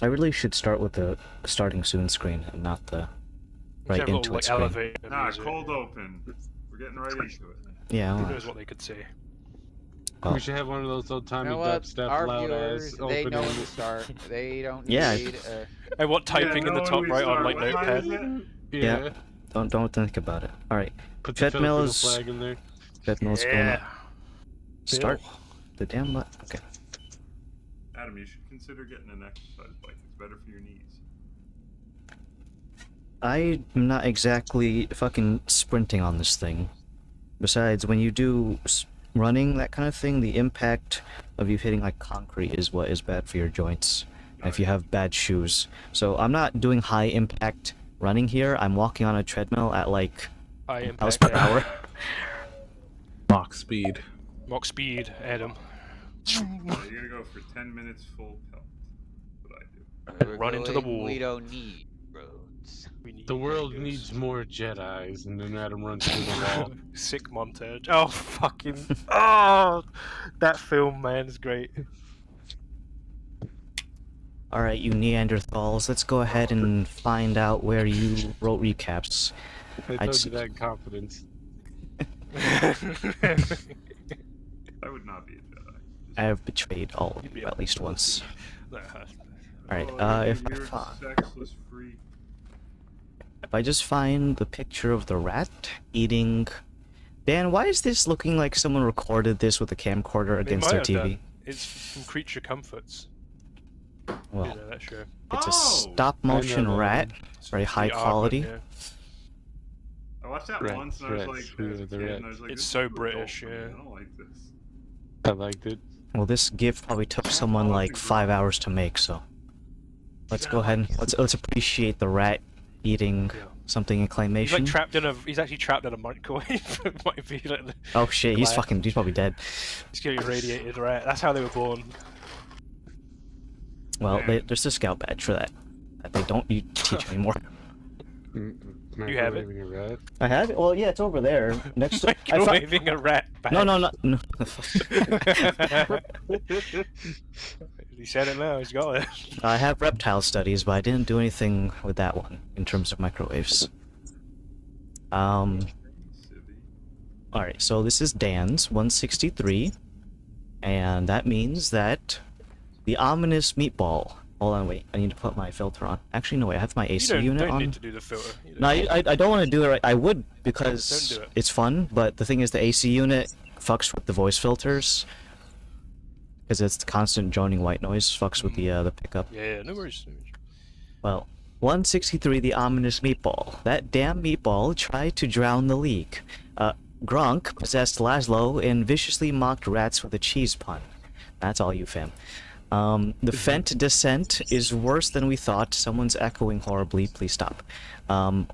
I really should start with the starting soon screen and not the right Have a into little, it screen. elevator Nah, music. cold open. We're getting right into it. Yeah, Who alright. knows what they could say? Well, We should have one of those old-timey You know what? dubstep Our loud viewers, ass they know when opening. to start. They don't Yeah. need. And what typing in the top right on like notepad? Yeah. don't think about it. Alright. Put the Treadmill Filipino is flag in there. treadmill's going Yeah. up. Start the damn button. Okay. Adam, you should consider getting an exercise bike. It's better for your knees. I'm not exactly fucking sprinting on this thing. Besides, when you do running, that kind of thing, the impact of you hitting like concrete is what is bad for your joints. If you have bad shoes. So I'm not doing high impact running here. I'm walking on a treadmill at like High impact. miles per hour. Mach speed. Mock speed, Adam. You're gonna go for 10 minutes full pelt. That's what I do. We're Run into the going, wall. We don't need roads. We need The world niggas. needs more Jedis, and then Adam runs through the wall. Sick montage. Oh fucking. Oh, that film, man, is great. Alright, you Neanderthals, let's go ahead and find out where you wrote recaps. I told s- you that in confidence. I would not be a Jedi. I have betrayed all of You'd be you a at least once. Nah. Alright, Oh, if you're sexless freak. I just find the picture of the rat eating... Dan, why is this looking like someone recorded this with a camcorder They against might their have TV? done. It's from Creature Comforts. Well, You know that show. it's a Oh! stop-motion I know that rat, one. It's very the high art quality. one, yeah. I watched that Rats, once and I was rats, like, who as a are the kid, and I was like, It's this so is too adult British, for me. yeah. I don't like this. I liked it. Well, this GIF probably took someone like 5 hours to make, so... Let's go ahead and let's appreciate the rat eating Yeah. something in He's like claymation. trapped in a. He's actually trapped in a microwave. It might be like the, Oh shit, he's glass. he's probably dead. he's getting irradiated, right? That's how they were born. Well, Yeah. there's a scout badge for that. That they don't teach anymore. You have it? Microwaving a rat. I have it? Well, yeah, it's over there. Next to... I found... Microwaving a rat. Back. No. He said it now. He's got it. I have reptile studies, but I didn't do anything with that one in terms of microwaves. Civvy. Alright, so this is Dan's 163, and that means that the ominous meatball. Hold on, wait, I need to put my filter on. Actually, no, wait, I have my You AC don't, unit don't on. need to do the filter. You don't No, need I don't want to do it right. I would, because Don't do it. it's fun, but the thing is the AC unit fucks with the voice filters. Because it's the constant droning white noise fucks with the pickup. Yeah, no worries. No worries. Well, 163, the ominous meatball. That damn meatball tried to drown the leak. Gronk possessed Laszlo and viciously mocked rats with a cheese pun. That's all you, fam. The Fent descent is worse than we thought. Someone's echoing horribly. Please stop.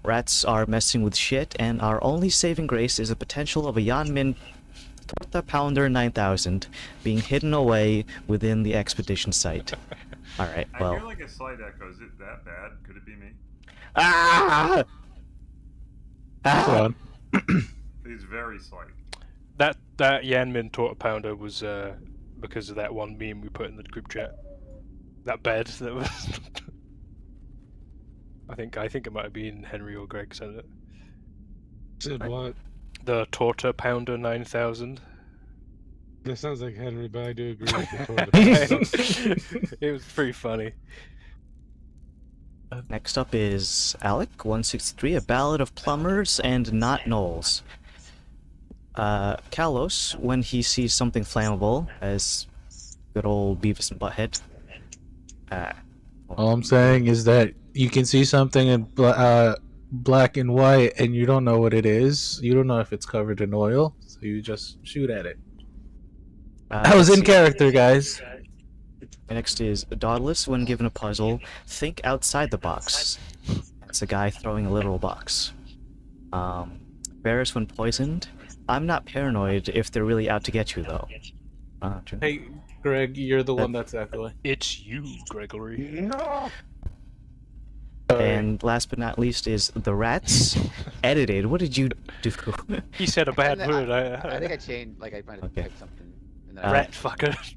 Rats are messing with shit, and our only saving grace is the potential of a Yanmin Torta Pounder 9000 being hidden away within the expedition site. Alright, I well... hear like a slight echo. Is it that bad? Could it be me? Ah! Ah! It's very slight. That Yanmin Torta Pounder was because of that one meme we put in the group chat. That bed that was. I think it might have been Henry or Greg sent it. Said what? The Torta Pounder 9000. That sounds like Henry, but I do agree with the It was pretty funny. Next up is Alec, 163, a ballad of plumbers and not gnolls. Kalos, when he sees something flammable, as good old Beavis and Butthead. All I'm saying is that you can see something in black and white, and you don't know what it is. You don't know if it's covered in oil, so you just shoot at it. I was in character, guys. Next is Dauntless, when given a puzzle, think outside the box. It's a guy throwing a literal box. Varus, when poisoned. I'm not paranoid if they're really out to get you, though. True. Hey, Greg, you're the one that's echoing. It's you, Gregory. And last but not least is The Rats, edited. What did you do? He said a bad And word. I think I changed. Like I might have Okay. typed something. And then Uh, I Rat fucker.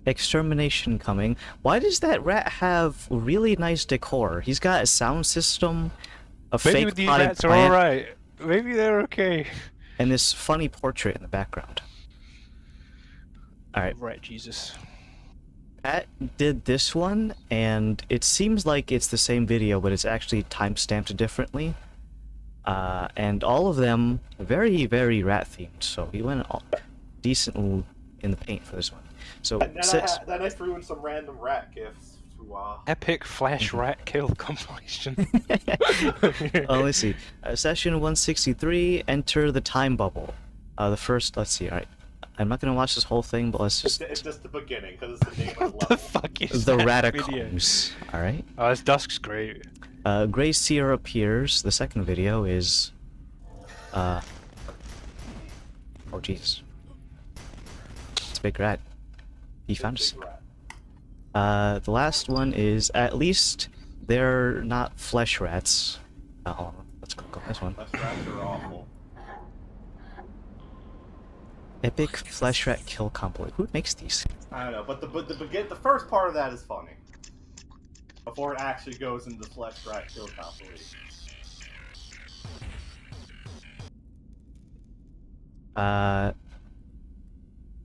extermination coming. Why does that rat have really nice decor? He's got a sound system, a Maybe fake these potted rats are plant, alright. Maybe they're okay. and this funny portrait in the background. Alright, Right, Jesus. Pat did this one, and it seems like it's the same video, but it's actually timestamped differently. And all of them very, very rat themed, so he went all decent in the paint for this one. So And then I threw in some random rat gifts to Epic Flash Rat Kill compilation. oh, let's see. Session 163, enter the time bubble. The first, let's see, alright. I'm not gonna watch this whole thing, but let's just... It's just the beginning, because it's the name of the What level. the fuck is The that video? Ratacombs, alright? Oh, this Dusk's great. Gray Seer appears. The second video is... Oh, jeez. It's a big rat. He found us. Big rat. The last one is, at least they're not flesh rats. Hold on, let's click on this one. Flesh rats are awful. Epic Flesh Rat Kill compilation. Who makes these? I don't know, but the first part of that is funny. Before it actually goes into the flesh rat kill compilation.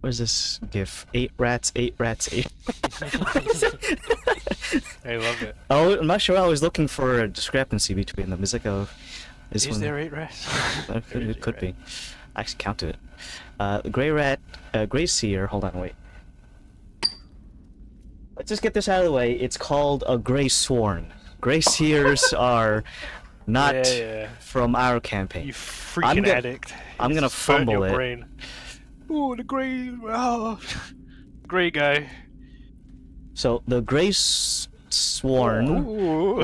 What is this GIF? 8 rats, 8 rats, 8. I love it. Oh, I'm not sure. I was looking for a discrepancy between them. Is like a. Is there 8 rats? It could be. I actually counted it. Gray rat, Gray Seer. Hold on, wait. Let's just get this out of the way. It's called a Gray Sworn. Gray Seers are not Yeah. from our campaign. You freaking addict. I'm You gonna just burnt fumble your it. Brain. Ooh, the gray. Oh. Gray guy. So the Gray Sworn, Ooh.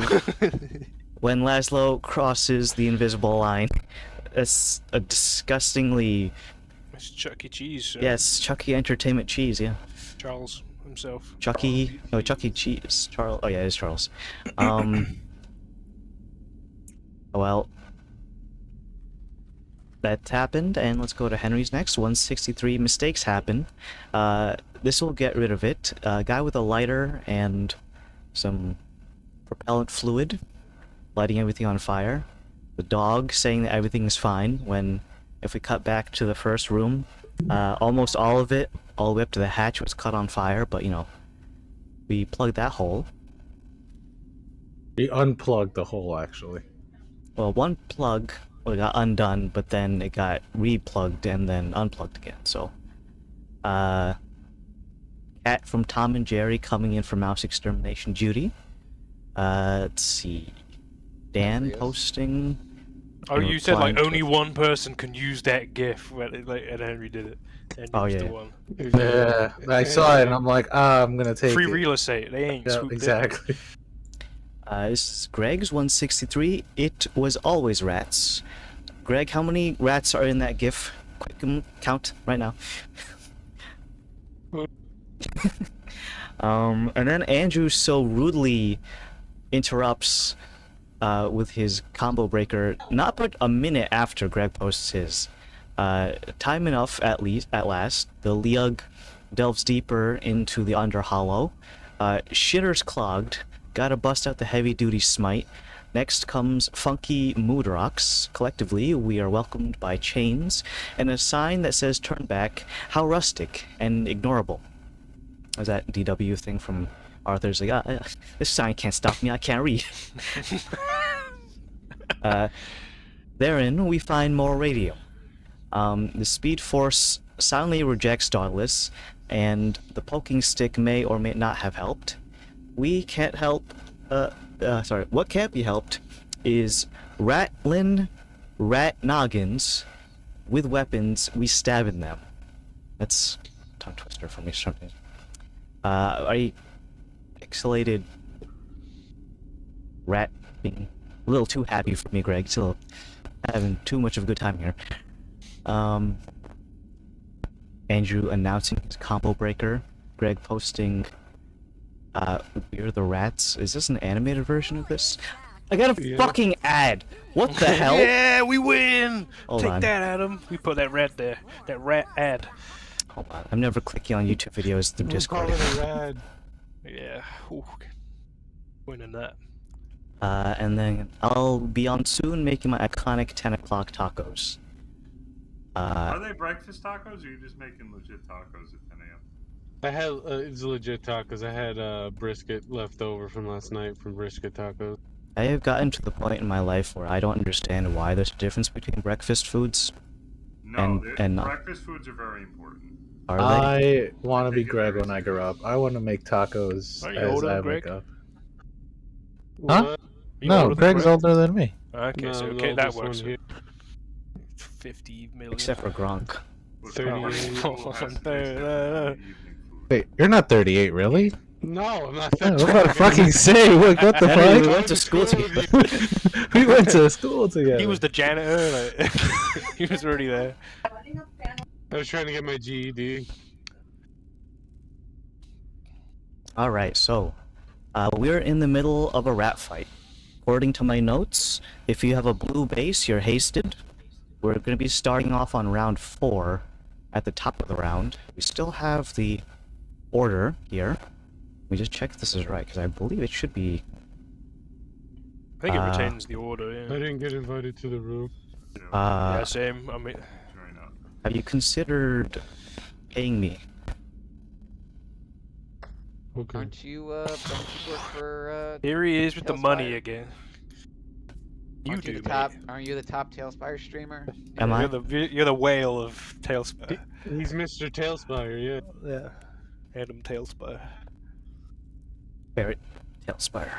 when Laszlo crosses the invisible line, that's a disgustingly It's Chuck E. Cheese. yes, Chucky Entertainment Cheese, yeah. Charles himself. Chucky Cheese. Charles. Oh yeah, it is Charles. Well, that happened, and let's go to Henry's next. 163 mistakes happen. This will get rid of it. A guy with a lighter and some propellant fluid, lighting everything on fire. The dog saying that everything is fine when, if we cut back to the first room, almost all of it, all the way up to the hatch, was caught on fire, but you know, we plugged that hole. He unplugged the hole, actually. Well, one plug got undone, but then it got replugged and then unplugged again. So, Cat from Tom and Jerry coming in for mouse extermination duty. Let's see. Dan Yes. posting. Oh, you said like replying only to- one person can use that GIF, and Henry did it. And Oh, was yeah. the one. Yeah, I saw it and I'm like, I'm gonna take Free it. real estate. They ain't Yeah, swooped in. exactly. This is Greg's 163. It was always rats. Greg, how many rats are in that GIF? Quick count right now. And then Andrew so rudely interrupts with his combo breaker, not but a minute after Greg posts his. Time enough, at last, the Leog delves deeper into the Underhollow. Shitter's clogged. Gotta bust out the heavy-duty smite. Next comes Funky Mood Rocks. Collectively, we are welcomed by chains and a sign that says "Turn back." How rustic and ignorable. Is that DW thing from Arthur's? Like, this sign can't stop me. I can't read. Therein, we find more radio. The Speed Force silently rejects Dauntless, and the poking stick may or may not have helped. We can't help. What can't be helped is rattling rat noggins with weapons. We stab in them. That's a tongue twister for me. Something. I pixelated rat being a little too happy for me, Greg. Still having too much of a good time here. Andrew announcing his combo breaker. Greg posting, we're the rats. Is this an animated version of this? I got a fucking ad. What the hell? Yeah, we win. Hold Take on. that, Adam. We put that rat there. That rat ad. Hold on. I'm never clicking on YouTube videos through We'll Discord. call it a rad. Yeah. Ooh. Winning that. And then I'll be on soon making my iconic 10 o'clock tacos. Are they breakfast tacos, or are you just making legit tacos at 10 a.m.? I had it's legit tacos. I had brisket left over from last night from brisket tacos. I have gotten to the point in my life where I don't understand why there's a difference between breakfast foods. No, And breakfast foods are very important. Are they? I want to be Take it Greg very when I grow up. I want to make tacos Are you as older than I wake Greg? up. Huh? What? You No, older than Greg's Greg? older than me. Okay, No, so I'm the okay, that oldest one works. here. 50 million. Except for Gronk. But 38. breakfast food has to taste different than evening food. Wait, you're not 38, really? No, I'm not. I was about to fucking say, what the Henry, we fuck? went to school together. We went to school together. He was the janitor. Like, he was already there. I was trying to get my GED. Alright, so we're in the middle of a rat fight. According to my notes, if you have a blue base, you're hasted. We're going to be starting off on round 4 at the top of the round. We still have the order here. We just check if this is right, because I believe it should be... I think it retains the order, I yeah. didn't get invited to the room. Yeah, same. I mean, Join up. Have you considered paying me? Okay. Don't you work for, here he is with the money Tailspire? again. You aren't do, the mate. top, aren't you the top Tailspire streamer? Am I? You're the whale of Tailspire. He's Mr. Tailspire, yeah. Yeah. Adam Tailspire. Barrett Tailspire.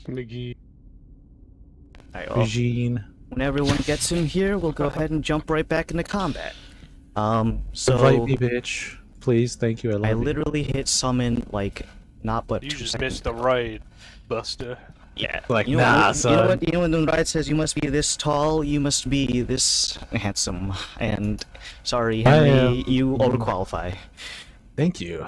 McGee. Alright, well, Regine. when everyone gets in here, we'll go ahead and jump right back into combat. So... Invite me, bitch. Please, thank you. I love I you. literally hit summon, like, not but You 2 just seconds missed the ago. ride, Buster. Yeah. Like, you know, nah, you son. know what? You know when the ride says you must be this tall, you must be this handsome, and sorry, I Henry, am. you overqualify. Thank you.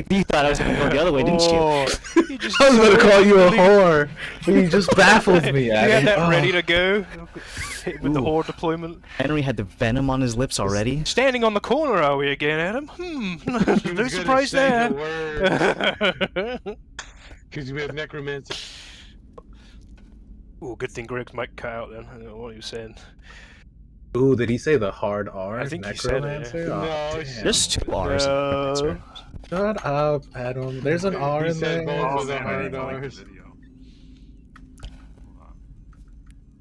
You thought I was gonna go the other way, didn't you? Oh, you just I was gonna so call you a really- whore, but you just baffled me. You had Adam. that Oh. ready to go. Hit with the Ooh. whore deployment. Henry had the venom on his lips already. Standing on the corner, are we again, Adam? He No was gonna surprise say there. the word, because we have necromancer. Oh, good thing Greg's mic cut out then. I don't know what he was saying. Ooh, did he say the hard R? I think he said it, Necromancer? yeah. Oh, No, damn. There's 2 R's. No. Shut up, Adam. There's an R He in said there. both Oh, with a man, I hard need to like the R's. video. Hold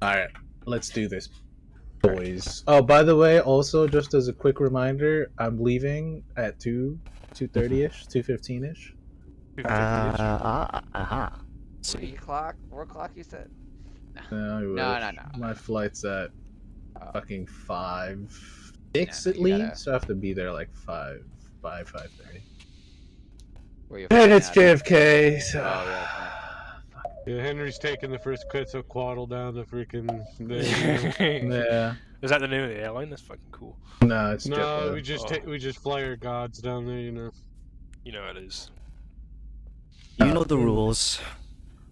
on. Alright, let's do this, boys. Oh, by the way, also, just as a quick reminder, I'm leaving at 2:30ish, 2:15ish. Uh-huh. 3 o'clock, 4 o'clock, you said? No, No. My flight's at Oh. fucking 5, Yeah, 6 no, at you least, gotta- so I have to be there like 5:30. Where you And it's flying out of? JFK, so... Oh, yeah, Yeah, Henry's taking the first Quetzalcoatl down the freaking. Yeah. Is that the name of the airline? That's fucking cool. No, it's No, JetBlue. we just Oh. we just fly our gods down there, you know. You know it is. You know the rules.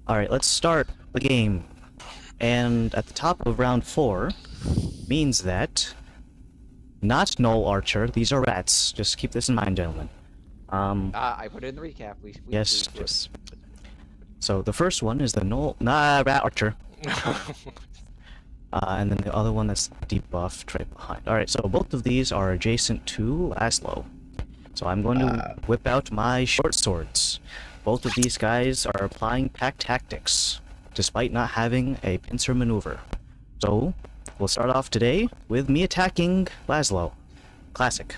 Alright, let's start the game. And at the top of round 4 means that not Null Archer, these are rats. Just keep this in mind, gentlemen. I put it in the recap. Yes, just. So the first one is the Rat Archer. And then the other one that's debuffed right behind. Alright, so both of these are adjacent to Laszlo. So I'm going to whip out my short swords. Both of these guys are applying pack tactics, despite not having a pincer maneuver. So, we'll start off today with me attacking Laszlo. Classic.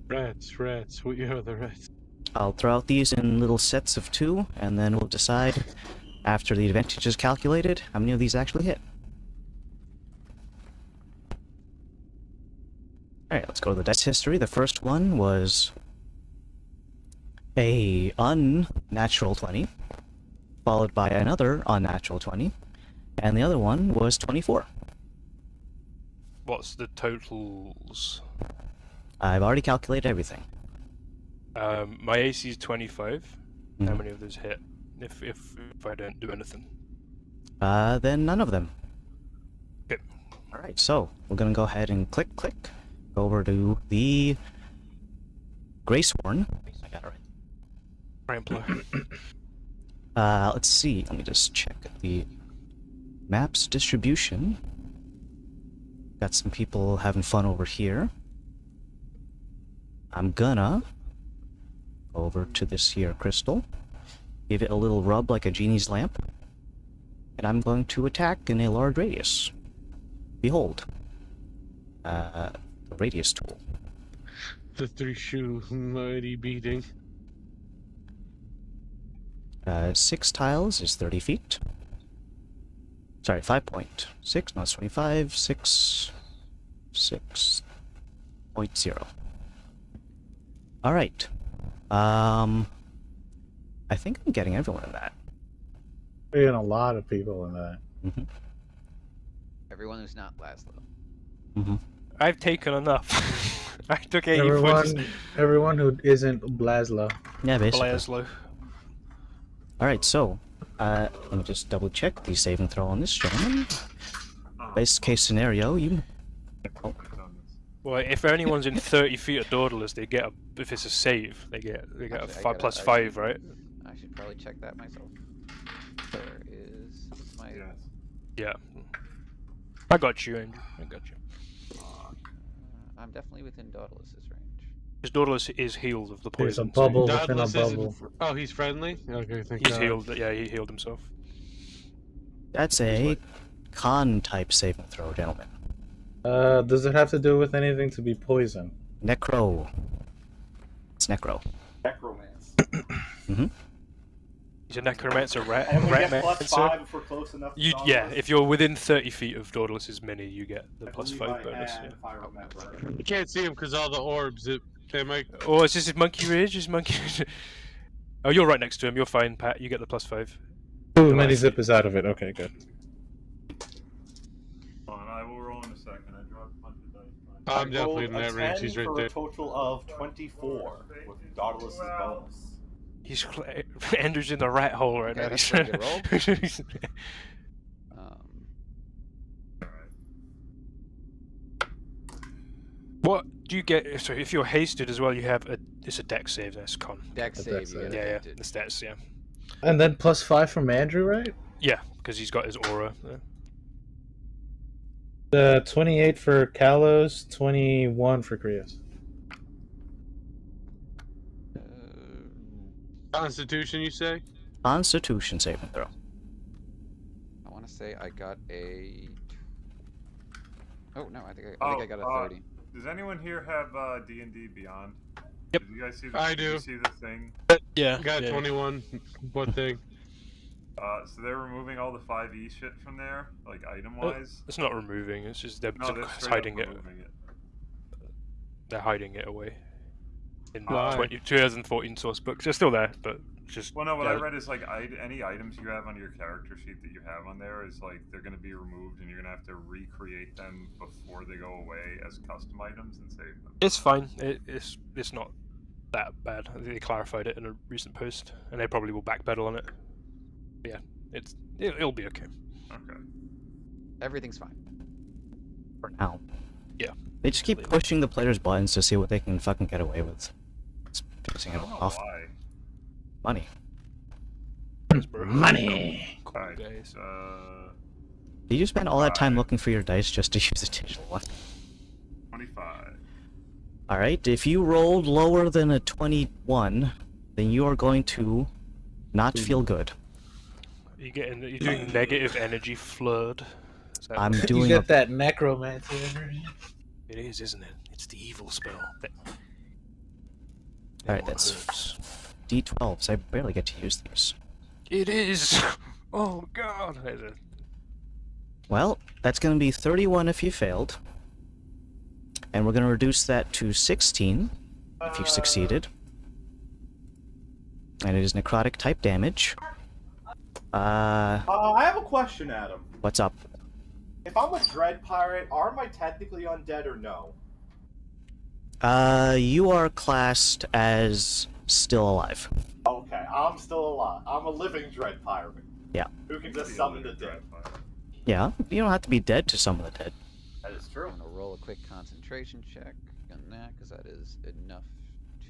Rats, we are the rats. I'll throw out these in little sets of 2, and then we'll decide, after the advantage is calculated, how many of these actually hit. Alright, let's go to the dice history. The first one was a unnatural 20, followed by another unnatural 20, and the other one was 24. What's the totals? I've already calculated everything. My AC is 25. How Mhm. many of those hit? If I don't do anything. Then none of them. Okay. Alright, so we're gonna go ahead and click. over to the Gracehorn. I got it right. Trampler. Let's see. Let me just check the maps distribution. Got some people having fun over here. I'm gonna go over to this here crystal, give it a little rub like a genie's lamp, and I'm going to attack in a large radius. Behold, the radius tool. The 3-shoe mighty beating. 6 tiles is 30 feet. Sorry, 5.6, no, it's 25, 6.0. Alright. I think I'm getting everyone in that. We're getting a lot of people in that. Mm-hmm. Everyone who's not Laszlo. Mm-hmm. I've taken enough. I took 80 points. Everyone who isn't Blaslo. Yeah, basically. Blaslo. Alright, so, let me just double check the save and throw on this gentleman. Best case scenario, you... Oh, Well, if anyone's in 30 feet of Daedalus, they get a. If it's a save, they get Actually, a I 5 gotta- plus I 5, should- right? I should probably check that myself. There is my. Yes. Yeah. I got you, Andrew. I got you. I'm definitely within Daedalus's range. Because Daedalus is healed of the There's a poison. so bubble within a Daedalus isn't bubble. Oh, he's friendly? Okay, thank He's God. healed. Yeah, he healed himself. that's a con-type save and throw, gentlemen. Does it have to do with anything to be poison? Necro. It's Necro. Necromance. He's a necromancer, And we get plus ratmancer. 5 if we're close enough to You, Daedalus. yeah, if you're within 30 feet of Daedalus's mini, you get the I plus believe 5 I bonus. had, Yeah. if I remember. You can't see him because all the orbs. They might. Oh, is this his monkey ridge? His monkey ridge? Oh, you're right next to him. You're fine, Pat. You get the plus 5. Ooh, mini zip is out of it. Okay, good. Hold on, I will roll in a second. I dropped a bunch of dice. I'm definitely in I that rolled a range. 10 He's right for there. a total of 24 with Daedalus's bonus. He's Andrew's in the rat hole right Okay, now. that's a pretty good roll. He's- What do you get? So if you're hasted as well, you have a. It's a dex save. That's con. Dex The save, dex you save. get Yeah, yeah. affected. The stats. Yeah. And then plus 5 from Andrew, right? Yeah, because he's got his aura. The 28 for Kalos, 21 for Krios. Constitution, you say? Constitution save and throw. I want to say I got a. Oh no, I think I got a 30. Does anyone here have D&D Beyond? Yep. Did you guys see the, I did you do. see the thing? Yeah. Got 21. What thing? So they're removing all the 5e shit from there, like item-wise. It's not removing. It's just they're No, they're just straight hiding up it. removing it. They're hiding it away. In Why? 2014 source books, they're still there, but just. Well, no, what I yeah, read is like any items you have on your character sheet that you have on there is like they're going to be removed, and you're going to have to recreate them before they go away as custom items and save them. It's fine. It's not that bad. I think they clarified it in a recent post, and they probably will backpedal on it. But yeah, it'll be okay. Okay. Everything's fine. For now. Yeah. They just keep pushing the players' buttons to see what they can fucking get away with. It's pissing I it don't know off. why. Money. Money! Cool, Alright, guys. Did you spend all that time Five. looking for your dice just to use a digital one? 25. Alright, if you rolled lower than a 21, then you are going to not feel good. You're doing negative energy flood. Is that I'm what- You doing get a... that necromancer energy. It is, isn't it? It's the evil spell. Alright, that's D12s. I barely get to use these. It is. Oh God. Well, that's going to be 31 if you failed. And we're going to reduce that to 16 if you succeeded. And it is necrotic type damage. I have a question, Adam. What's up? If I'm a Dread Pirate, am I technically undead or no? You are classed as still alive. Okay, I'm still alive. I'm a living Dread Pirate. Yeah. Who can just summon the dead. Yeah, you don't have to be dead to summon the dead. That is true. I'm gonna roll a quick concentration check on that because that is enough to.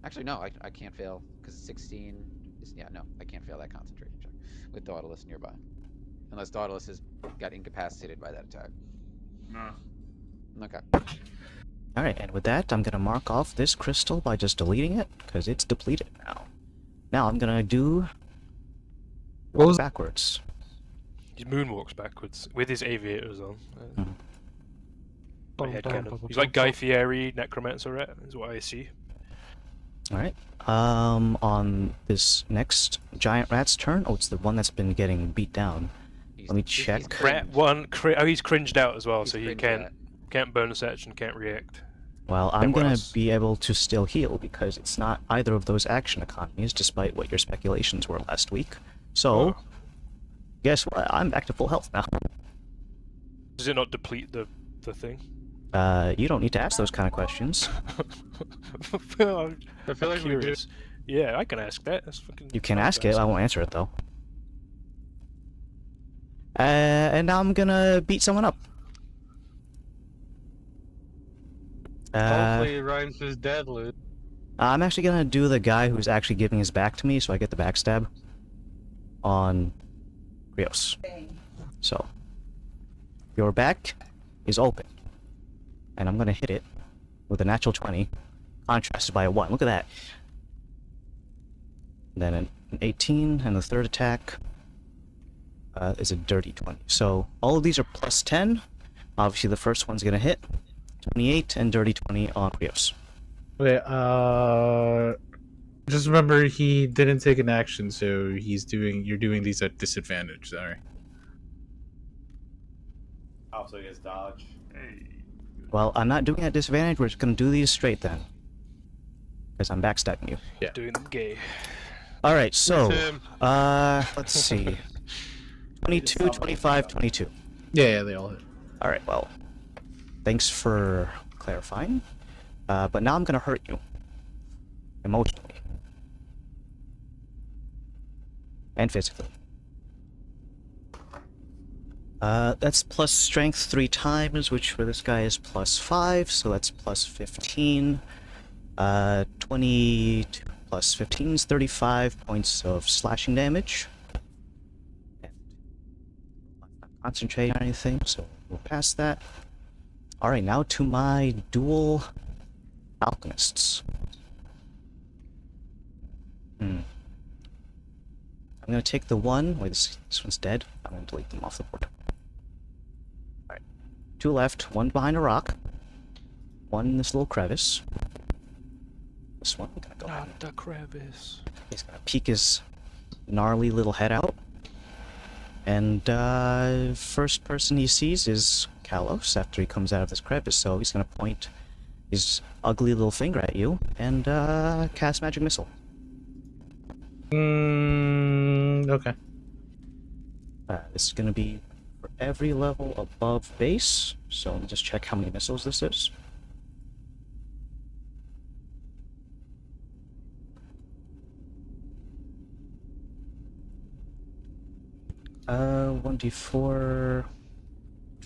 Actually, no, I can't fail because 16 is no, I can't fail that concentration check with Dauntless nearby, unless Dauntless has got incapacitated by that attack. No. Okay. Alright, and with that, I'm gonna mark off this crystal by just deleting it, because it's depleted now. Now I'm gonna do... What was- backwards. He moonwalks backwards with his aviators on. Mhm. My headcanon. He's like Guy Fieri, Necromancer, is what I see. Alright. On this next giant rat's turn... Oh, it's the one that's been getting beat down. Let me check. Rat one, he's cringed out as well, He's so he cringed can't bonus action, can't react. Well, I'm what gonna else? be able to still heal, because it's not either of those action economies, despite what your speculations were last week. So, Oh. guess what? I'm back to full health now. Does it not deplete the thing? You don't need to ask those kind of questions. Well, I feel like we do. curious. Yeah, I can ask that. That's fucking. You can fun to ask it, I won't answer it though. And now I'm gonna beat someone up. Hopefully, it rhymes with deadly. I'm actually gonna do the guy who's actually giving his back to me, so I get the backstab on Rios. So, your back is open, and I'm gonna hit it with a natural 20, contrasted by a 1. Look at that. And then an 18, and the third attack is a dirty 20. So all of these are plus 10. Obviously, the first one's gonna hit. 28 and dirty 20 on Rios. Wait, just remember he didn't take an action, so you're doing these at disadvantage, sorry. Oh, so he has dodge. Hey. Well, I'm not doing it at disadvantage. We're just gonna do these straight then, because I'm backstabbing you. Yeah. Doing them gay. All right, so That's him. let's see. 22, 25, 22. Yeah, they all hit. All right, well, thanks for clarifying. But now I'm gonna hurt you emotionally and physically. That's plus strength 3 times, which for this guy is plus 5, so that's plus 15. 22 plus 15 is 35 points of slashing damage. And I'm not concentrating on anything, so we'll pass that. Alright, now to my dual alchemists. I'm gonna take the one. Wait, this one's dead. I'm gonna delete them off the board. Alright. 2 left, 1 behind a rock. 1 in this little crevice. This one, I'm gonna go ahead. Not the crevice. He's gonna peek his gnarly little head out. And first person he sees is Kalos after he comes out of this crevice, so he's gonna point his ugly little finger at you and cast magic missile. Okay. This is gonna be for every level above base, so let me just check how many missiles this is. Uh, 1d4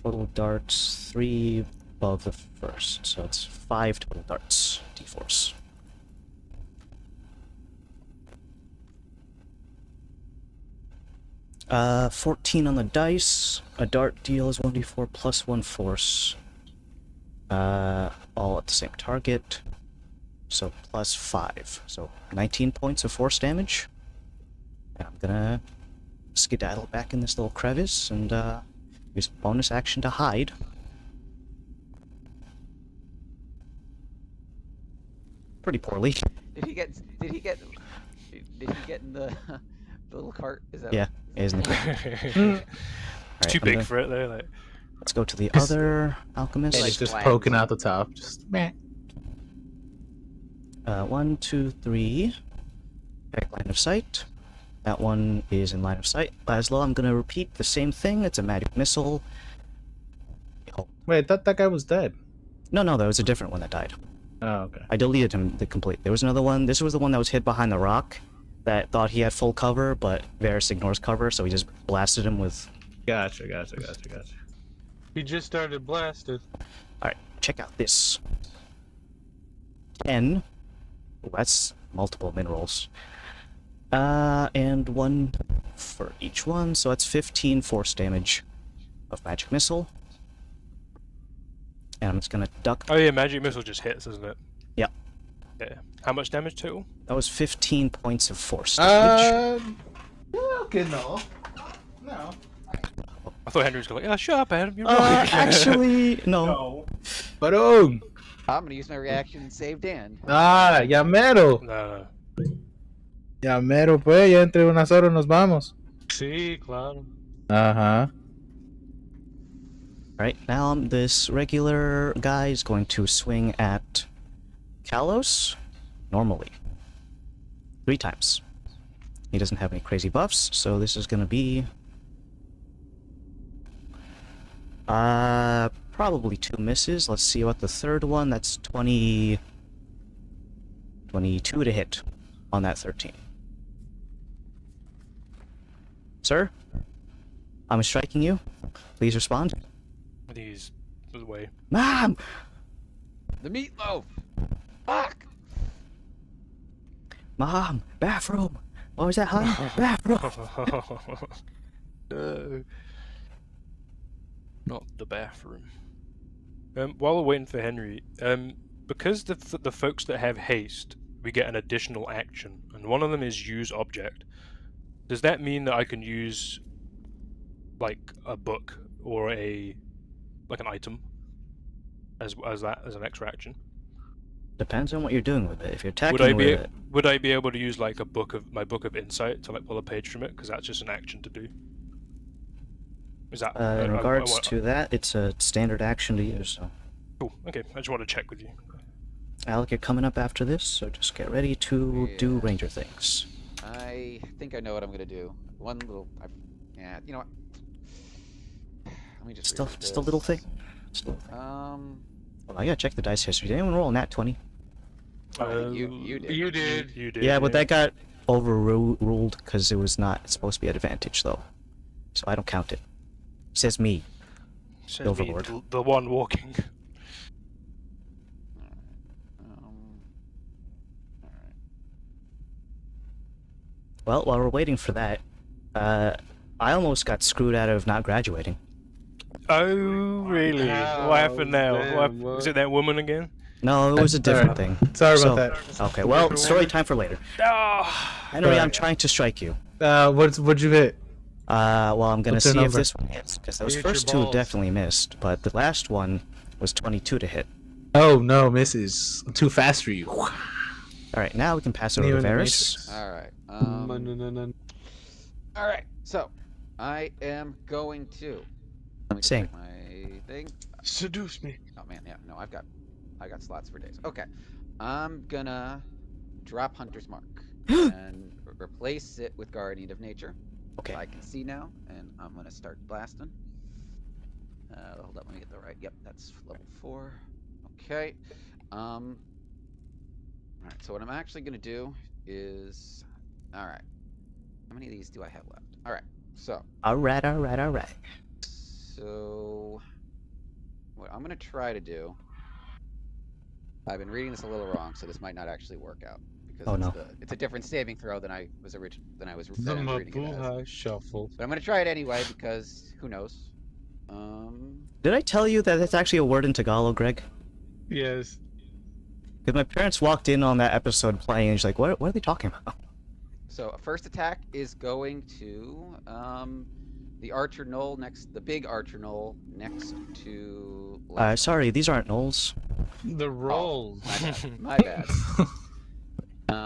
total darts, 3 above the first, so it's 5 total darts, d4s. Uh, 14 on the dice. A dart deals 1d4 plus 1 force. All at the same target. So plus 5. So 19 points of force damage. And I'm gonna skedaddle back in this little crevice and use bonus action to hide. Pretty poorly. Did he get in the, the little cart? Is that Yeah, isn't it? Alright, It's too I'm big gonna- for it though. Like, Let's go to the other alchemist. And Like it's just flags. poking out the top. Just meh. 1, 2, 3. Back line of sight. That one is in line of sight. Laszlo, I'm gonna repeat the same thing. It's a magic missile. Oh, Wait, that guy was dead. no, that was a different one that died. Oh, okay. I deleted him complete. There was another one. This was the one that was hid behind the rock that thought he had full cover, but Varys ignores cover, so he just blasted him with... Gotcha. He just started blasted. Alright, check out this. 10. Oh, that's multiple minerals. And 1 for each one, so that's 15 force damage of magic missile. And I'm just gonna duck. Oh yeah, magic missile just hits, isn't it? Yeah. Yeah. How much damage total? That was 15 points of force damage. Okay, no. No. I thought Henry was going, "Yeah, shut up, Adam. You're wrong." Actually, no. No. Barong! I'm gonna use my reaction and save Dan. Ya mero. No. Ya mero, pues. Ya entre unas horas nos vamos. Sí, claro. Ajá. Right, now this regular guy is going to swing at Kalos normally. 3 times. He doesn't have any crazy buffs, so this is gonna be probably 2 misses. Let's see about the third one. That's 22 to hit on that 13. Sir? I'm striking you. Please respond. I think he's away. Mom! The meatloaf! Fuck! Mom! Bathroom! What was that, huh? Bathroom! No. Not the bathroom. While we're waiting for Henry, because the folks that have haste, we get an additional action, and one of them is use object. Does that mean that I can use, like, a book or an item as an extra action? Depends on what you're doing with it. If you're attacking with it... Would I be able to use like my book of insight to like pull a page from it? Because that's just an action to do. Is that in regards to that, it's a standard action to use, so... Cool, okay, I just want to check with you. Alec, you're coming up after this, so just get ready to do ranger things. I think I know what I'm gonna do. One little... yeah, you know what? Let me just... Just a little thing. Just a little thing. Well, I gotta check the dice history. Did anyone roll a nat 20? You did. You did. You did. Yeah, but that got overruled because it was not supposed to be at advantage, though. So I don't count it. Says me. Says Overlord. me, the one walking. Well, while we're waiting for that, I almost got screwed out of not graduating. Oh, really? Oh, what happened now? damn, Was it that woman again? No, it was a different thing. Sorry So- about that. Okay, well, story time for later. Oh, Henry, I'm trying to strike you. What'd you hit? Well, I'm gonna What's your see if number? this one hits, because those Hit your first 2 balls. definitely missed, but the last one was 22 to hit. Oh, no, misses. I'm too fast for you. Alright, now we can pass it over Neo to in the Varys. Alright. No. Alright, so I am going to... Let me Sing. check my thing. Seduce me. Oh man, yeah, no, I got slots for days. Okay. I'm gonna drop Hunter's Mark and replace it with Guardian of Nature. Okay. I can see now, and I'm gonna start blasting. Hold up, let me get the right. Yep, that's level 4. Okay. Alright, so what I'm actually gonna do is... Alright. How many of these do I have left? Alright, so... Alright. So... What I'm gonna try to do... I've been reading this a little wrong, so this might not actually work out. Because it's a different saving throw than I was The reading it as. Mabuhay Shuffle. But I'm gonna try it anyway, because who knows? Did I tell you that that's actually a word in Tagalog, Greg? Yes. Because my parents walked in on that episode playing, and she's like, what are they talking about? So a first attack is going to the Archer Knoll the big Archer Knoll next to. Sorry, these aren't gnolls. The rolls. My bad.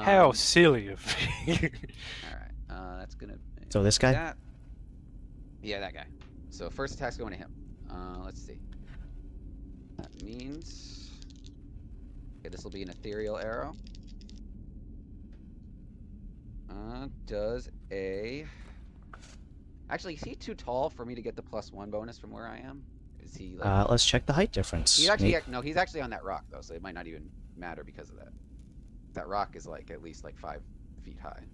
how silly of me. Alright, that's gonna. So this guy? That. Yeah, that guy. So first attack's going to him. Let's see. That means. Okay, this will be an ethereal arrow. Does a. Actually, is he too tall for me to get the +1 bonus from where I am? Is he like... Let's check the height difference. He's actually no, he's actually on that rock though, so it might not even matter because of that. That rock is like at least like 5 feet high.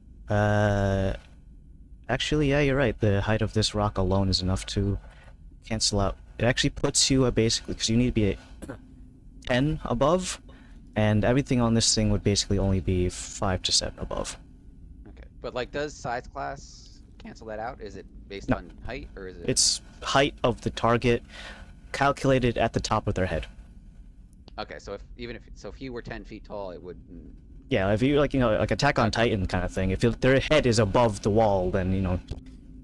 Actually, yeah, you're right. The height of this rock alone is enough to cancel out It actually puts you basically, because you need to be at 10 above, and everything on this thing would basically only be 5 to 7 above. Okay, but like, does size class cancel that out? Is it based No. on height, or is it? It's height of the target calculated at the top of their head. Okay, so if he were 10 feet tall, it would. Yeah, if you like, like Attack on Titan kind of thing, if their head is above the wall, then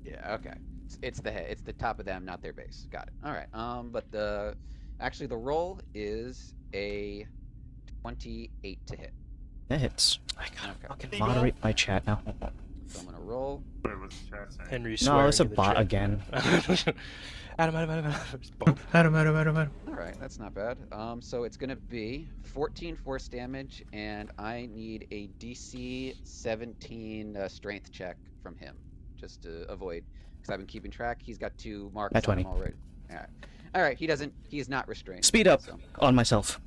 Yeah. Okay. It's the head. It's the top of them, not their base. Got it. All right. But the roll is a 28 to hit. that hits. I gotta Okay. fucking moderate my chat now. So I'm gonna roll. Wait, what's the chat saying? Henry's No, swearing it's a in the bot chat. again. Adam. It's bot. Adam. All right, that's not bad. So it's gonna be 14 force damage, and I need a DC 17 strength check from him, just to avoid, because I've been keeping track. He's got 2 marks At on him 20. already. All right. All right. He's not restrained. Speed up So on myself.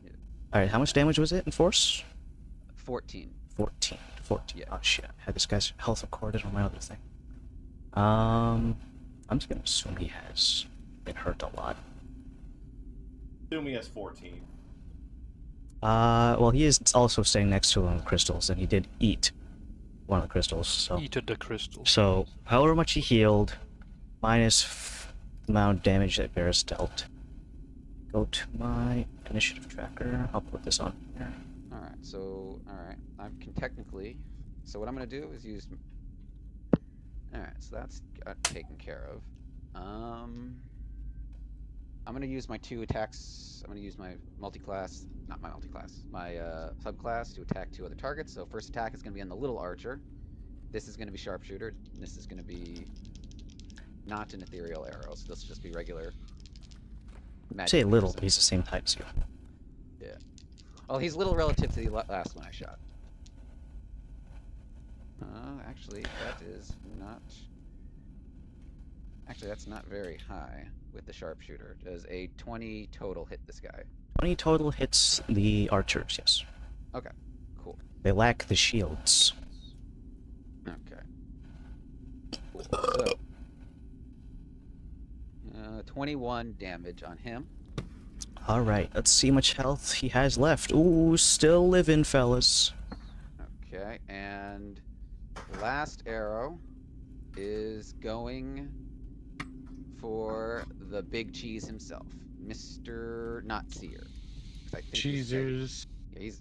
Yeah. Alright, how much damage was it in force? 14. 14. Yeah. Oh shit, I had this guy's health recorded on my other thing. I'm just gonna assume he has been hurt a lot. Assume he has 14. Well, he is also staying next to one of the crystals, and he did eat one of the crystals, so... Eat the crystal. So, however much he healed, minus the amount of damage that Varus dealt. Go to my initiative tracker. I'll put this on here. All right. So I can technically. So what I'm gonna do is use. All right. So that's taken care of. I'm gonna use my 2 attacks. I'm gonna use my multi-class, not my multi-class, my subclass to attack 2 other targets. So first attack is gonna be on the little archer. This is gonna be sharpshooter. This is gonna be not an ethereal arrow. So this will just be regular. Magic Say little, arrows. but he's the same type as you. Well, he's little relative to the last one I shot. Actually, that is not. Actually, that's not very high with the sharpshooter. Does a 20 total hit this guy? 20 total hits the archers, yes. Okay, cool. They lack the shields. Okay. Cool. So, 21 damage on him. Alright, let's see how much health he has left. Ooh, still living, fellas. Okay, and last arrow is going for the big cheese himself, Mr. Not Seer. 'Cause I think Cheesers. Yeah, he's.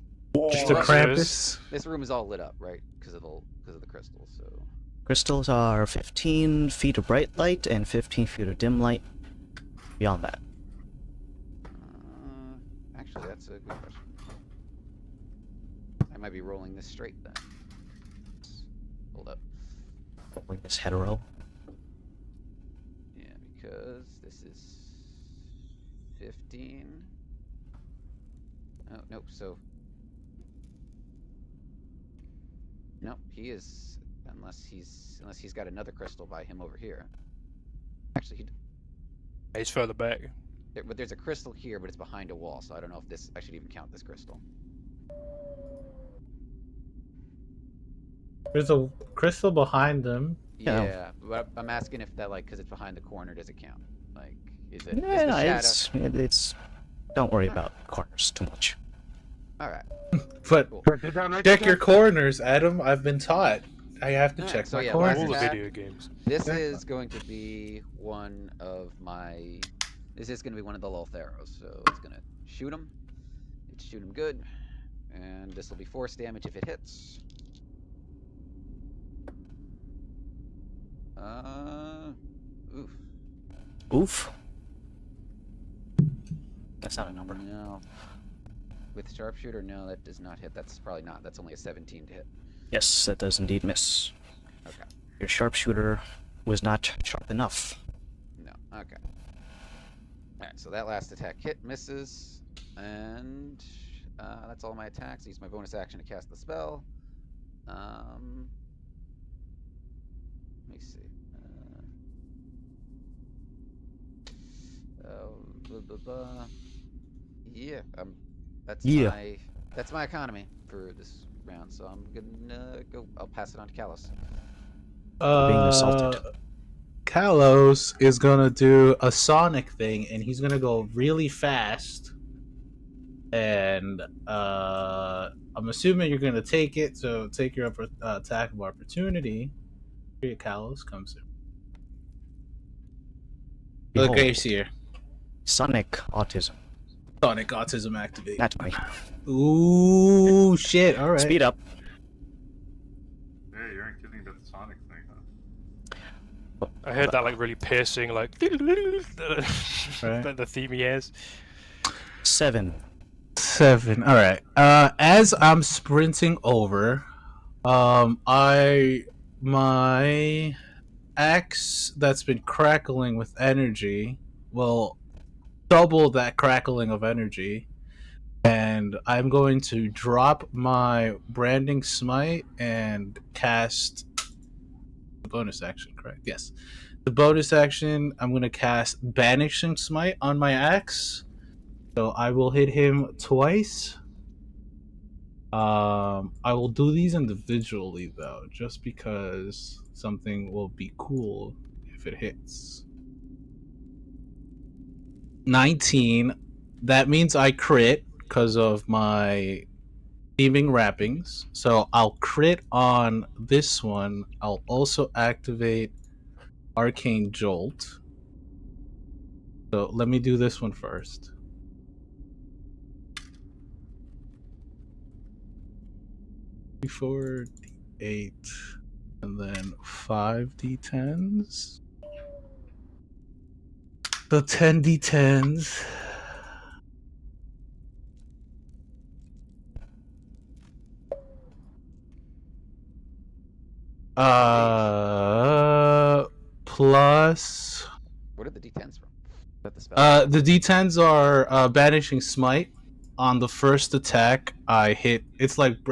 Just a Well, Krampus. This room is all lit up, right? Because of the crystals. So Crystals are 15 feet of bright light and 15 feet of dim light. Beyond that. actually, that's a good question. I might be rolling this straight then. Hold up. Rolling this hetero. Yeah, because this is 15. Oh, nope, so... Nope, he is... Unless he's got another crystal by him over here. Actually, He's further back. but there's a crystal here, but it's behind a wall, so I don't know if I should even count this crystal. There's a crystal behind them. Yeah. Yeah, but I'm asking if that, like, because it's behind the corner, does it count? Like, is it... Yeah, is the shadow... it's... Don't worry about corners too much. Alright, But cool. check your corners, Adam. I've been taught. I have to Alright, check so my yeah, corners. All the attack. video games. This is going to be one of my... This is going to be one of the Lolth arrows, so it's going to shoot him. It's shoot him good. And this will be force damage if it hits. Oof. Oof. That's not a number. No. With sharpshooter, no, that does not hit. That's probably not. That's only a 17 to hit. Yes, that does indeed miss. Okay. Your sharpshooter was not sharp enough. No. Okay. Alright, so that last attack hit, misses. And that's all my attacks. I use my bonus action to cast the spell. Let me see. Blah, blah, blah. Yeah, that's my economy for this round. So I'm gonna go. I'll pass it on to Callus. Being assaulted. Kalos is gonna do a Sonic thing, and he's gonna go really fast. And I'm assuming you're gonna take it, so take your attack of opportunity. Here, Kalos comes in. Look, Behold, here. Sonic autism. Sonic autism activate. That's me. Ooh, shit! All right. Speed up. Hey, you aren't kidding about the Sonic thing, huh? I heard that like really piercing, like Right. the theme he has. 7. 7. All right. As I'm sprinting over, my axe that's been crackling with energy will double that crackling of energy, and I'm going to drop my branding smite and cast the bonus action. Correct? Yes. The bonus action. I'm going to cast banishing smite on my axe. So I will hit him twice. I will do these individually though, just because something will be cool if it hits. 19. That means I crit because of my theming wrappings. So I'll crit on this one. I'll also activate Arcane Jolt. So let me do this one first. 4 d8 and then 5 d10s. So 10 d10s. Plus What are the D10s from? Is that the spell? the d10s are banishing smite. On the first attack I hit, it's like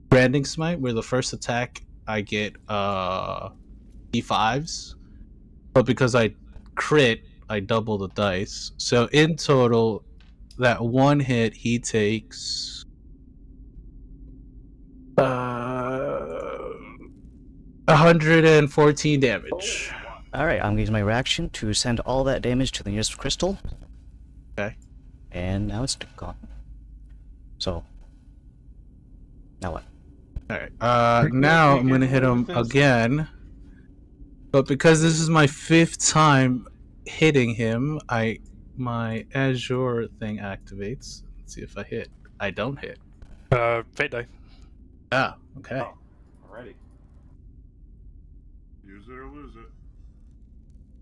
branding smite, where the first attack I get d5s, but because I crit I double the dice. So in total, that one hit he takes 114 damage. Alright, I'm using my reaction to send all that damage to the nearest crystal. Okay. And now it's gone. So, now what? Alright. Now I'm gonna hit him again. But because this is my 5th time hitting him, my Azure thing activates. Let's see if I hit. I don't hit. Fate die. Ah, okay. Oh, already. Use it or lose it.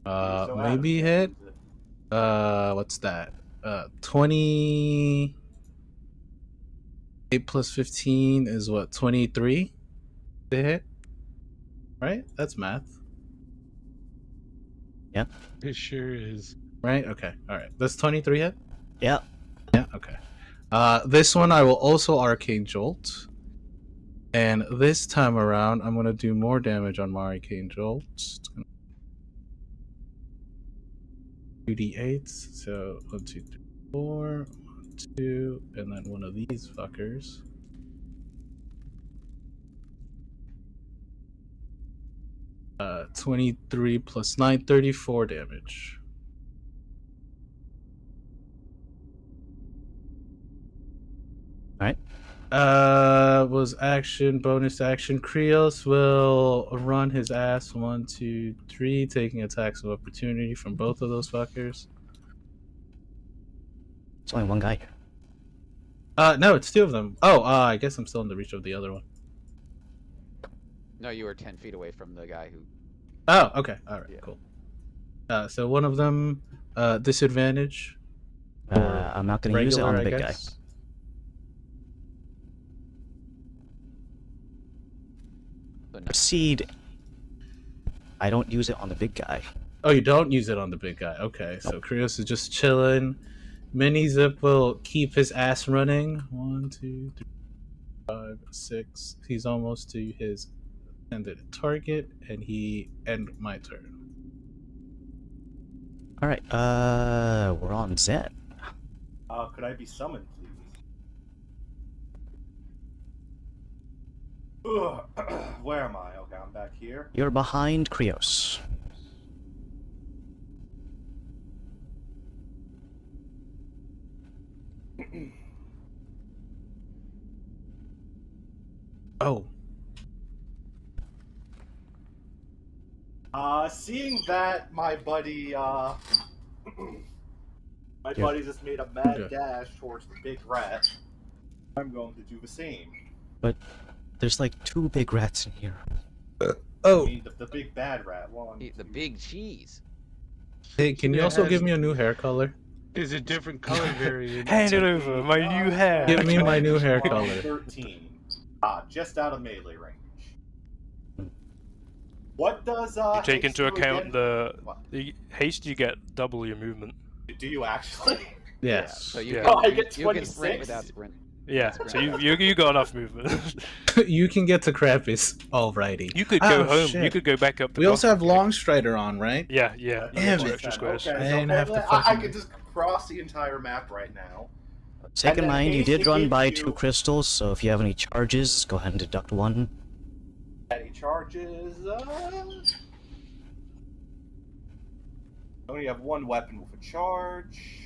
So Maybe Adam, hit. What's that? 20. 8 plus 15 is what? 23? To hit? Right? That's math. It sure is. Right? Okay. Alright. That's 23 hit? Yeah. Yeah, okay. This one I will also Arcane Jolt. And this time around, I'm going to do more damage on my Arcane Jolt. It's gonna 2d8. So 1, 2, 3, 4. 1, 2. And then one of these fuckers. Uh, 23 plus 9, 34 damage. Alright. Was action, bonus action. Krios will run his ass 1, 2, 3, taking attacks of opportunity from both of those fuckers. It's only one guy here. No, it's 2 of them. Oh, I guess I'm still in the reach of the other one. No, you were 10 feet away from the guy who. Oh, okay. Alright, Yeah. cool. So one of them, disadvantage. I'm not going to use it on the Regular, big I guy. guess. So no. Proceed. I don't use it on the big guy. Oh, you don't use it on the big guy. Okay, so Krios is just chilling. Mini Zip will keep his ass running. 1, 2, 3, 5, 6. He's almost to his intended target, and he end my turn. Alright, we're on Zen. Could I be summoned, please? Ugh. Where am I? Okay, I'm back here. You're behind Krios. Oh. Seeing that my buddy, buddy just made a mad dash towards the big rat, I'm going to do the same. But there's like 2 big rats in here. I Oh. mean, the big bad rat. Eat the big cheese. Hey, can you Yeah, also has- give me a new hair color? Is a different color variant. Hand it over, my new hair. Give me my new hair 12, color. 13. Just out of melee range. What does You take haste into do account again? the haste, you get double your movement. Do you actually? Yes. So you Yeah. can, Oh, I get you can sprint 26? without sprinting. Yeah, so you got enough movement. You can get to Krampus. Alrighty. You could go Oh, home. shit. You could go back up. The We also have Gotham Gate. Long Strider on, right? Yeah, yeah. You Damn get 2 it. extra squares. Okay, I so didn't have to I fucking- could just cross the entire map right now. Take And in then mind, you haste did run gives by you- 2 crystals, so if you have any charges, go ahead and deduct 1. Any charges? I only have 1 weapon with a charge.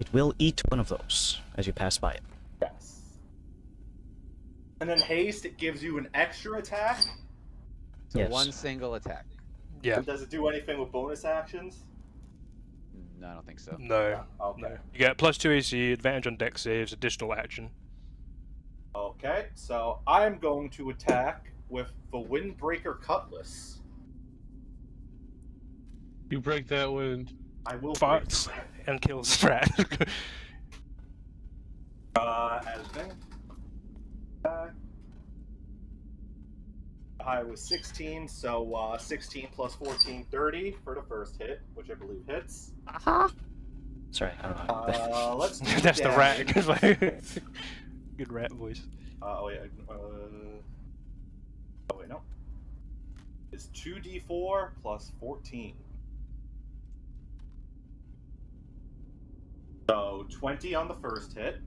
It will eat one of those as you pass by it. Yes. And then haste, it gives you an extra attack. So Yes. one single attack. Yeah. Does it do anything with bonus actions? No, I don't think so. No. Okay. No. You get +2 AC, advantage on deck saves, additional action. Okay, so I'm going to attack with the Windbreaker Cutlass. You break that wind. I will Farts and kills Frat. as thing. I was 16, so 16 plus 14, 30 for the first hit, which I believe hits. Sorry, I don't know. Let's do That's the rat. damage. Good rat voice. Oh wait, oh wait, no. It's 2d4 plus 14. So 20 on the first hit.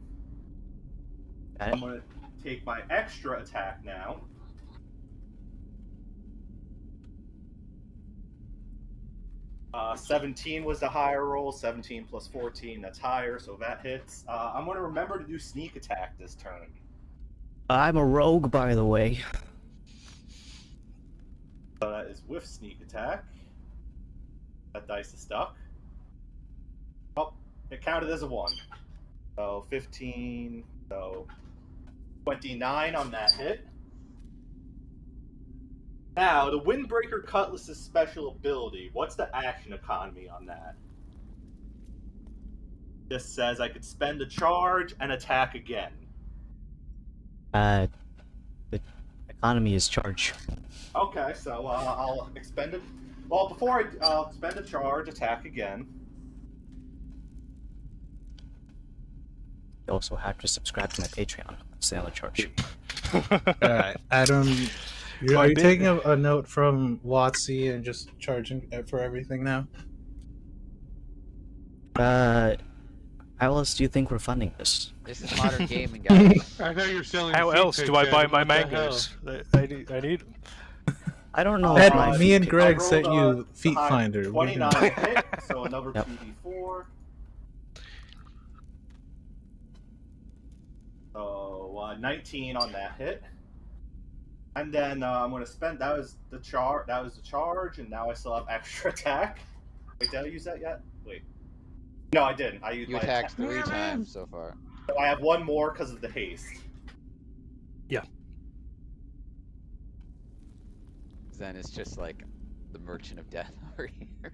Got I'm it? gonna take my extra attack now. Uh, 17 was the higher roll. 17 plus 14, that's higher, so that hits. I'm gonna remember to do sneak attack this turn. I'm a rogue, by the way. So that is with sneak attack. That dice is stuck. Oh, it counted as a 1. So 15, so 29 on that hit. Now, the Windbreaker Cutlass's special ability, what's the action economy on that? This says I could spend a charge and attack again. The economy is charge. Okay, so I'll expend it. Well, before I'll spend a charge, attack again. You also have to subscribe to my Patreon. That's the other charge. Alright, Adam, are you taking a note from Watsy and just charging for everything now? How else do you think we're funding this? This is modern gaming, guys. I thought you were selling. How feet else pics, do I buy Adam. my What the hell? mangoes? I need them. I don't know. Ed, if my me and feet- Greg I rolled, sent you Feet high- Finder. We 29 can- hit, so another Yep. 2d4. So 19 on that hit. And then I'm gonna spend. That was the charge, and now I still have extra attack. Wait, did I use that yet? Wait. No, I didn't. I used You my attacked attack. 3 times so far. So I have 1 more because of the haste. Then it's just like the Merchant of Death over here.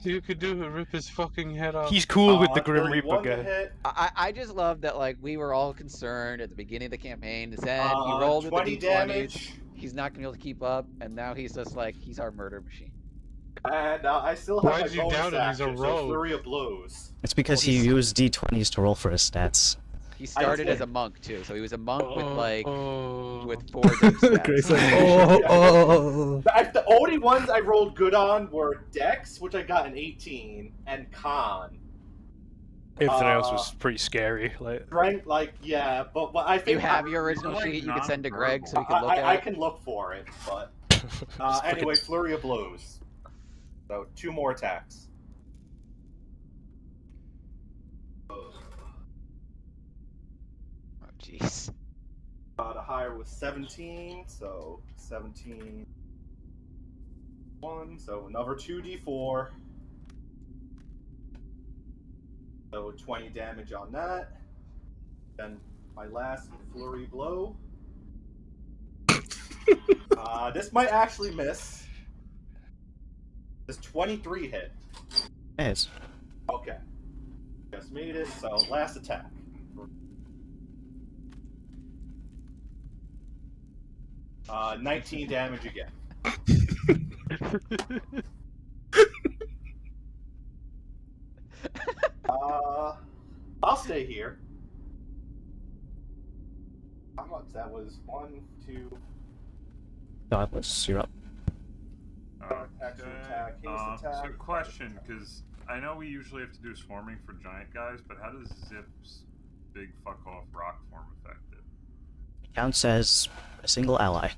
You could do it. Rip his fucking head off. He's cool with the Grim 31 Reaper to guy. hit. I just love that like we were all concerned at the beginning of the campaign. Then he rolled with 20 the d20s. damage. He's not gonna be able to keep up, and now he's just like he's our murder machine. And I still have Why'd my you bonus doubt him? He's a action, so rogue. flurry of blows. It's because Well, he he's- used d20s to roll for his stats. He started did. as a monk too, so he was a monk with like Oh. with 4 dex Greg's stats. like, oh. The only ones I rolled good on were Dex, which I got an 18, and Con. Everything else was pretty scary. Like, Strength, yeah, but I Do you think have your original like sheet you could send to Greg so he non-verbal. could look I at it? can look for it, but it's anyway, fucking- flurry of blows. So 2 more attacks. Oh, jeez. The higher was 17, so 17. 1, so another 2d4. So 20 damage on that. Then my last flurry blow. This might actually miss. Does 23 hit? Yes. Okay. Just made it, so last attack. Uh, 19 damage again. I'll stay here. How much? That was 1, 2. Godless, you're up. Action attack, haste So attack. question, because I know we usually have to do swarming for giant guys, but how does Zip's big fuck off rock form affect it? Counts as a single ally.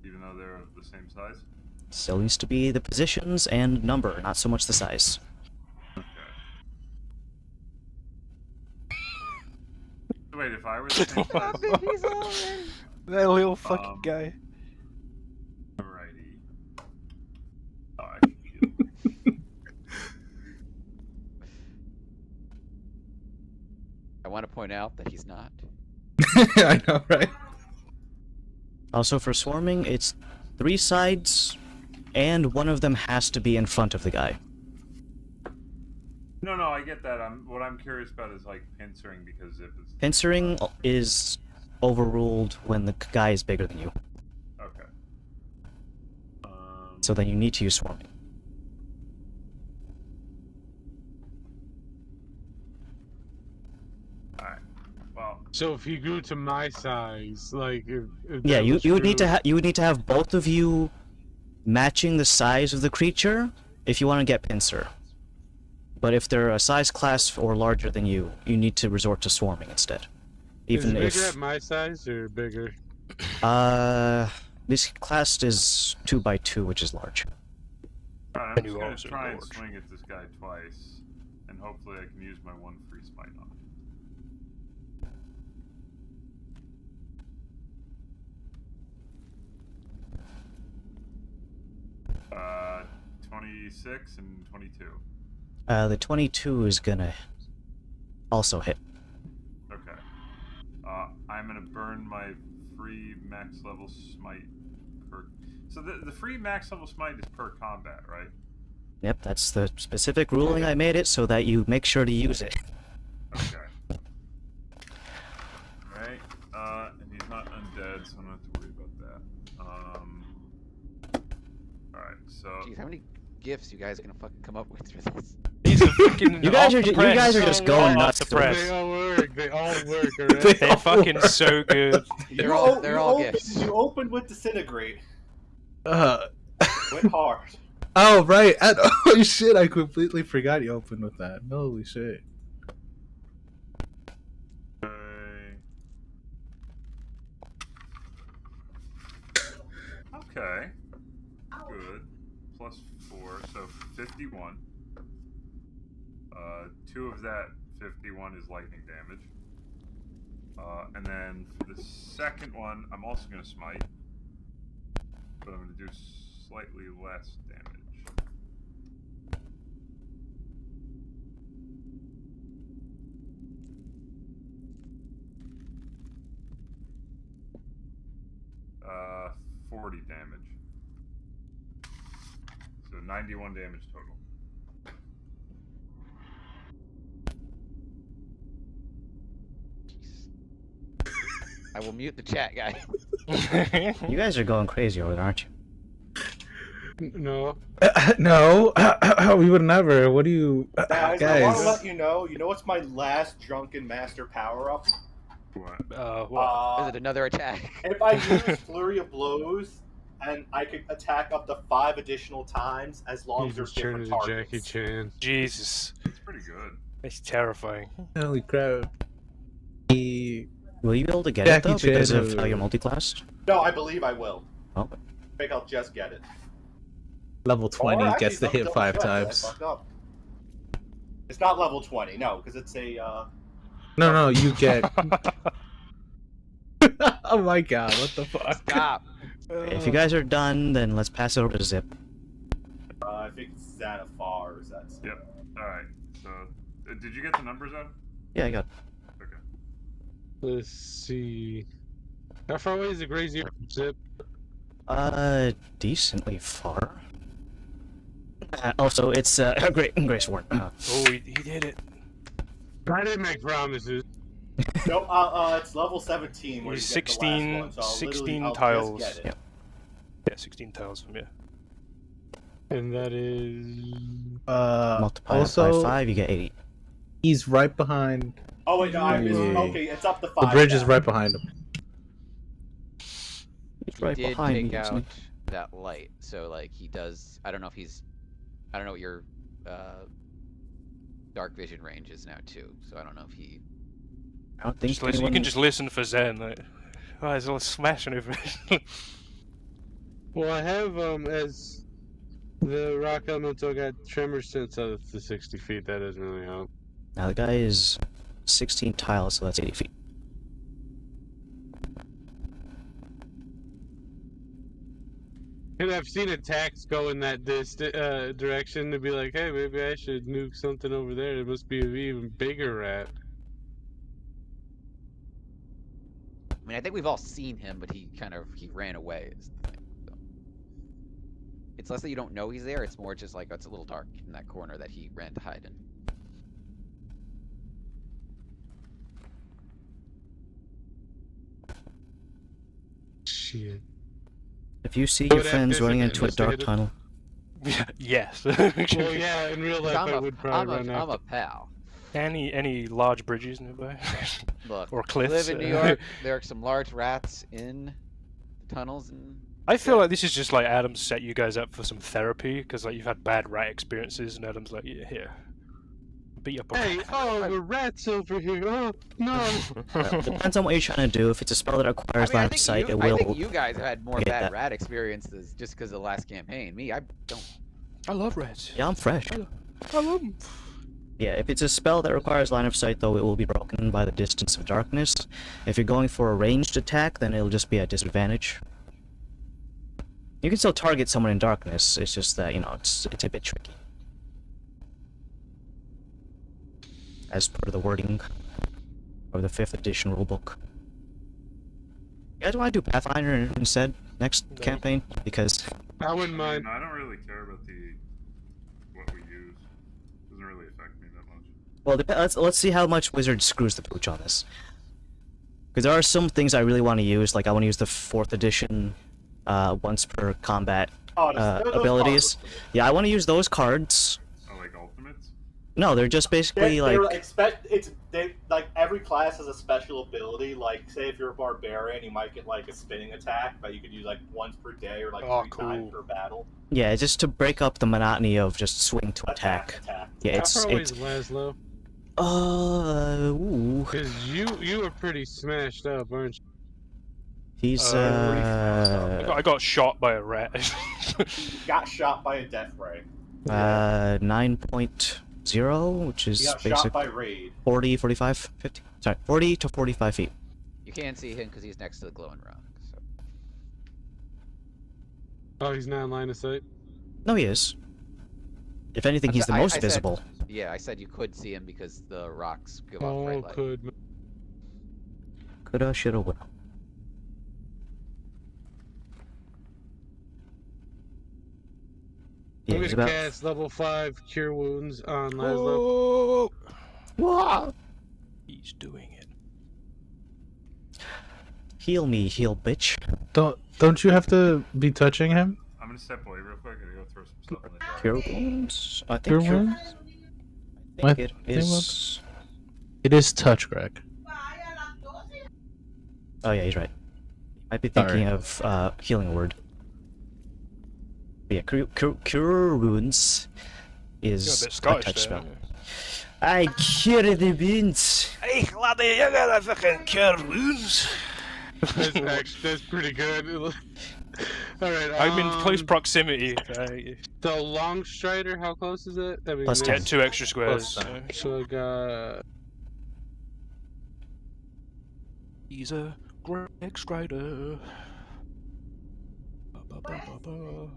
Even though they're of the same size? Still needs to be the positions and number, not so much the size. Okay. So wait, if I were the same size... that little fucking Um, guy. Alrighty. Oh, I can heal. I want to point out that he's not. I know, right? Also, Also, for swarming, it's 3 sides, and one of them has to be in front of the guy. No, I get that. What I'm curious about is like pincering, because if it's Pincering is overruled when the guy is bigger than you, okay. so then you need to use swarming. Alright. Well, So if he grew to my size, like if Yeah, that you was you would need to true- you would need to have both of you matching the size of the creature if you want to get pincer. But if they're a size class or larger than you, you need to resort to swarming instead. Is Even it bigger if at my size or bigger? this class is 2x2, which is large. alright, I'm And just you gonna also try and large. swing at this guy twice, and hopefully I can use my 1 free smite on him. 26 and 22. The 22 is gonna also hit. Okay. I'm gonna burn my free max level smite per. So the free max level smite is per combat, right? Yep, that's the specific ruling I made it so that you make sure to use it. Okay. Alright. And he's not undead, so I don't have to worry about that. Alright, so. Jeez, how many gifts you guys gonna fucking come up with for this? He's a fucking You guys off are the ju- you guys are press. just going Off nuts the through it. press. They all work. They all work. Alright? They're fucking so good. They're all gifts. You opened with disintegrate. Uh, Went hard. oh, right. Oh, shit. I completely forgot you opened with that. Holy shit. Okay. Good. Plus 4, so 51. 2 of that 51 is lightning damage. And then for the second one, I'm also going to smite. But I'm going to do slightly less damage. Uh, 40 damage. So 91 damage total. Jeez. I will mute the chat, guys. You guys are going crazy over there, aren't you? No. No. We would never. What do you. Guys, I want to Guys. let you know what's my last drunken master power up? What? What? Is it another attack? If I use Flurry of Blows, and I could attack up to 5 additional times as long as He there's just turned different into targets. Jackie Chan. Jesus. It's pretty pretty good. It's terrifying. Holy crap. Will you be able to get Jackie it though because Chan of how you're or- multi-classed? No, I believe I will. Oh, I think I'll just get it. Level Or 20 actually, gets to double- hit double 5 check, did I times. fuck up? It's not level 20, no, because it's a. No, you get. Oh my god, what the fuck? Stop. if you guys are done, then let's pass it over to Zip. I think it's Xanathar. Is that? Yep. All right. So, did you get the numbers out? Yeah, I got. Okay. Let's see. How far away is the Grazier from Zip? Decently far. Also, it's Grace Warren. Oh, he did it. I didn't make promises. No, it's level 17 where you He's get the last one, so I'll 16 I'll tiles. Just get it. Yeah. Yeah, 16 tiles from here. And that is. Multiply also, it by 5, you get 80. he's right behind. Oh wait, no, I missed. Yeah. Okay, it's up to 5. The bridge is now. right behind him. He's He right did behind take me. isn't out he? that light, so like he does. I don't know if he's. I don't know what your dark vision range is now too. So I don't know if he. I don't think Just listen, you anyone... can just listen for Zen. Like, oh, there's all smashing over it. Well, I have as the rock elemental got tremor sense out to 60 feet. That doesn't really help. Now the guy is 16 tiles, so that's 80 feet. And I've seen attacks go in that direction to be like, hey, maybe I should nuke something over there. There must be an even bigger rat. I mean, I think we've all seen him, but he ran away. Is the thing. So. It's less that you don't know he's there. It's more just like it's a little dark in that corner that he ran to hide in. Shit. If you see Oh, your that friends vision running into a dark investigated. tunnel, Yes. Well, yeah, in real life, I would probably run I'm after. a pal. Any large bridges nearby? Look, Or we cliffs? live in New York. There are some large rats in the tunnels, and I feel like this is just like Adam set you guys up for some therapy because like you've had bad rat experiences, and Adam's like, yeah, here, beat up a Hey, oh, the rat's over here. Oh, no. depends on what you're trying to do. If it's a spell that requires line of sight, it I will. think you guys have had more get bad that. rat experiences just because of the last campaign. Me, I don't. I love rats. Yeah, I'm fresh. I love them. Yeah, if it's a spell that requires line of sight, though, it will be broken by the distance of darkness. If you're going for a ranged attack, then it'll just be at disadvantage. You can still target someone in darkness. It's just that it's a bit tricky. As per the wording of the 5th edition rulebook. You guys want to do Pathfinder instead next No. campaign? Because I wouldn't mind. I don't really care about what we use. Doesn't really affect me that much. well, let's see how much Wizard screws the pooch on this. Because there are some things I really want to use, like I want to use the 4th edition once per combat Those abilities. cards. Yeah, I want to use those cards. Oh, like ultimates? No, they're just basically Like every class has a special ability. Like, say if you're a barbarian, you might get like a spinning attack that you could use like once per day or like 3 times per battle. yeah, it's just to break up the monotony of just swing to attack. Yeah, How it's far away is Laszlo? ooh. Because you were pretty smashed up, aren't you? He's I got shot by a rat. Got shot by a death ray. 9.0, which He is got shot basic by raid. 40, 45, 50. Sorry, 40 to 45 feet. You can't see him because he's next to the glowing rock. So. Oh, he's not in line of sight? No, he is. If anything, he's the most I said- visible. Yeah, I said you could see him because the rocks give off Oh, bright light. could. Coulda, shoulda, woulda. Yeah, I'm he's gonna about. cast level 5 Cure Wounds on Laszlo. Oh, Whoa! he's doing it. Heal me, heal bitch. Don't you have to be touching him? I'm gonna step away real quick. I gotta go throw some stuff in the jar. Cure wounds? I think Cure cure- wounds? I think it think is. It is touch, Greg. Oh yeah, he's right. Might be Sorry. thinking of healing word. But yeah, cure wounds You're a is bit a Scottish touch there. spell. aren't you? I cure the wounds. Hey, laddie, you gotta fucking cure wounds. That's pretty good. All right. I'm in close proximity. The long strider, how close is it? I mean, Plus Get 10. 2 extra squares. Plus 10. So I got. He's a Greg Strider. Ba-ba-ba-ba-ba.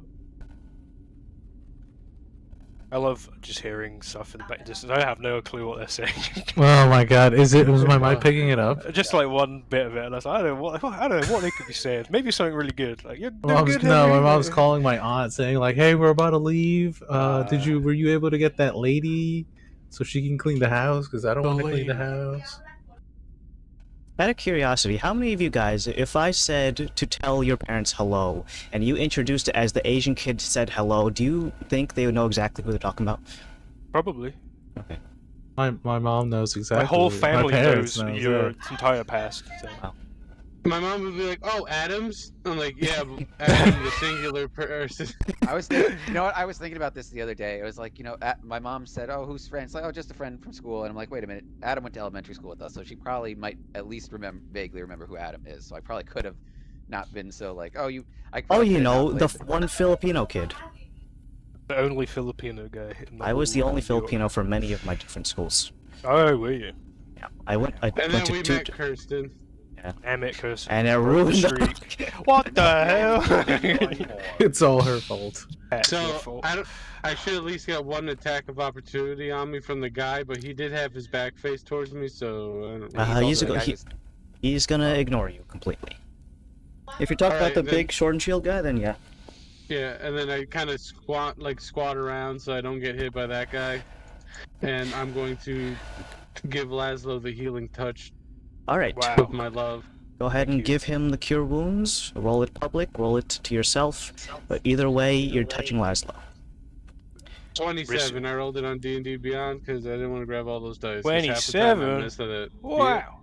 I love just hearing stuff in the back distance. I have no clue what they're saying. Oh my god, was my mic picking it up? Just like one bit of it, and I was like, I don't know what they could be saying. Maybe something really good. Like you're doing good, No, Henry. my mom's calling my aunt saying like, "Hey, we're about to leave. Were you able to get that lady so she can clean the house? Because I don't want to clean the house." Out of curiosity, how many of you guys, if I said to tell your parents hello, and you introduced it as the Asian kid said hello, do you think they would know exactly who they're talking about? Probably. Okay. My mom knows exactly. My whole My family parents knows your yeah. entire past. So. Wow. My mom would be like, "Oh, Adams." I'm like, "Yeah, Adam, the singular person." I was thinking, you know what? I was thinking about this the other day. It was like, my mom said, "Oh, who's friends?" Like, "Oh, just a friend from school." And I'm like, "Wait a minute. Adam went to elementary school with us, so she probably might at least vaguely remember who Adam is." So I probably could have not been so like, "Oh, you." Oh, you know, the one Filipino kid. The only Filipino guy. In I was the whole only of New York. Filipino for many of my different schools. Oh, were you? Yeah, I went And then to we two. met Kirsten. Damn it, Chris. And it ruined the streak. What the hell? It's all her fault. That's your So fault. I should at least get one attack of opportunity on me from the guy, but he did have his back face towards me, so. He's gonna ignore you completely. If you're talking about Alright, the then- big sword and shield guy, then yeah. Yeah, and then I kind of squat around so I don't get hit by that guy, and I'm going to give Laszlo the healing touch All right. Wow. of my love. Go ahead and give him the cure wounds. Roll it public. Roll it to yourself. But either way, you're touching Laszlo. 27. I rolled it on D&D Beyond because I didn't want to grab all those dice. 'cause half the time I 27? missed it. Wow.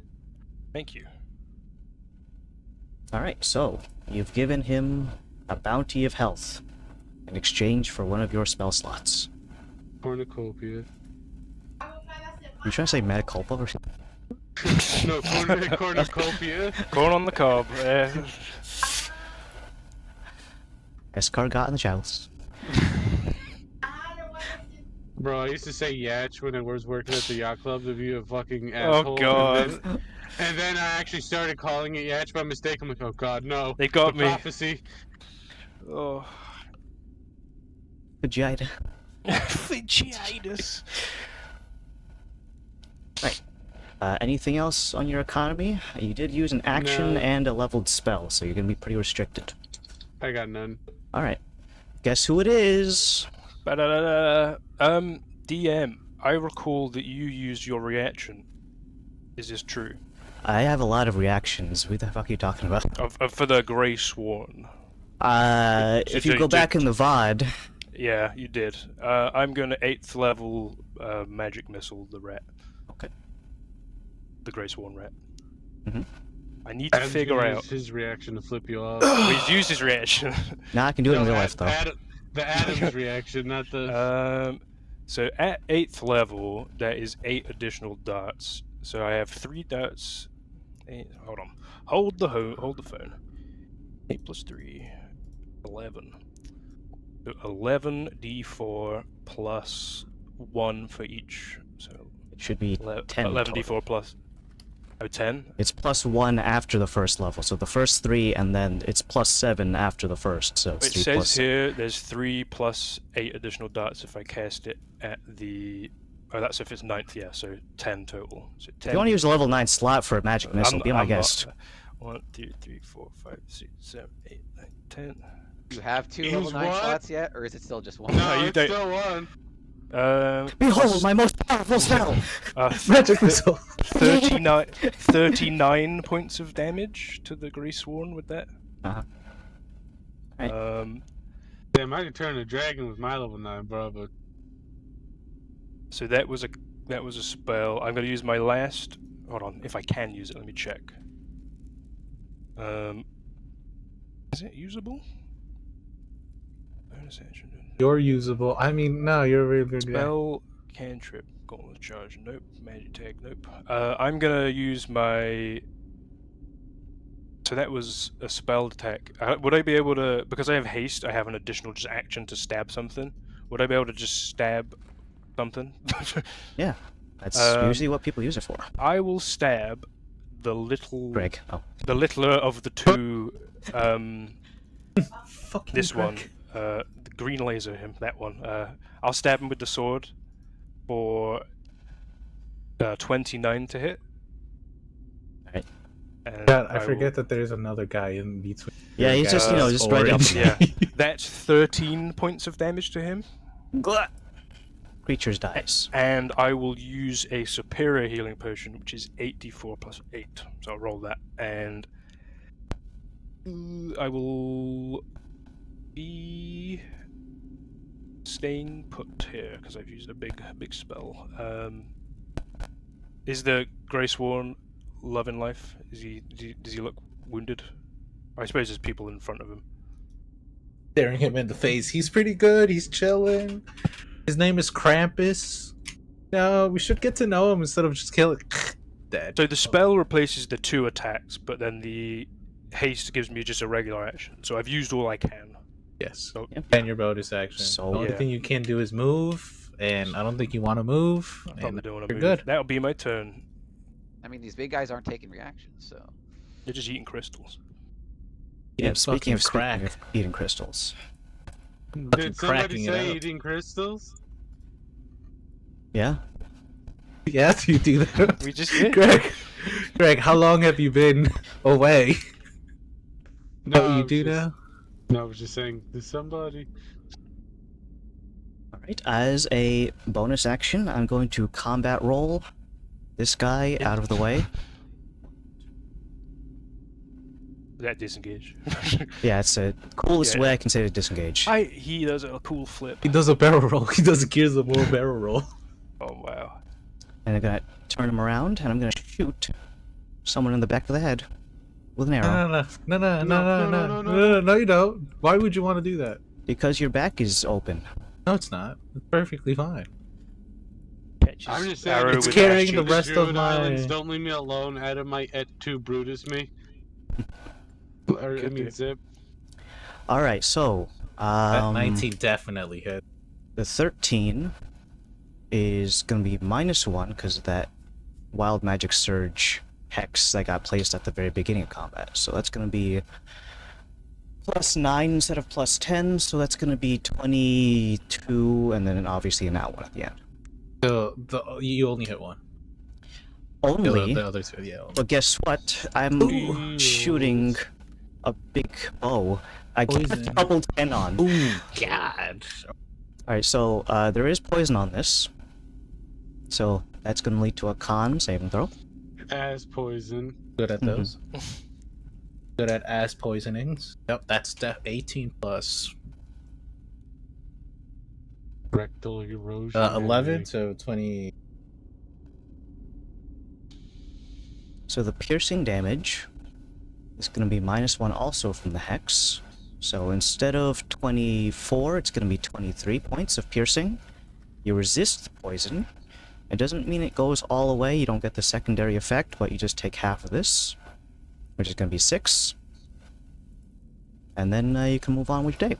Thank you. All right. So you've given him a bounty of health in exchange for one of your spell slots. Cornucopia. You trying to say mea culpa or something? No, cornucopia. Corn on the cob. Escar got in the chalice. Bro, I used to say yatch when I was working at the yacht club to be a fucking Oh asshole. god. And then I actually started calling it yatch by mistake. I'm like, oh god, no. They got The me. prophecy. Oh. Vagina. Vaginas. Right. Anything else on your economy? You did use an action No. and a leveled spell, so you're gonna be pretty restricted. I got none. All right. Guess who it is? DM, I recall that you used your reaction. Is this true? I have a lot of reactions. Who the fuck are you talking about? For the Grey Sworn. If you go back in the VOD, Yeah, you did. I'm going to 8th level magic missile the rat. Okay. The Grey Sworn rat. Mhm. I need to Adam's figure gonna out. use his reaction to flip you off. He's used his reaction. now I can do it in No, real life though. The Adam's reaction, not the. So at 8th level, there is 8 additional darts. So I have 3 darts. Hold on. Hold the phone. 8 plus 3, 11. So 11 d4 plus 1 for each. So It should be 10. 11 total. d4 plus. Oh, 10? It's plus 1 after the first level, so the first 3, and then it's plus 7 after the first. So it's It 3 says plus. here there's 3 plus 8 additional darts if I cast it at the. Oh, that's if it's 9th, yeah, so 10 total. So 10 If you want to use a level 9 slot for a magic missile, be my I'm not- guest. 1, 2, 3, 4, 5, 6, 7, 8, 9, 10. You have 2 Use level 9 what? slots yet, or is it still just one? No, you it's don't- still one. Behold, my most powerful spell! Magic missile. 39 points of damage to the Grey Sworn with that. Uh-huh. Right. Damn, I could turn a dragon with my level 9, bro, but. So that was a spell. I'm gonna use my last. Hold on, if I can use it, let me check. Is it usable? Bonus action. You're usable. I mean, no, you're a really good guy. Spell cantrip. Gauntlet charge, nope. Magic tag, nope. I'm gonna use my. So that was a spell attack. Would I be able to, because I have haste, I have an additional just action to stab something. Would I be able to just stab something? Yeah, that's Um, usually what people use it for. I will stab the little, Greg. Oh, the littler of the two. Fuck you, This Greg. one, the green laser, that one. I'll stab him with the sword for 29 to hit. Alright. And God, I will- forget that there's another guy in between. yeah, he's just just right up. orange. Yeah, that's 13 points of damage to him. Glah. Creatures dies. And I will use a superior healing potion, which is 8d4 plus 8. So I'll roll that, and I will be staying put here because I've used a big spell. Is the Graysworn loving life? Does he look wounded? I suppose there's people in front of him. Staring him in the face. He's pretty good. He's chilling. His name is Krampus. No, we should get to know him instead of just killing. Dead. So the spell replaces the 2 attacks, but then the haste gives me just a regular action. So I've used all I can. Yes. So And your bonus action. So- the only Yeah. thing you can do is move, and I don't think you want to move. I and probably don't want to you're move. good. That'll be my turn. I mean, these big guys aren't taking reactions, so. They're just eating crystals. Yeah, speaking fucking of crack. eating crystals. Fucking Did somebody cracking it say up. eating crystals? Yeah. Yes, you do that. We just did. Greg, how long have you been away? No, Oh, I you was do just- now? No, I was just saying, did somebody? Alright, as a bonus action, I'm going to combat roll this guy out of the way. That disengage. Yeah, it's the coolest Yeah. way I can say to disengage. He does a cool flip. He does a barrel roll. He does a Gears of War barrel roll. Oh wow. And I'm gonna turn him around, and I'm gonna shoot someone in the back of the head with an arrow. No, you don't. Why would you want to do that? Because your back is open. No, it's not. It's perfectly fine. Catches I'm just arrow saying, It's with carrying action. the rest of Druid my- Islands, don't leave me alone. Adam might to Brutus me. Or, I Could mean, do. Zip. Alright, so That 19 definitely hit. the 13 is gonna be -1 because of that Wild Magic Surge hex that got placed at the very beginning of combat. So that's gonna be +9 instead of +10, so that's gonna be 22, and then obviously an out one at the end. So you only hit one. Only, The other two, yeah. but guess what? I'm Ooh. shooting a big bow. I get Poison. double 10 on. Ooh, God. Alright, so there is poison on this. So that's gonna lead to a con saving throw. Ass poison. Good at those. Good at ass poisonings. Yep, that's 18 plus Rectal erosion. 11, so 20. So the piercing damage is going to be -1 also from the hex. So instead of 24, it's going to be 23 points of piercing. You resist the poison. It doesn't mean it goes all away, you don't get the secondary effect, but you just take half of this, which is going to be 6. And then you can move on with your day.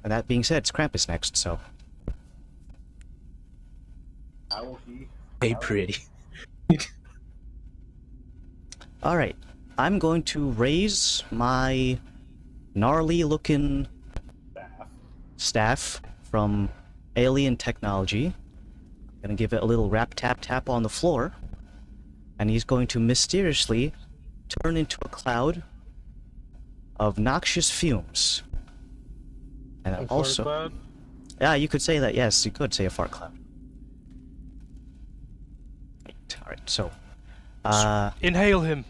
And that being said, it's Krampus next, so... How will he? Hey, pretty. Alright, I'm going to raise my gnarly-looking staff from Alien Technology. I'm gonna give it a little rap tap tap on the floor, and he's going to mysteriously turn into a cloud of noxious fumes. And A fart also, cloud? yeah, you could say that. Yes, you could say a fart cloud. Right, all right. So, Inhale him.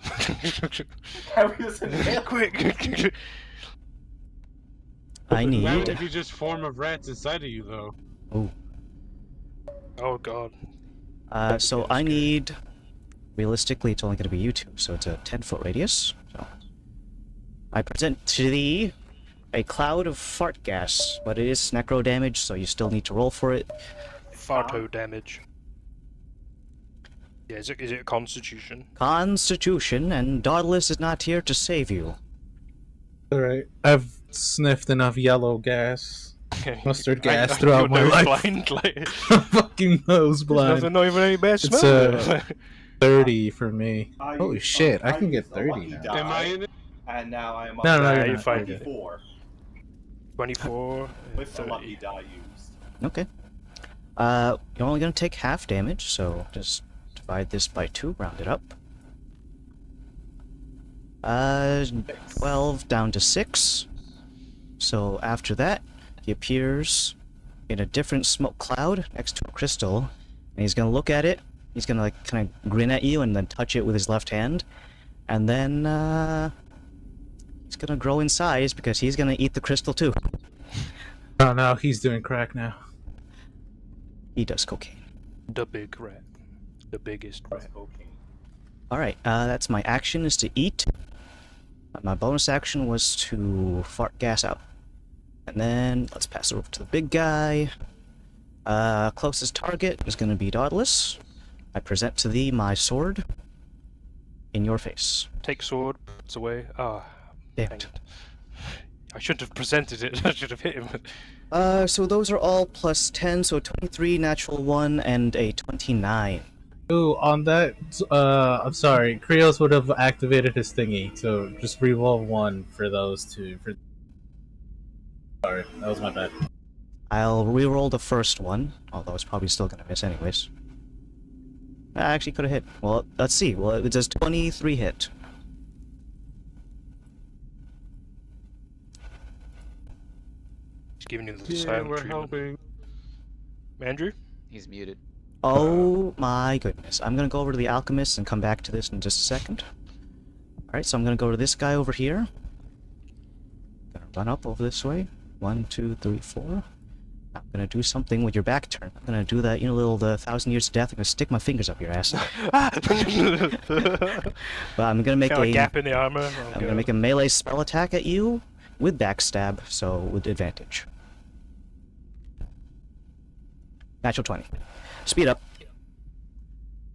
How is it? Quick. I Why need. would you just form of rats inside of you, though? Oh, Oh god. so I need. Realistically, it's only going to be you two, so it's a 10-foot radius. So, I present to thee a cloud of fart gas, but it is necro damage, so you still need to roll for it. Farto damage. Yeah, is it a Constitution? Constitution, and Dauntless is not here to save you. Alright. I've sniffed enough yellow gas, mustard gas I- throughout my your nose life. blind, like, I'm fucking nose there's blind. not even any bad It's, smell there. 30 for me. I Holy used- shit, I can get used a 30 lucky now. die, Am I in it? And now I am up No, to you're you're not. fine. You're good. 24 24 with the lucky 30. die used. Okay. You're only gonna take half damage, so just divide this by 2, round it up. 12 down to 6. So after that, he appears in a different smoke cloud next to a crystal, and he's gonna look at it. He's gonna like kind of grin at you and then touch it with his left hand, and then he's gonna grow in size because he's gonna eat the crystal too. Oh no, he's doing crack now. He does cocaine. The big rat. The biggest That's rat. cocaine. Alright, that's my action is to eat. My bonus action was to fart gas out. And then let's pass it over to the big guy. Closest target is going to be Dauntless. I present to thee my sword in your face. Take sword, puts away. Ah, Damn dang it. it. I shouldn't have presented it. I should have hit him. So those are all plus 10, so 23, natural 1, and a 29. Ooh, on that, I'm sorry, Krios would have activated his thingy, so just reroll 1 for those two. Sorry, that was my bad. I'll reroll the first one, although it's probably still gonna miss anyways. I actually could have hit. Well, let's see. Well, it does 23 hit. He's giving you the Yeah, silent we're treatment. helping. Andrew? He's muted. Oh my goodness. I'm gonna go over to the alchemist and come back to this in just a second. Alright, so I'm gonna go to this guy over here. Gonna run up over this way. 1, 2, 3, 4. I'm gonna do something with your back turn. I'm gonna do that, the 1,000 years of death. I'm gonna stick my fingers up your ass. But I'm gonna make Got a a gap in the armor. I'm gonna make a melee spell attack at you with backstab, so with advantage. Natural 20. Speed up.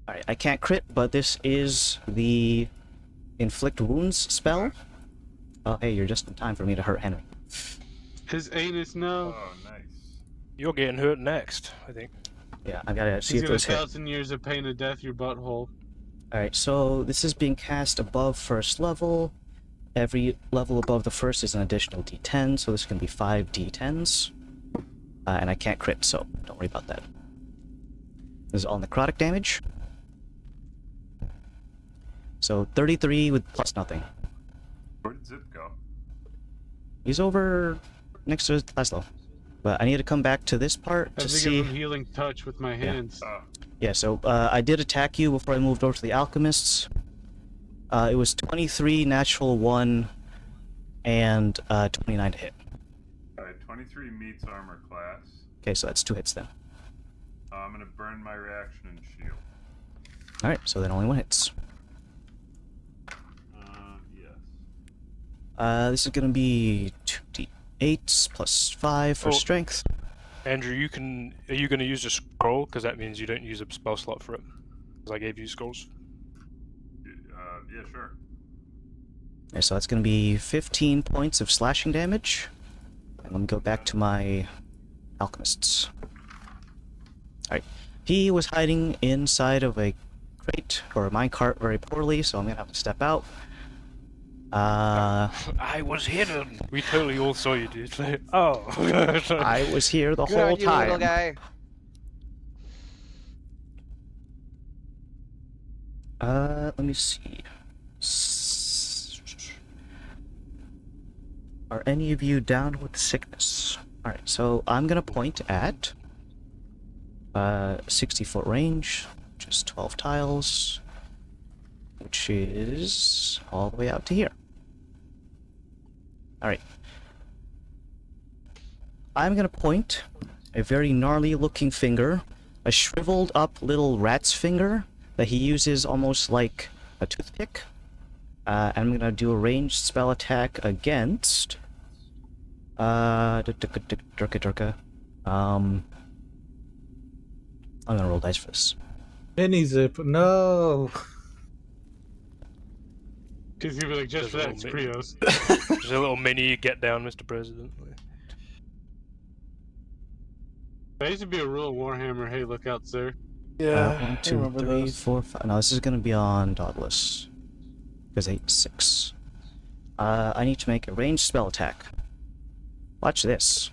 Alright, I can't crit, but this is the inflict wounds spell. Oh, hey, you're just in time for me to hurt Henry. His anus, no. Oh, nice. You're getting hurt next, I think. Yeah, I gotta see He's if got those hit. 1,000 years of pain of death, your butthole. Alright, so this is being cast above first level. Every level above the first is an additional d10, so this can be 5 d10s. And I can't crit, so don't worry about that. This is all necrotic damage. So 33 with plus nothing. Where did Zip go? He's over next to Laszlo. But I need to come back to this part I to have to see. give him healing touch with my hands. Yeah, so I did attack you before I moved over to the alchemists. It was 23, natural 1, and 29 to hit. Alright, 23 meets armor class. Okay, so that's 2 hits then. I'm gonna burn my reaction and shield. Alright, so then only 1 hits. Yes. This is gonna be 2d8s plus 5 for Oh. strength. Andrew, are you going to use a scroll? Because that means you don't use a spell slot for it. Because I gave you scrolls. Yeah, sure. Okay, so that's gonna be 15 points of slashing damage. And let me go back to my alchemists. Alright. He was hiding inside of a crate or a minecart very poorly, so I'm gonna have to step out. I was hidden! We totally all saw you, dude. Like, oh. I was here the Good whole on you, little time. guy. Let me see. Are any of you down with sickness? Alright, so I'm gonna point at 60-foot range, just 12 tiles, which is all the way out to here. Alright. I'm gonna point a very gnarly looking finger, a shriveled up little rat's finger that he uses almost like a toothpick. I'm gonna do a ranged spell attack against Durka. I'm gonna roll dice for this. Mini zip. No. Because he'd be like, just Just for a that, it's little Krios. Just a little mini get down, Mr. President. That used to be a rule of Warhammer. Hey, look out, sir. Yeah, 1, 2, 3, 4, 5. No, this is gonna be on Dauntless. Because 8, 6. I need to make a ranged spell attack. Watch this.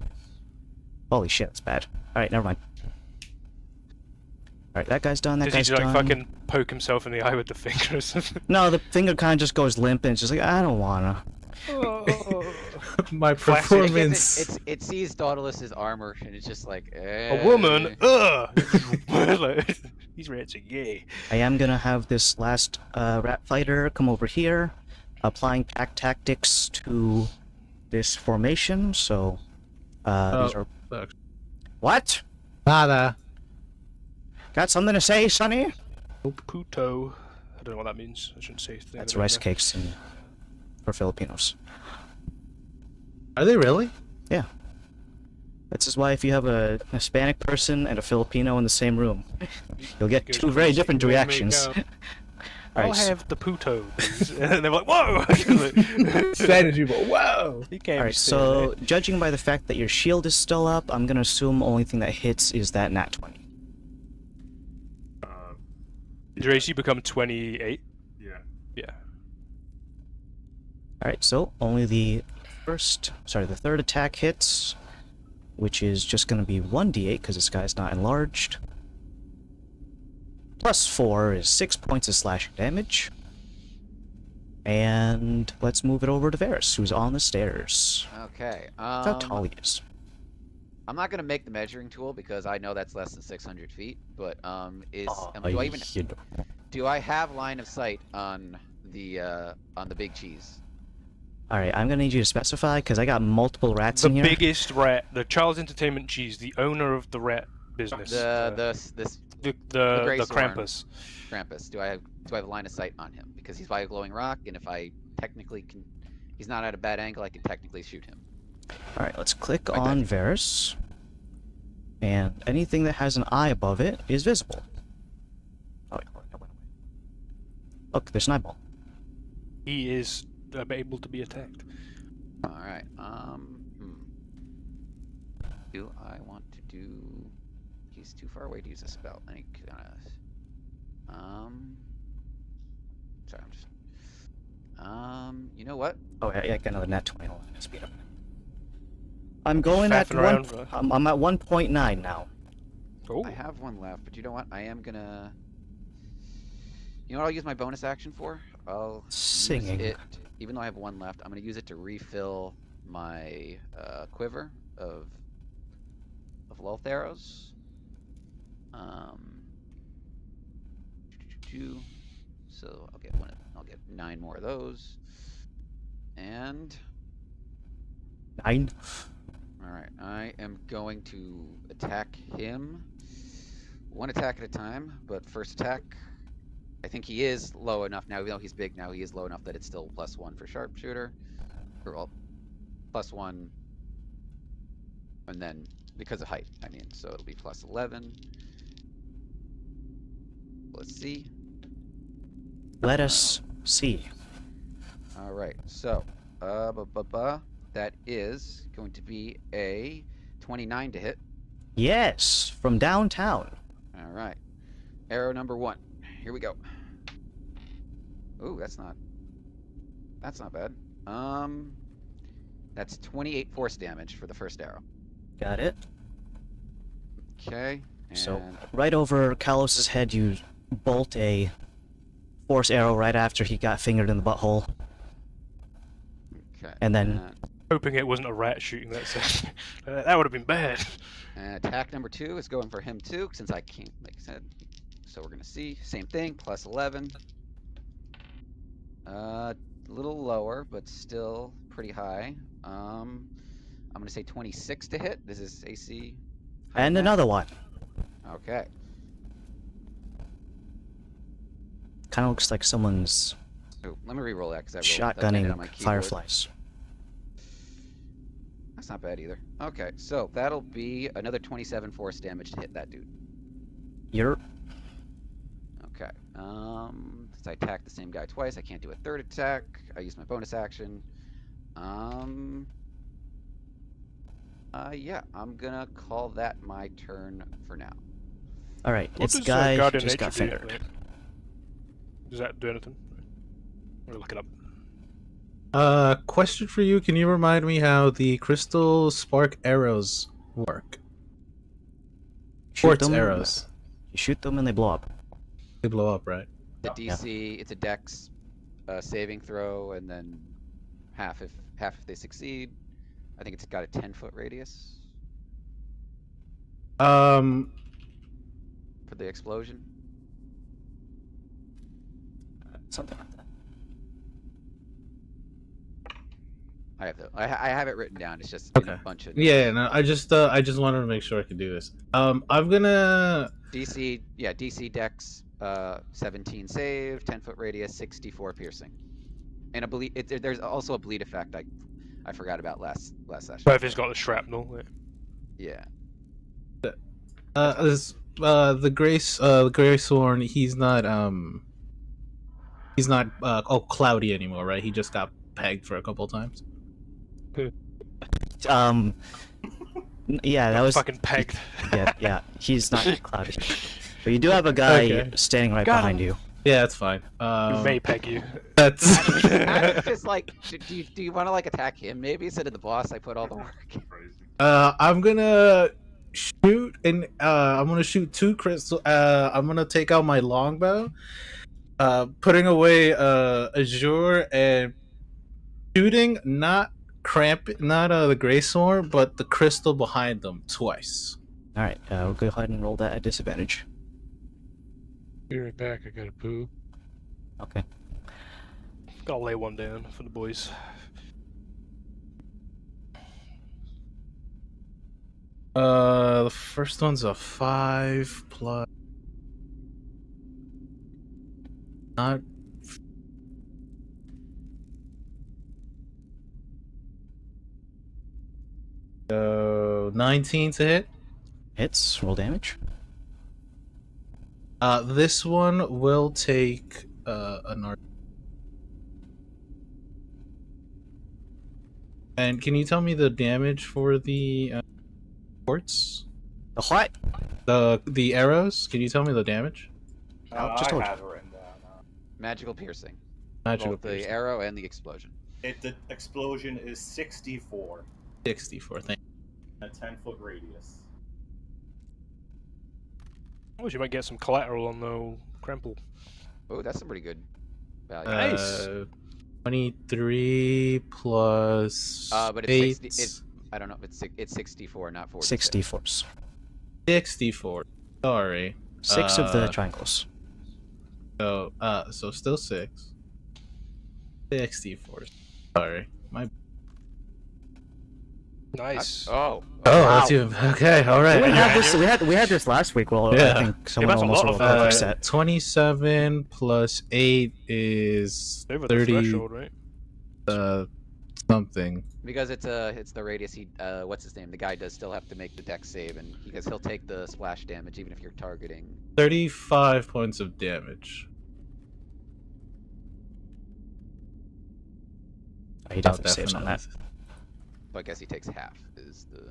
Holy shit, that's bad. Alright, never mind. Alright, that guy's done, that Does he guy's just done. like fucking poke himself in the eye with the finger or something? No, the finger kind of just goes limp and it's just like, I don't wanna. My Classic. performance. It sees Dauntless's armor and it's just like, A woman? Like, these rats are gay. I am gonna have this last rat fighter come over here, applying pack tactics to this formation, so these are... Fuck. What? Nada. Got something to say, Sonny? Puto. I don't know what that means. I shouldn't say things. That's rice cakes for Filipinos. Are they really? Yeah. This is why if you have a Hispanic person and a Filipino in the same room, you'll get two very different We'll make reactions. out. I'll Alright, have the puto, please. And they're like, whoa! Strategy, but whoa. You can't Alright, so judging by the fact that your shield is still up, I'm gonna assume only thing that hits is that nat 20. Did your AC become 28? Yeah. Yeah. Alright, so only the third attack hits, which is just gonna be 1d8 because this guy's not enlarged. Plus 4 is 6 points of slashing damage. And let's move it over to Varys, who's on the stairs. Okay. Look how tall he is. I'm not gonna make the measuring tool because I know that's less than 600 feet. But do I have line of sight on the big cheese? Alright, I'm gonna need you to specify because I got multiple rats The in here. biggest rat, the Charles Entertainment Cheese, the owner of the rat business. The Grey The Sworn. Krampus. Krampus. Do I have a line of sight on him? Because he's by a glowing rock, and if I technically can, he's not at a bad angle, I can technically shoot him. Alright, let's click Like on that. Varys. And anything that has an eye above it is visible. Oh, wait, hold on, I went away. Look, there's an eyeball. He is able to be attacked. All right. Do I want to do? He's too far away to use a spell. I think. Sorry, I'm just. You know what? Oh, yeah, I got another nat 20. Hold on, speed up. I'm going at Faffing around, I'm at 1.9 now. Oh. I have one left, but you know what? I am gonna. You know what I'll use my bonus action for? I'll Singing. use it. Even though I have one left, I'm gonna use it to refill my quiver of Lolth arrows. So I'll get one. I'll get 9 more of those. And 9. all right, I am going to attack him. One attack at a time, but first attack. I think he is low enough now, even though he's big now, he is low enough that it's still +1 for sharpshooter. Or, well, +1. And then, because of height, I mean, so it'll be +11. Let's see. Let us see. Alright, so, that is going to be a 29 to hit. Yes, from downtown. Alright. Arrow number 1. Here we go. Ooh, that's not bad. That's 28 force damage for the first arrow. Got it. Okay. And So, right over Kalos's head, you bolt a force arrow right after he got fingered in the butthole. okay. And then Hoping it wasn't a rat shooting that section. That would have been bad. and attack number 2 is going for him too, since I can't, like I said. So we're gonna see same thing, +11. A little lower, but still pretty high. I'm gonna say 26 to hit. This is AC. and max. another one. Okay. Kind of looks like someone's Ooh, let me re-roll that because I rolled that on my shotgunning keyboard. fireflies. That's not bad either. Okay, so that'll be another 27 force damage to hit that dude. You're Okay. Since I attacked the same guy twice, I can't do a third attack. I use my bonus action. Yeah, I'm gonna call that my turn for now. All right, What it's does guy Guardian just got Nature do? fingered. Does that do anything? We'll look it up. Question for you. Can you remind me how the crystal spark arrows work? Shoot Quartz them. arrows. You shoot them and they blow up. They blow up, right? The DC, it's a Dex saving throw, and then half if they succeed. I think it's got a 10-foot radius Um, for the explosion. Something like that. I have it written down. It's just in a Okay. bunch of yeah, notes. no, I just wanted to make sure I could do this. I'm gonna. DC Dex 17 save, 10-foot radius, 64 piercing, and a bleed. There's also a bleed effect. I forgot about last session. But if it's got the shrapnel, Yeah. The Greythorn, he's not cloudy anymore, right? He just got pegged for a couple times. Yeah, that was fucking pegged. yeah. He's not cloudy, but you do have a guy Okay. standing right Got behind him. you. Yeah, that's fine. We may peg you. That's Adam's just like, do you want to like attack him maybe instead of the boss? I put all the work. Crazy. I'm gonna shoot and I'm gonna shoot two crystal. I'm gonna take out my longbow, putting away Azure and shooting not the Greythorn, but the crystal behind them twice. All right, we'll go ahead and roll that at disadvantage. Be right back. I gotta poo. Okay. Gotta lay one down for the boys. The first one's a 5 plus. Not. So 19 to hit. Hits. Roll damage. This one will take an. And can you tell me the damage for the quartz? The what? The arrows? Can you tell me the damage? Just told I you. have it written down. Magical piercing. Magical Both the piercing. arrow and the explosion. The explosion is 64, 64. Thank a 10-foot radius. Oh, you might get some collateral on the Kremple. Oh, that's a pretty good value. you. Nice. 23 plus But it's 8. 60, I don't know if it's 64, not 40. 64. 64. Sorry. 6 of the triangles. So still 6. 64. Sorry. My. Nice. Oh. That's you. Okay. All right. We Yeah, had this. We had this last week. Well, Yeah. I think someone that's a almost lot rolled of, a perfect set. 27 plus 8 is Over the 30 threshold, right? something. Because it's the radius. He what's his name? The guy does still have to make the dex save, and because he'll take the splash damage even if you're targeting. 35 points of damage. He definitely saves on that. So I guess he takes half. Is the Do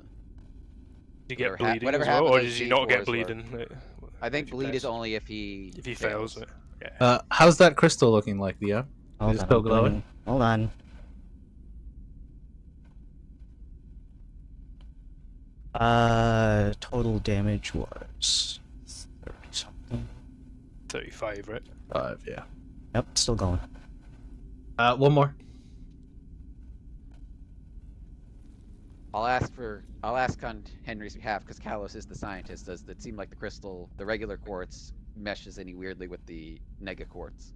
you get Whatever bleeding whatever as well, half of or those does he not get D4s were. bleeding? I think If he bleed is passes. only if he fails it. Yeah. How's that crystal looking like, Leo? Hold Is it on, still I'm glowing? doing- Hold on. Total damage was 30 something. 35, right? 5, yeah. Yep, still going. One more. I'll ask on Henry's behalf because Kalos is the scientist. Does it seem like the crystal, the regular quartz, meshes any weirdly with the nega quartz?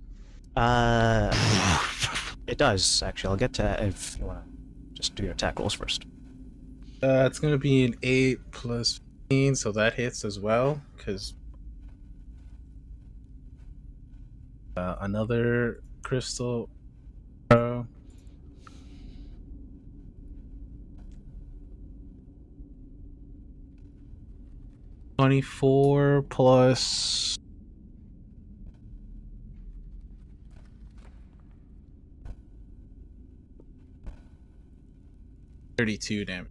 It does actually. I'll get to that if you want to just do your attack rolls first. It's gonna be an 8 plus 15, so that hits as well. Because another crystal. 24 plus 32 damage.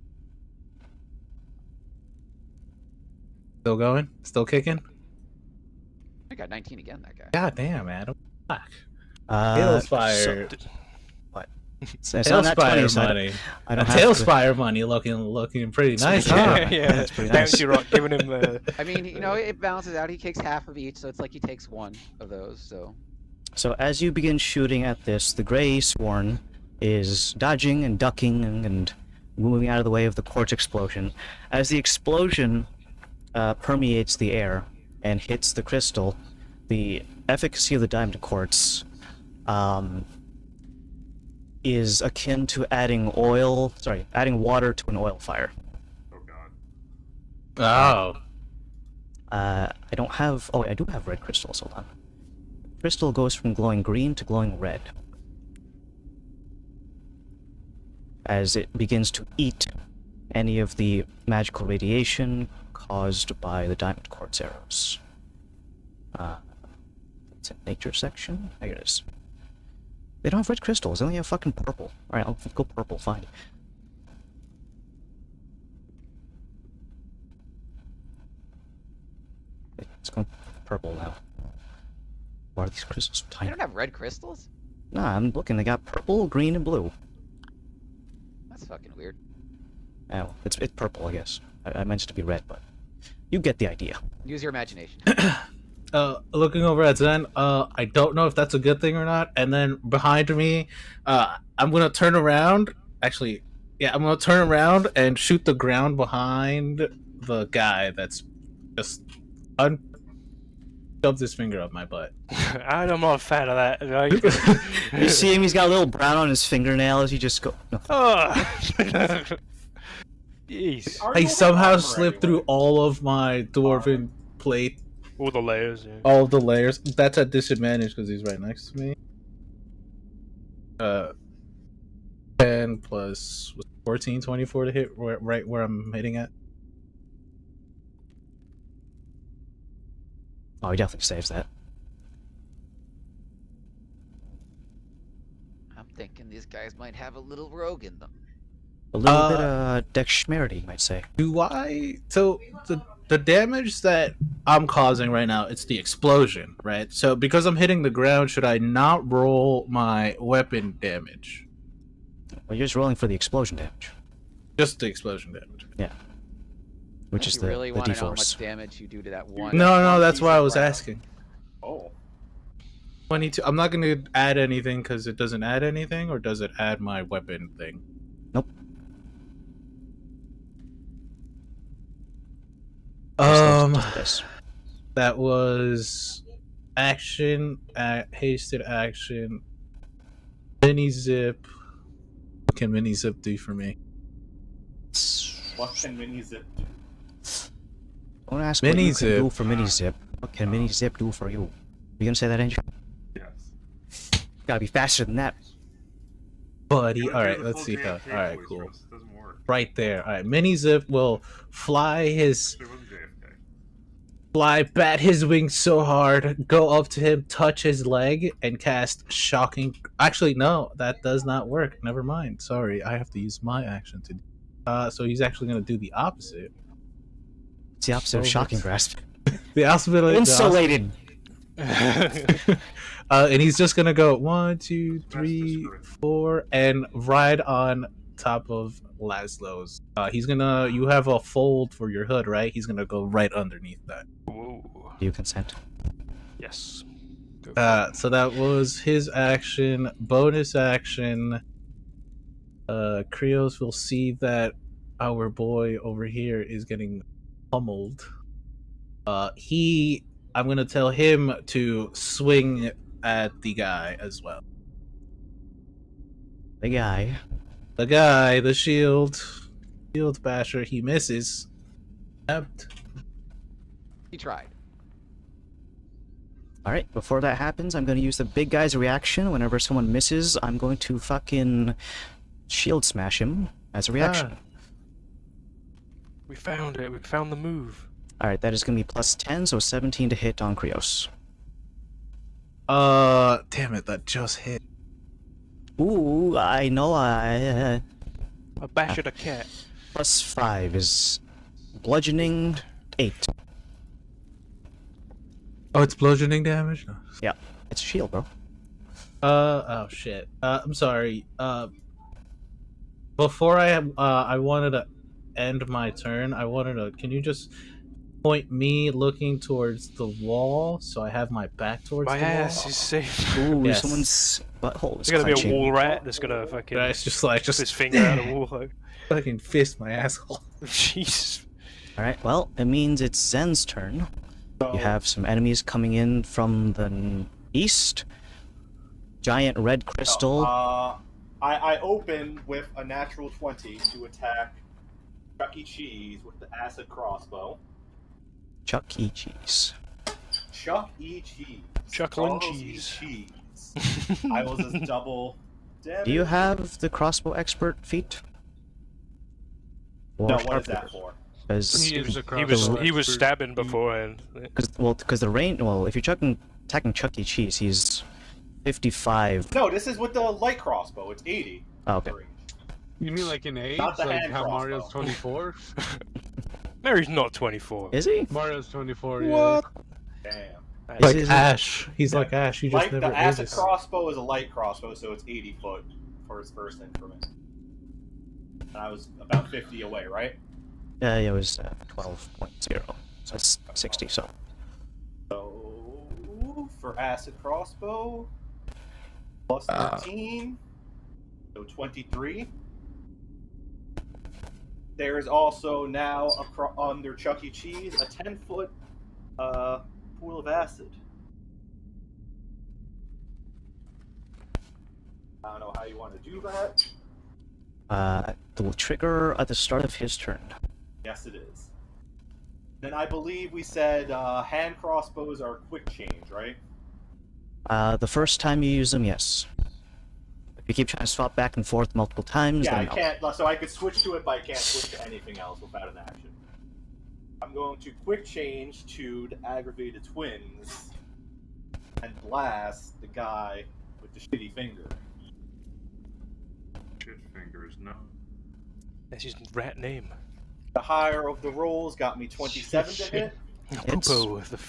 Still going? Still kicking? I got 19 again, that guy. God damn, Adam. Fuck. So, Tailspire. what? So it's not 20, so money. I don't A have to- Tailspire money looking pretty nice, Yeah. huh? yeah, that's pretty Bouncy nice. Rock giving him the. I mean, you know, it balances out. He takes half of each, so it's like he takes one of those. So as you begin shooting at this, the Grey Sworn is dodging and ducking and moving out of the way of the quartz explosion. As the explosion permeates the air and hits the crystal, the efficacy of the diamond quartz is akin to adding water to an oil fire. Oh god. Oh. I don't have. Oh, I do have red crystals. Hold on. Crystal goes from glowing green to glowing red as it begins to eat any of the magical radiation caused by the diamond quartz arrows. It's a nature section. Here it is. They don't have red crystals. They only have fucking purple. All right, I'll go purple. Fine. It's going purple now. Why are these crystals so I tiny? don't have red crystals? Nah, I'm looking. They got purple, green, and blue. That's fucking weird. Oh, it's purple, I guess. I meant it to be red, but you get the idea. Use your imagination. Looking over at Zen, I don't know if that's a good thing or not. And then behind me, I'm gonna turn around. Actually, yeah, I'm gonna turn around and shoot the ground behind the guy that's just shoved his finger up my butt. I'm not a fan of that. Like, You see him? He's got a little brown on his fingernails. You just go. No. oh. Jeez. I somehow slipped through all of my dwarven plate, All the layers. Yeah. all of the layers. That's at disadvantage because he's right next to me. 10 plus 14, 24 to hit right where I'm hitting at. Oh, he definitely saves that. I'm thinking these guys might have a little rogue in them. A little bit of dexterity, you might say. Do I? So the damage that I'm causing right now, it's the explosion, right? So because I'm hitting the ground, should I not roll my weapon damage? Well, you're just rolling for the explosion damage, Just the explosion damage. which If is you the, really the want to know how D-force. much damage you do to that one. No, that's piece why I of was ground. asking. Oh. 22. I'm not going to add anything because it doesn't add anything, or does it add my weapon thing? Nope. Just this. That was action, hasted action, mini zip. What can mini zip do for me? What can mini zip do? Don't ask what you Mini can zip. do for mini zip. What can mini zip do for you? You gonna say that, Angel? Yes. Gotta be faster than that. Buddy. Don't All do right, the let's full see how. JFK All right, voice, cool. Russ. Doesn't work. Right there. All right, mini zip will fly bat his wings so hard, go up to him, touch his leg, and cast shocking. Actually, no, that does not work. Never mind. Sorry, I have to use my action to. So he's actually gonna do the opposite. It's the opposite of Oh, shocking that's- grasp. The opposite. Insulated. And he's just gonna go 1, 2, 3, 4, and ride on top of Laszlo's. He's gonna. You have a fold for your hood, right? He's gonna go right underneath that. Whoa. Do you consent? Yes. Go for it. So that was his action. Bonus action. Krios will see that our boy over here is getting pummeled. I'm gonna tell him to swing at the guy as well. The guy. The guy, the shield basher, he misses. He tried. Alright, before that happens, I'm gonna use the big guy's reaction. Whenever someone misses, I'm going to fucking shield smash him as a reaction. We found it. We found the move. Alright, that is gonna be plus 10, so 17 to hit on Krios. Damn it, that just hit. Ooh, I know A bash at a cat. Plus 5 is bludgeoning 8. Oh, it's bludgeoning damage? No. Yeah, it's a shield, bro. Oh shit. I'm sorry. Before I wanted to end my turn, I wanted to. Can you just point me looking towards the wall so I have my back towards My the ass wall? is safe. Ooh, Yes. someone's butthole is There's gonna be a clenching. wall rat that's gonna fucking It's just like put his just finger out of the wall. Like, fucking fist my asshole. jeez. Alright, well, it means it's Zen's turn. You have some enemies coming in from the east. Giant red crystal. I open with a natural 20 to attack Chuck E. Cheese with the acid crossbow. Chuck E. Cheese. Chuck E. Cheese. Chucklin' Charles E. cheese. Cheese. I will just double damage. Do you have the crossbow expert feat? No, what is that for? Because He is a He was crossbow he was expert. stabbing beforehand. the range. Well, if you're attacking Chuck E. Cheese, he's 55. No, this is with the light crossbow. It's 80. Oh, okay. range. You mean like in age? Not the Like hand how crossbow. Mario's 24? Mary's not 24. Is he? Mario's 24, What? Damn. That's- Like Is it- Ash. He's Yeah. like Ash. He just Like never the acid ages. crossbow is a light crossbow, so it's 80 foot for his first increment. And I was about 50 away, right? Yeah, it was 12.0. So it's 60. So So for acid crossbow, plus 13, so 23. There is also now under Chuck E. Cheese a 10-foot pool of acid. I don't know how you want to do that. it will trigger at the start of his turn. Yes, it is. Then I believe we said hand crossbows are quick change, right? The first time you use them, yes. If you keep trying to swap back and forth multiple times, Yeah, I then no. can't. So I could switch to it, but I can't switch to anything else without an action. I'm going to quick change to the aggravated twins and blast the guy with the shitty finger. Shit fingers, no. That's his rat name. The higher of the rolls got me 27 to hit. It's- Poopo with the.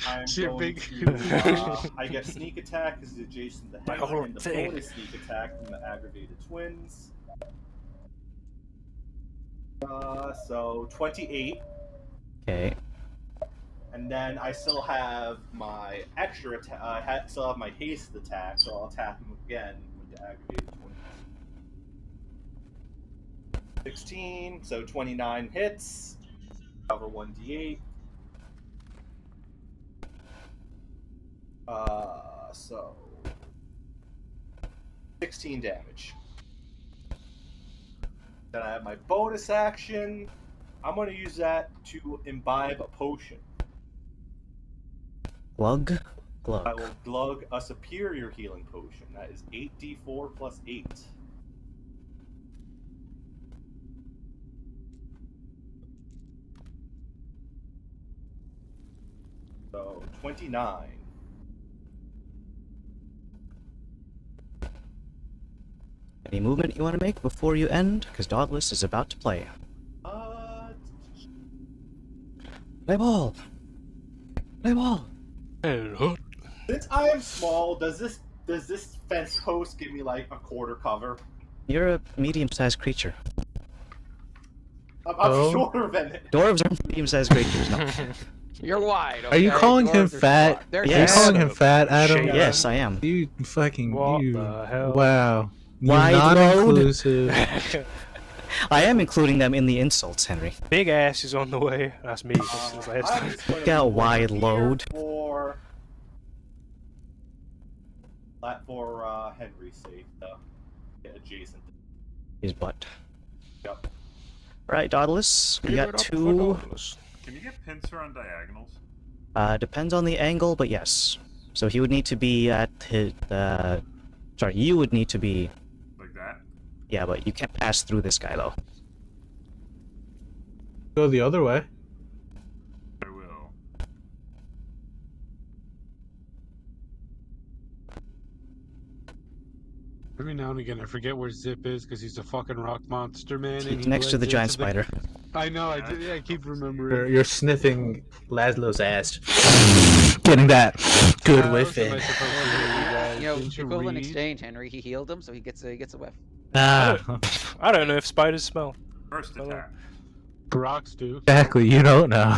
I'm Shit going big. to. I get sneak attack because it's adjacent to My Henry, whole and the thing. bonus sneak attack from the aggravated twins. So 28. Okay. And then I still have my extra attack. I still have my haste attack, so I'll attack him again with the aggravated 20. 16, so 29 hits. Cover 1d8. So 16 damage. Then I have my bonus action. I'm going to use that to imbibe a potion. Glug. I Glug. will glug a superior healing potion. That is 8d4 plus 8. So 29. Any movement you want to make before you end? Because Dauntless is about to play. Play ball! Play ball! Since I am small, does this fence post give me like a quarter cover? You're a medium-sized creature. I'm Oh. shorter than it. Dwarves are medium-sized creatures, no. You're wide. Are you okay? calling him Dwarves are fat? smart. They're Are you Yes. calling him fat, Adam? Shame. Yes, I am. You fucking What you. the hell? Wow. You're Wide not load? inclusive. I am including them in the insults, Henry. Big ass is on the way. That's me. Since last I'm time. just gonna Got do wide one load. here for Henry's sake, get adjacent. His butt. Yep. Right, Dauntless. We Give got it up for two. Dauntless. Can you get pincer on diagonals? Depends on the angle, but yes. So he would need to be at his. Sorry, you would need to be. Like that? Yeah, but you can't pass through this guy though. Go the other way. I will. Every now and again, I forget where Zip is because he's a fucking rock monster, man. And he Next to the blends giant into spider. I know. I keep remembering. You're sniffing Laszlo's ass. Getting that good How whiff else am I in. supposed to hear you guys? You know, Didn't you equivalent read? exchange, Henry. He healed him, so he gets a whiff. Ah, I don't know if spiders smell. First Hello. attack. Rocks do. exactly. You don't know.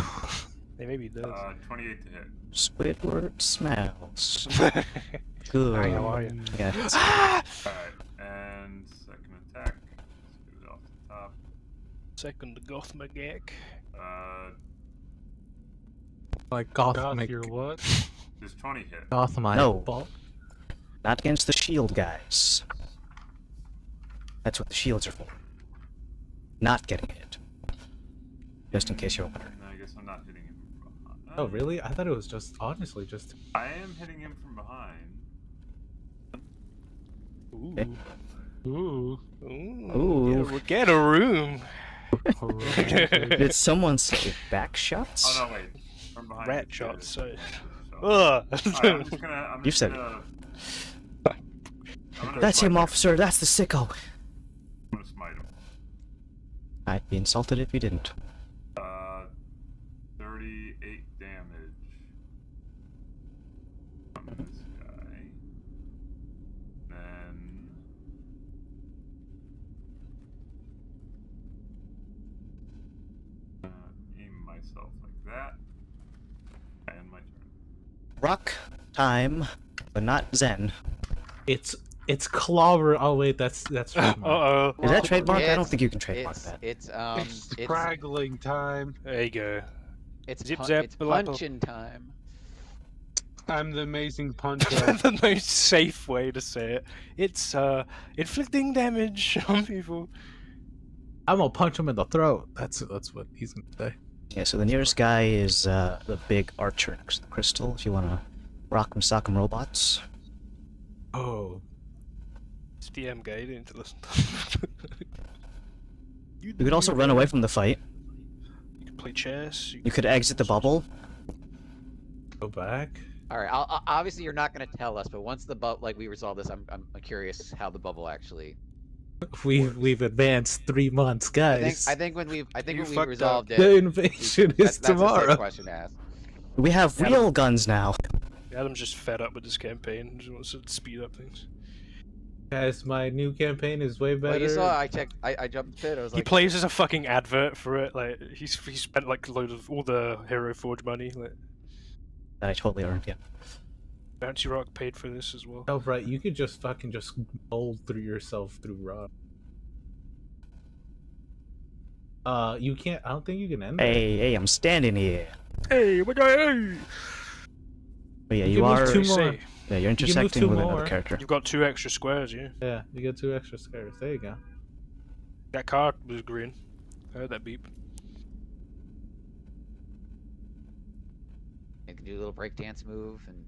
They maybe does. 28 to hit. Squidward smells Hi, good. how are you? Yeah, it's- Alright, and second attack. Let's get it off the top. Second goth magek. Like Goth, Gothamic. your what? Does 20 hit? Gothamic. No. Ball. not against the shield guys. That's what the shields are for. Not getting hit. Just in case you're wondering. No, I guess I'm not hitting him from behind. Oh, really? I thought it was just, honestly, just. I am hitting him from behind. Ooh. Okay. Ooh. Ooh. Get a room. Did someone say back shots? Oh no, wait. From behind. Rat it's shots, good. so. So- Ugh. Alright, I'm just gonna. You said it. I'm gonna That's smite him, officer. That's the sicko. I'm gonna smite him. I'd be insulted if you didn't. 38 damage from this guy. Then aim myself like that. And my turn. Rock time, but not Zen. It's clobber. Oh wait, that's trademark. Uh-oh. Is that trademark? I don't It's- think you can trademark It's that. it's It's it's craggling time. There you go. it's, Zip, pun- zap, it's balapple. punching time. I'm the amazing puncher. The most safe way to say it. It's inflicting damage on people. I'm gonna punch him in the throat. That's what he's gonna say. Yeah, so the nearest guy is the big archer next to the crystal. If you want to rock 'em, sock 'em robots. Oh, It's DM guy, you didn't need to listen. You could also run away from the fight. You can play chess. You could exit the bubble. go back. All right. Obviously, you're not going to tell us, but once we resolve this, I'm curious how the bubble actually. We've advanced 3 months, guys. I think when we've You fucked up. resolved it, the invasion is that's a tomorrow. safe question to ask. We have real guns now. Adam's just fed up with this campaign and just wants to speed up things. Guys, my new campaign is way better. Well, you saw. I checked. I jumped the pit. I was He like, plays as a fucking advert for it. Like he spent like loads of all the Hero Forge money. Like That I totally earned, yeah. Bouncy Rock paid for this as well. Oh right, you could just fucking just bowl through yourself through rock. You can't. I don't think you can end it. Hey, I'm standing here. Hey, what hey? But yeah, You you can move are. two more. Say, Yeah, you're move intersecting two with more. another character. you've got 2 extra squares, yeah. Yeah, you get 2 extra squares. There you go. That card was green. I heard that beep. you can do a little breakdance move and.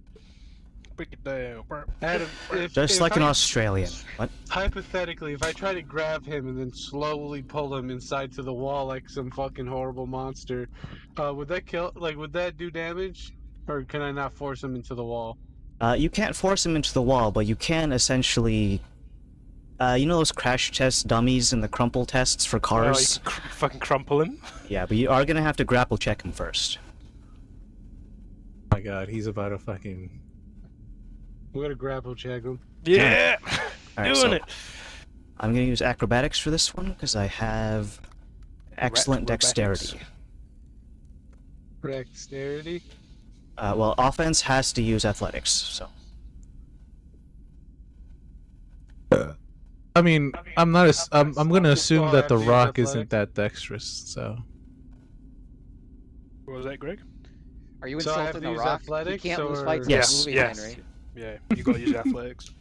Break it down. Adam, Just if like an I- Australian. What? Hypothetically, if I try to grab him and then slowly pull him inside to the wall like some fucking horrible monster, would that kill? Like, would that do damage, or can I not force him into the wall? You can't force him into the wall, but you can essentially. You know those crash test dummies and the crumple tests for Oh, you cars? can fucking crumple him. Yeah, but you are gonna have to grapple check him first. Oh my god, he's about to fucking. We're gonna grapple check him. Yeah, Alright, doing so it. I'm gonna use acrobatics for this one because I have excellent Acrobatics. dexterity. Dexterity. Well, offense has to use athletics, so. I mean, I'm not. I'm gonna assume Oh, that the I have to use rock isn't athletics. that dexterous. So What was that, Greg? Are you So I have insulting to the use Rock? athletics, He can't lose or- fights Yes, in the movie, yes. Henry. Yeah, you gotta use athletics.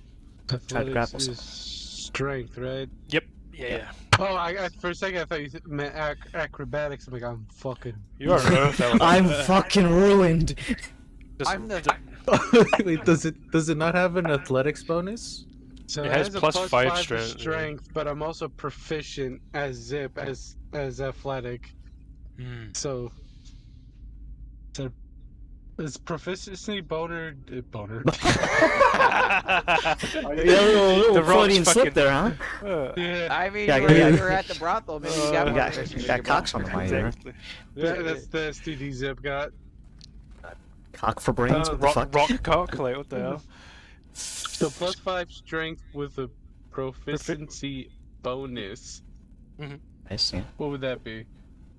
Athletics grapple is strength, right? Yep. Yeah. Oh, for a second I thought you meant acrobatics. I'm like, I'm fucking. You are an earth element. I'm fucking ruined! Just- I'm the- wait, does it not have an athletics bonus? So It has a plus 5 to strength, yeah. strength, but I'm also proficient as zip as athletic. Hmm. So Is proficiency boner? Boner. Yeah, a little The Rock's Freudian slip fucking- there, huh? Yeah. I mean, Yeah, you were, yeah. you were at the brothel. Maybe you got You more got, proficiency you with got your cocks on the boner. mind there. Exactly. That's the STD Zip got. Cock for brains? What the Rock, fuck? rock cock, like what the hell? So +5 strength with a proficiency bonus. I see. What would that be?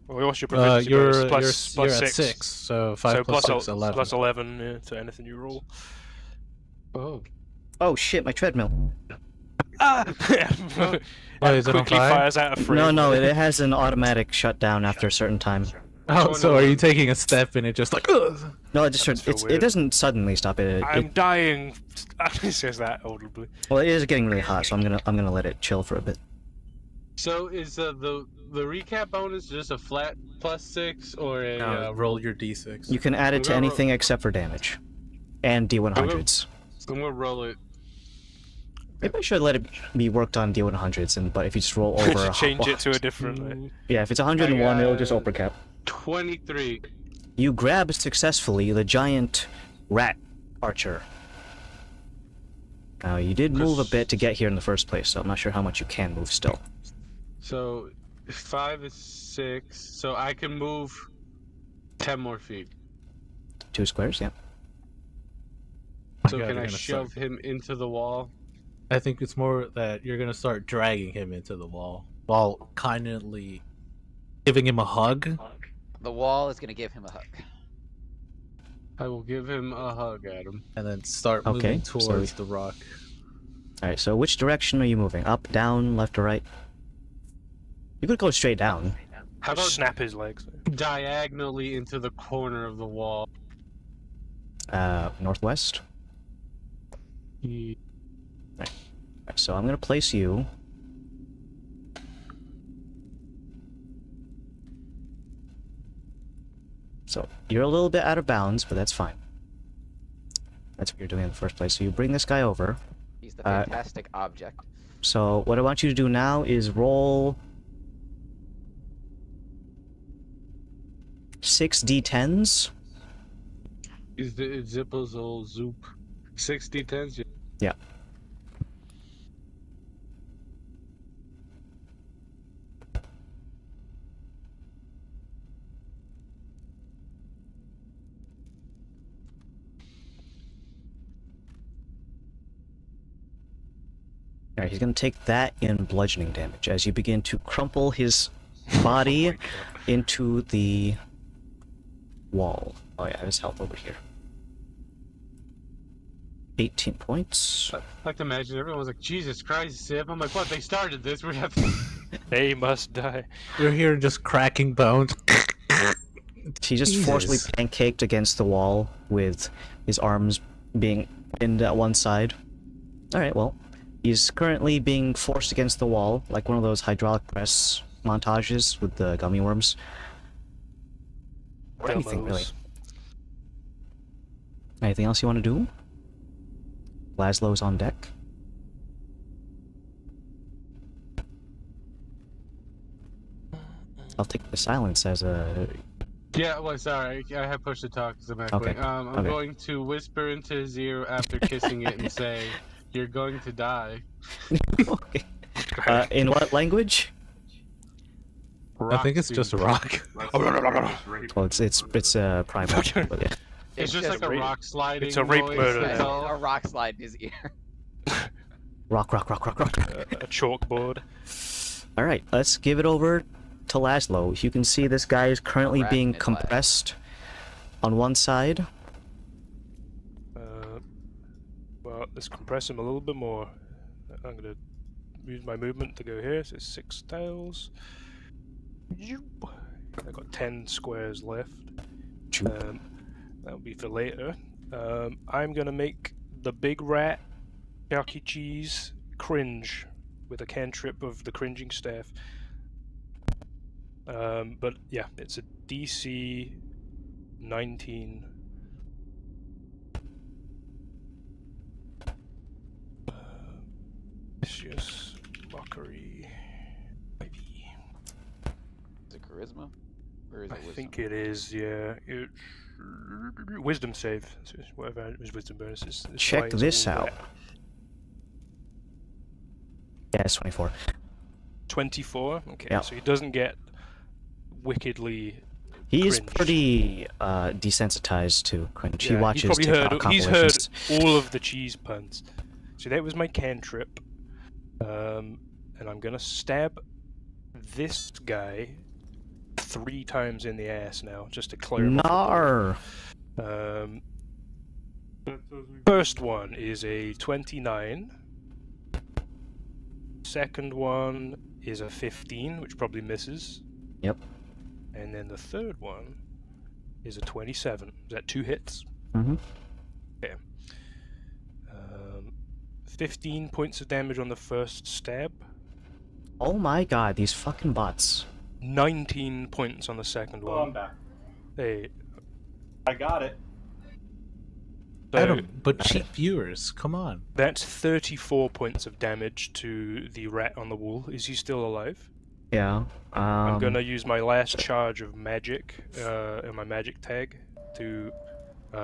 Well, what's your proficiency bonus? Plus you're at 6. 6, so 5 So plus plus 6, 11. plus 11 yeah, to anything you roll. Oh. Oh shit, my treadmill. Ah! Why, is it on quickly fire? fires out of frame. No, it has an automatic shutdown after a certain time. Oh, so are you taking a step and it just like, ugh? No, it just That's so it weird. doesn't suddenly stop it. I'm dying. He says that audibly. Well, it is getting really hot, so I'm gonna let it chill for a bit. So is the recap bonus just a flat +6 or a? roll your d6. You can add it to I'm gonna anything except for damage, and D100s. I'm gonna roll it. Maybe I should let it be worked on D100s, but if you just roll You over, should change it to a different. yeah, if it's 101, I it'll just got- overcap. 23. You grab successfully the giant rat archer. Now, you did move a bit to get here in the first place, so I'm not sure how much you can move still. So 5 is 6. So I can move 10 more feet. 2 squares, yeah. So God, can you're I gonna shove him into the wall? I think it's more that you're gonna start dragging him into the wall while kindly giving him a hug. The wall is going to give him a hug. I will give him a hug, Adam. And then start Okay, moving so towards the rock. Alright, so which direction are you moving? Up, down, left, or right? You could go straight down. How about Snap his legs. diagonally into the corner of the wall? Northwest. Ye- Alright, so I'm gonna place you. So you're a little bit out of bounds, but that's fine. That's what you're doing in the first place. So you bring this guy over. He's the fantastic object. So what I want you to do now is roll 6 d10s. Is the Zippo's old Zoop 60-10s? Yeah. Alright, he's gonna take that in bludgeoning damage as you begin to crumple his body into the wall. Oh yeah, his health over here. 18 points. I like to imagine everyone's like, Jesus Christ, Zip. I'm like, what? They started this. We have. They must die. You're here just cracking bones. He just Jesus. forcibly pancaked against the wall with his arms being pinned at one side. Alright, well, he's currently being forced against the wall, like one of those hydraulic press montages with the gummy worms. Or anything, really. Demos. Anything else you want to do? Laszlo's on deck. I'll take the silence as a... Yeah, well, sorry. I have pushed to talk because I'm Okay, echoing. I'm okay. going to whisper into his ear after kissing it and say, "You're going to die." Okay. In what language? I think it's just a rock. Well, it's primal. But yeah. It's just like a rape. rock sliding. It's a rape noise, murder. that's all. A rock slide in his ear. Rock. A chalkboard. All right, let's give it over to Laszlo. You can see this guy is currently being Arachnid compressed on one side. Well, let's compress him a little bit more. I'm gonna use my movement to go here. So it's 6 tiles. I've got 10 squares left. That'll be for later. I'm gonna make the big rat, Chuck E. Cheese, cringe with a cantrip of the cringing staff. But yeah, it's a DC 19. Vicious mockery. Maybe. Is it charisma? Or is I it wisdom? think it is. Yeah. Wisdom save. Whatever his wisdom bonus is. Check this out. Yeah, it's 24. 24? Okay, Yeah. so he doesn't get wickedly He is cringe. pretty desensitized to cringe. He Yeah, watches he's TikTok heard compilations. all of the cheese puns. So that was my cantrip. And I'm gonna stab this guy 3 times in the ass now, just to clear him off Nar. the board. That doesn't- First one is a 29. Second one is a 15, which probably misses. Yep. And then the third one is a 27. Is that 2 hits? Mm-hmm. Okay. 15 points of damage on the first stab. Oh my god, these fucking bots. 19 points on the second Oh, I'm one. back. Hey, I got it. so Adam, but cheap viewers, come on. that's 34 points of damage to the rat on the wall. Is he still alive? Yeah. I'm gonna use my last charge of magic, and my magic tag, to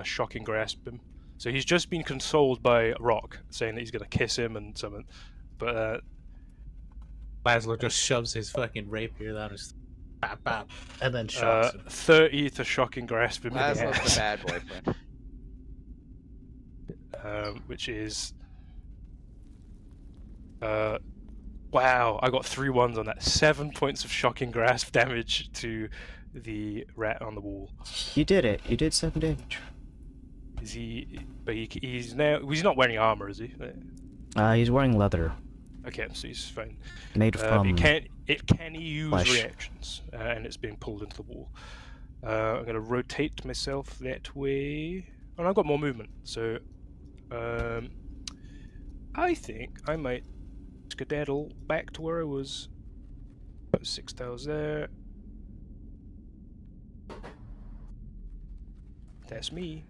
shocking grasp him. So he's just been consoled by Rock, saying that he's gonna kiss him and something. But Laszlo just shoves his fucking rapier down his bap bap, and then shocks him. 30 to shocking grasp him in the Laszlo's ass, the bad boyfriend. which is wow, I got 3 1s on that. 7 points of shocking grasp damage to the rat on the wall. You did it. You did 7 damage. Is he? But he's not wearing armor, is he? He's wearing leather. Okay, so he's fine. Made from... It can use flesh. reactions, and it's being pulled into the wall. I'm going to rotate myself that way. Oh, and I've got more movement, so I think I might skedaddle back to where I was. Got 6 tiles there. That's me.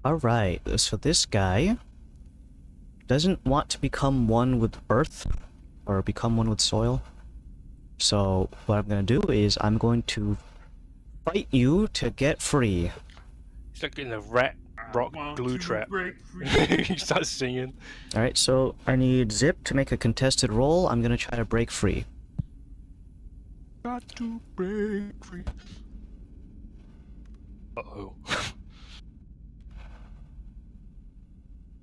Alright, so this guy doesn't want to become one with earth, or become one with soil. So what I'm going to do is I'm going to fight you to get free. He's like in a rat rock Want glue to trap. break free. He starts singing. Alright, so I need Zip to make a contested roll. I'm going to try to break free. Got to break free. Uh-oh.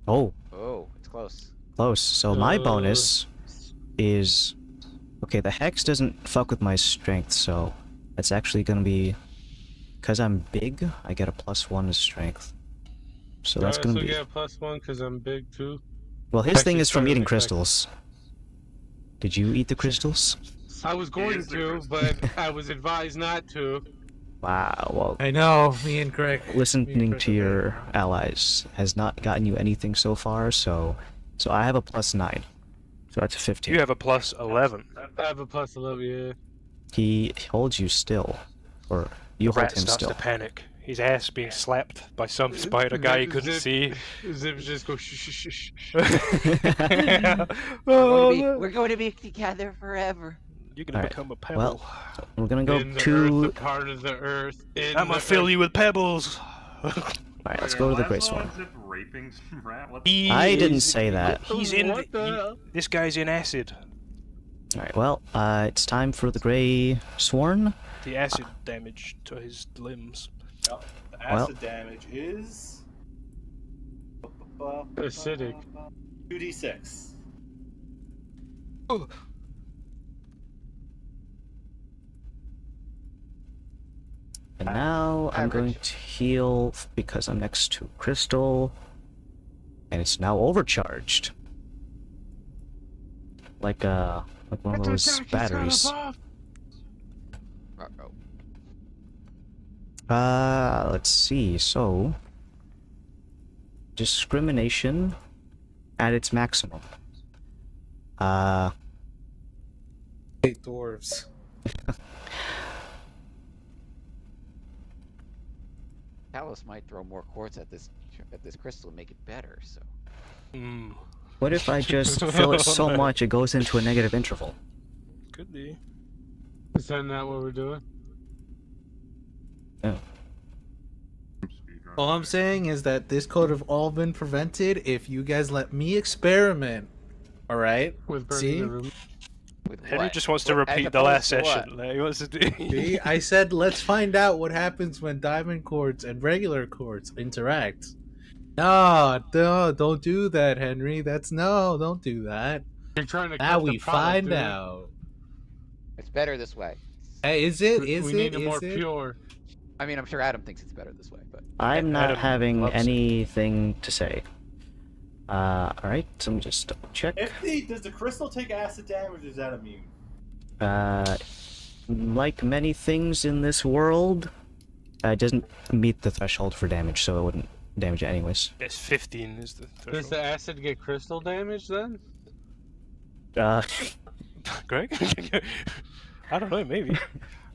Oh, Oh, it's close. close. So my bonus is... Okay, the hex doesn't fuck with my strength, so that's actually going to be... Because I'm big, I get a +1 to strength. So that's going to be... I also get a +1 because I'm big too. Well, his thing actually is from started eating with, like- crystals. Did you eat the crystals? I was going is the to, crystal. but I was advised not to. Wow, well, I know, me and Greg. listening to your allies has not gotten you anything so far, so I have a +9. So that's a 15. You have a +11. I have a +11, yeah. He holds you still. Or you hold Rat him starts still. to panic. His ass being slapped by some spider guy he couldn't see. Zip just goes shh shh shh shh. We're going to be together forever. You're gonna Alright, become a pebble. well, We're gonna go In the to... earth, a part of the earth. I'm gonna fill you with pebbles. Alright, let's go to the Great Swarm. Zip raping some rat? What the I didn't say that. He's in. What the hell? This guy's in acid. Alright, well, it's time for the Grey Sworn. The acid damage to his limbs. Yep. The acid damage is Acidic. 2d6. And now I'm going Average. to heal because I'm next to Crystal. And it's now overcharged. Like one of those batteries. Uh-oh. Let's see. So, discrimination at its maximum. Hey, dwarves. Talos might throw more quartz at this crystal and make it better. So Hmm. What if I just fill it so much it goes into a negative interval? Could be. Is that not what we're doing? Speedrun. All I'm saying is that this could have all been prevented if you guys let me experiment. All right. With burning See? the room? With Henry what? just wants to What- as repeat the last opposed to what? session. Like, he wants to do. See, I said let's find out what happens when diamond quartz and regular quartz interact. No, don't do that, Henry. Don't do that. You're trying to Now cut the we product, find dude. out. It's better this way. Hey, is it? We need it more pure. I mean, I'm sure Adam thinks it's better this way, but I'm not Adam having loves it. anything to say. Alright, so let me just double check. Does the crystal take acid damage or is that immune? Like many things in this world, it doesn't meet the threshold for damage, so it wouldn't damage it anyways. It's 15 is the Does threshold. the acid get crystal damage then? Greg? I don't know, maybe.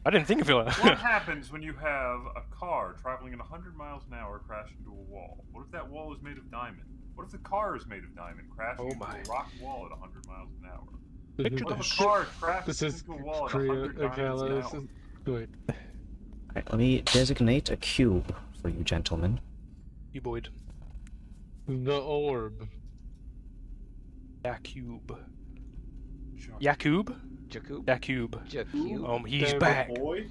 I didn't think of it like What happens when you have a car traveling at 100 miles an hour crash into a wall? What if that wall is made of diamond? What if the car is made of diamond, crashing Oh into my. a rock wall at 100 miles an hour? Picture What if this. a car This crashes is into a wall at Korea, 100 miles an hour? Wait. Alright, let me designate a cube for you gentlemen. You Boyd. The orb. Yakub. Yakub? Jakub? Yakub. Jakub? He's Damn it. back. Boy.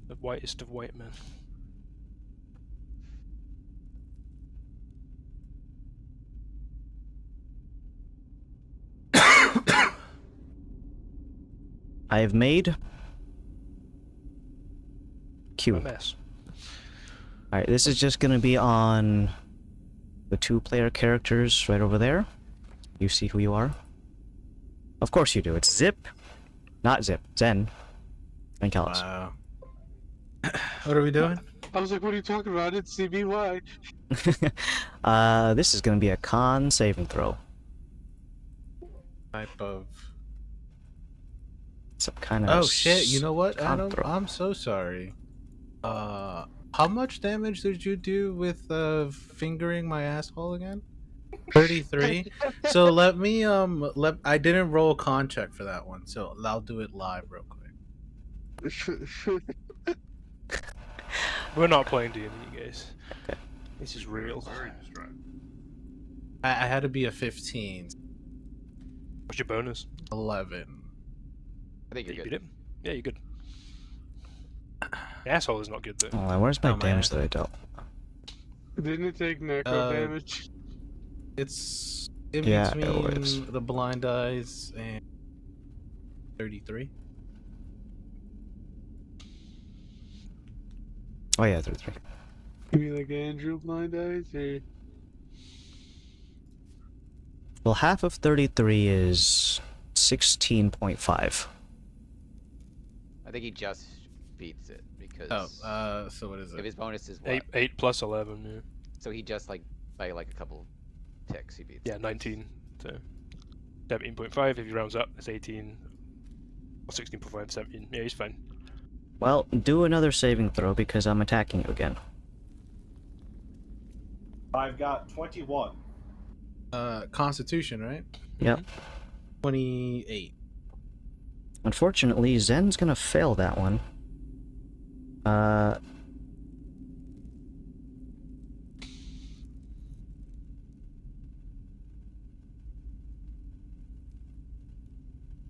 The whitest of white men. I have made A cube. mess. Alright, this is just gonna be on the 2-player characters right over there. You see who you are? Of course you do. It's Zip, not Zip, Zen, and Callus. Wow. What are we doing? I was like, what are you talking about? It's CBY. This is gonna be a con saving throw. Type of. Some kind of. Oh shit! You know what, con Adam? throw. I'm so sorry. How much damage did you do with fingering my asshole again? 33. So let me I didn't roll a con check for that one, so I'll do it live real quick. We're not playing D&D, guys. This is real. Very distracting. I had to be a 15, What's your bonus? 11. I think You you're beat good. it? Yeah, you're good. The asshole is not good though. Oh, where's my Oh, my damage ass. that I dealt? Didn't it take necro damage? It's in Yeah, it between was. the blind eyes and 33. Oh yeah, 33. You mean like Andrew Blind Eyes? Or... Well, half of 33 is 16.5. I think he just beats it because So what is if it? his bonus is what? 8 plus 11, yeah. So he just like by like a couple ticks he beats. Yeah, 19. So 17.5 if he rounds up, it's 18. Or 16.5, 17. Yeah, he's fine. Well, do another saving throw because I'm attacking you again. I've got 21. Constitution, right? Yep. 28. Unfortunately, Zen's gonna fail that one.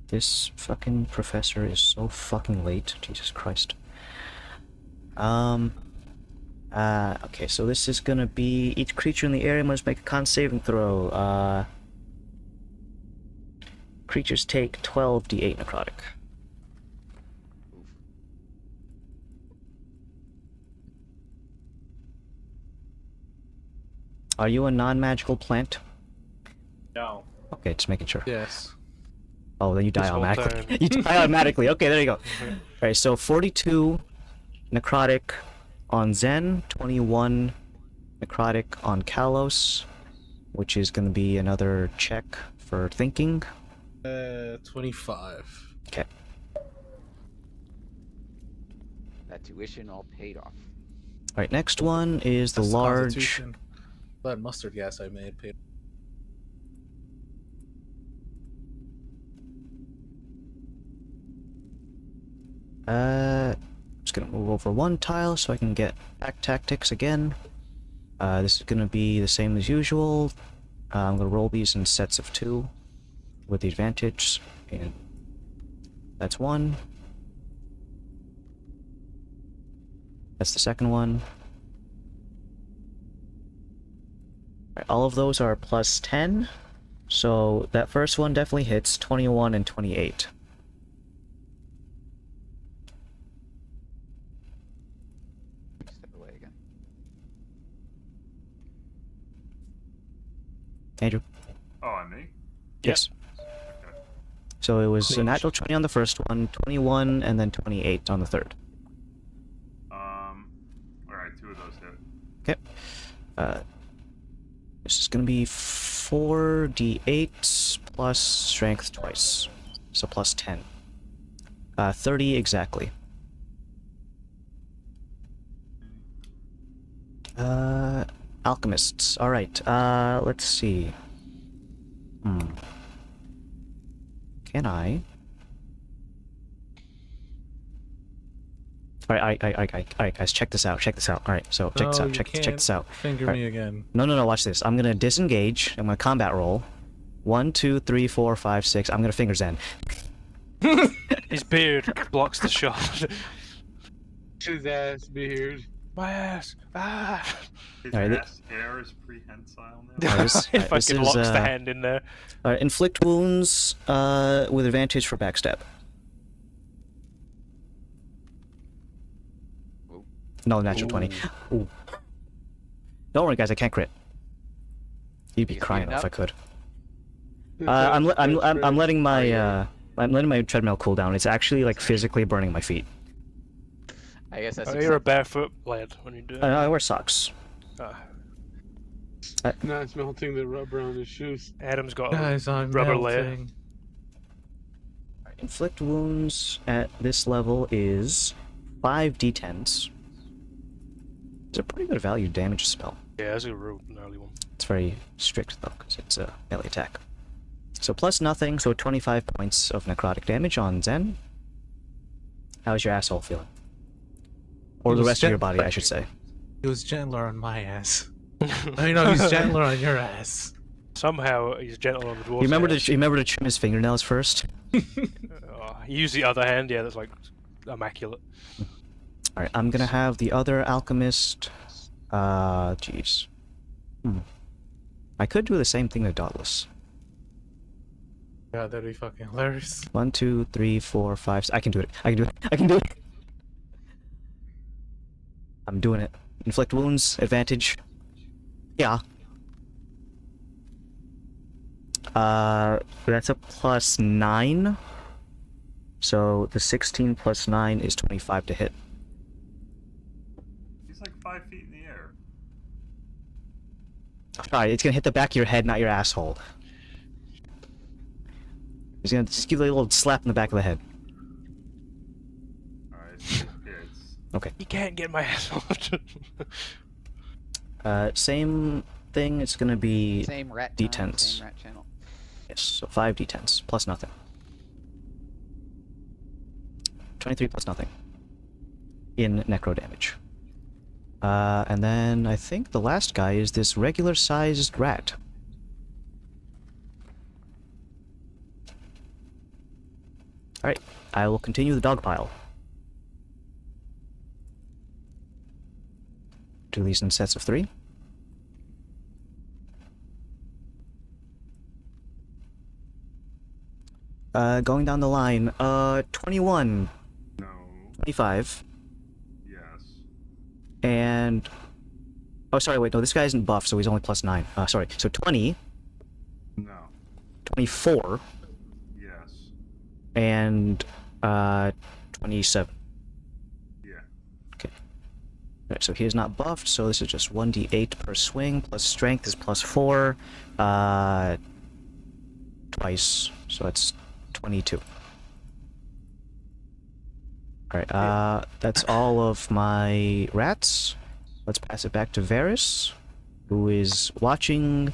This fucking professor is so fucking late. Jesus Christ. Okay, so this is gonna be each creature in the area must make a con saving throw. Creatures take 12d8 necrotic. Are you a non-magical plant? No. Okay, just making sure. Yes. Oh, then you die This whole automatically. time. You die automatically. Okay, there you go. Alright, so 42 necrotic on Zen, 21 necrotic on Kalos, which is going to be another check for thinking. 25. Okay. That tuition all paid off. Alright, next one is the That's large... Constitution. That mustard gas I made paid. Just gonna move over one tile so I can get pack tactics again. This is gonna be the same as usual. I'm gonna roll these in sets of 2 with the advantage, and that's 1. That's the second one. Alright, all of those are plus 10, so that first one definitely hits 21 and 28. Step away again. Andrew? Oh, on me? Yes. Okay. So it was a natural 20 on the first one, 21, and then 28 on the third. Alright, 2 of those hit. Okay. This is gonna be 4d8 plus strength twice. So plus 10. 30 exactly. Alchemists. Alright, let's see. Can I? Alright, guys, check this out, Alright, so check this out, check this out. Finger Alright. me again. No, watch this. I'm gonna disengage. I'm gonna combat roll. 1, 2, 3, 4, 5, 6. I'm gonna finger zen. His beard blocks the shot. His ass beard. My ass. Ah. His Alright, ass hair is prehensile now. Alright, this It fucking is, locks the hand in there. Alright, inflict wounds with advantage for backstab. No, natural 20. Ooh. Don't worry, guys. I can't crit. You'd be You crying speeding if up? I could. I'm letting my I'm letting my treadmill cool down. It's actually like physically burning my feet. I guess that's. Oh, you're a barefoot lad when you do it. I wear socks. Ah, Not melting the rubber on his shoes. Adam's got a Guys, I'm rubber layer. melting. Inflict wounds at this level is 5d10s. It's a pretty good value damage spell. Yeah, that's a real gnarly one. It's very strict though, because it's a melee attack. So plus nothing, so 25 points of necrotic damage on Zen. How's your asshole feeling? Or It the was rest of your body, I should say. He was gentler on my ass. I know he's gentler on your ass. Somehow he's gentle on the dwarf. You remember to trim his fingernails first? Use the other hand. Yeah, that's like immaculate. Alright, I'm gonna have the other alchemist. Jeez. I could do the same thing to Dauntless. God, that'd be fucking hilarious. 1, 2, 3, 4, 5. I can do it. I can do it. I'm doing it. Inflict wounds, advantage. Yeah. That's a plus 9. So the 16 plus 9 is 25 to hit. He's like 5 feet in the air. Alright, it's gonna hit the back of your head, not your asshole. He's gonna just give you a little slap in the back of the head. Alright, it's Okay. You can't get my ass off. Same thing, it's gonna be... Same rat. D10s. Same rat channel. Yes, so 5 d10s, plus nothing. 23 plus nothing. In necro damage. And then I think the last guy is this regular-sized rat. Alright, I will continue the dog pile. Do these in sets of 3. Going down the line, 21, no. 25, Yes. and... Oh, sorry, wait, no, this guy isn't buff, so he's only plus 9. Sorry, so 20, No. 24, Yes. and 27. Yeah. Alright, so he is not buffed, so this is just 1d8 per swing, plus strength is plus 4, twice, so that's 22. Alright, that's all of my rats. Let's pass it back to Varys, who is watching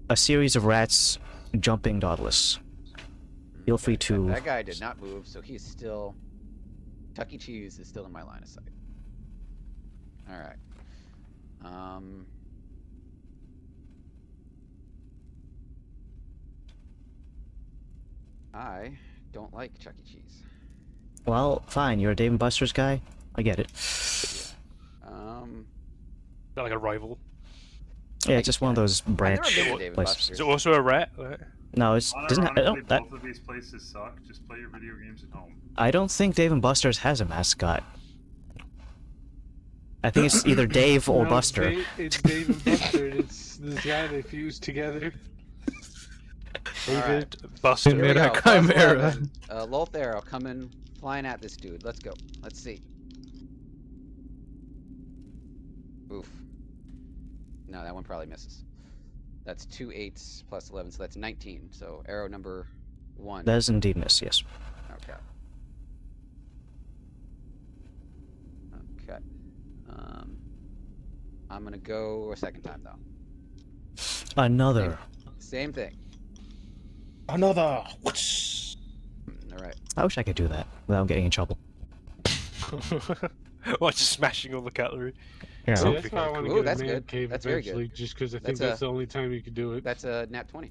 a series of rats jumping Dauntless. Feel free to... That guy did not move, so he's still Chuck E. Cheese is still in my line of sight. All right. I don't like Chuck E. Cheese. Well, fine. You're a Dave and Buster's guy. I get it. Not like a rival. Yeah, it's just one of those branch I've never been to Dave and places. Buster's. Is it also a rat? No, it's doesn't. Unironically, both of these places suck. Just play your video games at home. I don't think Dave and Buster's has a mascot. I think it's either Dave or No, Buster. It's Dave and Buster. It's this guy they fused together. David Buster. Here we go. Plus Chimera. 11. Lothario coming flying at this dude. Let's go. Let's see. Oof. No, that one probably misses. That's 2 8s plus 11, so that's 19. So arrow number 1. That is indeed miss. Yes. Okay. Okay. I'm gonna go a second time though. Another. Same thing. Another. All right. I wish I could do that without getting in trouble. Watch smashing all the cutlery. Yeah. See, Oh, that's why I want to Ooh, get that's a man good. cave That's very good. eventually, just because I think That's that's a- the only time you could do it. That's a nat 20.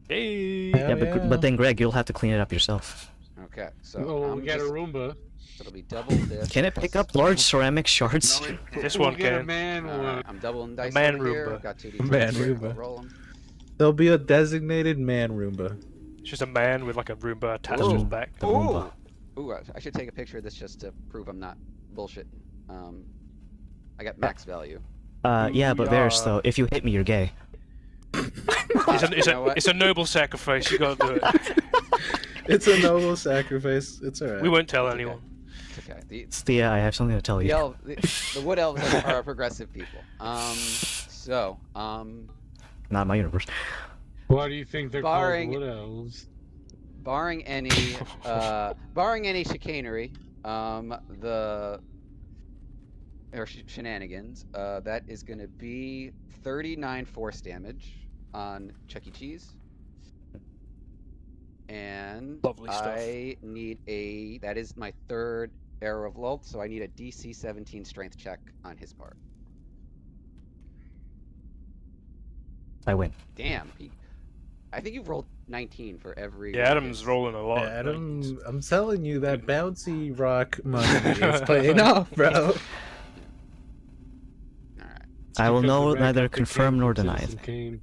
Hey. Yeah, but then Greg, you'll have to clean it up yourself. Okay. So Oh, I'm we got just, a Roomba. so it'll be double this. Can it pick up large ceramic shards? No, it can't. This We'll one get a can. man All one. right, I'm doubling dice man over here. Roomba. I've got 2d. Man Roomba. Roll them. There'll be a designated man Roomba. It's just a man with like a Roomba attached to Ooh. his back. The Roomba. Ooh, I should take a picture of this just to prove I'm not bullshitting. I got max value. Yeah, but Varys, though, if you hit me, you're gay. It's You know what? it's a noble sacrifice. You gotta do it. It's a noble sacrifice. It's alright. We won't tell Okay. anyone. Okay. Thea, I have something to tell The, you. the wood elves are progressive people. Not my universe. Why do you think they're Barring- called wood elves? barring any chicanery, shenanigans, that is going to be 39 force damage on Chuck E. Cheese. And Lovely stuff. I need that is my third arrow of Lult, so I need a DC 17 strength check on his part. I win. Damn, I think you've rolled 19 for every. Yeah, Adam's rolling a lot. Adam, I'm telling you that bouncy rock money is paying off, bro. Alright. I will Because know the backup neither they confirm came nor from deny Citizen it. Kane.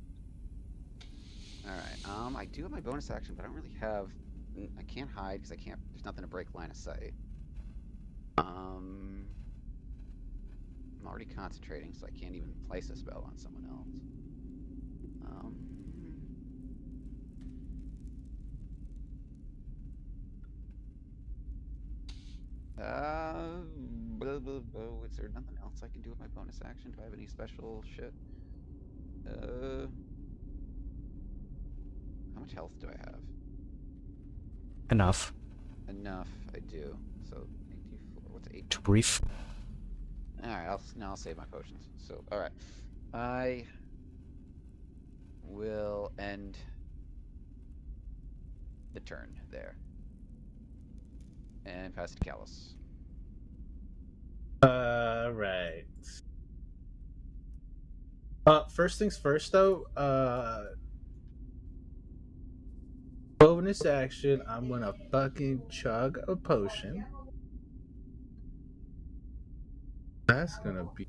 Alright, I do have my bonus action, but I don't really have. I can't hide because I can't. There's nothing to break line of sight. I'm already concentrating, so I can't even place a spell on someone else. Is there nothing else I can do with my bonus action? Do I have any special shit? How much health do I have? Enough. Enough, I do. So, 84, what's 8? Too brief. Alright, I'll save my potions. So, alright. I will end the turn there. And pass it to Callus. Right. First things first, though. Bonus action. I'm gonna fucking chug a potion. That's gonna be.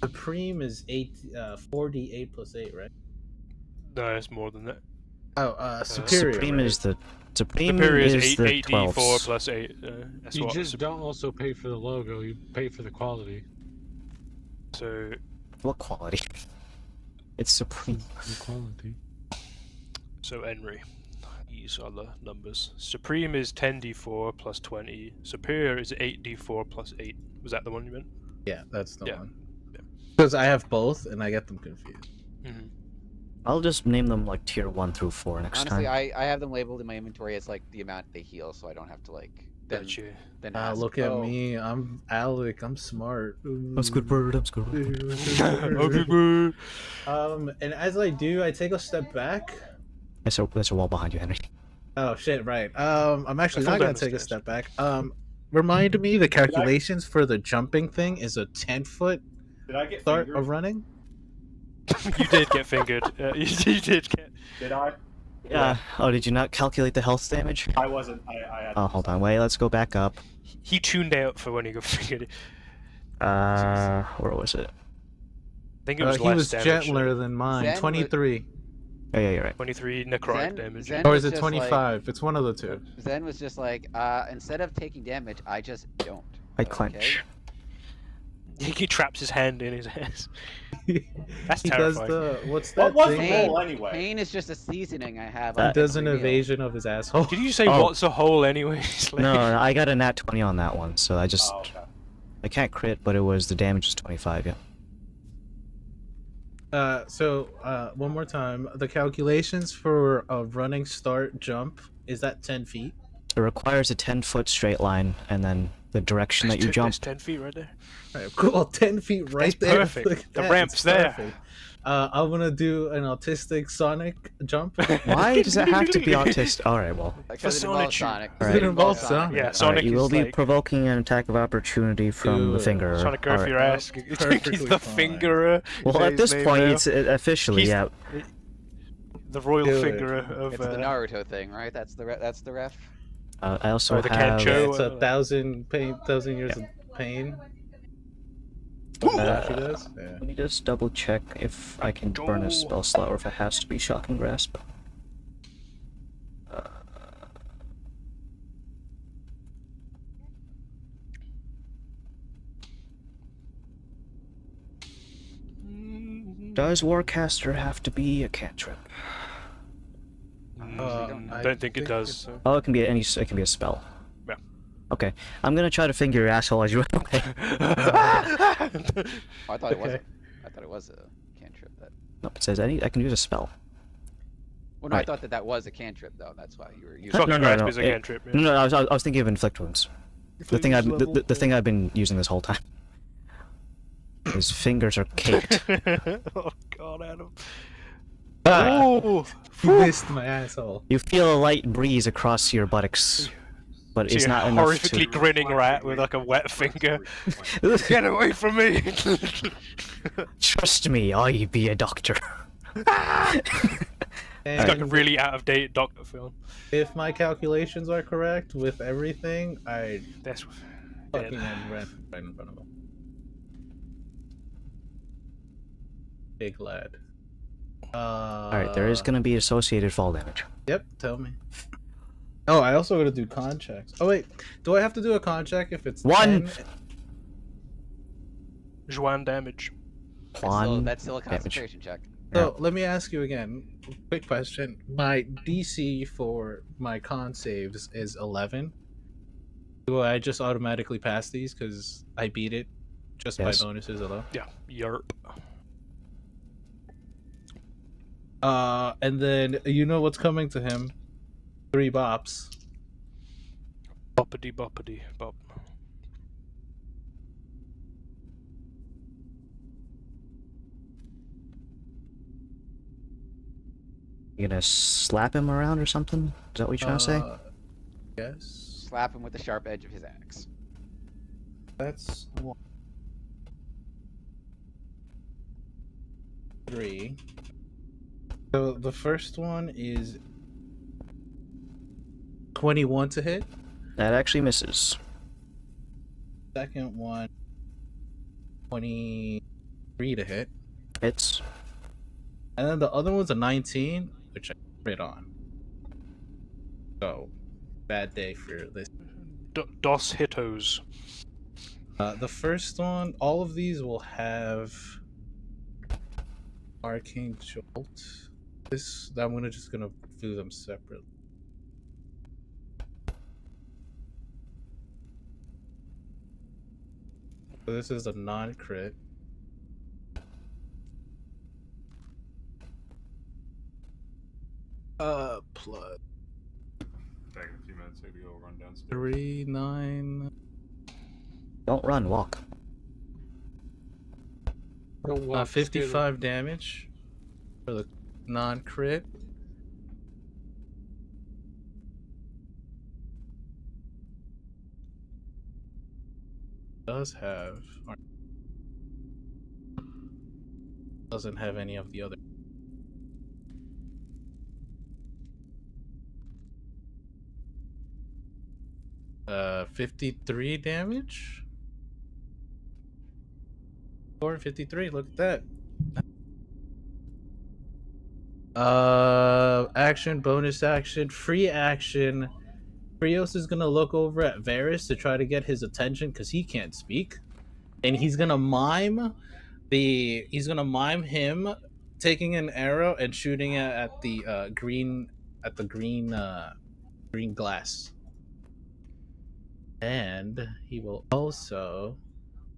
Supreme is 4d8 plus 8, right? No, it's more than that. Oh, superior. Supreme right? is the Superior is the 8d4 12s. plus 8. That's You what. just don't also pay for the logo, you pay for the quality. So, What quality? It's supreme. The quality. so Henry. These are the numbers. Supreme is 10d4 plus 20. Superior is 8d4 plus 8. Was that the one you meant? Yeah, that's the Yeah. one. Because I have both, and I get them confused. Mm-hmm. I'll just name them like tier 1 through 4 next Honestly, time. I have them labeled in my inventory as like the amount they heal, so I don't have to like then, Gotcha. then ask, Look at "Oh, me. I'm Alec. I'm smart. I'm Squidward, I'm Squidward. Okay, And as I do, I take a step back. There's a wall behind you, Henry. Oh shit! Right. I'm actually I not fell gonna down the take a stairs. step back. Remind me the calculations for the jumping thing is a 10-foot Did I get start fingered? of running. You did get fingered. You did get. Did I? Oh, did you not calculate the health damage? I wasn't. I had. Oh, hold on. Wait, let's go back up. He tuned out for when he got fingered. Where was it? I think it was He less was damage. gentler than mine. Zen was- 23, Oh, yeah, you're right. 23 necrotic damage. Zen or was is it just like- 25? It's one of the two. Zen was just like, instead of taking damage, I just don't. I Okay? clench. He traps his hand in his ass. That's He does terrifying. the what's that What was the thing? Pain, roll anyway? pain is just a seasoning I have. He on does an every meal. evasion of his asshole. Did you say Oh. what's a hole anyways? Like- No, no, I got a nat 20 on that one, so I just... Oh, okay. I can't crit, but it was... The damage was 25, yeah. One more time. The calculations for a running start jump is that 10 feet? It requires a 10-foot straight line, and then the direction that you That's jump... 10 feet right there. Alright, cool. 10 feet right That's there. perfect. Look at The that, ramp's it's there. perfect. I'm gonna do an autistic Sonic jump. Why does it have to be autistic? Alright, well. Because it For involves Sonic. Sonic. Alright. It involves Sonic. Yeah, Alright, Sonic you will is be like... provoking an attack of opportunity from the Dude, fingerer. Sonic, go for Alright. your ass. Perfectly He's the fine. fingerer. Well, Say at his this name point, now. it's officially, He's- yeah. The royal Do it. fingerer of... It's the Naruto thing, right? That's the ref. I also Or the have... Kencho. It's a 1,000 years of pain. She does? Yeah. Let me just double check if I can burn a spell slot or if it has to be Shocking Grasp. Does Warcaster have to be a cantrip? I don't think it does. So. Oh, it can be any. It can be a spell. Yeah. Okay, I'm gonna try to finger your asshole as you run away. Oh, I thought it was. Okay. I thought it was a cantrip. Nope, it says any. I can use a spell. Well, no, I Right. thought that was a cantrip though. That's why you were using. Shocking no, grasp no, is a it- cantrip. Yeah. No, no, I was thinking of inflict wounds. The thing the thing I've been using this whole time. His fingers are caked. Oh God, Adam. Ah, Oh, you missed my asshole. You feel a light breeze across your buttocks, but it's see a not enough horrifically to. grinning rat with like a wet finger. Get away from me! Trust me, I be a doctor. It's like a And really out of date Doctor film. if my calculations are correct with everything, I That's fucking ran right in front of him. Big lad. Alright, there is gonna be associated fall damage. Yep, tell me. Oh, I also gotta do con checks. Oh wait, do I have to do a con check if it's One. 10? Juan damage. That's still a damage. concentration check. So let me ask you again. Quick question. My DC for my con saves is 11. Do I just automatically pass these because I beat it just Yes. by bonuses alone? Yeah, yerp. And then you know what's coming to him. 3 bops. Boppity boppity bop. You gonna slap him around or something? Is that what you're trying to say? Yes. Slap him with the sharp edge of his axe. That's 1. 3. So the first one is 21 to hit. That actually misses. Second one, 23 to hit. Hits. And then the other one's a 19, which I crit on. So, bad day for this. Dos hitos. The first one, all of these will have Arcane Jolt. I'm just gonna do them separately. So this is a non-crit. Plus Taking a few minutes to go run downstairs. 3, 9. Don't run, walk. 55 damage for the non-crit. does have doesn't have any of the other. 53 damage. 453. Look at that. Action, bonus action, free action. Krios is gonna look over at Varys to try to get his attention because he can't speak, and he's gonna mime him taking an arrow and shooting it at the green green glass, and he will also.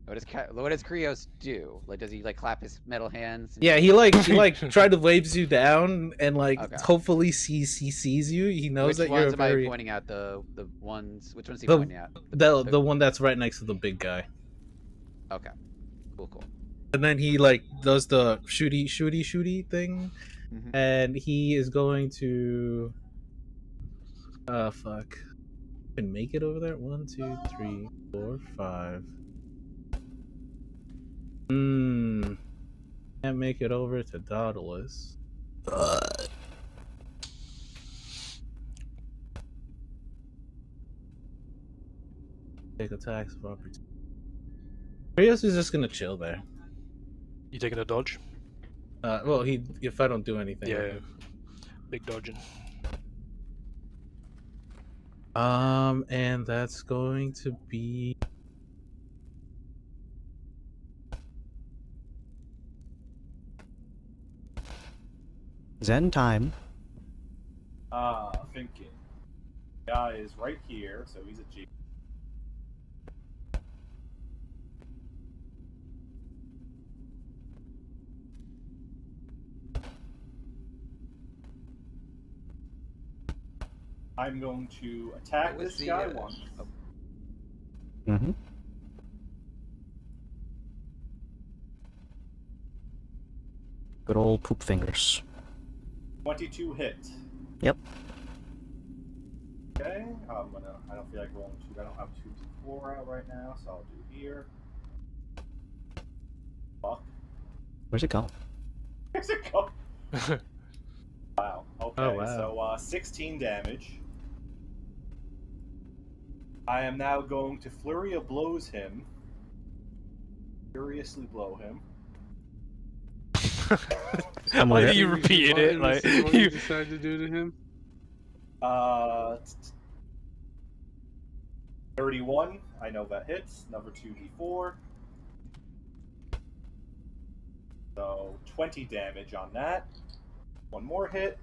What does Krios do? Like, does he like clap his metal hands? And Yeah, he tried to waves you down and Okay. hopefully he sees you. He knows Which that you're ones am I very pointing at? The ones. Which ones is he The- pointing at? the one that's right next to the big guy. Okay. Cool. And then he does the shooty thing, Mhm. and he is going to fuck. Can make it over there. 1, 2, 3, 4, 5. Can't make it over to Daedalus. Take attacks of opportunity. Krios is just gonna chill there. You taking a dodge? Well, if I don't do anything. Yeah. Big dodging. And that's going to be. Zen time. Thinking. Guy is right here, so he's a G. I'm going to attack What was this guy the, once. Mm-hmm. Good old poop fingers. 22 hit. Yep. Okay, I don't feel like rolling 2. I don't have 2d4 out right now, so I'll do here. Fuck. Where's it go? Where's it go? Wow. Okay, Oh, wow. so 16 damage. I am now going to Flurry of Blows him. Furiously blow him. I'm Like with you repeated it, like What you you. decided to do to him? 31. I know that hits. Number 2d4. So 20 damage on that. One more hit.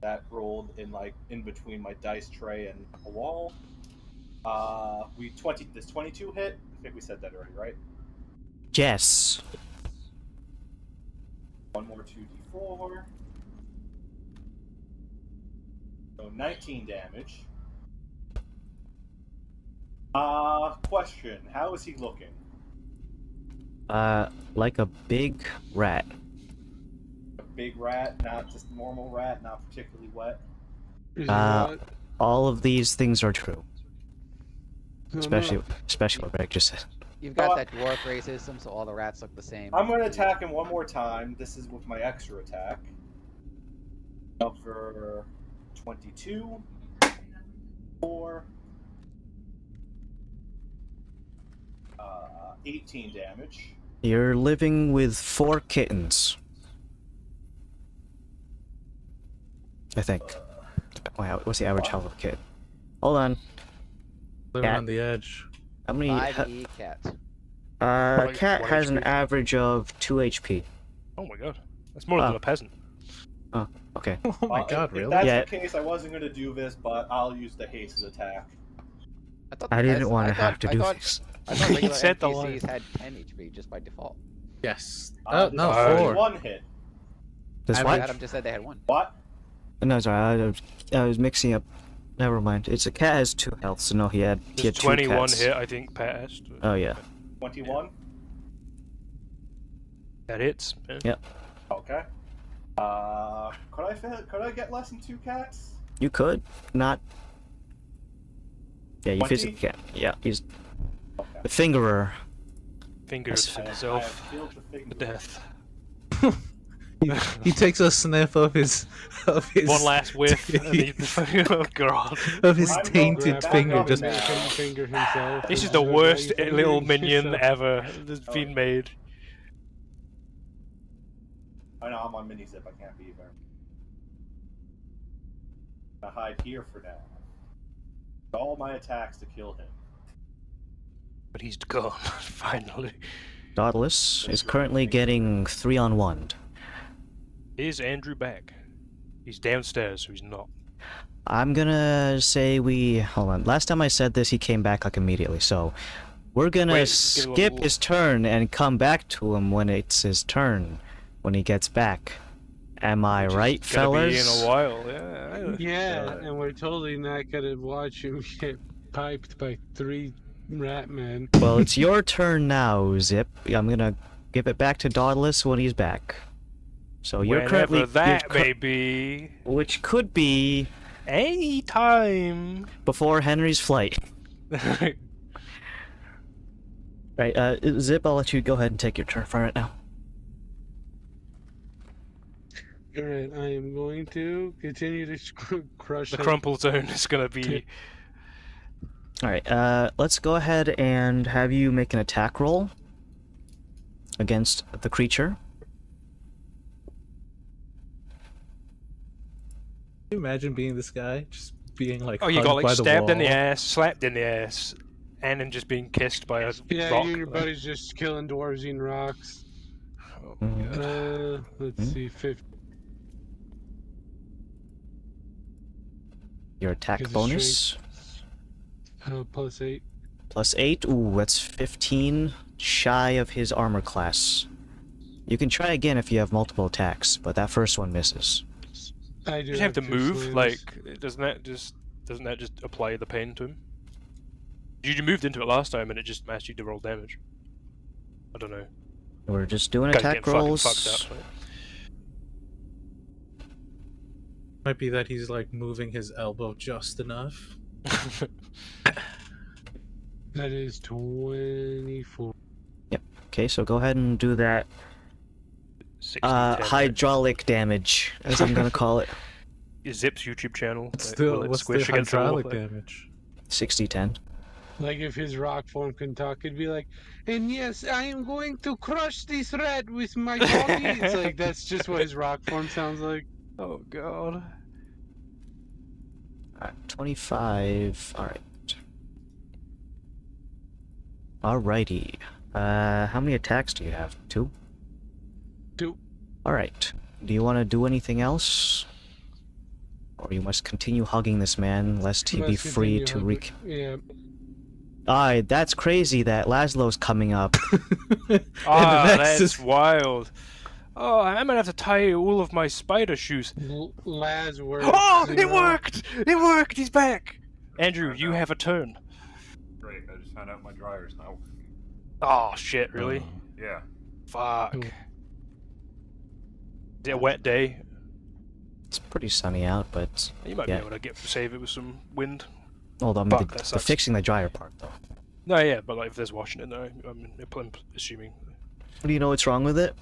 That rolled in between my dice tray and a wall. This 22 hit. I think we said that already, right? Yes. One more 2d4. So 19 damage. Question. How is he looking? Like a big rat. A big rat, not just a normal rat, not particularly wet. Is he Uh, what? All of these things are true. Oh, Especially no. what Rick just said. You've got that dwarf racism, so all the rats look the same. I'm going to attack him one more time. This is with my extra attack. Number 22. 4. 18 damage. You're living with 4 kittens. I think. Wow, what's the average health of a kid? Hold on. Living Cat. on the edge. How many? 5e cat. A cat One has an HP. average of 2 HP. Oh my god, that's more than Oh. a peasant. Okay. Oh my god, If really? that's Yeah. the case, I wasn't going to do this, but I'll use the haste attack. thought I the didn't pes- want to thought- have to I do thought- this. I thought He regular said the NPCs line. had 10 HP just by default. Yes. This No, is 4. 1 hit. This Average. what? Adam just said they had 1. What? No, sorry, I was mixing up. Never mind. It's a cat has 2 health, so no, he had There's 2 21 cats. hit, I think, passed. Oh yeah. 21? That hits. Yeah. Okay. Could I get less than 2 cats? You could not. Yeah, you 20? physically can. Yeah, he's The fingerer. Fingers I have himself killed the to finger. death. He takes a sniff of his One last whiff, and he, oh god. of his I'm going tainted back finger. up Just now. Finger himself. This is and the said, worst "Why you little fingering minion yourself?" ever that's been made. I know I'm on mini zip. I can't be there. I hide here for now. All my attacks to kill him. But he's gone, finally. Nautilus is currently getting 3-on-1. Is Andrew back? He's downstairs, so he's not. I'm gonna say we... Hold on. Last time I said this, he came back like immediately, so... We're gonna Wait, give a skip little- his turn and come back to him when it's his turn. When he gets back. Am I Which is right, gonna fellas? be in a while, yeah. Yeah, and we're totally not gonna watch him get piped by 3 rat men. Well, it's your turn now, Zip. I'm gonna give it back to Nautilus when he's back. So you're Whenever currently... that may be. Which could be Any time. before Henry's flight. Right, Zip, I'll let you go ahead and take your turn for it now. Alright, I am going to continue to crush The him. crumple zone is gonna be. Alright, let's go ahead and have you make an attack roll against the creature. Can you imagine being this guy? Just being like Oh, you hugged got like by the stabbed in the wall. ass, slapped in the ass, and then just being kissed by a Yeah, rock. you and your buddies just killing dwarves eating rocks. Oh, Mm. God. Let's see, 50. Your attack Gives us bonus. Plus 8. Plus 8. Ooh, that's 15 shy of his armor class. You can try again if you have multiple attacks, but that first one misses. I do You just have to 2 move. slams. Like, doesn't that just apply the pain to him? You moved into it last time, and it just asked you to roll damage. I don't know. We're just doing Guys attack getting fucking rolls. fucked up. Might be that he's like moving his elbow just enough. Right? That is 24. Okay, so go ahead and do that 60, 10, hydraulic damage, as I'm gonna call it. Zip's YouTube channel. Still, will it what's the squish against the wall? hydraulic damage? 60-10. Like if his rock form can talk, it'd be like, and yes, I am going to crush this rat with my body. It's like, that's just what his rock form sounds like. Oh god. Alright, 25. Alright. Alrighty. How many attacks do you have? 2? 2. Alright. Do you want to do anything else? Or you must continue hugging this man, lest he be Must free continue to hugging- Yeah. Alright, that's crazy that Laszlo's coming up. Ah, next that's is- wild. Oh, I'm gonna have to tie all of my spider shoes. Laz works. Oh, you it know. worked! It worked! He's back! Andrew, you have a turn. Great, I just found out my dryer's not working. Oh, shit, really? Yeah. Fuck. Cool. Is it a wet day? It's pretty sunny out, but... You might Yeah. be able to save it with some wind. Hold on, Fuck, the that sucks. fixing the dryer part, though. No, yeah, but like if there's washing in there, I'm assuming. Do you know what's wrong with it?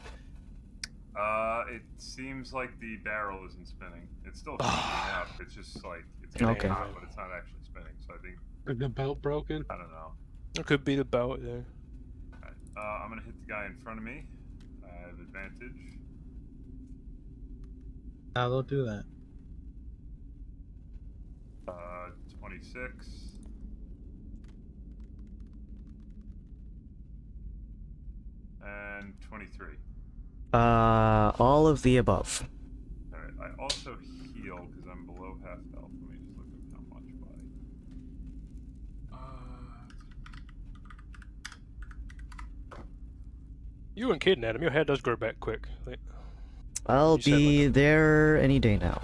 It seems like the barrel isn't spinning. It's still spinning up. It's just like it's getting Okay. hot, but it's not actually spinning. So I think Like the belt broken. I don't know. It could be the belt there. Alright, I'm gonna hit the guy in front of me. I have advantage. Nah, don't do that. 26. And 23. All of the above. Alright, I also heal because I'm below half health. Let me just look up how much by. You weren't kidding, Adam. Your hair does grow back quick. Like, I'll You said, be there any day now.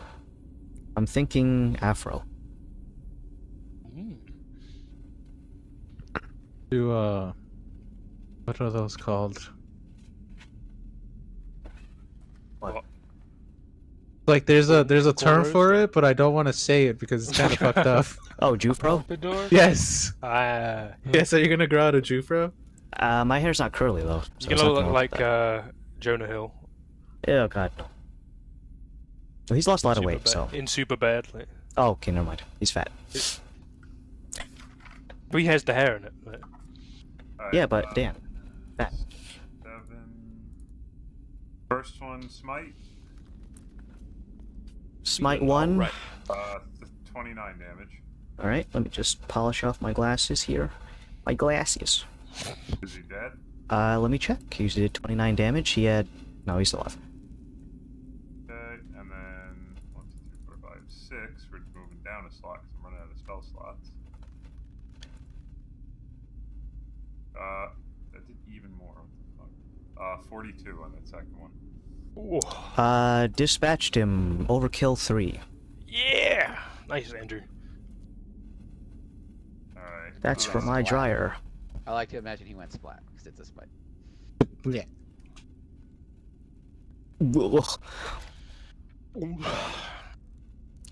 I'm thinking Afro. Do what are those called? What? Like there's a term for Cornrows? it, but I don't want to say it because it's kind of fucked up. Oh, Jufro? Pompadour? Yes. Ah, Yeah, so you're gonna grow out a Jufro? My hair's not curly though. So you're it's gonna not look work like with that. Jonah Hill. Oh god, no. Well, he's lost a lot of weight, so. In super bad. Like, Oh, okay, never mind. He's fat. but he has the hair in it. Like, Alright, Yeah, but damn. Fat. 7. First one, smite. Smite 1. right. 29 damage. Alright, let me just polish off my glasses here. My glasses. Is he dead? Let me check. He did 29 damage. He had... No, he's still alive. Okay, and then 1, 2, 3, 4, 5, 6. We're moving down a slot because I'm running out of spell slots. That did even more. What the fuck? 42 on that second one. Ooh. Dispatched him. Overkill 3. Yeah! Nice, Andrew. Alright. That's for Nice. my Wow. dryer. I like to imagine he went splat because it's a spite. Yeah.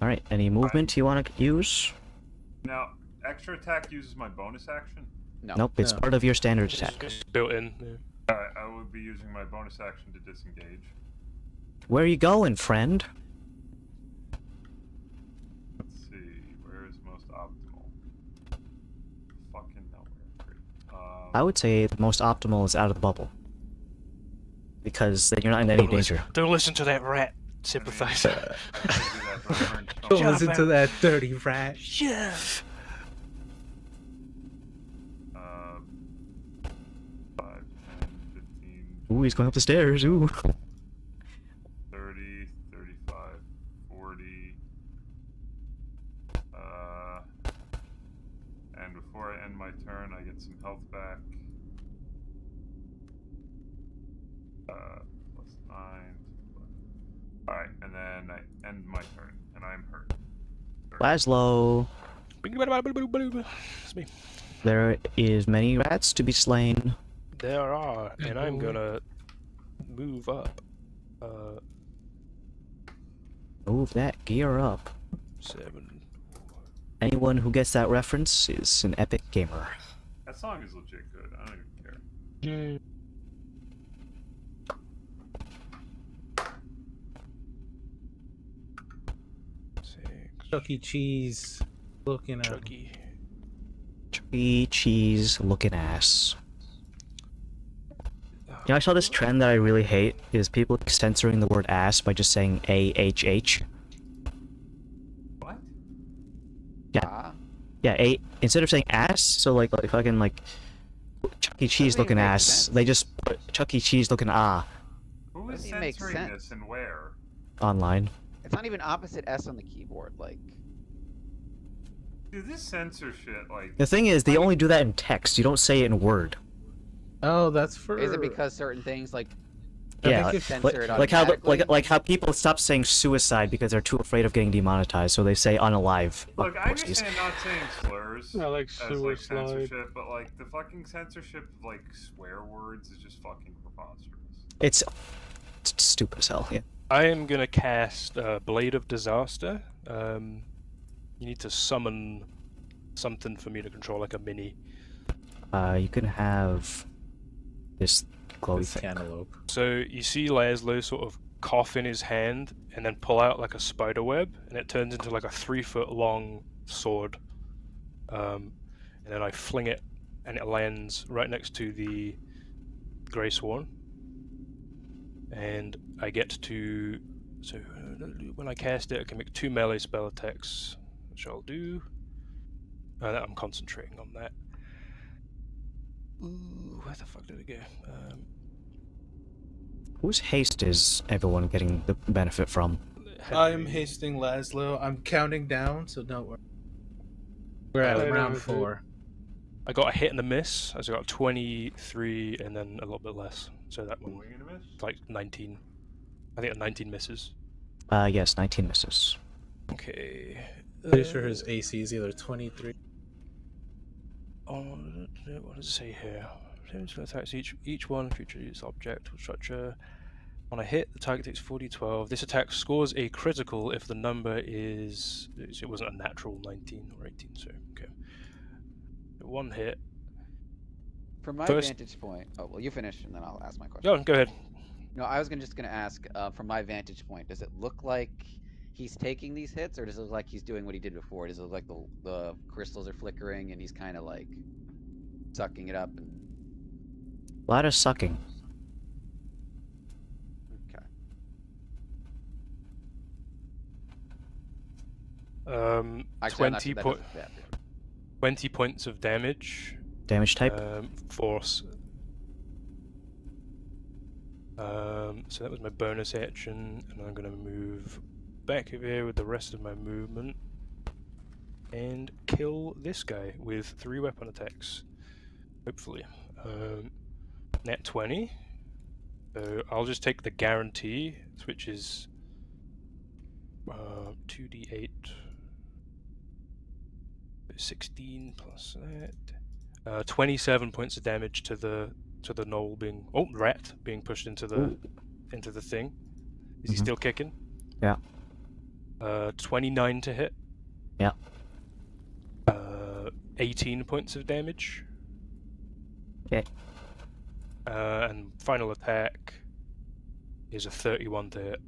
Alright, any movement you want to use? Now, extra attack uses my bonus action. No. Nope, it's No. part of your standard attack. It's built in. Yeah. Alright, I will be using my bonus action to disengage. Where are you going, friend? Let's see, where is most optimal? Fucking nowhere. Great. I would say the most optimal is out of the bubble. Because then you're not in any danger. Don't listen to that rat sympathizer. I could do that, but we're in Don't trouble. Shut listen up, to that dirty rat. Yeah. 5, 10, 15, Ooh, he's going up the stairs. Ooh. 30, 35, 40. And before I end my turn, I get some health back. Plus 9. Alright, and then I end my turn, and I'm hurt. Laszlo, It's me. there is many rats to be slain. There are, and I'm gonna move up. Move that gear up. 7. Anyone who gets that reference is an epic gamer. That song is legit good. I don't even care. Yeah. Chuck E. Cheese looking at him. Chucky. Chuck E. Cheese looking ass. You know, I saw this trend that I really hate is people censoring the word ass by just saying AHH. What? Yeah. Ah. Yeah, instead of saying ass, so like fucking like Chuck E. Cheese Doesn't even looking make ass, sense. they just put Chuck E. Cheese looking ah Who is Doesn't even make censoring sense. this and where? online. It's not even opposite S on the keyboard. Like, Dude, this censor shit, like... The thing is, they only do that in text. You don't say it in word. Oh, that's for. is it because certain things like Yeah, think like, it's censor it like how automatically? how people stop saying suicide because they're too afraid of getting demonetized, so they say unalive. Look, I pussies. understand not saying slurs I like as, like, suicide. censorship, but, like, the fucking censorship of, like, swear words is just fucking preposterous. It's stupid as hell. Yeah. I am gonna cast Blade of Disaster. You need to summon something for me to control, like a mini. You can have this glowy This thing. cantaloupe. So you see Laszlo sort of cough in his hand and then pull out like a spider web, and it turns into like a 3-foot long sword. And then I fling it, and it lands right next to the Grey Swan. And I get to... So when I cast it, I can make 2 melee spell attacks, which I'll do. I'm concentrating on that. Ooh, where the fuck did it go? Whose haste is everyone getting the benefit from? I'm hasting Laszlo. I'm counting down, so don't worry. We're at Right round on, 4. I got a hit and a miss. I got 23 and then a little bit less. So that one, Wing and a miss? like 19. I think 19 misses. Yes, 19 misses. Okay. Pretty sure his AC is either 23. What does it say here? Attacks each one feature use object or structure. On a hit, the target takes 4d12. This attack scores a critical if the number is... It wasn't a natural 19 or 18, so okay. One hit. From my First- vantage point... Oh, well, you finish, and then I'll ask my question. Go ahead. No, I was just going to ask, from my vantage point, does it look like he's taking these hits, or does it look like he's doing what he did before? Does it look like the crystals are flickering, and he's kind of, like, sucking it up? And... A lot of sucking. Okay. Actually, I'm not 20 sure that point. doesn't- yeah. 20 points of damage. Damage type? Force. So that was my bonus action, and I'm going to move back over here with the rest of my movement and kill this guy with 3 weapon attacks. Hopefully. Net 20. So I'll just take the guarantee, which is 2d8. 16 plus that. 27 points of damage to the gnoll being rat being pushed into the thing. Is he still kicking? Yeah. 29 to hit. Yeah. 18 points of damage. Okay. And final attack is a 31 to hit.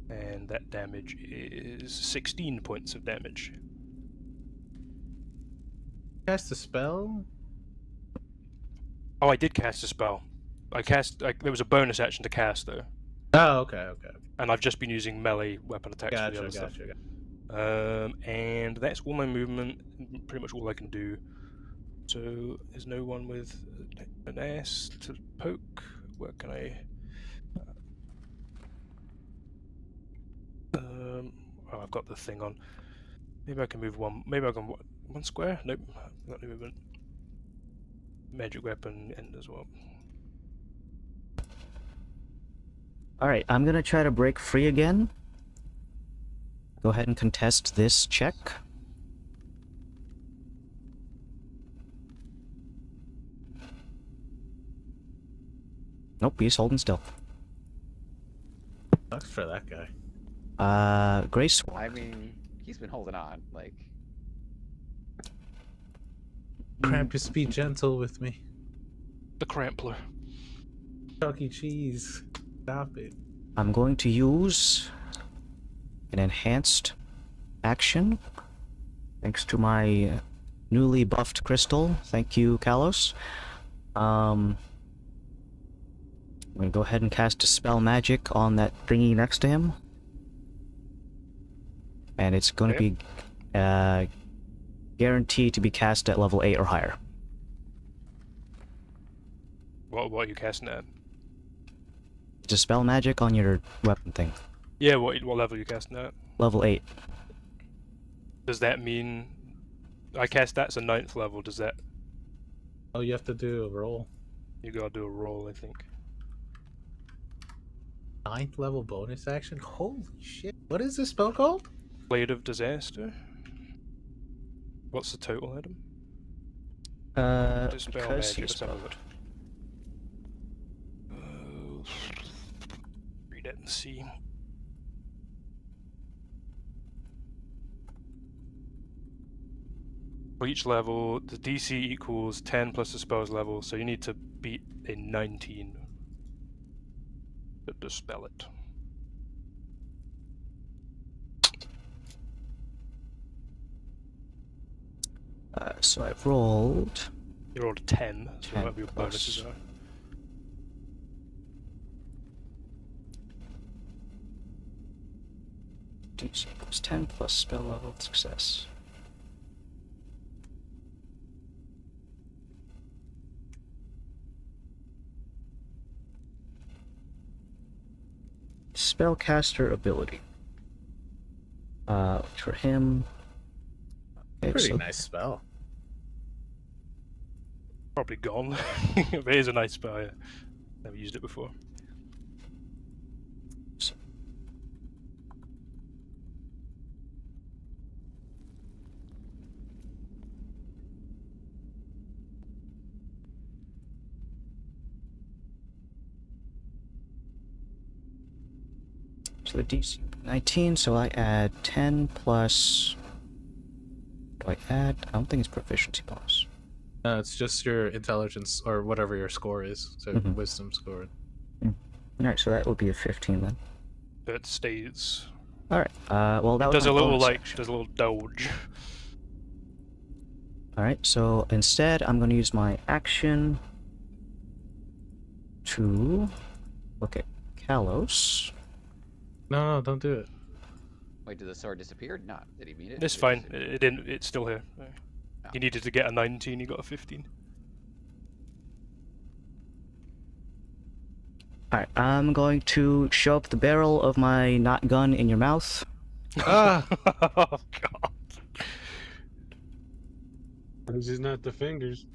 And that damage is 16 points of damage. Cast a spell? Oh, I did cast a spell. There was a bonus action to cast though. Oh, okay. And I've just been using melee weapon attacks for the other stuff. And that's all my movement, pretty much all I can do. So there's no one with an ass to poke. Where can I? I've got the thing on. Maybe I can move one. Maybe I can one square. Nope, not the movement. Magic weapon end as well. Alright, I'm gonna try to break free again. Go ahead and contest this check. Nope, he's holding still. Sucks for that guy. Grace. I mean, he's been holding on, like... Krampus, be gentle with me. The Crampler. Chuck E. Cheese. Stop it. I'm going to use an enhanced action. Thanks to my newly buffed crystal. Thank you, Kalos. I'm going to go ahead and cast a spell magic on that thingy next to him. And it's going to be guaranteed to be cast at level 8 or higher. What are you casting at? It's a spell magic on your weapon thing. Yeah, what level are you casting at? Level 8. Does that mean I cast that's a 9th level? Does that? Oh, you have to do a roll. You gotta do a roll, I think. 9th level bonus action? Holy shit. What is this spell called? Blade of Disaster. What's the total, Adam? Dispel Because magic. he's Let's have a look. Read it and see. For each level, the DC equals 10 plus the spell's level, so you need to beat a 19 to dispel it. So I've rolled... You rolled a 10, so 10 whatever your bonuses plus. are. DC equals 10 plus spell level success. Spellcaster ability. For him... Okay, Pretty so nice spell. Probably gone. But it is a nice spell, yeah. Never used it before. So a DC 19, so I add 10 plus... Do I add? I don't think it's proficiency bonus. It's just your intelligence or whatever your score is. So wisdom score. Alright, so that would be a 15 then. That stays. Alright, well that It was does my a little bonus like action. does a little doge. Alright, so instead I'm going to use my action to look at Kalos. No, don't do it. Wait, did the sword disappear? Not. Did he mean it? It's Did fine. disappear? It didn't. It's still here. You needed to get a 19. You got a 15. Alright, I'm going to shove the barrel of my not gun in your mouth. Ah! Oh god. This is not the fingers.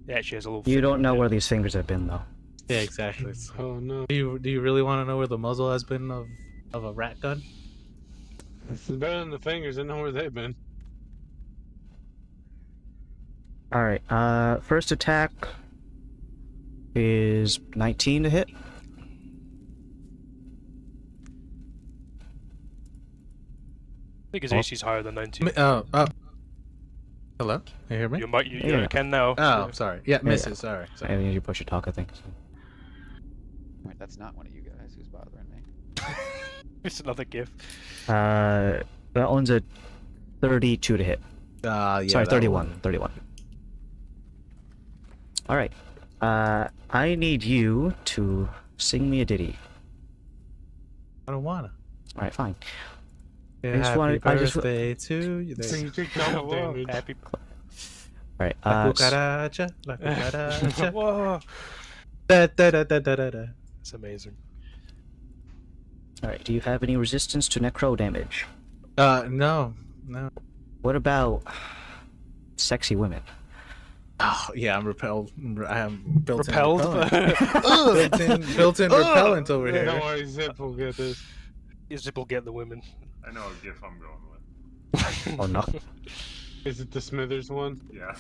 It actually has a little. You finger don't know on where it. these fingers have been though. Yeah, exactly. Oh no. Do you really want to know where the muzzle has been of a rat gun? This is better than the fingers. I know where they've been. Alright, first attack is 19 to hit. I think his AC's higher than 19. Hello? You hear me? You might. Yeah. You can now. Oh, sorry. Yeah, misses. Sorry. I need you to push your talk, I think. Wait, that's not one of you guys who's bothering me. It's another gift. That one's a 32 to hit. Yeah. Sorry, that 31. one. 31. Alright. I need you to sing me a ditty. I don't wanna. Alright, fine. Yeah, I just happy wanted- I just- birthday to you. So There. you take double Whoa, damage. happy. Alright, La cucaracha, la cucaracha. Whoa. Da, da, da, da, da, da, da. It's amazing. alright, do you have any resistance to necro damage? No. What about sexy women? Oh, yeah, I'm repelled. I am built Repelled? built-in repellent over Don't here. worry, Zip will get this. Zip will get the women. I know a gif I'm going with. Oh no. Is it the Smithers one? Yeah.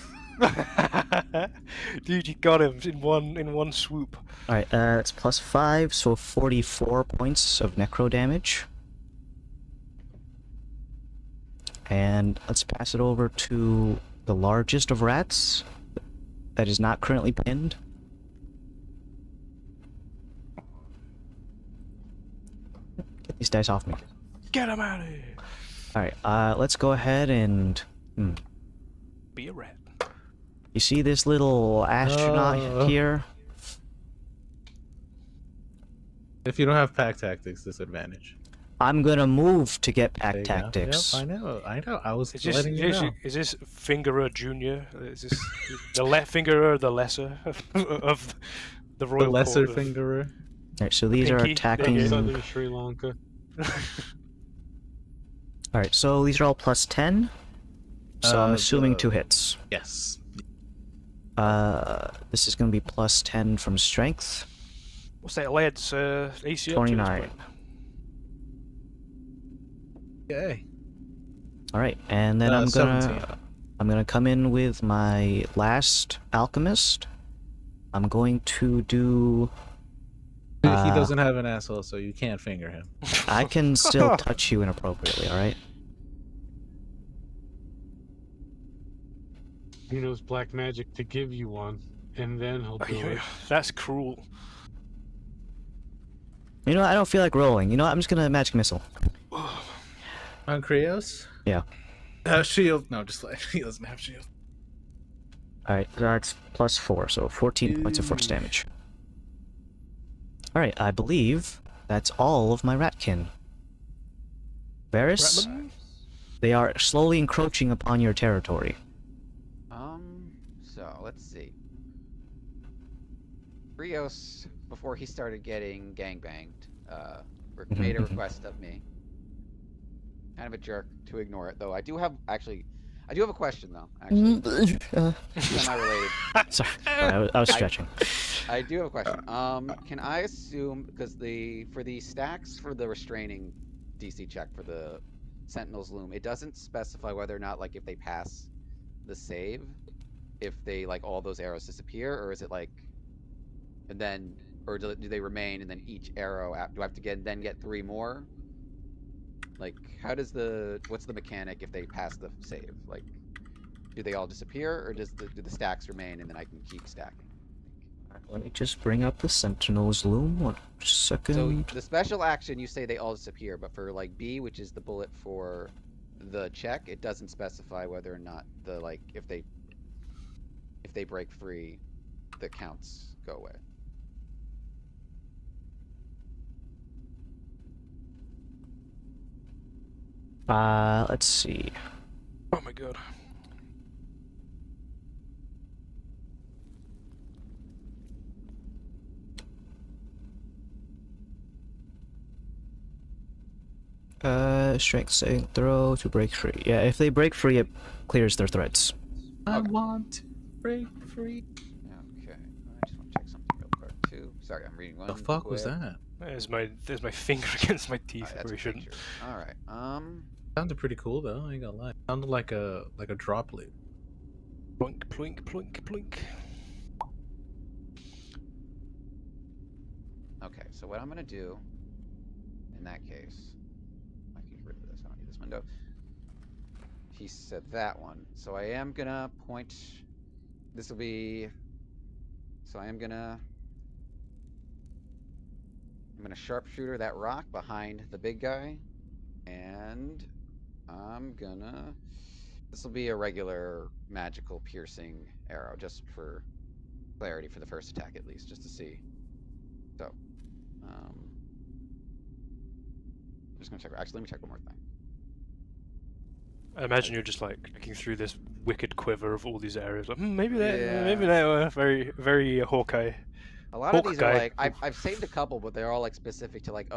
Dude, you got him in one swoop. Alright, it's plus 5, so 44 points of necro damage. And let's pass it over to the largest of rats that is not currently pinned. Get these dice off me. Get him out of here. Alright, let's go ahead and... Be a rat. You see this little astronaut Oh. here? If you don't have pack tactics, disadvantage. I'm gonna move to get There pack you go. tactics. Yep, I know. I was Is this, letting you know. is this Fingerer Junior? Is this the Fingerer, the lesser of the The royal lesser court of- fingerer. Alright, so these are Pinky, attacking... pinky. Southern Sri Lanka. Alright, so these are all plus 10. So I'm assuming so- 2 hits. Yes. This is gonna be plus 10 from strength. What's that lad's AC up to this 29. point? Yay. Alright, and then I'm 17. gonna come in with my last alchemist. I'm going to do... He doesn't have an asshole, so you can't finger him. I can still touch you inappropriately, alright? He knows black magic to give you one, and then he'll do it. That's cruel. You know what, I don't feel like rolling. You know what, I'm just gonna magic missile. On Krios? Yeah. Shield. No, just like he doesn't have shield. Alright, that's plus 4, so 14 points of force damage. Alright, I believe that's all of my ratkin. Varys, Ratman? they are slowly encroaching upon your territory. So let's see. Rios, before he started getting gangbanged, made a request of me. Kind of a jerk to ignore it, though. I do have a question though. Actually, semi-related. Sorry, I was stretching. I do have a question. Can I assume because for the stacks for the restraining DC check for the Sentinel's Loom, it doesn't specify whether or not like if they pass the save, if they like all those arrows disappear, or is it like, and then or do they remain and then each arrow do I have to get 3 more? Like, what's the mechanic if they pass the save? Like, do they all disappear, or do the stacks remain and then I can keep stacking? Let me just bring up the Sentinel's loom. 1 second. So the special action, you say they all disappear, but for like B, which is the bullet for the check, it doesn't specify whether or not if they break free, the counts go away. Let's see. Oh my god. Strength saving throw to break free. Yeah, if they break free, it clears their threats. I want to break free. Okay, I just want to check something real quick too. Sorry, I'm reading one. The fuck was quick. that? There's my finger against my teeth. Alright, that's Where a you shouldn't. picture. All right. Sounded pretty cool though. I ain't gonna lie. Sounded like a droplet. Ploink, ploink, ploink, ploink. Okay, so what I'm gonna do in that case, I can get rid of this. I don't need this window. He said that one, so I am gonna point. This will be. So I'm gonna sharpshooter that rock behind the big guy, and this will be a regular magical piercing arrow, just for clarity for the first attack at least, just to see. So, I'm just gonna check. Actually, let me check one more thing. I imagine you're just like looking through this wicked quiver of all these areas. Like, maybe that, Yeah. maybe that were very, very Hawkeye. A lot of these are Hawkeye. like I've saved a couple, but they're all like specific to like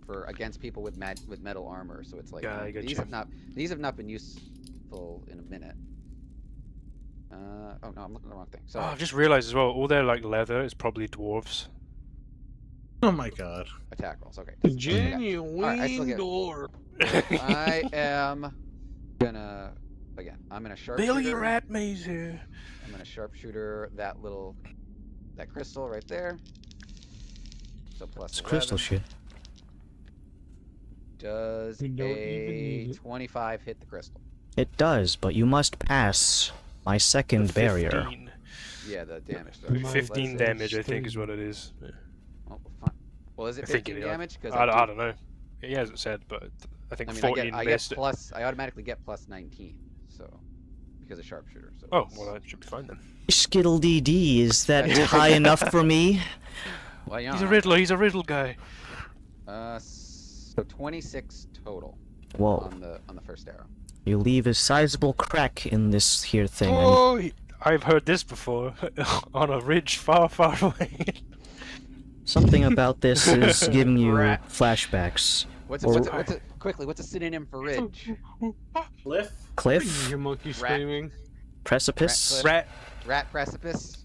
for against people with metal armor. So it's like Yeah, I get these you. have not been useful in a minute. Oh no, I'm looking at the wrong thing. Oh, Sorry. I've just realized as well, all their like leather is probably dwarves. Oh my god. Attack rolls. Okay. Genuine Alright, I still get- door. I am gonna I'm gonna sharpshooter. Billy Rat Maze here. I'm gonna sharpshooter that crystal right there. So plus It's 11. crystal shit. Does You don't even a need it. 25 hit the crystal? It does, but you must pass my second barrier. 15. Yeah, the damage. Might Let's 15 say- damage, I think, is what it is. Yeah. Oh, fine. Well, is it I think 15 it is. damage? Because I don't know. He hasn't said, but I think I mean, 14 I get missed. plus. I automatically get plus 19, so because of sharpshooter. So Oh, it's- well, that should be fine then. Skittle DD, is that That is- high enough for me? well, yeah. He's a riddler. He's a riddle guy. So 26 total Whoa. on the first arrow. You leave a sizable crack in this here thing. and Oh, I've heard this before. On a ridge far, far away. something about this is giving you Rat. flashbacks. What's Or- a synonym for ridge? Cliff. Cliff? Your monkey screaming. Precipice? Rat Rat, Rat precipice?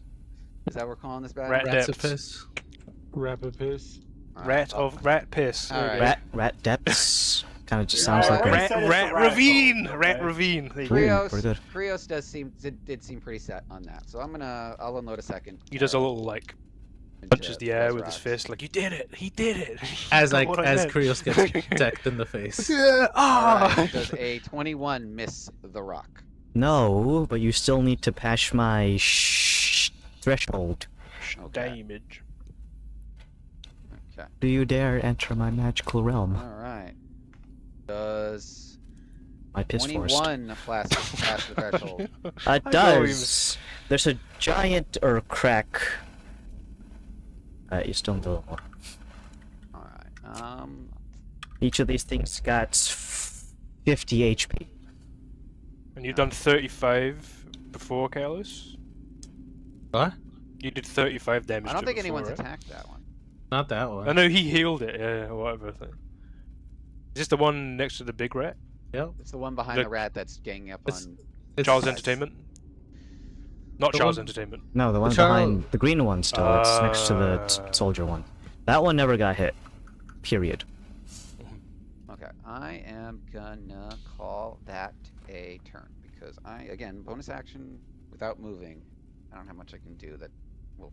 Is that what we're calling this bad? Rat boy? depths. Precipice. Rapid rat of rat piss. All There you right. go. Rat depths? Kind of just sounds Yeah, like rat- a... Rat, said it's rat a rat ravine. hole, Rat okay. ravine. There you go. Ooh, pretty good. Krios did seem pretty set on that. So I'll unload a second. He does a arrow little like into punches the air those with his rocks. fist, like you did it. He did it. As Got what I meant." Krios gets decked in the face. Yeah. Ah. Alright, does a 21 miss the rock? No, but you still need to pass my threshold. Okay. Damage. Okay. Do you dare enter my magical realm? Alright. Does My piss forest. 21 pass the threshold? It I know does. There's a giant crack. You still need a little more. Alright. Each of these things got 50 HP. And you've done 35 before, Kalos? What? You did 35 damage. I don't to it think before, anyone's right? attacked that one. Not that one. I know he healed it. Yeah, or whatever. Is this the one next to the big rat? Yep. It's the one behind The- the rat that's ganging up It's- on. Charles It's- Entertainment? Not The Charles one- Entertainment. No, the one Charles- behind the green one still. It's next to the soldier one. That one never got hit. Period. Okay, I am gonna call that a turn because again, bonus action without moving. I don't have much I can do that will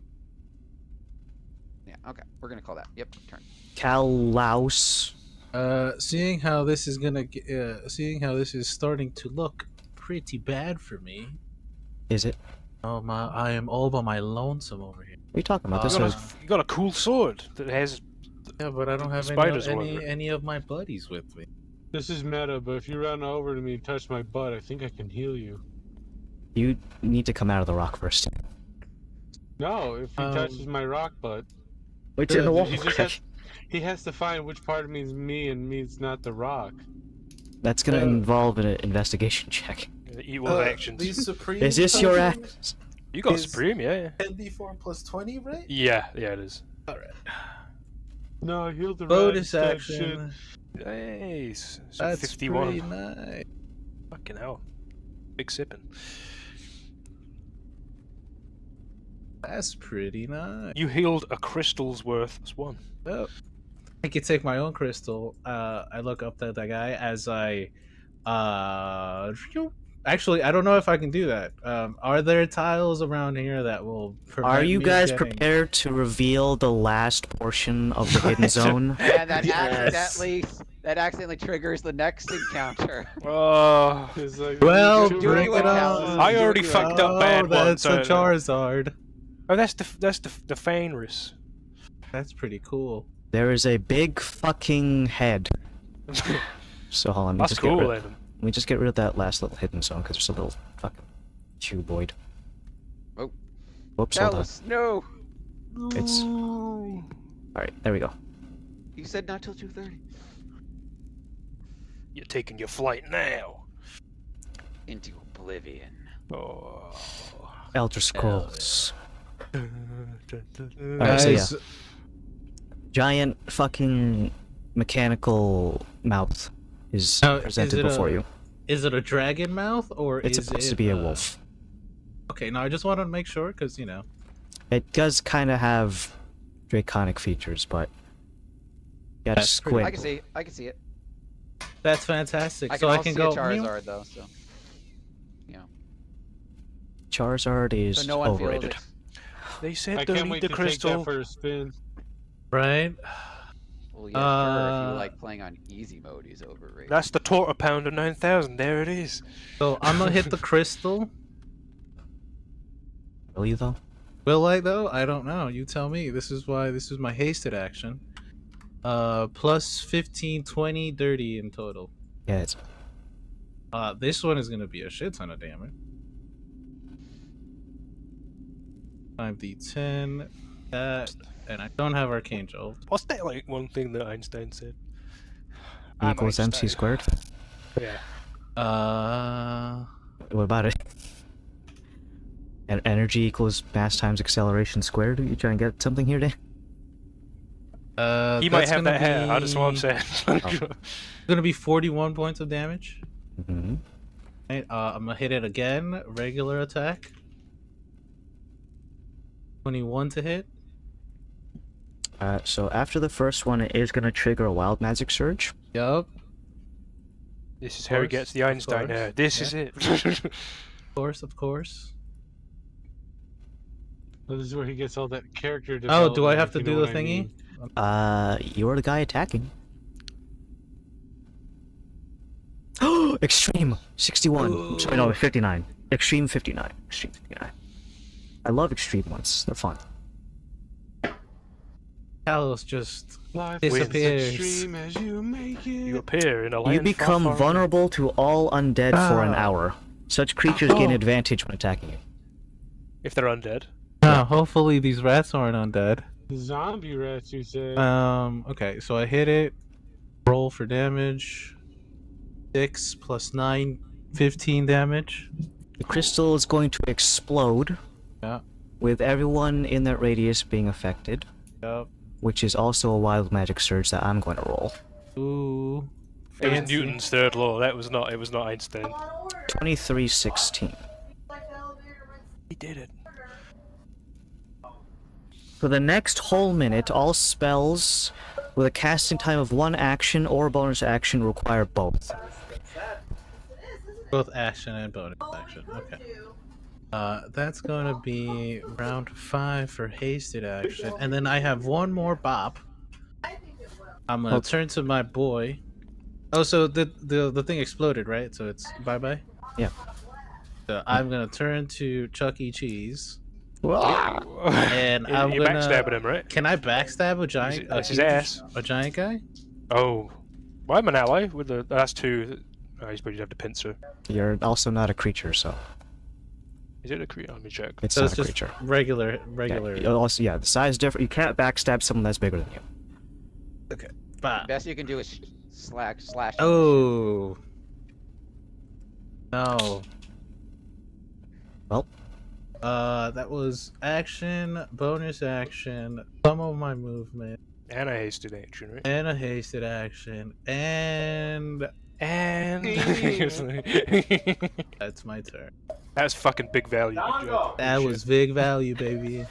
Yeah. Okay. We're gonna call that. Yep. Turn. Kalaus. Seeing how this is starting to look pretty bad for me. Is it? Oh my! I am all by my lonesome over here. What are you talking about? You This got, is you got a cool sword that has. Yeah, but I don't have Spiders any of my buddies with me. This is meta, but if you run over to me and touch my butt, I think I can heal you. you need to come out of the rock first. No, if he touches my rock butt. It's in the wall. He has to find which part of me is me and me's not the rock. That's gonna involve an investigation check. Eat one actions. These supreme. Is this your act? You got is- Supreme, yeah. 10d4 plus 20, right? Yeah, it is. All right. No, I healed the Bonus rat action. Nice. So That's 51. pretty nice. Fucking hell. Big sipping. That's pretty nice. You healed a crystal's worth as one. Oh. I could take my own crystal. I look up at that guy as I. Actually, I don't know if I can do that. Are there tiles around here that will? Are you me guys getting- prepared to reveal the last portion of the hidden zone? Yeah, that Yes. accidentally triggers the next encounter. Oh. It's like, Well, Do bring it it Callus. on. I already Do it. fucked up bad That's once. a Charizard. Oh, that's the Fenris. That's pretty cool. There is a big fucking head. So hold on, let me That's just cool, get rid, Evan. let me just get rid of that last little hidden zone because there's a little fucking cuboid. Oh. Whoops, hold on. Callus, no. It's all right. There we go. You said not till 2:30. You're taking your flight now. Into oblivion. Oh. Elder Scrolls. Alright, Alright, so yeah. Guys, Giant fucking mechanical mouth is Now, presented is it before a- you. is it a dragon mouth or It's is supposed it to be a wolf. Okay, no, I just wanted to make sure because It does kind of have draconic features, but you gotta That's pretty- squint. I can see it. that's fantastic. I so can I also can see go. a Charizard though, so. Charizard is So no one overrated. feels They said I don't can't eat wait the to take crystal. that for a spin. Right? Well, yeah, sure. If you Uh, like playing on easy mode, he's overrated. That's the Torta Pounder 9000. There it is. So I'm gonna hit the crystal. Really though? Will I though? I don't know. You tell me. This is my hasted action. Plus 15, 20, 30 in total. Yeah, it's This one is gonna be a shit ton of damage. 5d10. That, and I don't have Arcane Jolt. What's that like one thing that Einstein said? I'm equals MC Einstein. squared. Yeah. What about it? And energy equals mass times acceleration squared. Are you trying to get something here, Dan? He might that's have gonna that hair. That's what I'm be- saying. Gonna be 41 points of damage. Mm-hmm. Right, I'm gonna hit it again. Regular attack. 21 to hit. So after the first one, it is gonna trigger a wild magic surge. Yup. This is how he course, gets the of Einstein course, hair. This yeah. is it. Of course. This is where he gets all that character Oh, do I development, have to if you do know the what I thingy? mean. You're the guy attacking. Oh, extreme 61. Sorry, no, 59. Extreme 59. Extreme 59. I love extreme ones. They're fun. Talos just Life is disappears. as extreme as you make it. You appear in a land You become far, far away. vulnerable to all undead for an Ah. hour. Such creatures gain Oh. advantage when attacking you. If they're undead. Hopefully these rats aren't undead. Zombie rats, you said. Okay, so I hit it. Roll for damage. 6 plus 9, 15 damage. The crystal is going to explode, Yeah. with everyone in that radius being affected, Yup. which is also a wild magic surge that I'm going to roll. Ooh. It was Fancy. Newton's third law. It was not Einstein. 2316. He did it. For the next whole minute, all spells with a casting time of 1 action or bonus action require both. Both action and bonus action. Okay. That's gonna be round 5 for hasted action, and then I have one more bop. I'm gonna Okay. turn to my boy. Oh, so the thing exploded, right? So it's bye bye. Yeah. So I'm gonna turn to Chuck E. Cheese, Whoa. and I'm You're gonna. backstabbing him, right? Can I backstab a giant? It's his ass. A giant guy? Oh. Well, I'm an ally with the last two. Oh, he's supposed to have the pincer. You're also not a creature, so Is it a creature? Let me check. it's So not it's a just creature. regular. Yeah, also, yeah, the size different. You can't backstab someone that's bigger than you. Okay. The Bop. best you can do is slash. Oh. No. Well. That was action, bonus action, some of my movement, And I hasted action, right? and a hasted action, and And that's my turn. that's fucking big value. Good job. That Shit. was big value, baby.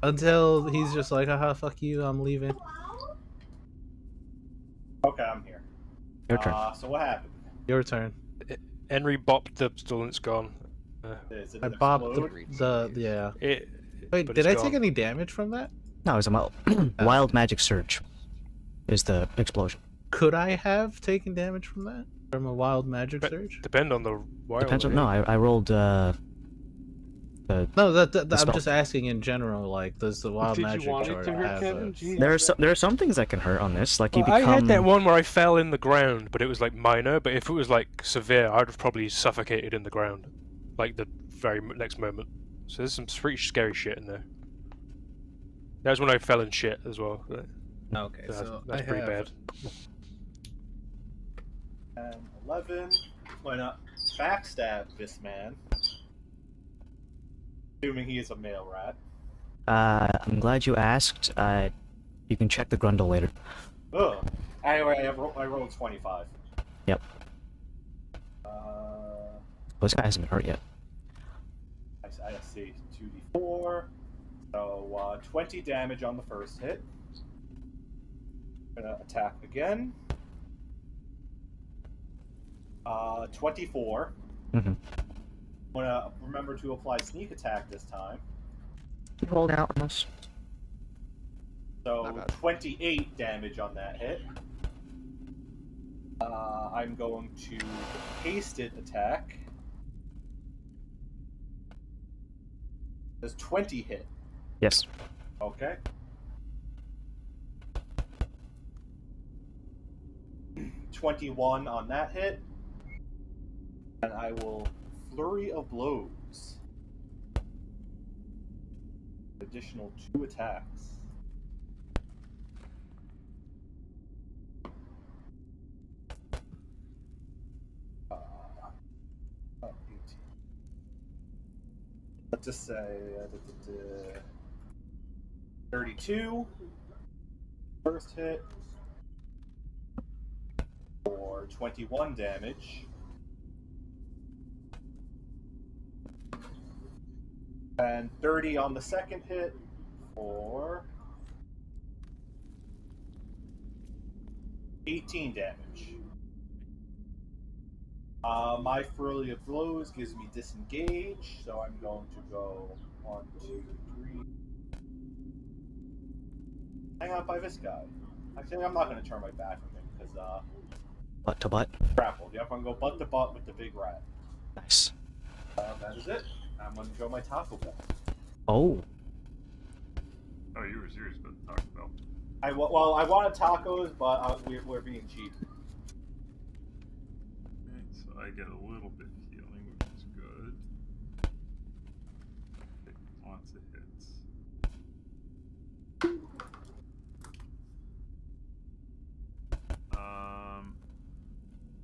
Until he's just like, haha, fuck you, I'm leaving. Okay, I'm here. Your turn. So what happened? Your turn. Henry bopped the pistol and it's gone. Did I it bopped explode? yeah. It, Wait, but did it's I take gone. any damage from that? No, it's a wild magic surge. Is the explosion? Could I have taken damage from that? From a wild magic But- surge? Depend on the wild. Depends on. No, I rolled. The No, I'm spell. just asking in general. Like, does the wild Did you magic want it surge to hurt have Kevin? a... Jeez. there are some things that can hurt on this. Like you Well, I become. had that one where I fell in the ground, but it was like minor. But if it was like severe, I'd have probably suffocated in the ground, like the very next moment. So there's some pretty scary shit in there. That was when I fell in shit as well. Okay, so That's I pretty have... bad. And 11. Why not backstab this man? Assuming he is a male rat. I'm glad you asked. You can check the grundle later. Ugh. Anyway, I rolled 25. Yep. This guy hasn't been hurt yet. I see 2d4. So 20 damage on the first hit. Gonna attack again. 24. Mm-hmm. Wanna remember to apply sneak attack this time. You rolled out on us. So Not bad. 28 damage on that hit. I'm going to hasted attack. Does 20 hit? Yes. Okay. 21 on that hit. And I will flurry of blows. Additional 2 attacks. Uh, 18. Let's just say 32. First hit for 21 damage. And 30 on the second hit for 18 damage. My Flurry of Blows gives me disengage, so I'm going to go 1, 2, 3. Hang out by this guy. Actually, I'm not going to turn my back on him because Butt to butt. grappled. Yep, I'm going to go butt to butt with the big rat. Nice. That is it. I'm going to go my Taco Bell. Oh. Oh, you were serious about the Taco Bell. I wanted tacos, but we're being cheap. Alright, so I get a little bit of healing, which is good. Taking lots of hits. Um,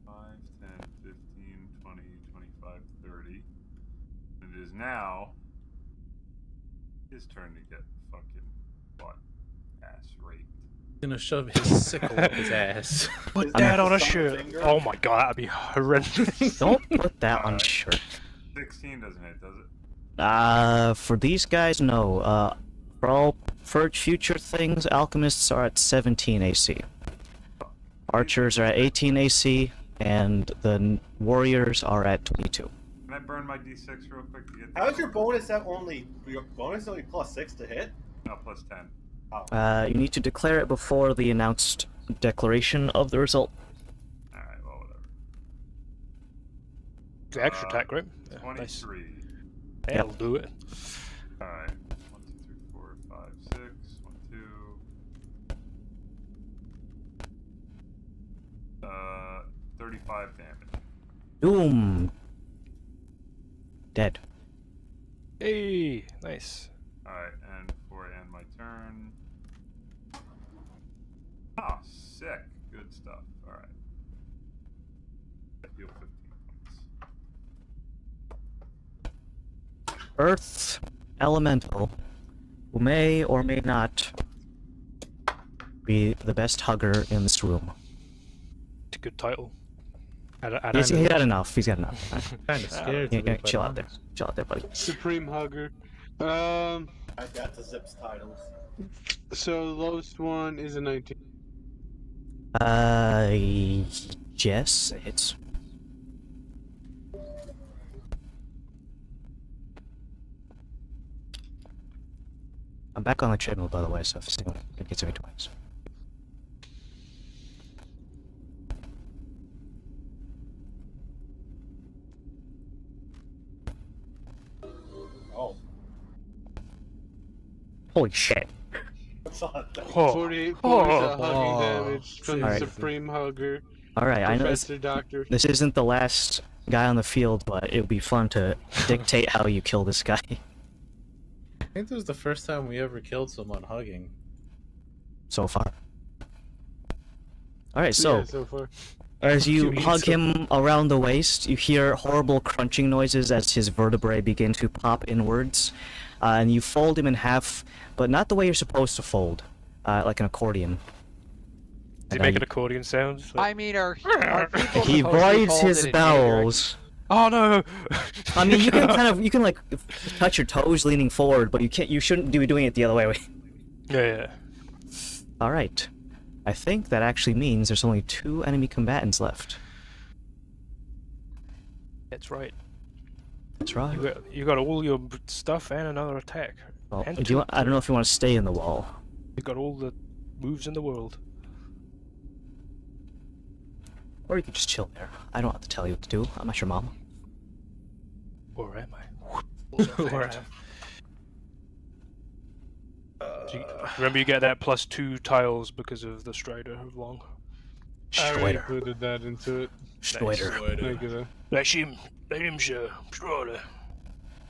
5, 10, 15, 20, 25, 30. It is now his turn to get fucking butt ass raped. Gonna shove his sickle up his ass. Put Is that that on a the shirt. finger? Oh my god, that'd be horrendous. Don't put that on a Alright. shirt. 16 doesn't hit, does it? For these guys, no. For future things, alchemists are at 17 AC. Archers are at 18 AC, and the warriors are at 22. Can I I burn my d6 real quick to get? How's your bonus at only? Your bonus only +6 to hit? No, plus 10. Oh. You need to declare it before the announced declaration of the result. All right, well, whatever. The extra attack, right? Yeah, 23. Nice. That'll do it. All right. 1, 2, 3, 4, 5, 6. 1, 2. 35 damage. Doom. Dead. Hey, nice. Alright, and before I end my turn. Ah, sick. Good stuff. Alright. I heal 15 points. Earth Elemental, who may or may not be the best hugger in this room. It's a good title. He got enough. He's got enough. Kind of scared. Yeah, to be chill quite out there. honest. Chill out there, buddy. Supreme Hugger. I got the Zips titles. So the lowest one is a 19. Yes, it's. I'm back on the treadmill, by the way, so if this thing gets me twice. Oh. Holy shit. What's on that? Oh. 48 points of hugging Oh. damage from the Alright. Supreme Hugger. Alright, I know Professor Doctor. this isn't the last guy on the field, but it would be fun to dictate how you kill this guy. I think this was the first time we ever killed someone hugging. So far. Alright, so, Yeah, so far. as you You mean hug so- him around the waist, you hear horrible crunching noises as his vertebrae begin to pop inwards. And you fold him in half, but not the way you're supposed to fold, like an accordion. Does he make an accordion sound? I mean, are people He supposed to be voids his folded in any bowels. Oh no! I mean, you can you can like touch your toes leaning forward, but you shouldn't be doing it the other way. Yeah. All right, I think that actually means there's only 2 enemy combatants left. That's right. That's right. You got all your stuff and another attack. Well, And do you I don't know if you want to stay in the wall. You got all the moves in the world. Or you could just chill there. I don't have to tell you what to do. I'm not your mom. Or am I? Or So remember, you get that +2 tiles because of the Strider of Long. I already Strider. included that into it. Strider. Thank you, though. Let him, sir. Strider.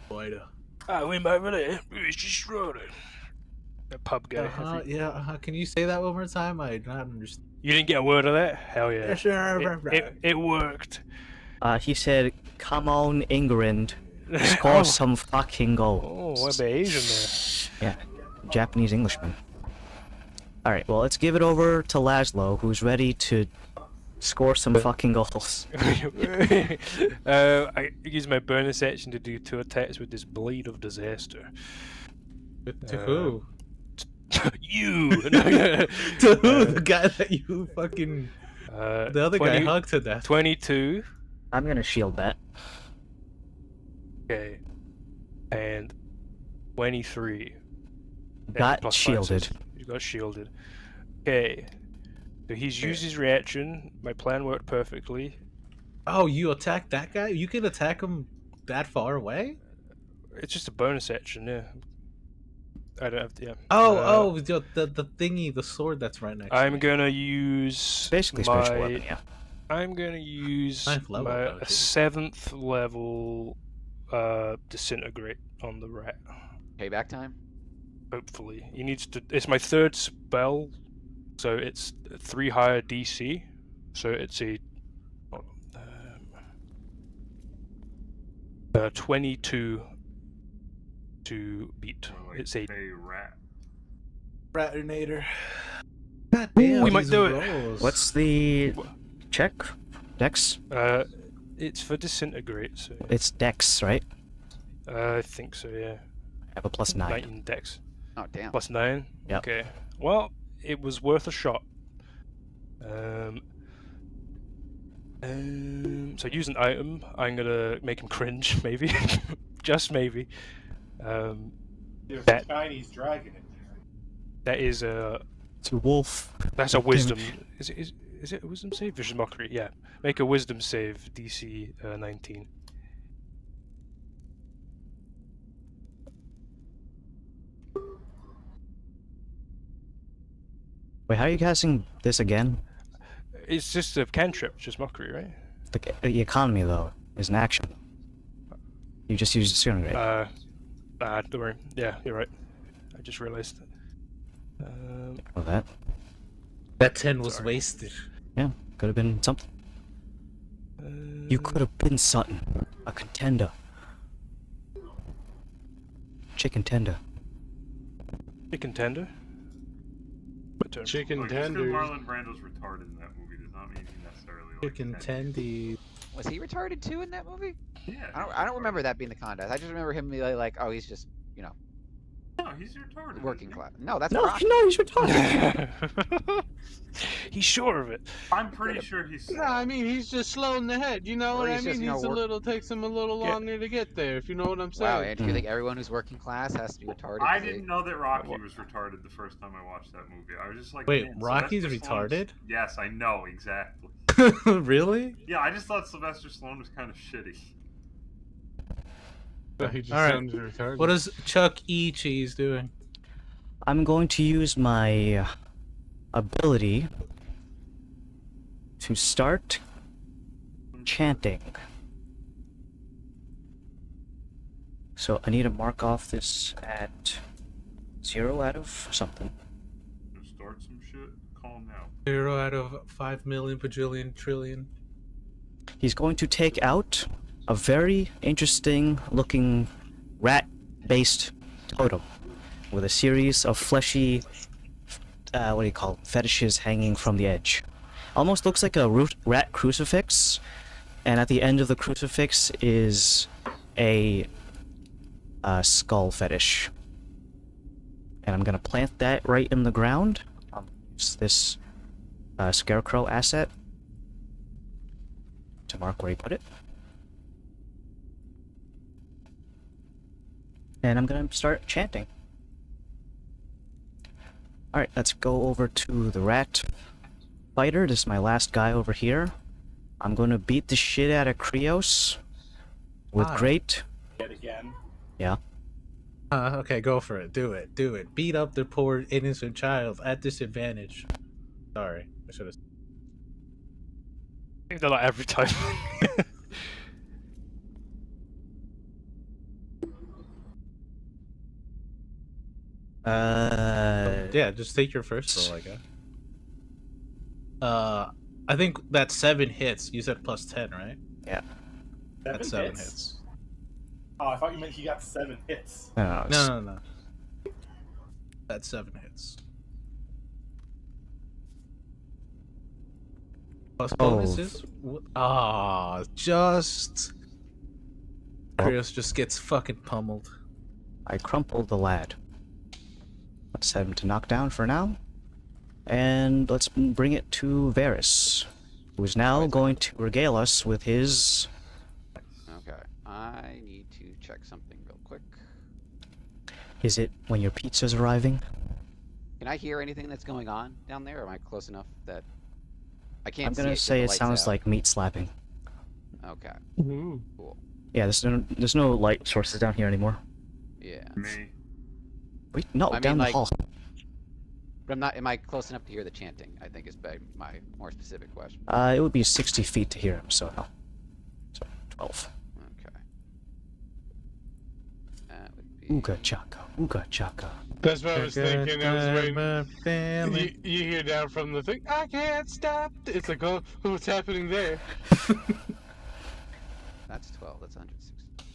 Spider. I went over there. It's just Strider. That pub guy. Can you say that one more time? I not understand. You didn't get a word of that? Hell yeah. It worked. He said, "Come on, England, score some fucking goals." Oh, what about Asian there? Yeah, Japanese Englishman. All right, well, let's give it over to Laszlo, who's ready to score some fucking goals. I use my bonus action to do 2 attacks with this Blade of Disaster. To who? You! To who? The guy that you fucking. The other guy 20 hugged to death. 22. I'm gonna shield that. Okay. And 23. Got Plus 5, shielded. so you got shielded. Okay. So he's used his reaction. My plan worked perfectly. Oh, you attacked that guy? You can attack him that far away? It's just a bonus action, yeah. I don't have to, yeah. The thingy, the sword that's right next to I'm me. gonna use Basically, my... special weapon, yeah. I'm gonna use 9th level, my though, too. 7th level disintegrate on the rat. Payback time? Hopefully, he needs to. It's my 3rd spell, so it's 3 higher DC. So it's a 22 to beat. Or like It's a a rat. Ratinator. God damn, we might these do it. rolls. What's the check? Dex? it's for disintegrate. So It's Dex, right? I think so. Yeah. I have a +9. 19 dex. Oh, damn. +9. Yep. Okay. Well, it was worth a shot. So use an item. I'm gonna make him cringe, maybe, just maybe. There's That- a Chinese dragon in there. That is a It's a wolf. that's a Damn it. wisdom. Is it a wisdom save? Vicious mockery. Yeah. Make a wisdom save. DC 19. Wait, how are you casting this again? It's just a cantrip, just mockery, right? The economy, though, is an action. You just use disintegrate. Don't worry. Yeah, you're right. I just realized. Well, that. That 10 was Sorry. wasted. Yeah, could have been something. You could have been something. A contender. Chicken tender. Chicken tender. My turn. Chicken Look, just 'cause tenders. Marlon Brando's retarded in that movie does not mean he necessarily like Chicken tendy. Was he retarded too in that movie? Yeah. I don't remember that being the contest. I just remember him being like, oh, he's just, you know, No, he's retarded. working isn't he? class. No, that's No, Rocky. no, he's retarded. He's sure of it. I'm pretty sure he's. No, I mean he's just slow in the head. You know Or what I he's mean? just, you know, He's a work- little takes him a little Yeah. longer to get there. If you know what I'm saying. Wow, Andrew, you think everyone who's working class has to be retarded? I 'cause they- didn't know that Rocky was retarded the first time I watched that movie. I was just like, Wait, man, Rocky's Sylvester Stallone's- retarded? Yes, I know exactly. Really? Yeah, I just thought Sylvester Stallone was kind of shitty. He just Alright. sounds retarded. What is Chuck E. Cheese doing? I'm going to use my ability to start chanting. So I need to mark off this at 0 out of something. Just start some shit. Calm down. 0 out of 5 million, bajillion, trillion. He's going to take out a very interesting looking rat-based totem with a series of fleshy, what do you call it, fetishes hanging from the edge. Almost looks like a rat crucifix, and at the end of the crucifix is a skull fetish. And I'm gonna plant that right in the ground. Use this scarecrow asset to mark where he put it. And I'm gonna start chanting. Alright, let's go over to the rat fighter. This is my last guy over here. I'm gonna beat the shit out of Krios with Why? great. Yet again. Yeah. Okay, go for it. Do it. Do it. Beat up the poor innocent child at disadvantage. Sorry, I should have. I think they're like every time. Yeah, just take your first roll, I guess. I think that's 7 hits. You said plus 10, right? That's 7 hits. Oh, I thought you meant he got 7 hits. No, it's- No. That's 7 hits. Plus Oh. bonuses? Just. Krios just gets fucking pummeled. I crumpled the lad. Let's set him to knockdown for now. And let's bring it to Varys, who is now going to regale us with his... Okay, I need to check something real quick. Is it when your pizza's arriving? Can I hear anything that's going on down there? Or am I close enough that I can't? I'm see gonna it 'cause say the it light's sounds out. like meat slapping. Okay, Ooh. cool. Yeah, there's no light sources down here anymore. Yeah, Me. Wait, no, I down mean, the like- hall. but I'm not. Am I close enough to hear the chanting? I think is my more specific question. It would be 60 feet to hear him, so no. So 12. Okay. That would be. Ooga chaka, ooga chaka. That's what I was thinking. I was waiting. Family. You hear down from the thing. I can't stop. It's like, oh, what's happening there? That's 12. That's 160.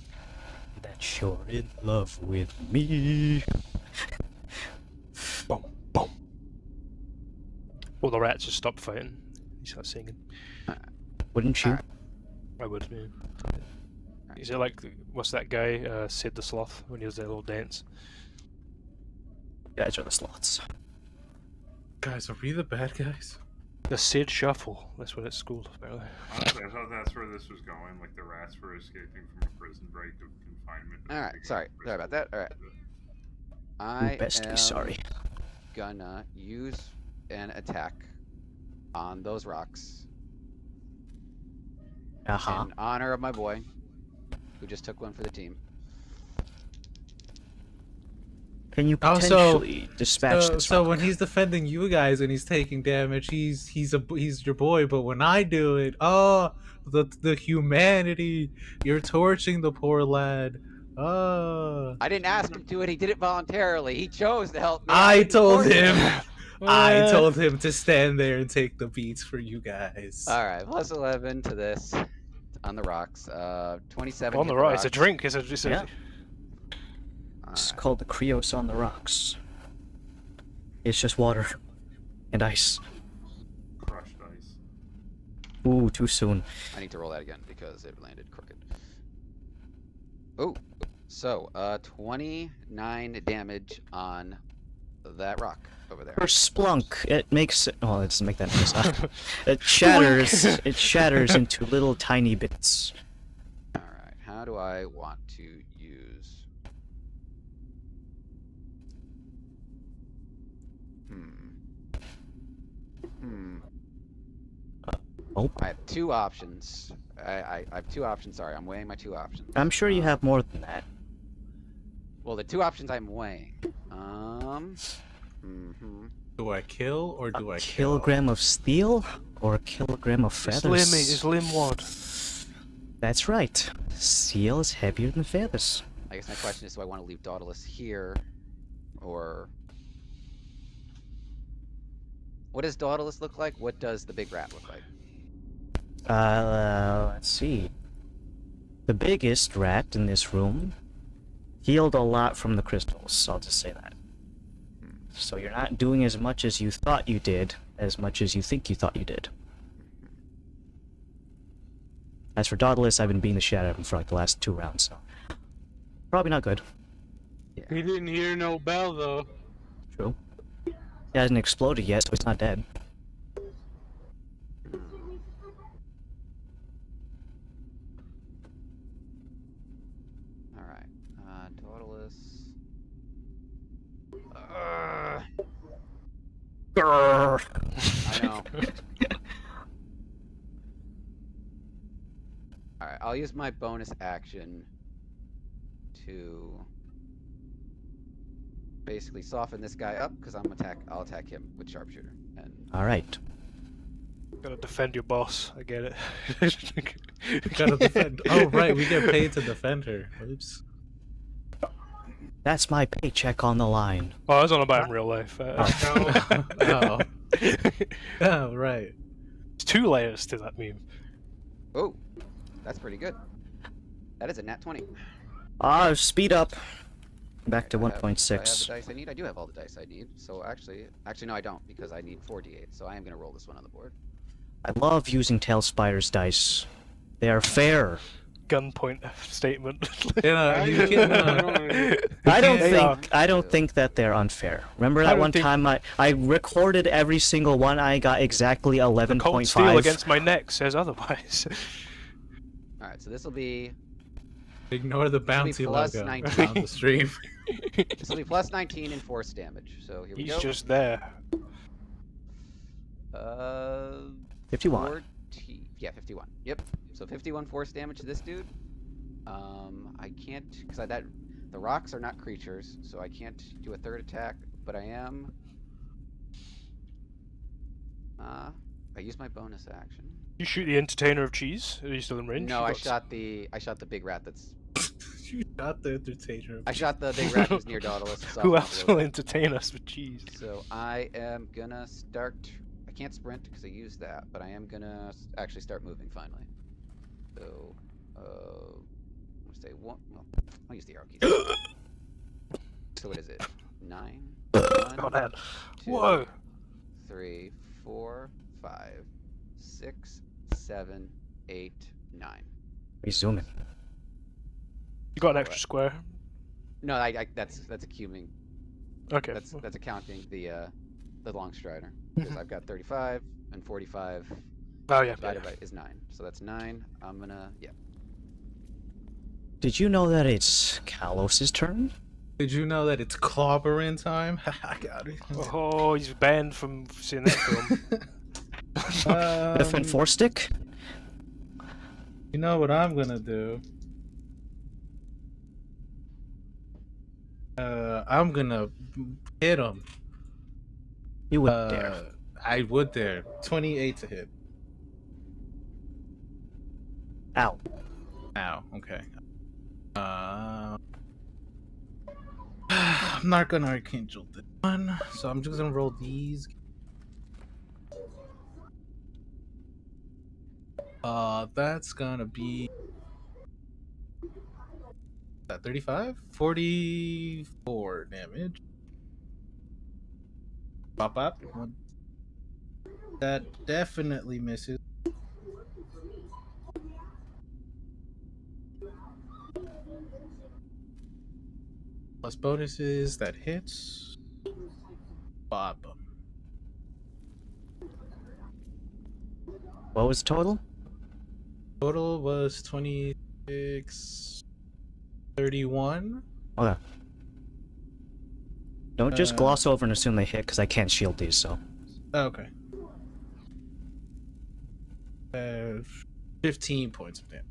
That you're in love with me. Boom, boom. All the rats just stop fighting. He starts singing. Wouldn't you? Alright. I would, man. Is it like what's that guy? Sid the Sloth when he does that little dance. You guys are the sloths. Guys, are we the bad guys? The Sid Shuffle. That's what it's called, apparently. Honestly, I thought that's where this was going. Like the rats were escaping from a prison break of confinement. All right, sorry about that. All right, You best be sorry. Gonna use an attack on those rocks in honor of my boy, who just took one for the team. Can you potentially dispatch this So rock? when he's defending you guys and he's taking damage, he's your boy. But when I do it, the humanity, you're torching the poor lad. I didn't ask him to it. He did it voluntarily. He chose to help me. I didn't told force him. I told him to stand there and take the beats for you guys. All right, plus 11 to this on the rocks. 27. On the rocks. It's a drink. It's a. Yeah. It's called the Creos on the rocks. It's just water and ice. Crushed ice. Ooh, too soon. I need to roll that again because it landed crooked. Oh, so 29 damage on that rock over there. For Splunk, it makes it. Oh, it doesn't make that noise. It shatters. It shatters into little tiny bits. All right, how do I want to use? Oh. I have two options. I have two options. Sorry, I'm weighing my two options. I'm sure you have more than that. Well, the two options I'm weighing. Do I kill or do I Kilogram of steel or a kilogram of feathers? It's limwad. That's right. Steel is heavier than feathers. I guess my question is, do I want to leave Daedalus here, or what does Daedalus look like? What does the big rat look like? Let's see. The biggest rat in this room healed a lot from the crystals, I'll just say that. So you're not doing as much as you thought you did, as much as you think you thought you did. As for Daedalus, I've been beating the shit out of him for like the last 2 rounds, so probably not good. He didn't hear no bell though. True. He hasn't exploded yet, so he's not dead. All right, Daedalus. Grrr. I know. Alright, I'll use my bonus action to basically soften this guy up because I'll attack him with sharpshooter. And Alright. Gotta defend your boss. I get it. Gotta defend. Oh right, we get paid to defend her. Oops. That's my paycheck on the line. Oh, I was on about in real life. Oh. Oh right. There's 2 layers to that meme. oh, that's pretty good. That is a nat 20. Speed up. Back to Do I have the 1.6. dice I need? I do have all the dice I need. So actually no, I don't because I need 4d8. So I am gonna roll this one on the board. I love using Tailspider's dice. They are fair. Gunpoint statement. You can. I don't think that they're unfair. Remember I that don't one think- time I recorded every single one. I got exactly Cold steel 11.5. against my neck says otherwise. All right, so this will be Ignore the bouncy plus logo 19. on the stream. this will be plus 19 in force damage. So here we He's go. just there. 51. 40, yeah, 51. Yep. So 51 force damage to this dude. I can't because the rocks are not creatures, so I can't do a third attack. But I am. I use my bonus action. You shoot the entertainer of cheese? Are you still in range? No, You I got- shot the big rat that's. You shot the entertainer. I shot the big rat who's near Daedalus. to soften Who him a else little will bit. entertain us with cheese? So I am gonna start. I can't sprint because I used that, but I am gonna actually start moving finally. So, let's say one. Well, I'll use the arrow keys. So what is it? 9. Oh, man. 2, Whoa! 3, 4, 5, 6, 7, 8, 9. Resuming. You got an extra square. No, that's a cubing. Okay. That's accounting the long strider. Because I've got 35, and 45 Oh yeah. divided by is 9. So that's 9. I'm gonna Did you know that it's Kalos' turn? Did you know that it's clobbering time? I got it. Oh, he's banned from seeing that film. Different four stick? You know what I'm gonna do? I'm gonna hit him. You would dare. I would dare. 28 to hit. Ow. Ow. Okay. I'm not gonna Archangel this one, so I'm just gonna roll these. That's gonna be 35? 44 damage. Pop up. That definitely misses. Plus bonuses, that hits. Bop 'em. What was total? Total was 26, 31. Okay. Don't just gloss over and assume they hit, because I can't shield these, so. Okay. 15 points of damage.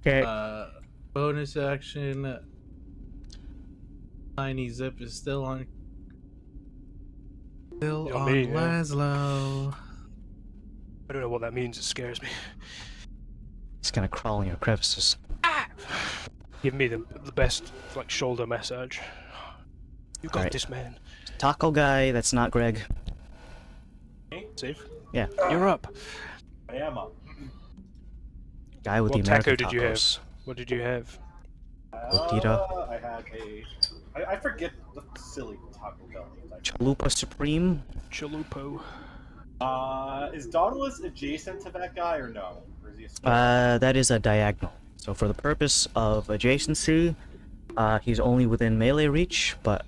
Okay. Bonus action. Tiny Zip is still on. Still Yo, on me, yeah. Laszlo. I don't know what that means. It scares me. He's gonna crawl in your crevices. Give me the best like shoulder massage. You got Alright. this, man. Taco guy, that's not Greg. Safe. Yeah. You're up. I am up. Guy with What the American taco did you have? tacos. What did you have? Gordita. I had I forget the silly Taco Bell names. Chalupa Supreme. Chalupo. Is Dauntless adjacent to that guy or no? Or is he a That is a diagonal. So for the purpose of adjacency, he's only within melee reach, but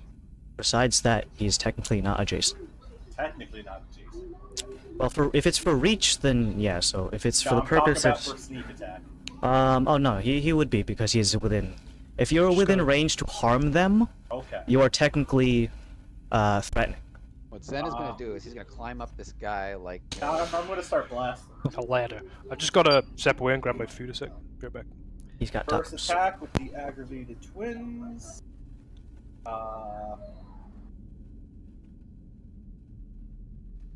besides that, he's technically not adjacent. technically not adjacent? Well, if it's for reach, then yeah. So if it's No, for the I'm talking purpose about of for sneak attack. oh no, he would be because he's within. If you're within range to harm them, Okay. you are technically threatening. What Zen is going to do is he's going to climb up this guy like. I'm gonna start blasting. A ladder. I just gotta step away and grab my food a sec. Be right back. He's got First tacos. attack with the aggravated twins.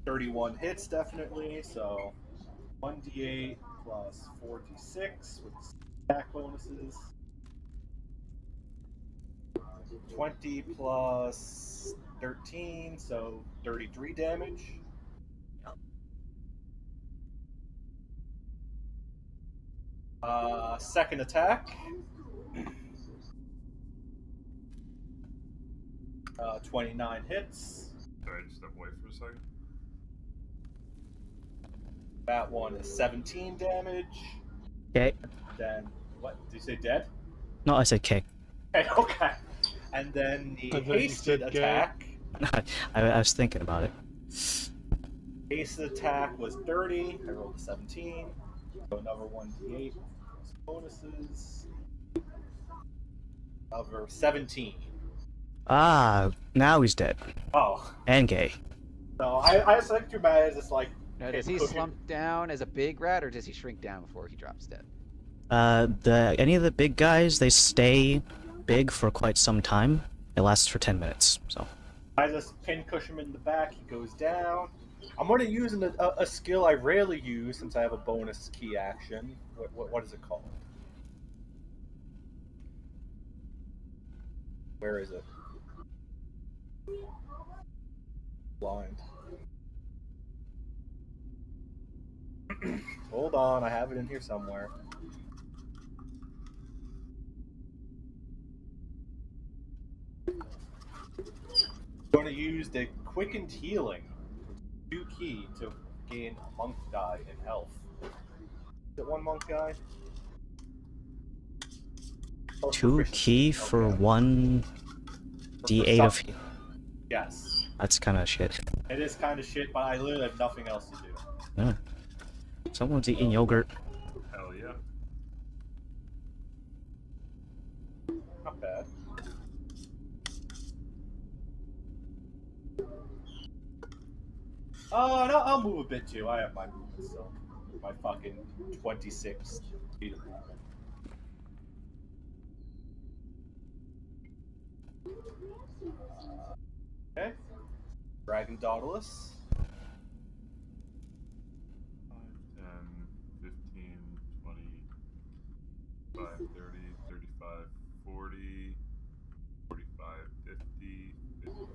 31 hits definitely, so 1d8 plus 4d6 with attack bonuses. 20 plus 13, so 33 damage. Second attack. 29 hits. Sorry, just step away for a second. That one is 17 damage. Okay. Then, what? Did you say dead? No, I said K. Okay, okay. And then the I thought you hasted said gay. attack. I was thinking about it. Hasted attack was 30. I rolled a 17. So another 1d8 bonuses. Another 17. Ah, now he's dead Oh. and gay. So I select your man as this like. Now, does he slump down as a big rat, or does he shrink down before he drops dead? Any of the big guys, they stay big for quite some time. It lasts for 10 minutes. So. I just pin cushion him in the back. He goes down. I'm going to use a skill I rarely use since I have a bonus key action. What is it called? Where is it? Blind. Hold on, I have it in here somewhere. I'm going to use the quickened healing, 2 key to gain a monk die in health. Is it 1 monk die? Oh, 2 proficiency. key for Okay. 1 For d8 of some- heal. Yes. That's kind of shit. It is kind of shit, but I literally have nothing else to do. Yeah. Someone's eating yogurt. Hell yeah. Not bad. Oh, no, I'll move a bit too. I have my movement still. My fucking 26 feet of movement. Okay. Dragon Dauntless. 10, 15, 20, 5, 30, 35, 40, 45, 50, 55,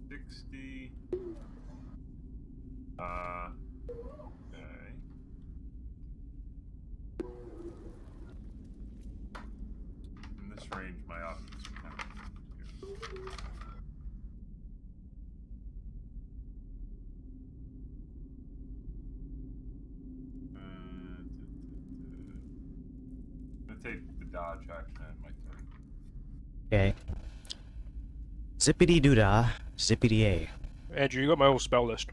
60. Okay. In this range, my options are kind of. I'm gonna take the dodge action in my turn. Okay. Zippity doodah, zippity a. Andrew, you got my whole spell list.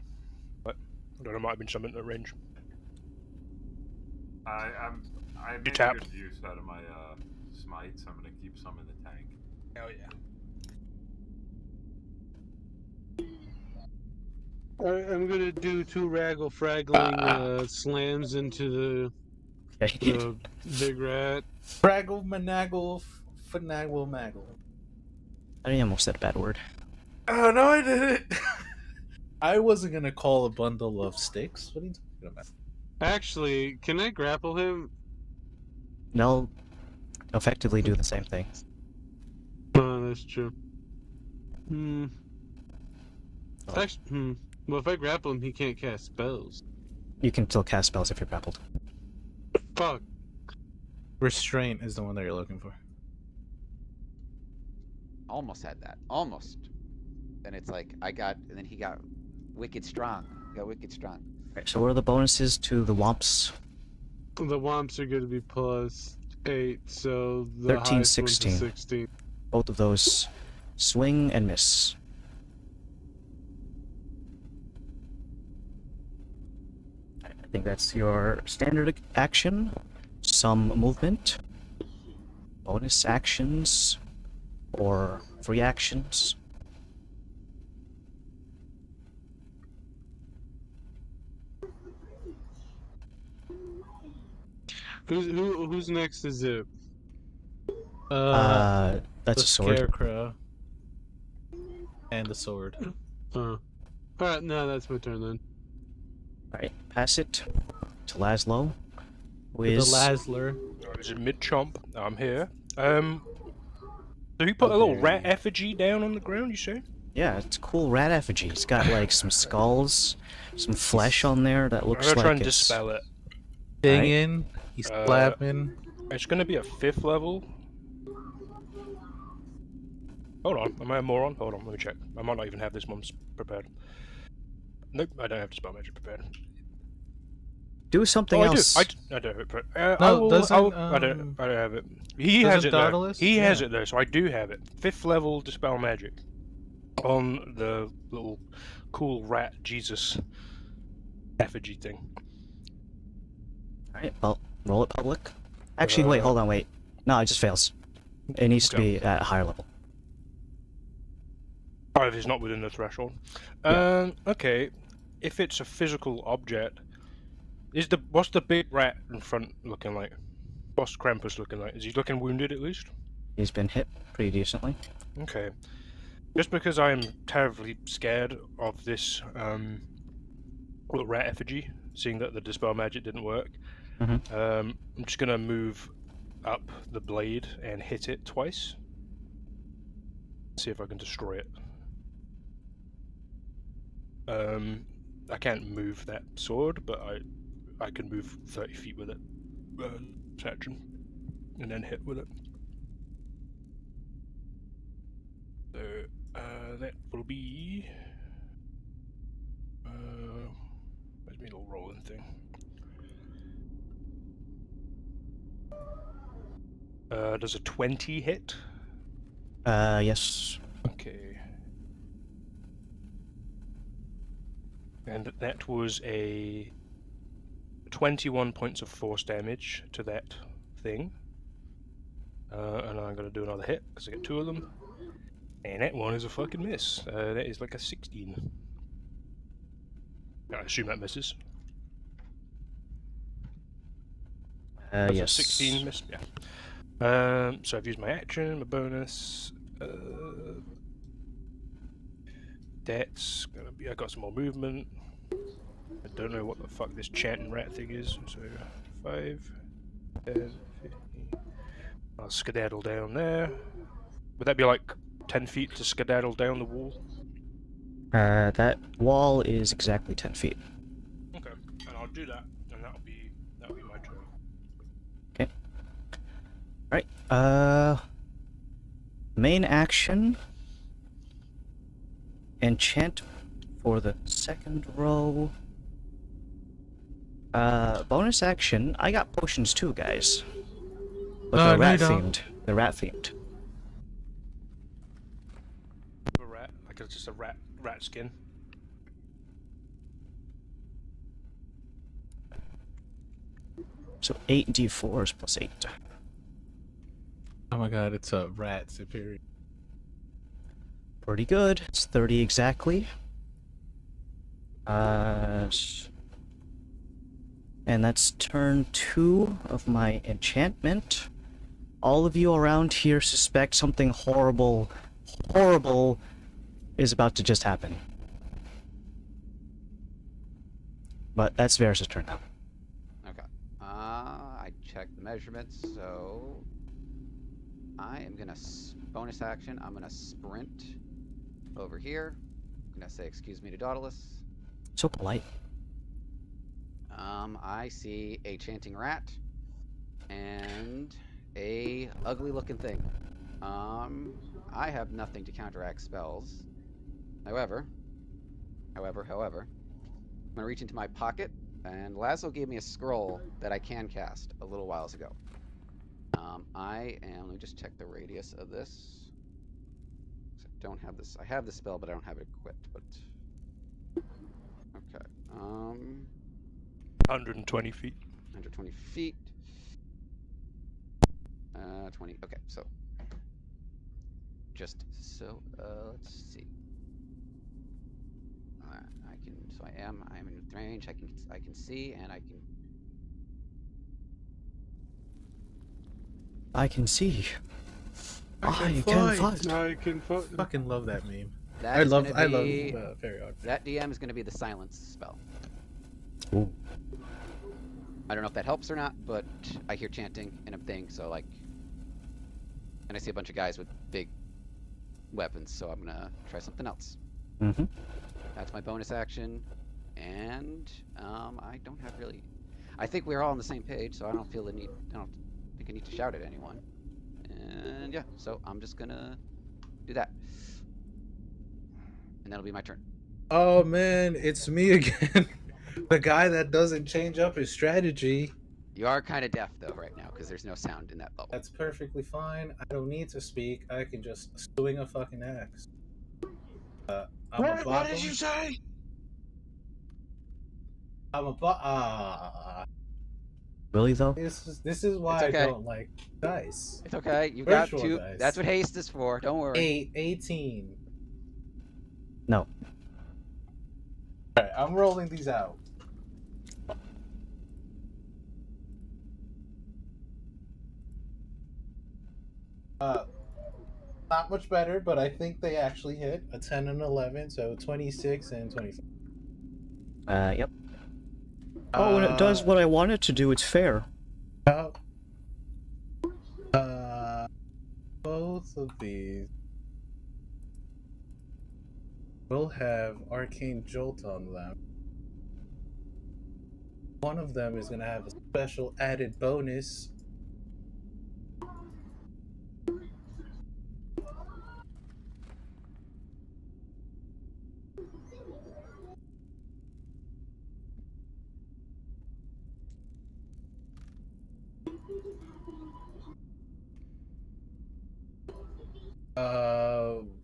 But I don't know, might have been something at range. I made a tap. good use out of my smite, so I'm gonna keep some in the tank. Hell yeah. I'm gonna do 2 raggle fraggling slams into Okay. the big rat. Fraggle, managgle, finagle, maggle. I almost said a bad word. Oh no, I did it. I wasn't gonna call a bundle of sticks. What are you talking about? Actually, can I grapple him? They'll effectively do the same thing. Oh, that's true. Oh. Actually, well, if I grapple him, he can't cast spells. You can still cast spells if you're grappled. Fuck. Restraint is the one that you're looking for. Almost had that. Almost. Then it's like and then he got wicked strong. He got wicked strong. Alright, so what are the bonuses to the womps? The womps are going to be plus 8, so the 13, highest one's a 16. 16. Both of those swing and miss. I think that's your standard action. Some movement. Bonus actions. Or free actions. Who's next to Zip? That's the a sword. Scarecrow. And the sword. Alright, no, that's my turn then. Alright, pass it to Laszlo. Who The is Lasler. This is mid-chomp. I'm here. So he put a little rat effigy down on the ground, you say? yeah, it's a cool rat effigy. It's got like some skulls, some flesh on there that I'm looks gonna like try and it's dispel it. Dinging. He's clapping. It's gonna be a 5th level. Hold on, am I a moron? Hold on, let me check. I might not even have this one's prepared. Nope, I don't have Dispel Magic prepared. do something Oh, else. I do have it prepared. No, doesn't, I don't have it. He doesn't has it though. Dauntless? He has Yeah. it though, so I do have it. 5th level Dispel Magic. On the little cool rat Jesus effigy thing. Alright, well, roll it public. Actually, wait, hold on, wait. No, it just fails. It needs to Okay. be at a higher level. Oh, if it's not within the threshold. Yeah. Okay. If it's a physical object, what's the big rat in front looking like? What's Krampus looking like? Is he looking wounded at least? He's been hit pretty decently. Okay. Just because I'm terribly scared of this little rat effigy, seeing that the Dispel Magic didn't work, I'm just gonna move up the blade and hit it twice. See if I can destroy it. I can't move that sword, but I can move 30 feet with it. Section. And then hit with it. So, that will be... where's my little rolling thing? Does a 20 hit? Yes. Okay. And that was a 21 points of force damage to that thing. And I'm going to do another hit, because I get 2 of them. And that one is a fucking miss. That is like a 16. I assume that misses. That's Yes. a 16 miss, yeah. So I've used my action, my bonus. That's gonna be. I got some more movement. I don't know what the fuck this chanting rat thing is. So 5, 10, 15. I'll skedaddle down there. Would that be like 10 feet to skedaddle down the wall? That wall is exactly 10 feet. Okay, and I'll do that, and that'll be my turn. Okay. Alright, main action. Enchant for the second row. Bonus action. I got potions too, guys. But No, they're no, you rat don't. themed. They're rat themed. A rat, like it's just a rat skin. So 8 d4s plus 8. Oh my god, it's a rat superior. Pretty good. It's 30 exactly. And that's turn 2 of my enchantment. All of you around here suspect something horrible is about to just happen. But that's Varys' turn now. Okay. I checked the measurements, so I am gonna bonus action. I'm gonna sprint over here. I'm gonna say excuse me to Dauntless. So polite. I see a chanting rat and a ugly looking thing. I have nothing to counteract spells. However, I'm gonna reach into my pocket, and Laszlo gave me a scroll that I can cast a little whiles ago. Let me just check the radius of this. I don't have this. I have the spell, but I don't have it equipped. But okay. 120 feet. 120 feet. 20. Okay, so just so let's see. I can. So I'm in range. I can see, and I can. I can see. I can fight. I can Fucking love that meme. That I is love gonna be, Fairy Art. that DM is going to be the silence spell. Ooh. I don't know if that helps or not, but I hear chanting and a thing, so like, and I see a bunch of guys with big weapons, so I'm gonna try something else. Mm-hmm. That's my bonus action, and I don't have really. I think we're all on the same page, so I don't feel the need. I don't think I need to shout at anyone. And yeah, so I'm just gonna do that, and that'll be my turn. Oh man, it's me again. The guy that doesn't change up his strategy. You are kind of deaf though right now because there's no sound in that bubble. That's perfectly fine. I don't need to speak. I can just swing a fucking axe. What did you say? I'm a Really though? This is why It's okay. I don't like dice. It's okay. You've got Virtual 2. dice. That's what haste is for. Don't worry. 18. No. Alright, I'm rolling these out. Not much better, but I think they actually hit a 10 and 11, so 26 and 25. Yep. Oh, when it does what I want it to do, it's fair. Both of these will have Arcane Jolt on them. One of them is going to have a special added bonus.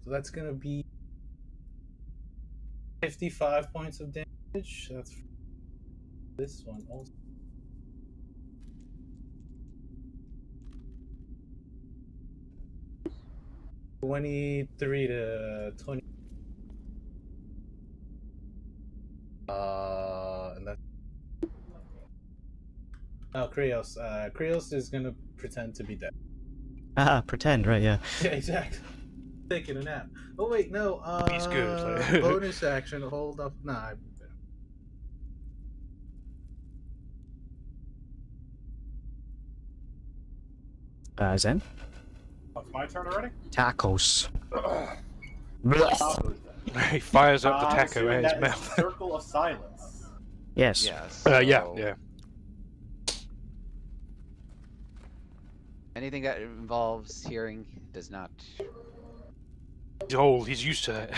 That's gonna be 55 points of damage. That's this one also. 23 to 20. And that's Krios. Krios is gonna pretend to be dead. Pretend, right? Yeah. Yeah, exactly. Taking a nap. Oh wait, no. He's good. Bonus action. Hold up. Nah. Zen. Oh, it's my turn already? Tacos. He fires up the I'm taco assuming at his that is mouth. Circle of Silence. Yes. Yes. Yeah. Anything that involves hearing does not. Oh, he's used to that.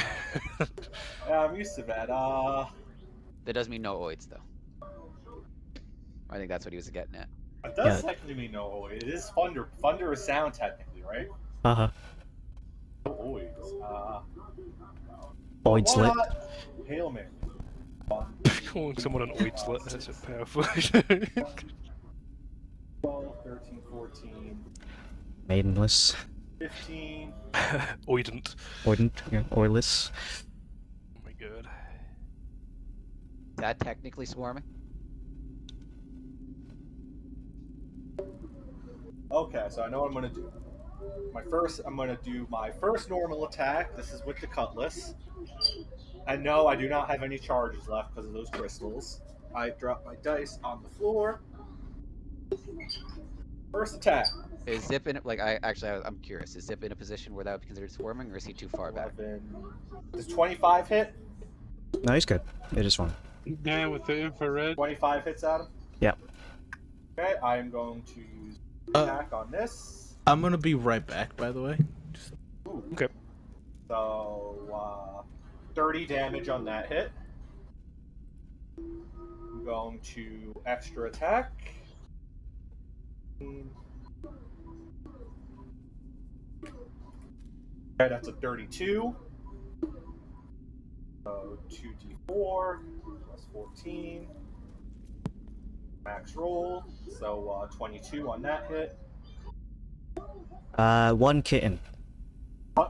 Yeah, I'm used to that. That does mean no oids though. I think that's what he was getting at. It does technically mean no oid. It is thunder. Thunder is sound technically, right? Uh-huh. No oids. Boyd slit. Hail Mary. Calling someone an oid slit, that's a powerful. 12, 13, 14, Maidenless. 15. Oident. Oident. Yeah. Oilless. Oh my god. Is that technically swarming? Okay, so I know what I'm gonna do. I'm gonna do my first normal attack. This is with the cutlass. And no, I do not have any charges left because of those crystals. I drop my dice on the floor. First attack. Is Zip in like I'm curious. Is Zip in a position where that would be considered swarming, or is he too far back? 11. Does 25 hit? No, he's good. It is fine. Yeah, with the infrared. 25 hits at him? Yep. Okay, I am going to use attack on this. I'm gonna be right back, by the way. Ooh. Okay. So, 30 damage on that hit. I'm going to extra attack. Okay, that's a 32. So 2d4 plus 14. Max roll. So 22 on that hit. One kitten.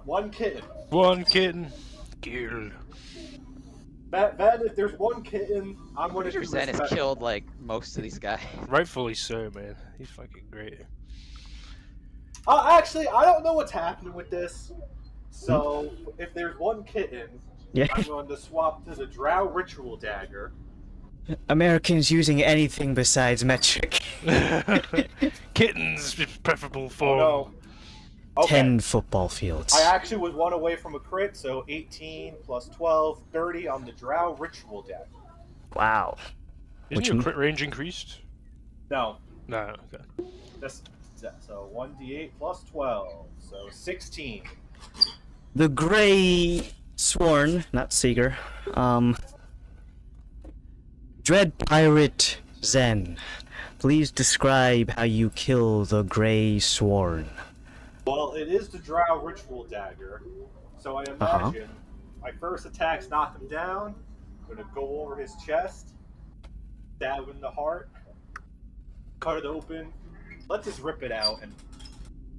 One kitten. One kitten. Killed. That if there's one kitten, I'm gonna do 100% has respect. killed like most of these guys. Rightfully so, man. He's fucking great. Actually, I don't know what's happening with this. So, if there's one kitten, Yeah. I'm going to swap to the Drow Ritual Dagger. Americans using anything besides metric. Kittens, preferable Oh form. no. Okay. 10 football fields. I actually was one away from a crit, so 18 plus 12, 30 on the Drow Ritual Dagger. Wow. Isn't Which your one? crit range increased? No. No, okay. So 1d8 plus 12, so 16. The Grey Sworn, not Seeger. Dread Pirate Zen. Please describe how you kill the Grey Sworn. Well, it is the Drow Ritual Dagger, so I imagine my first attacks knock him down. I'm gonna go over his chest, stab him in the heart, cut it open, let's just rip it out and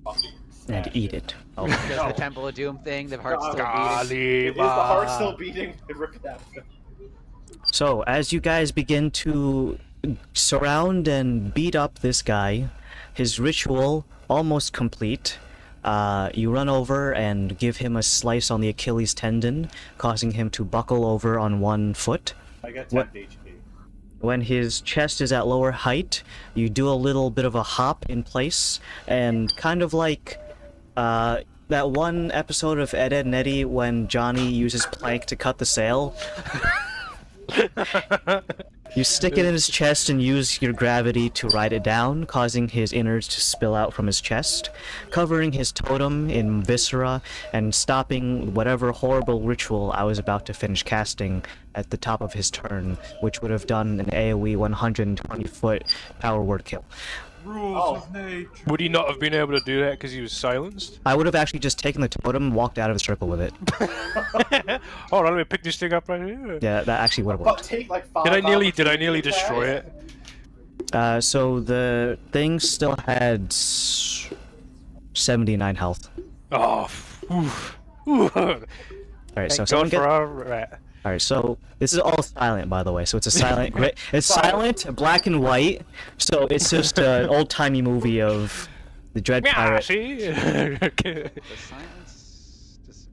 fucking And smash eat it. Oh. Does No. the Temple of Doom thing? The heart's No, still God. beating. Is the heart still beating? And rip it out. So, as you guys begin to surround and beat up this guy, his ritual almost complete. You run over and give him a slice on the Achilles tendon, causing him to buckle over on one foot. I got 10 HP. When his chest is at lower height, you do a little bit of a hop in place, and kind of like that one episode of Ed, Edd n Eddy when Johnny uses plank to cut the sail. You stick it in his chest and use your gravity to ride it down, causing his innards to spill out from his chest, covering his totem in viscera, and stopping whatever horrible ritual I was about to finish casting at the top of his turn, which would have done an AoE 120-foot power word kill. Rules of nature. Would he not have been able to do that because he was silenced? I would have actually just taken the totem and walked out of the circle with it. Hold on, let me pick this thing up right here. Yeah, that actually would have But worked. take like 5 Did I nearly opportunity destroy attacks. it? So the thing still had 79 health. Oh, oof. Ooh. Alright, so Thank someone God get. for our rat. Alright, so this is all silent, by the way. So it's a silent. It's silent, black and white. So it's just an old timey movie of the Dread Yeah, Pirate. see? The silence. Just...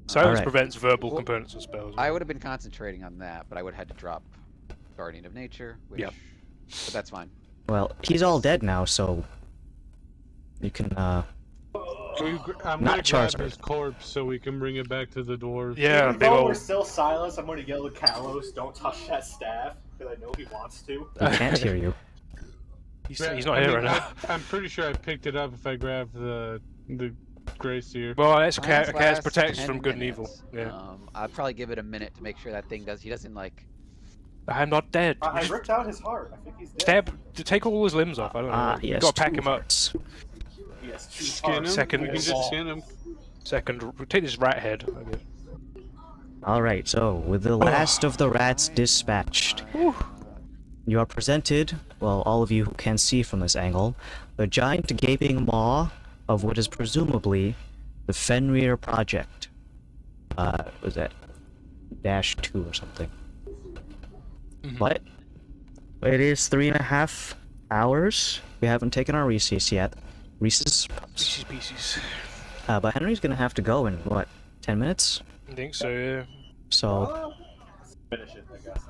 Silence Alright. prevents verbal components of spells. I would have been concentrating on that, but I would have had to drop Guardian of Nature, which. Yep. But that's fine. Well, he's all dead now, so you can. I'm Not gonna grab Charizard. his corpse so we can bring it back to the dwarf. Yeah, Even big though we're old. still silenced, I'm going to yell to Kalos, don't touch that staff, because I know he wants to. He can't hear you. He's Yeah, not I here mean, right now. I'm pretty sure I picked it up if I grab the Gracier. Well, that's a Silence cat's lasts protection 10 from good and evil. minutes. Yeah. I'd probably give it a minute to make sure that thing does. He doesn't like. I'm not dead. I ripped out his heart. I think he's dead. Stab. To take all his limbs off. I don't know. Ah, You yes. gotta pack 2 him up. hearts. Yes, two Skin him. hearts. Second We can just wall. skin him. Second, take this rat head. I guess. Alright, so with the last of the rats dispatched, you are presented, well, all of you who can see from this angle, the giant gaping maw of what is presumably the Fenrir Project. Was that -2 or something? But it is 3.5 hours. We haven't taken our recess yet. Reese's Puffs. Pieces. But Henry's gonna have to go in, what, 10 minutes? I think so, yeah. So, Finish it, I guess.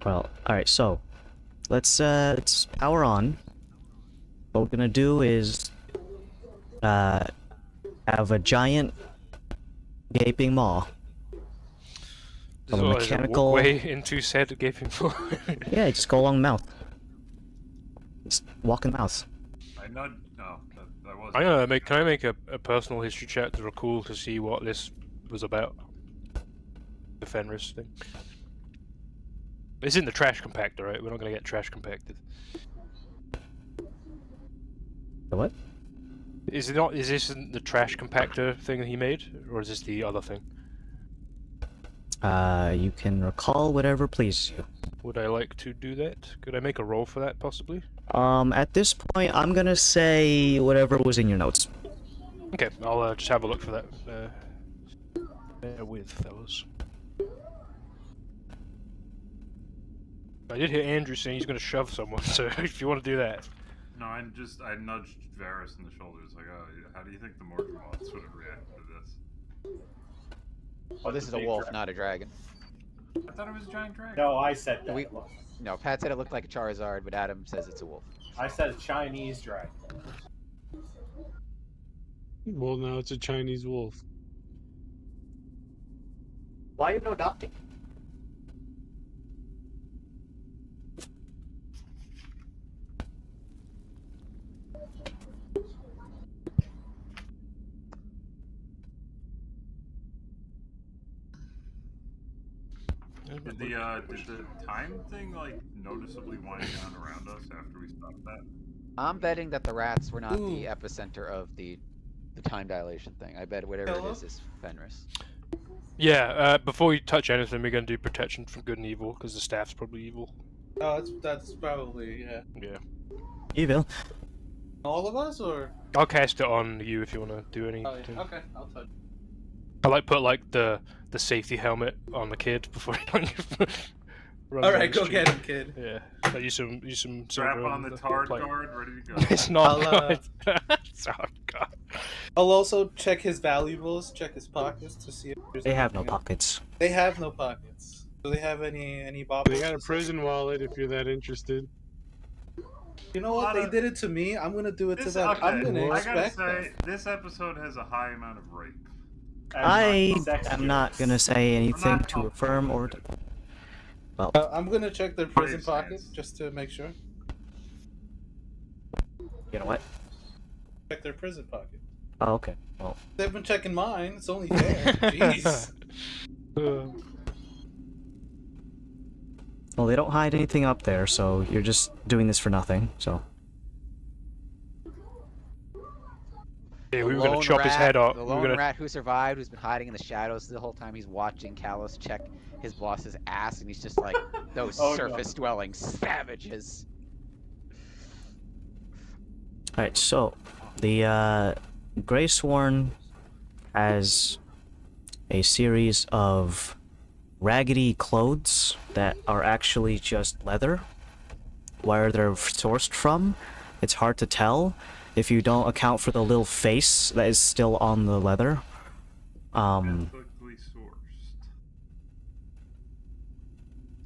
well, alright, so, let's power on. What we're gonna do is, have a giant gaping maw. This From a is what, mechanical- way into said gaping floor. Yeah, just go along the mouth. Just walk in the mouth. I nudged. No, that wasn't. I'm gonna make. Can I make a personal history check to recall to see what this was about? The Fenris thing. It's in the trash compactor, right? We're not gonna get trash compacted. The what? Is it not? Is this the trash compactor thing that he made, or is this the other thing? You can recall whatever pleases you. Would I like to do that? Could I make a roll for that, possibly? At this point, I'm gonna say whatever was in your notes. Okay, I'll just have a look for that. Bear with, fellas. I did hear Andrew saying he's gonna shove someone, so if you want to do that. No, I nudged Varys in the shoulders. Like, oh, how do you think the Mordor moths would have reacted to this? Oh, this is a wolf, not a dragon. I thought it was a giant dragon. No, I said that. We- No, Pat said it looked like a Charizard, but Adam says it's a wolf. I said Chinese dragon. Well, now it's a Chinese wolf. Why are you no adopting? Did the time thing like noticeably wind down around us after we stopped that? I'm betting that the rats were not Ooh. the epicenter of the time dilation thing. I bet whatever Hello? it is Fenris. Yeah, before you touch anything, we're gonna do protection from good and evil, because the staff's probably evil. Oh, that's probably, yeah. Yeah. Evil. All of us, or? I'll cast it on you if you want to do anything. Oh, yeah. Okay, I'll touch. I like put like the safety helmet on the kid before he runs Alright, go street. get him, kid. Yeah, I use some Strap silver on the and tard plate. guard, ready to go. It's not I'll, good. It's not good. I'll also check his valuables, check his pockets to see if there's They have no anything else. pockets. They have no pockets. Do they have any bobbles? They got a prison wallet if you're that interested. You know what? They did it to me. I'm gonna do it to them. I'm gonna I gotta expect say, them. this episode has a high amount of rape. I sex am not jokes. gonna say anything not to affirm or I'm gonna check their prison Brave pocket stance. just to make sure. you know what? Check their prison pocket. Oh, okay. Well, They've been checking mine. It's only fair. Jeez. Well, they don't hide anything up there, so you're just doing this for nothing, so... Yeah, The we were gonna lone chop his rat- head off. The We were lone gonna. rat who survived, who's been hiding in the shadows the whole time he's watching Callus check his boss's ass, and he's just like, those Oh, no. surface-dwelling savages. Alright, so, the, Grey Sworn has a series of raggedy clothes that are actually just leather. Where they're sourced from, it's hard to tell if you don't account for the little face that is still on the leather. Ethically sourced.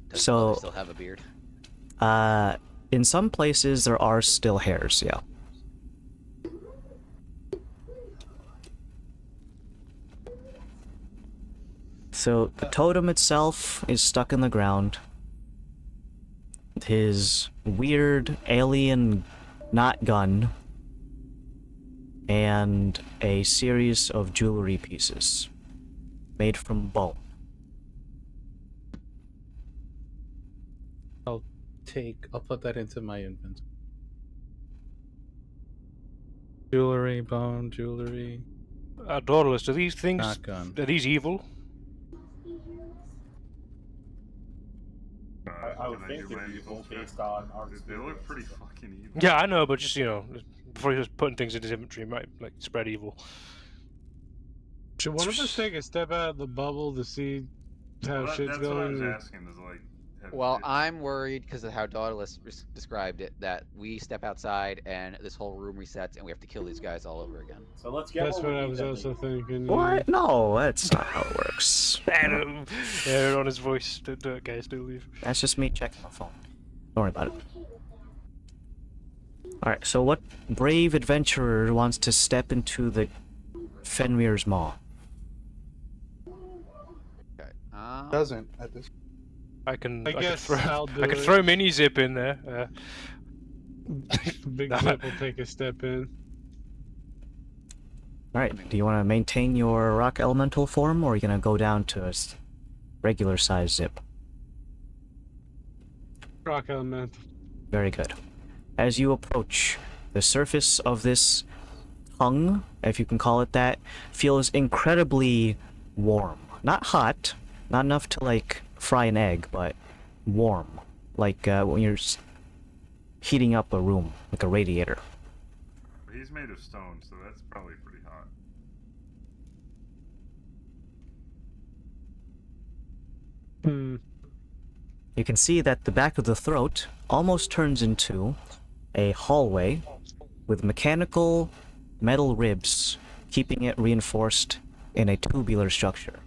Does So- Mother still have a beard? In some places there are still hairs, yeah. So the totem itself is stuck in the ground. His weird alien knot gun and a series of jewelry pieces made from bone. I'll put that into my inventory. Jewelry, bone, jewelry, Dauntless, are these things? shotgun. Are these evil? I would Can think do they're any evil check? based on our They look experience, pretty so. fucking evil. Yeah, I know, but just before he's just putting things into his inventory, might like spread evil. Should one of us take a step out of the bubble to see how Well, shit's that's what I was going? asking. Is like. Well, I'm worried because of how Dauntless described it, that we step outside and this whole room resets and we have to kill these guys all over again. So let's get That's what what we I need was then also leave. thinking. What? No, that's not how it works. Adam, on his voice. Don't guys, do leave. That's just me checking my phone. Don't worry about it. Alright, so what brave adventurer wants to step into the Fenrir's Maw? Okay. Doesn't at this. I guess I'll do I can it. throw mini zip in there. Big Nah. Zip will take a step in. Alright, do you want to maintain your rock elemental form, or are you going to go down to a regular size zip? Rock element. Very good. As you approach, the surface of this tongue, if you can call it that, feels incredibly warm. Not hot, not enough to like fry an egg, but warm. Like when you're heating up a room, like a radiator. He's made of stone, so that's probably pretty hot. Hmm. You can see that the back of the throat almost turns into a hallway with mechanical metal ribs keeping it reinforced in a tubular structure.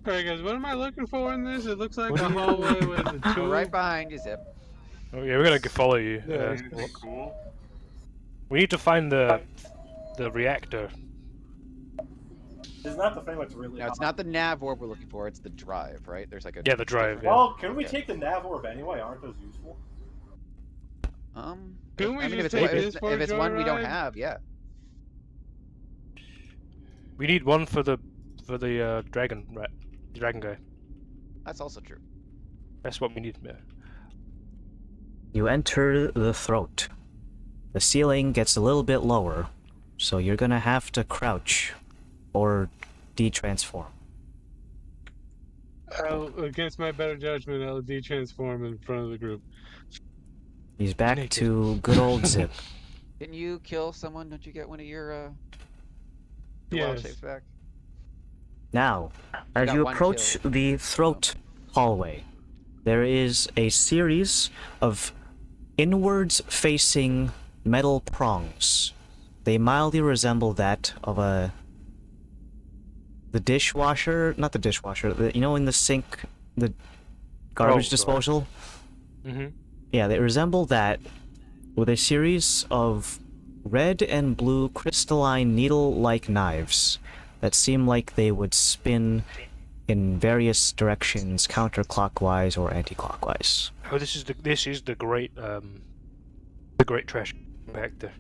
Alright guys, what am I looking for in this? It looks like a hallway with a We're tube. right behind you, Zip. Oh yeah, we're gonna follow you. Yeah. Anything cool? We need to find the reactor. Isn't that the thing that's really No, it's hot? not the nav orb we're looking for, it's the drive, right? There's like a... Yeah, the drive. Yeah. Well, can we Okay. take the nav orb anyway? Aren't those useful? Can we I mean, just if take it's, this for if a it's one we don't joyride? have, yeah. We need one for the dragon guy. That's also true. That's what we need. Yeah. You enter the throat. The ceiling gets a little bit lower, so you're gonna have to crouch or de-transform. Against my better judgment, I'll de-transform in front of the group. He's back Naked. to good old Zip. Didn't you kill someone? Don't you get one of your wild Yes. shapes back? Now, as got you one approach kill. the throat hallway, there is a series of inwards-facing metal prongs. They mildly resemble that of the dishwasher, not the dishwasher, in the sink, the garbage God. disposal? Mm-hmm. Yeah, they resemble that with a series of red and blue crystalline needle-like knives that seem like they would spin in various directions, counterclockwise or anti-clockwise. Oh, this is the great trash compactor.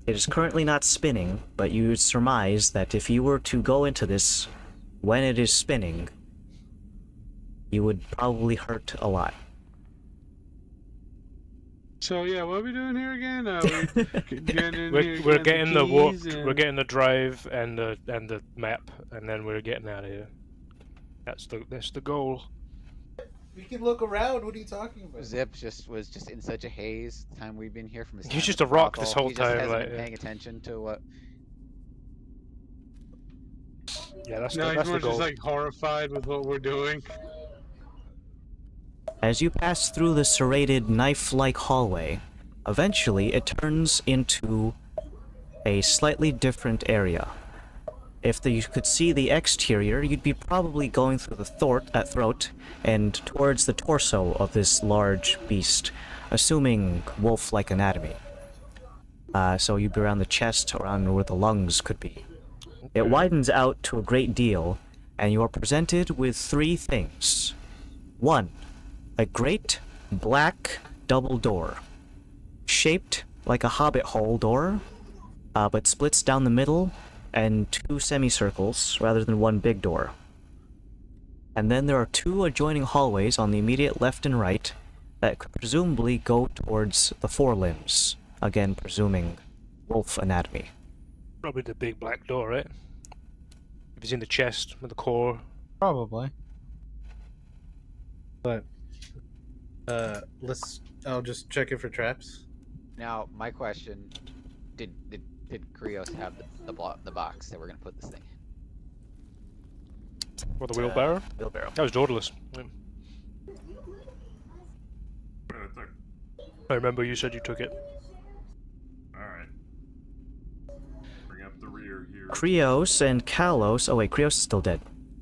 It is currently not spinning, but you surmise that if you were to go into this when it is spinning, you would probably hurt a lot. So yeah, what are we doing here again? We getting in here, We're getting the walk, keys we're and- getting the drive and the map, and then we're getting out of here. That's the goal. We can look around. What are you talking about? Zip was just in such a haze the time we've been here from his. He's time just at a the rock this brothel. whole He just time, hasn't like, been paying attention to what. Yeah, that's No, the, he's that's more the goal. just like horrified with what we're doing. As you pass through the serrated knife-like hallway, eventually it turns into a slightly different area. If you could see the exterior, you'd be probably going through the throat and towards the torso of this large beast, assuming wolf-like anatomy. So you'd be around the chest, around where the lungs could be. It widens out to a great deal, and you are presented with three things. 1. A great black double door, shaped like a hobbit hole door, but splits down the middle and 2 semicircles rather than one big door. And then there are 2 adjoining hallways on the immediate left and right that could presumably go towards the forelimbs, again presuming wolf anatomy. Probably the big black door, right? If it's in the chest with the core. Probably. But I'll just check it for traps. Now, my question: Did Krios have the box that we're gonna put this thing in? Or the wheelbarrow? Wheelbarrow. That was Dauntless. Yeah. I remember you said you took it. Alright. Bring up the rear here. Krios and Kalos. Oh wait, Krios is still dead.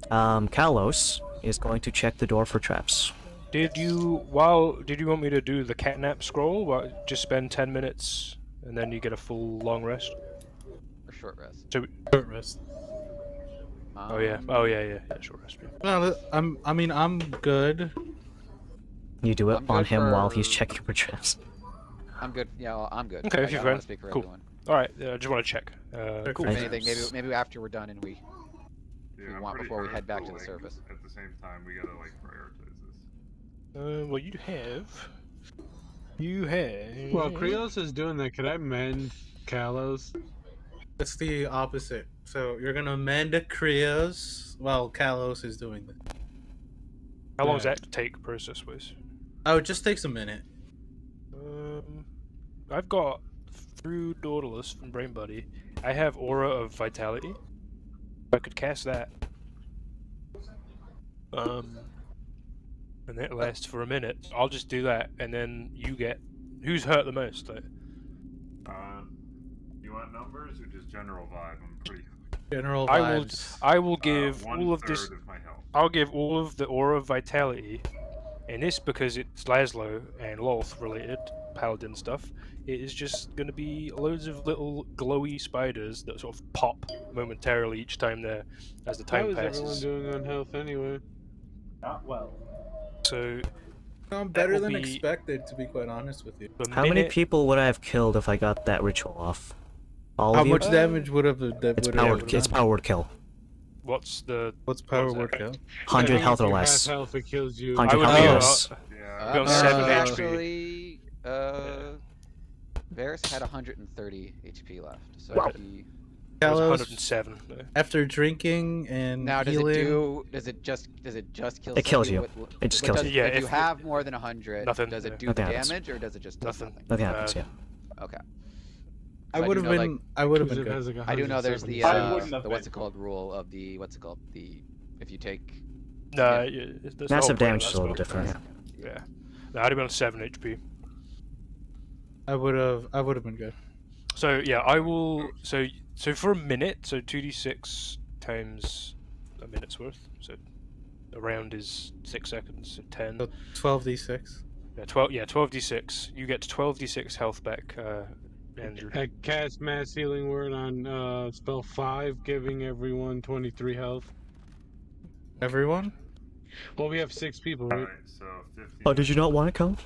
Kalos is going to check the door for traps. Did you want me to do the catnap scroll? Just spend 10 minutes and then you get a full long rest? Or short rest? Short rest. Oh yeah, short rest. Yeah. Well, I'm good. You do it I'm on good him while he's for- checking for traps. I'm good. Yeah, well, I'm good. Okay, if I you're don't wanna fine. speak for Cool. everyone. Alright, I just want to check. Cool. If anything, maybe after we're done and we Yeah, I'm want pretty before we hurt, head back but, to the like, surface. At the same time, we gotta like prioritize this. Well, you have. You have. Well, Krios is doing that. Could I mend Kalos? It's the opposite. So you're gonna mend Krios while Kalos is doing this. How long does that take process-wise? Oh, it just takes a minute. I've got through Dauntless from Brain Buddy. I have Aura of Vitality. I could cast that. And that lasts for a minute. I'll just do that, and then you get who's hurt the most. Like, You want numbers or just general vibe? I'm pretty. General I will. vibes. I will give all of One-third this. of my health. I'll give all of the Aura of Vitality, and this because it's Laszlo and Lolth related paladin stuff. It is just going to be loads of little glowy spiders that sort of pop momentarily each time as the How time is everyone passes. doing on health anyway? Not well. So I'm better will than be- expected, to be quite honest with you. the How many minute- people would I have killed if I got that ritual off? All How of you? much damage would have It's power word kill. What's the? What's power What's word that? kill? 100 I think health if or you less. have health, it kills you. 100 I would health be or on- less. Yeah. Be on 7 HP. Actually, Varys had 130 HP left, so Wow. he. It was Kalos, 107. After drinking and Now, does healing, it do? Does it just kill? It kills somebody? you. It just but kills does- you. Yeah, If you if- have more than 100, Nothing, does it yeah. do Nothing the happens. damage or does it just do Nothing. nothing? Nothing happens, yeah. Okay. I So would do have know, been. like, I would have been Zip good. has like I do know there's the 170. I wouldn't have what's been. it called rule of the what's it called the if you take No, Yeah. there's no Massive point in damage that is a little spell. different. Yeah. Yeah. No, I'd have been on 7 HP. I would have. I would have been good. So yeah, I will. So for a minute, so 2d6 times a minute's worth. So a round is 6 seconds. So 10. So 12d6. Yeah, 12. Yeah, 12d6. You get 12d6 health back, Andrew. I cast mass healing word on spell 5, giving everyone 23 health. Everyone. Well, we have 6 people, right? Alright, so 50. Oh, did you not want it, Colin?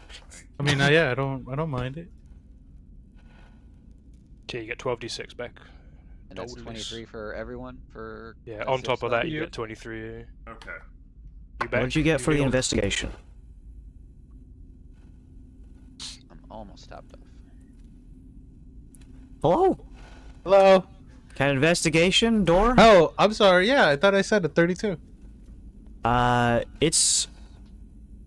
I mean, yeah, I don't mind it. Okay, you get 12d6 back. And that's Dollars. 23 for everyone for. Yeah, on top of stuff? that, you Yep. get 23. Okay. You What back? did you get for the able- investigation? I'm almost topped off. Hello? Hello. Can investigation door? Oh, I'm sorry. Yeah, I thought I said a 32. It's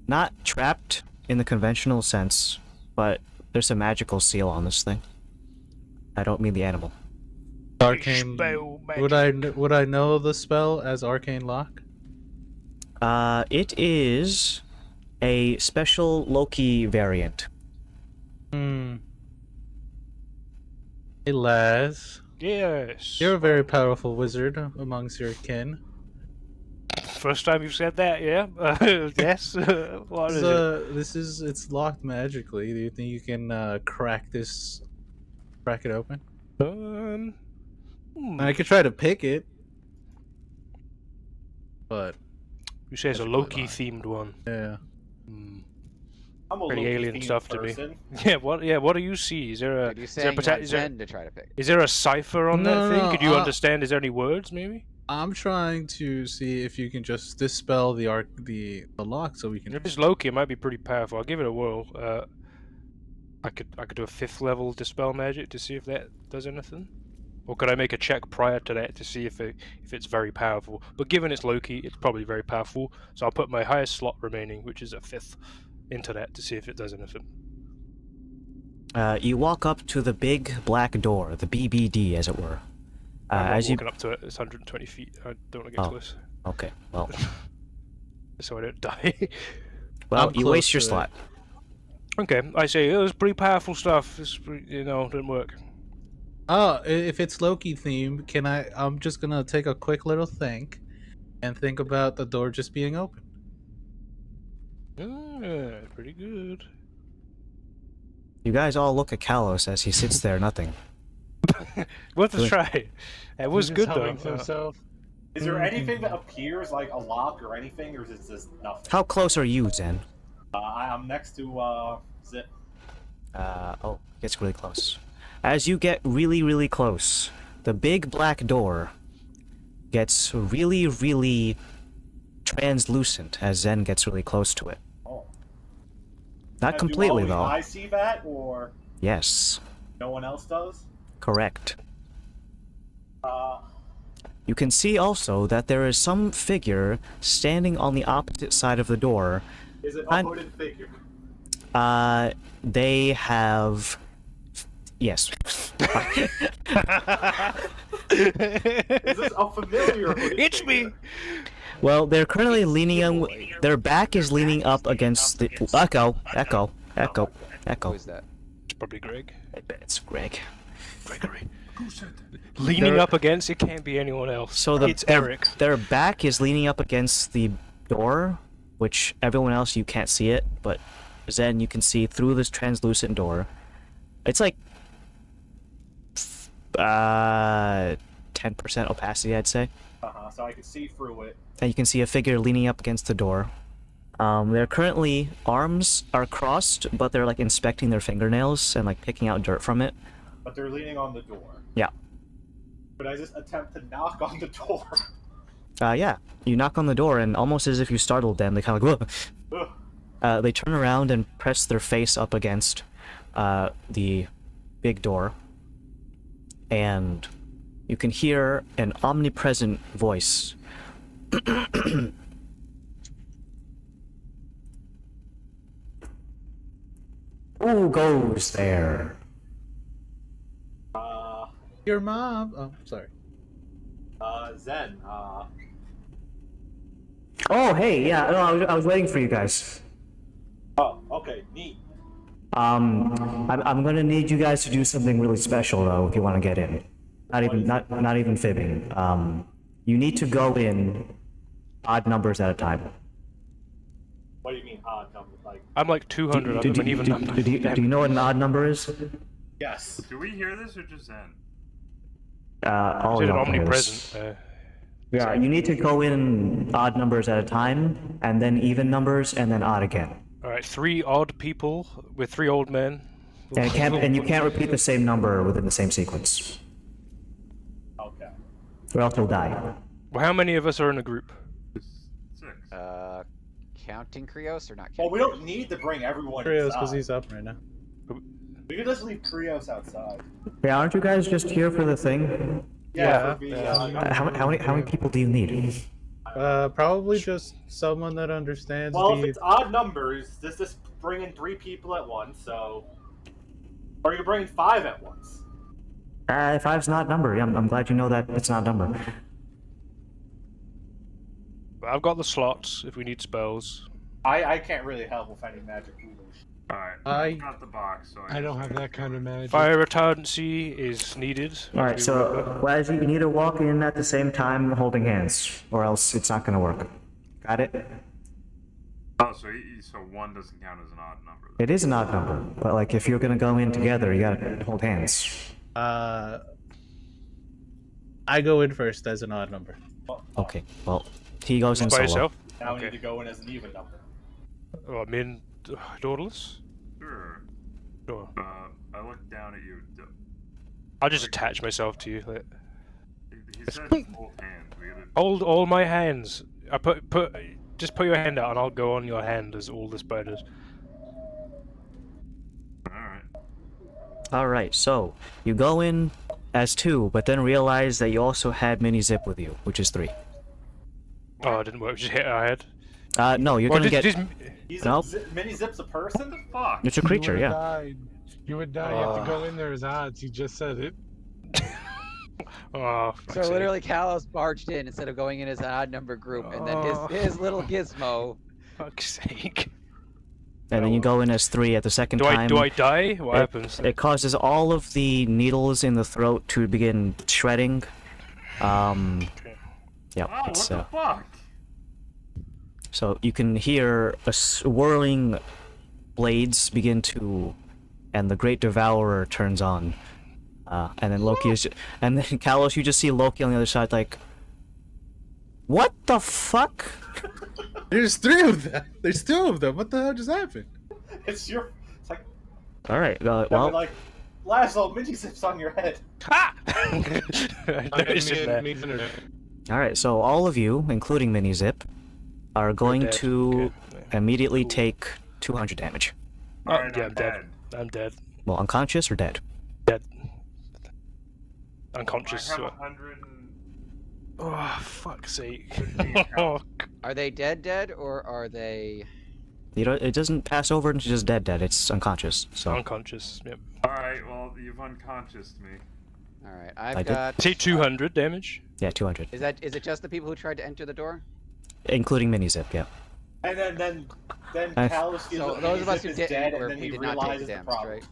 not trapped in the conventional sense, but there's a magical seal on this thing. I don't mean the animal. Arcane. Spell Would I know the spell as arcane lock? It is a special Loki variant. Hmm. Hey, Laz. Yes. You're a very powerful wizard amongst your kin. First time you've said that, yeah? Yes. What is it? It's locked magically. Do you think you can crack it open? I could try to pick it, but You say it's a Magically Loki locked. themed one. yeah. Hmm. I'm a Pretty Loki alien themed stuff to me. person. Yeah. What? Yeah. What do you see? Is there a? Dude, you're Is there, saying you want is there, Zen to try to pick. is there a cipher on No, that thing? no, Could you understand? Is there any words, maybe? I'm trying to see if you can just dispel the lock so we can. If it's Loki, it might be pretty powerful. I'll give it a whirl. I could do a 5th level dispel magic to see if that does anything. Or could I make a check prior to that to see if it's very powerful? But given it's Loki, it's probably very powerful. So I'll put my highest slot remaining, which is a 5th, into that to see if it does anything. You walk up to the big black door, the BBD, as it were. I'm not As you walking up to it. It's 120 feet. I don't want to get Oh. close, okay, well, so I don't die. well, I'm you close waste your to it. slot. Okay, I say it was pretty powerful stuff. It's pretty, didn't work. Oh, if it's Loki themed, can I? I'm just gonna take a quick little think, and think about the door just being open. Pretty good. You guys all look at Kalos as he sits there, nothing. Worth a Good. try. It was He's good just though. humming to himself. Is there anything that appears like a lock or anything, or is it just nothing? How close are you, Zen? I'm next to Zip. Oh, gets really close. As you get really, really close, the big black door gets really, really translucent as Zen gets really close to it. Oh. Not Now, completely, do though. I see that, or Yes, no one else does? correct. Uh, You can see also that there is some figure standing on the opposite side of the door. is it a I'm- hooded figure? They have... Yes. Is this a familiar hooded It's figure? me. Well, they're currently leaning on... Their back is leaning up against the... Echo. Who is that? It's probably Greg. It's Greg. Gregory. Leaning up against it can't be anyone else. So it's Eric. Their back is leaning up against the door, which everyone else you can't see it, but Zen you can see through this translucent door. It's like 10% opacity, I'd say. So I can see through it. And you can see a figure leaning up against the door. They're currently arms are crossed, but they're like inspecting their fingernails and like picking out dirt from it. But they're leaning on the door. Yeah. But I just attempt to knock on the door. Yeah. You knock on the door, and almost as if you startled them, they kind of like, whoa. Ugh. They turn around and press their face up against the big door, and you can hear an omnipresent voice. Who goes there? Your mom. Oh, sorry. Zen, Oh, hey, yeah, no, I was waiting for you guys. Oh, okay, neat. I'm gonna need you guys to do something really special though, if you want to get in. Not even fibbing. You need to go in odd numbers at a time. What do you mean odd number? Like, I'm like 200 of them, and even I'm not. do you know what an odd number is? yes. Do we hear this or just Zen? All Is it y'all hear this. omnipresent? Yeah, you need to go in odd numbers at a time, and then even numbers, and then odd again. All right, 3 odd people with 3 old men. And you can't repeat the same number within the same sequence. or else you'll die. Well, how many of us are in a group? 6. Counting Krios or not counting? Well, we don't need to bring everyone Krios, inside. because he's up right now. We could just leave Krios outside. Yeah, aren't you guys just here for the thing? Yeah, for yeah. How many people do you need? Probably just someone that understands Well, if the... it's odd numbers, does this bring in 3 people at once? So, or you can bring in 5 at once. 5's not number. I'm glad you know that it's not number. I've got the slots if we need spells. I can't really help with any magic rulers. Alright, I- got the box, so I don't have that kind of magic. Fire retardancy is needed. Alright, so Waz, you need to walk in at the same time holding hands, or else it's not gonna work. Got it? Oh, so 1 doesn't count as an odd number. It is an odd number, but like if you're gonna go in together, you gotta hold hands. I go in first as an odd number. Okay, well, he goes in By solo. yourself? Now we Okay. need to go in as an even number. Oh, me and Dauntless? Sure. Sure. I look down at you. I'll just attach myself to you. Like, He said hold hands. We gotta... hold all my hands. I just put your hand out and I'll go on your hand as all the spiders. Alright. Alright, so you go in as 2, but then realize that you also had mini zip with you, which is 3. Oh, it didn't work. Just hit our head. No, you're Well, gonna get. He's Nope. Mini Zip's a person? The fuck? It's a creature, You would've yeah. died. You would die. You have to go in there as odds. He just said it. Oh, So fuck's sake. literally, Kalos barged in instead of going in as an odd number group, and then his little gizmo. Fuck's sake. And then you go in as 3 at the second Do time. I die? What happens? It causes all of the needles in the throat to begin shredding. Yep. Oh, It's, what the fuck? so you can hear a swirling blades begin to, and the Great Devourer turns on. And then Loki is, and then Kalos, you just see Loki on the other side, like, what the fuck? There's 3 of them. There's 2 of them. What the hell just happened? It's like, All right. well, Well, like, Laszlo, Mini Zip's on your head. Ha! I There's mean, it there. me and- all right. So all of you, including Mini Zip, are going dead. to Okay. immediately Cool. take 200 damage. Oh, Alright, yeah, I'm I'm dead. I'm dead. Well, unconscious or dead? Dead. I Unconscious. have So... 100 and... Oh, fuck's sake. 15 Oh, Are they dead, or are they? You know, it doesn't pass over into just dead. It's unconscious. So unconscious. Yep. Alright, well, you've unconscioused me. All right, I I've did. got. Take 200 damage. yeah, 200, Is it just the people who tried to enter the door? including Mini Zip. Yeah. And then I- Kalos feels So that those Mini of us Zip who is did, dead, or and then we he did not take realizes the the damage, problem. right?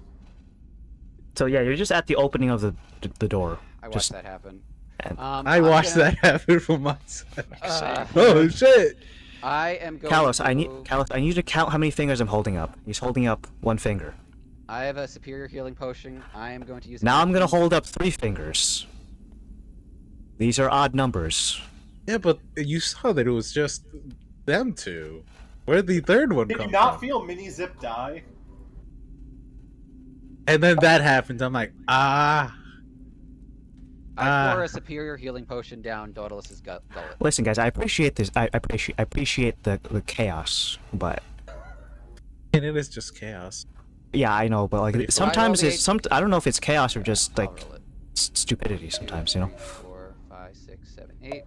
So yeah, you're just at the opening of the door. I watched Just that happen. and- I I watched that happen from my side. Uh, Oh shit! I am going. Kalos, I to... need you to count how many fingers I'm holding up. He's holding up 1 finger. I have a superior healing potion. I am going to use. Now I'm gonna hold up 3 fingers. These are odd numbers. Yeah, but you saw that it was just them 2. Where'd the 3rd one Did come you not from? feel Mini Zip die? And then that happens. I'm like, ah. I pour a superior healing potion down Dauntless's gullet. Listen, guys, I appreciate this. I appreciate the chaos, but And it is just chaos. yeah, I know. But Pretty like fun. sometimes I it's I don't know if it's chaos or just I'll like roll it. stupidity. Sometimes, you know. 4, 5, 6, 7, 8.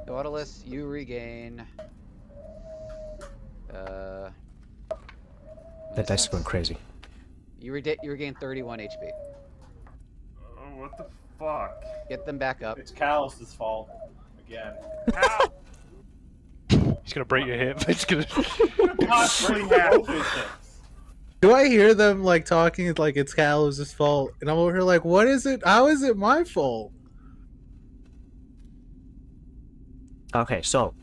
Dauntless, you regain. That dice is going crazy. You regain 31 HP. Oh, what the fuck? Get them back up. It's Kalos' fault. Again. Ow! He's gonna break your hip. He's gonna. Constantly happens. Do I hear them like talking like it's Kalos' fault? And I'm over here like, what is it? How is it my fault? Okay, so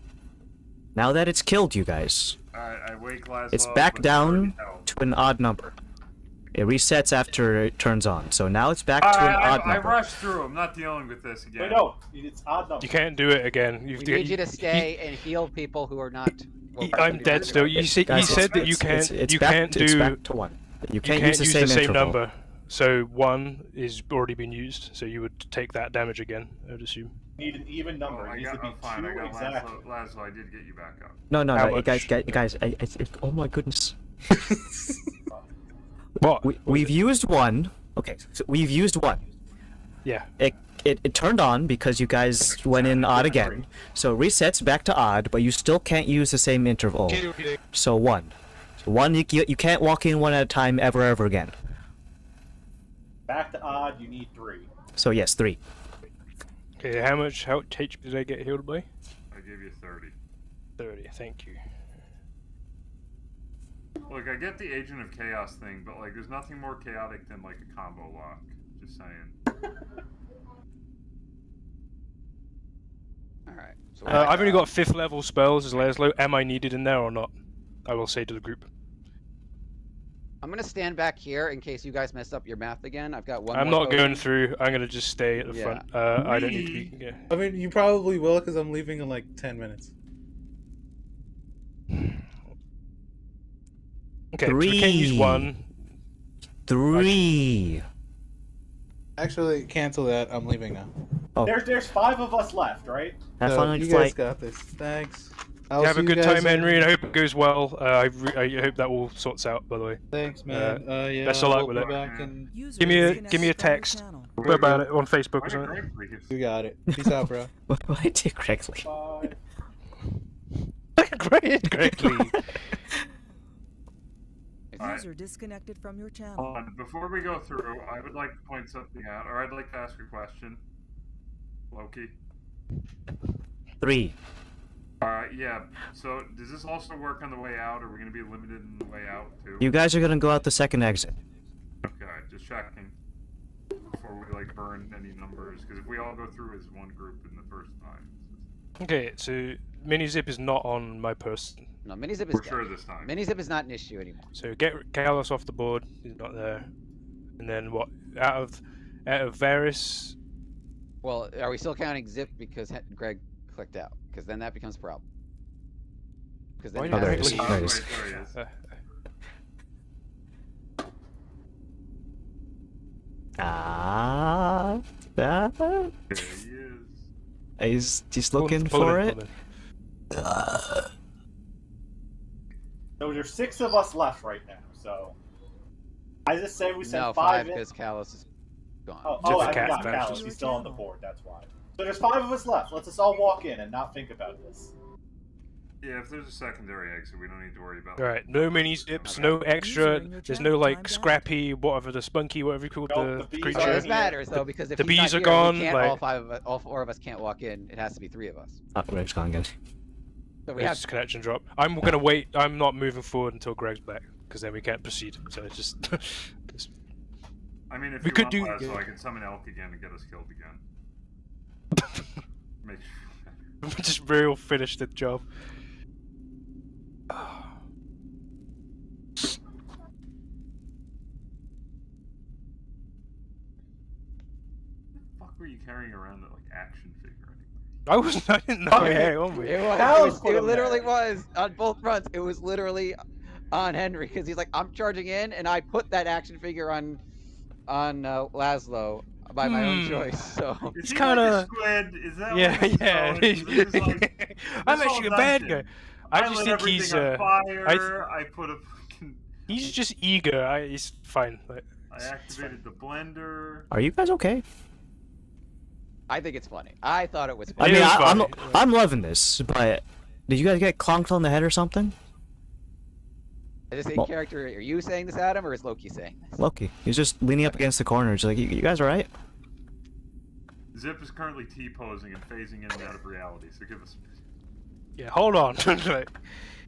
now that it's killed you guys, Alright, I wake Laszlo. it's back but down already helped. to an odd number. It resets after it turns on. So now it's back to an odd I number. rushed through. I'm not dealing with this again. Wait, no. It's odd number. You can't do it again. We need you to stay and heal people who are not. well, I'm dead still. You Guys, said that you can't. It's you back can't to, it's do. back to 1. You You can't, can't use the same, interval. number. So 1 is already been used, so you would take that damage again, I would assume. Need an even number. It needs to be fine. 2 I got exactly. Laszlo, I did get you back up. No, How no, much? guys, oh my goodness. What? We've used 1. Okay, so we've used 1. Yeah. It turned on because you guys went in odd again. So resets back to odd, but you still can't use the same interval. So 1. So 1, you can't walk in 1 at a time ever again. Back to odd, you need 3. So yes, 3. Okay, how much HP did I get healed by? I gave you 30. 30, thank you. Look, I get the Agent of Chaos thing, but like, there's nothing more chaotic than like a combo lock. Just saying. Alright. So I've only got 5th level spells as Laszlo. Am I needed in there or not? I will say to the group. I'm gonna stand back here in case you guys mess up your math again. I've got one. I'm more not going potion. through. I'm gonna just stay at the Yeah. front. I don't need to be. Yeah. I mean, you probably will because I'm leaving in like 10 minutes. Okay, so we can't use 3. 1. 3. Actually, cancel that. I'm leaving now. Oh, There's 5 of us left, right? have So, fun on you your guys flight. got this. Thanks. You have a good time, Henry, and I hope it goes well. I hope that all sorts out. By the way, Thanks, man. Yeah, best of luck I'll with be it. back and give me a text. What about it on Facebook or something? you got it. Peace out, bro. Why did correctly? Bye. Great, correctly. User disconnected from your channel. Before we go through, I would like to point something out, or I'd like to ask a question. Loki. 3. Yeah, so does this also work on the way out, or are we going to be limited in the way out, too? You guys are gonna go out the second exit. Okay, just checking. Before we, like, burn any numbers, because if we all go through as one group in the first time... Okay, so mini zip is not on my person. No, minizip is We're dead. sure this time. Minizip is not an issue anymore. So get Kalos off the board. He's not there. And then what? Out of Varys. Well, are we still counting zip because Greg clicked out? Because then that becomes a problem. Because then Why he did Oh, there has he to is. leave. There he is. Wait, there he is. There There he is. he's looking Pull for in, it. pull in. So there's 6 of us left right now, so... I just say we send No, 5 5 in. because Callus is gone. Oh, Just I a cat forgot vanishes. Callus. He's still on the board, that's why. So there's 5 of us left. Let's just all walk in and not think about this. Yeah, if there's a secondary exit, we don't need to worry about Alright, no mini zips, no extra. There's no like scrappy, whatever the spunky, whatever you call Nope, the the bees So creature. this matters though because if The he's not bees are here, gone, we can't, like- all 4 of us can't walk in. It has to be 3 of us. Oh, Greg's gone again. So we It's have just connection drop. I'm gonna wait. I'm not moving forward until Greg's back because then we can't proceed. So it's just, just I mean, if We you could want do- that, so I can summon Elk again and get us killed again. Make sure. just real finish the job. What the fuck were you carrying around that like action figure anyway? I didn't know it had on me. it literally was on both fronts. It was literally on Henry because he's like, I'm charging in, and I put that action figure on Laszlo by my own choice. So Is It's he kinda- like a squid? Is that Yeah, what this is yeah. going? 'Cause this is like, I'm this actually a whole bad guy. dungeon. I just lit think everything he's on fire. I I put a fucking. he's just eager. He's fine. Like, I it's fine. activated the blender. Are you guys okay? I think it's funny. I thought it was I It funny. mean, is I'm funny. I'm loving this, but did you guys get clonked on the head or something? Is this Well- in character? Are you saying this, Adam, or is Loki saying this? Loki, he's just leaning up against the corner. Just like, you guys all right? Zip is currently T-posing and phasing in and out of reality, so give us. Yeah, hold on. Like,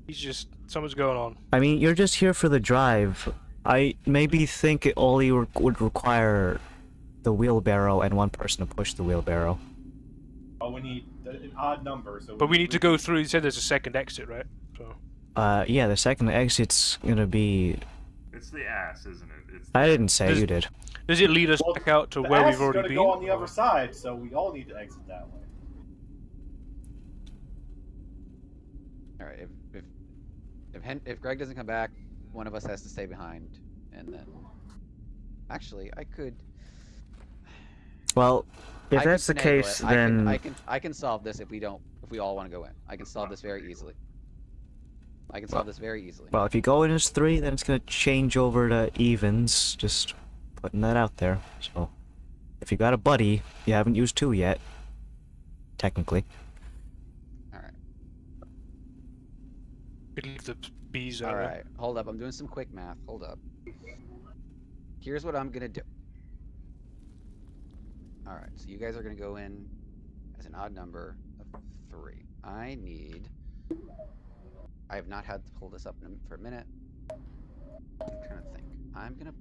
he's just something's going on. I mean, you're just here for the drive. I maybe think it only would require the wheelbarrow and one person to push the wheelbarrow. Oh, we need an odd number, so... But we need to go through. You said there's a second exit, right? So Yeah, the second exit's gonna be... It's the ass, isn't it? It's I didn't say, Does- you did. does it lead us Well, back out to the where ass we've is already gonna been? go on the other side, so we all need to exit that way. All right. If Greg doesn't come back, one of us has to stay behind, and then Actually, I could. Well, if I can that's the finagle case, it. then I can solve this if we don't. If we all want to go in, I can solve this very easily. I can solve this very easily. well, if you go in as 3, then it's gonna change over to evens. Just putting that out there. So, if you got a buddy, you haven't used 2 yet. Technically. All right. We leave the bees out. All right. Hold up. I'm doing some quick math. Hold up. Here's what I'm gonna do. All right. So you guys are gonna go in as an odd number of 3. I have not had to pull this up for a minute. I'm trying to think. I'm gonna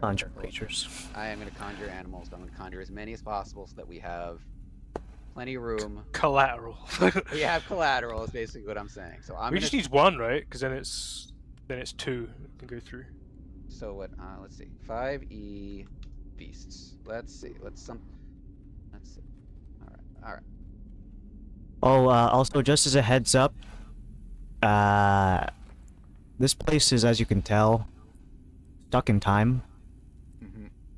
Conjure creatures. I am gonna conjure animals. But I'm gonna conjure as many as possible so that we have plenty of room. Collateral. We have collateral. Is basically what I'm saying. So I'm. We gonna... just need 1, right? Because then it's 2 can go through. So what? Let's see. 5e beasts. Let's see. Let's see. All right. All right. Oh, also, just as a heads up, this place is, as you can tell, stuck in time.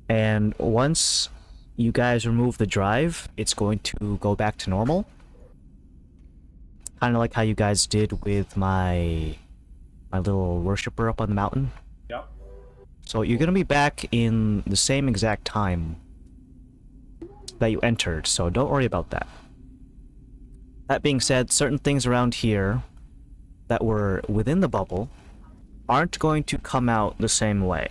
And once you guys remove the drive, it's going to go back to normal. Kind of like how you guys did with my little worshiper up on the mountain. Yep. So you're gonna be back in the same exact time that you entered, so don't worry about that. That being said, certain things around here that were within the bubble aren't going to come out the same way.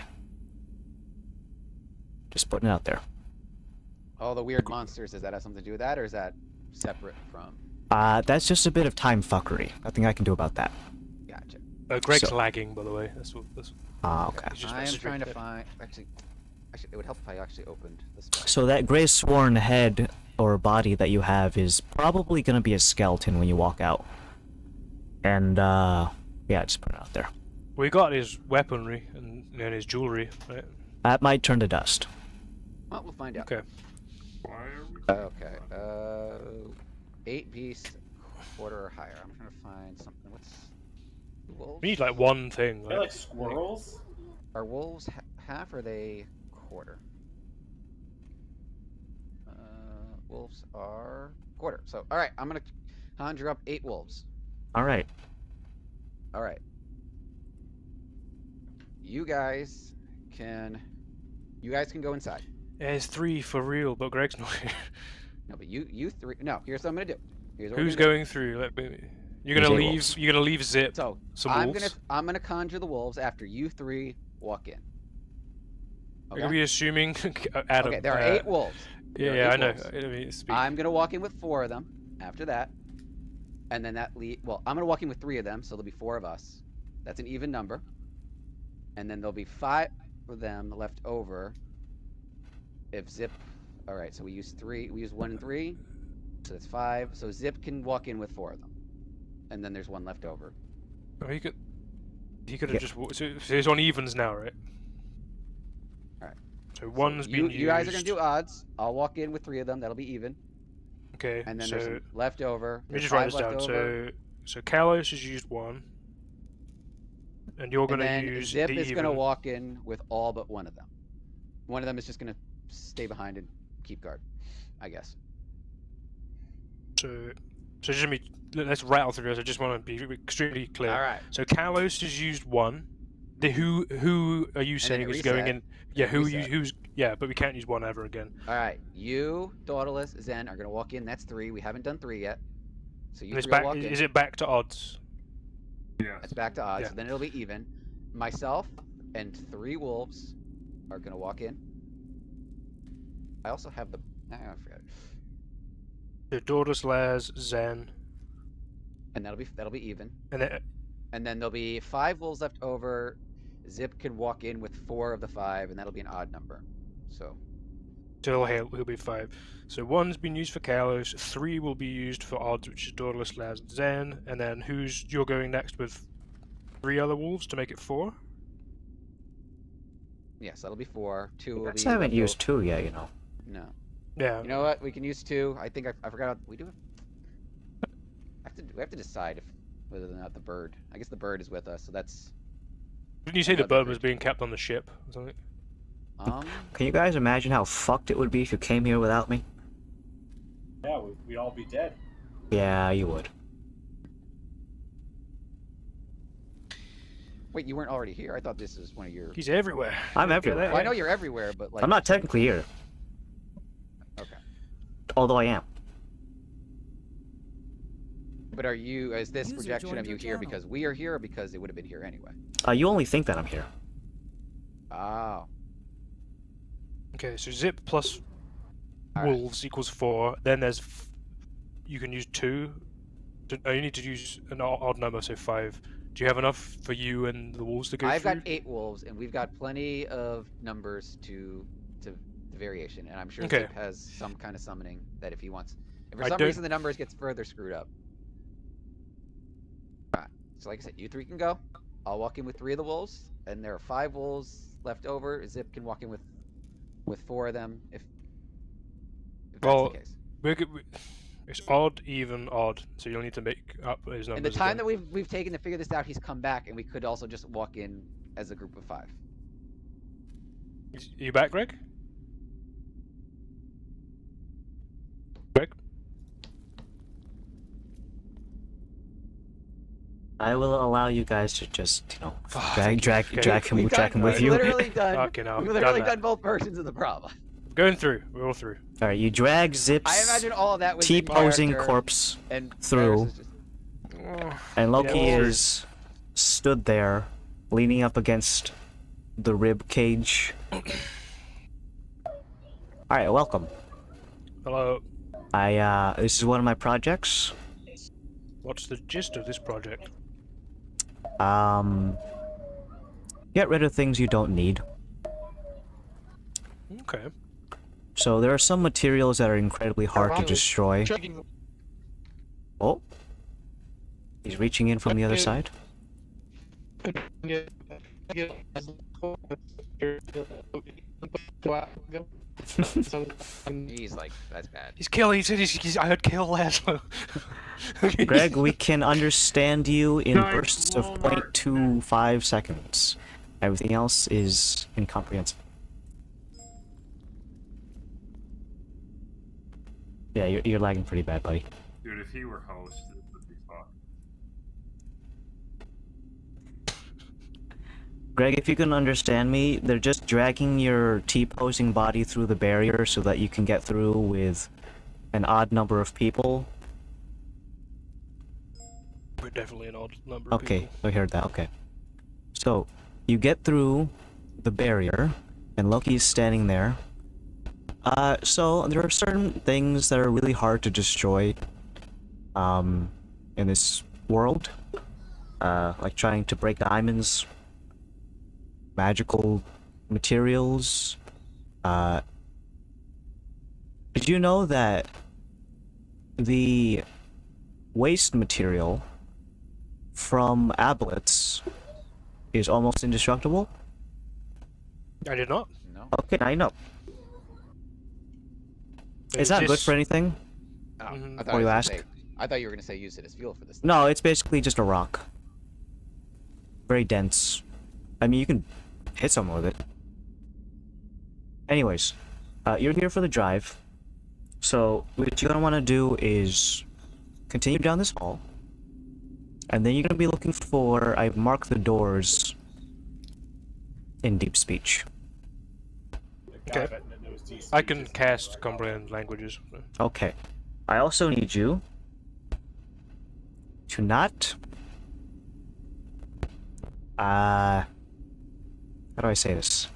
Just putting it out there. All the weird monsters, does that have something to do with that, or is that separate from... That's just a bit of time fuckery. Nothing I can do about that. Gotcha. Greg's So- lagging, by the way. That's Okay. he's just I am messaging trying to me. find... Actually, it would help if I actually opened this. So that gray sworn head or body that you have is probably gonna be a skeleton when you walk out. And, yeah, just put it out there. We got his weaponry and his jewelry, right? That might turn to dust. Well, we'll find out. Okay. Why are we? Okay. 8 beasts, quarter or higher. I'm trying to find something. What's... Wolves? We need like 1 thing. They're like squirrels. Are wolves half or are they quarter? Wolves are quarter. So, alright, I'm gonna conjure up 8 wolves. Alright. Alright. You guys can go inside. Yeah, it's 3 for real, but Greg's not here. No, but you 3. No, here's what I'm gonna do. Here's what Who's we're gonna going through? You're There's gonna 8 leave. wolves. You're gonna leave Zip. do. So Some I'm wolves. gonna conjure the wolves after you 3 walk in. Are we assuming Adam? Okay, there are 8 wolves. There are Yeah, 8 I know. wolves. I mean, speak. I'm gonna walk in with 4 of them after that, and then well, I'm gonna walk in with 3 of them, so there'll be 4 of us. That's an even number, and then there'll be 5 of them left over. If Zip, all right, so we use 3. We use 1 and 3, so that's 5. So Zip can walk in with 4 of them, and then there's 1 left over. Oh, he could have just. So he's on evens now, right? Alright. So one's So been used. you guys are gonna do odds. I'll walk in with 3 of them. That'll be even. Okay. And then so there's some left over. let me There's just write 5 this down. left over. So Kalos has used 1, and you're And gonna then use Zip the is even. gonna walk in with all but 1 of them. One of them is just gonna stay behind and keep guard, I guess. So just let's rattle through this. I just want to be extremely clear. All right. So Kalos has used 1. Who are you saying it is going reset. in? Yeah, Then it who reset. who's but we can't use 1 ever again. All right. You, Daughterless, Zen are gonna walk in. That's 3. We haven't done 3 yet. So you And it's 3 will back. walk in. Is it back to odds? Yes. It's back to odds. Yeah. So then it'll be even. Myself and 3 wolves are gonna walk in. I also have the. I forgot. The Daughters, Laz, Zen, And that'll be even. and then And then there'll be 5 wolves left over. Zip can walk in with 4 of the 5, and that'll be an odd number. So he'll be 5. So 1's been used for Kalos, 3 will be used for odds, which is Daughterless, Laz, and Zen, and then you're going next with 3 other wolves to make it 4? yes, that'll be 4. 2 will I be. haven't left used 2 yet, you know. No. Yeah. You know what? We can use 2. I think I forgot. We do. We have to decide whether or not the bird. I guess the bird is with us, so that's. Didn't you say the Another bird was creature. being kept on the ship or something? Can you guys imagine how fucked it would be if you came here without me? Yeah, we'd all be dead. Yeah, you would. Wait, you weren't already here? I thought this was one of your. He's everywhere. I'm Get everywhere. that, Well, I yeah. know you're everywhere, but like. I'm not technically here, Okay. although I am. But are you? Is this User projection joined of you your here channel. because we are here, or because it would have been here anyway? You only think that I'm here. Oh. Okay, so zip plus Alright. wolves equals 4. Then there's you can use 2. No, you need to use an odd number, so 5. Do you have enough for you and the wolves to go I've through? got 8 wolves, and we've got plenty of numbers to variation, and I'm sure Okay. Zip has some kind of summoning that if he wants. If for I some don't- reason the numbers gets further screwed up. Alright, so like I said, you 3 can go. I'll walk in with 3 of the wolves, and there are 5 wolves left over. Zip can walk in with 4 of them if that's Well, the case. It's odd, even, odd. So you'll need to make up his numbers. In the time again. that we've taken to figure this out, he's come back, and we could also just walk in as a group of 5. Are you back, Greg? Greg? I will allow you guys to just, you know, Fuck, drag him with you. Literally done. Okay, no, We've I've literally done that. done both versions of the problem. Going through. We're all through. All right, you drag I Zip's imagine all of that was in T-posing character, corpse, and through. Varys is just- and Loki Yeah, is stood there, leaning up against the rib cage. All right, welcome. Hello. This is one of my projects. What's the gist of this project? Get rid of things you don't need. Okay. So there are some materials that are incredibly hard to destroy. Oh. He's reaching in from the other side. He's like, that's bad. He's kill. He said I heard kill Laszlo. Greg, we can understand you in bursts of 0.25 seconds. Everything else is incomprehensible. Yeah, you're lagging pretty bad, buddy. Dude, if he were host, it would be fucked. Greg, if you can understand me, they're just dragging your T-posing body through the barrier so that you can get through with an odd number of people. We're definitely an odd number of Okay, people. I heard that, okay. So, you get through the barrier, and Loki's standing there. So there are certain things that are really hard to destroy, in this world. Like trying to break diamonds, magical materials. Did you know that the waste material from aboleths is almost indestructible? I did not. No. Okay, now you know. It's not good for anything. Oh, Mhm. I thought Or I you was ask? gonna say, I thought you were gonna say use it as fuel for this. No, it's basically just a rock. Very dense. I mean, you can hit someone with it. Anyways, you're here for the drive. So, what you're gonna want to do is continue down this hall. And then you're gonna be looking for, I've marked the doors in deep speech. Okay. I can cast comprehend languages. Okay. I also need you to not... how do I say this?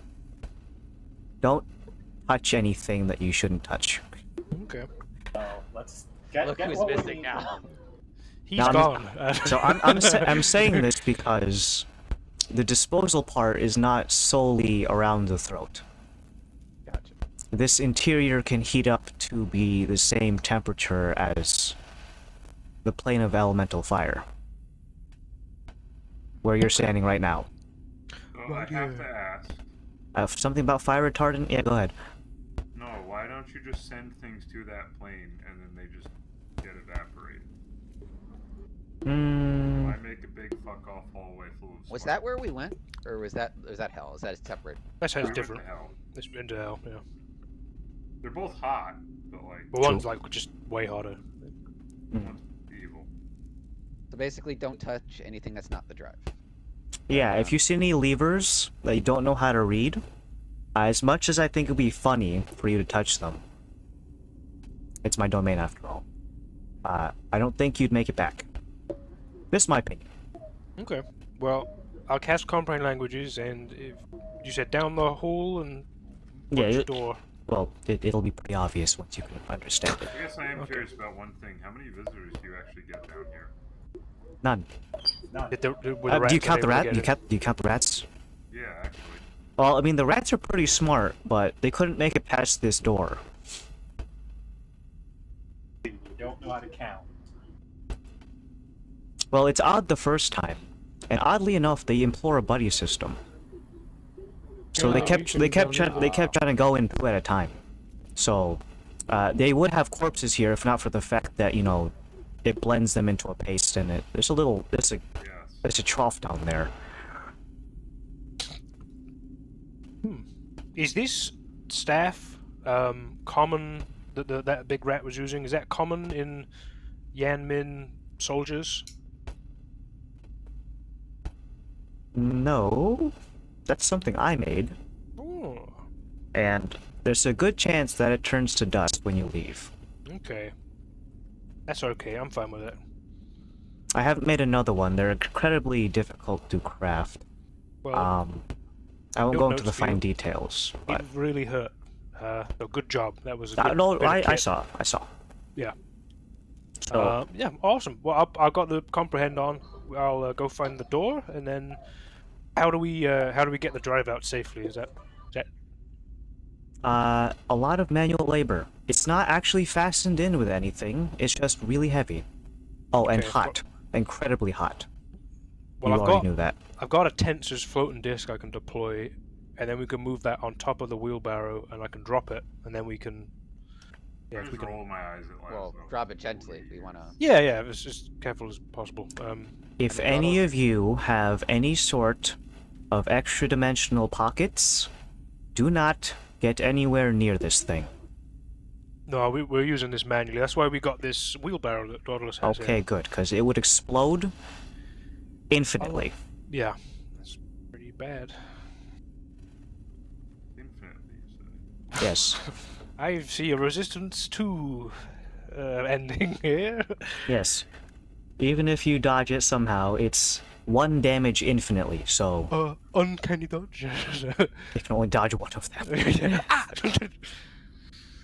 Don't touch anything that you shouldn't touch. Okay. Let's get Look who's what we missing need now. done. He's Now, gone. So I'm saying this because the disposal part is not solely around the throat. Gotcha. This interior can heat up to be the same temperature as the plane of elemental fire, where you're standing right now. So I have to ask, Something about fire retardant? Yeah, go ahead. no, why don't you just send things to that plane and then they just get evaporated? Hmm. Why make a big fuck off hallway full of Was smoke? that where we went, or was that hell? Is that separate? That We sounds went different. to hell. It's into hell, yeah. They're both hot, but like But one's like just way hotter. one's evil. So basically, don't touch anything that's not the drive. Yeah, if you see any levers that you don't know how to read, as much as I think it'd be funny for you to touch them, it's my domain after all. I don't think you'd make it back. This is my opinion. Okay. Well, I'll cast comprehend languages, and if you said down the hall and Yeah, watch the it- door. Well, it'll be pretty obvious once you can understand it. I guess I am Okay. curious about one thing. How many visitors do you actually get down here? None. Do Do you count the rat? Do you count the rats? Yeah, actually. Well, I mean, the rats are pretty smart, but they couldn't make it past this door. You don't know how to count. Well, it's odd the first time, and oddly enough, they implore a buddy system. So they kept trying to go in two at a time. So they would have corpses here if not for the fact that it blends them into a paste, and there's a trough down there. Is this staff common that big rat was using? Is that common in Yanmin soldiers? No, that's something I made, Oh, and there's a good chance that it turns to dust when you leave. okay. That's okay. I'm fine with it. I haven't made another one. They're incredibly difficult to craft. Well, I won't no go into notes the for you. fine details, but it really hurt. So good job. That was a good no, bit of I kit. saw. Yeah. So Yeah, awesome. Well, I got the comprehend on. I'll go find the door, and then how do we get the drive out safely? Is that a lot of manual labor. It's not actually fastened in with anything. It's just really heavy. Oh, and Okay, hot. Incredibly hot. well? You I've already got knew that. I've got a tensor's floating disc I can deploy, and then we can move that on top of the wheelbarrow, and I can drop it, and then we can. Yeah, I if we just can. roll my eyes at last. Well, though. drop it gently. We want to. Yeah, as careful as possible. If and any auto- of you have any sort of extra dimensional pockets, do not get anywhere near this thing. No, we're using this manually. That's why we got this wheelbarrow that Dauntless has. Okay, good, because it would explode infinitely. Yeah, that's pretty bad. Infinitely, you say. Yes. I see a resistance 2 ending here. Yes. Even if you dodge it somehow, it's 1 damage infinitely, so Uncanny dodge. you can only dodge one of them. Ah!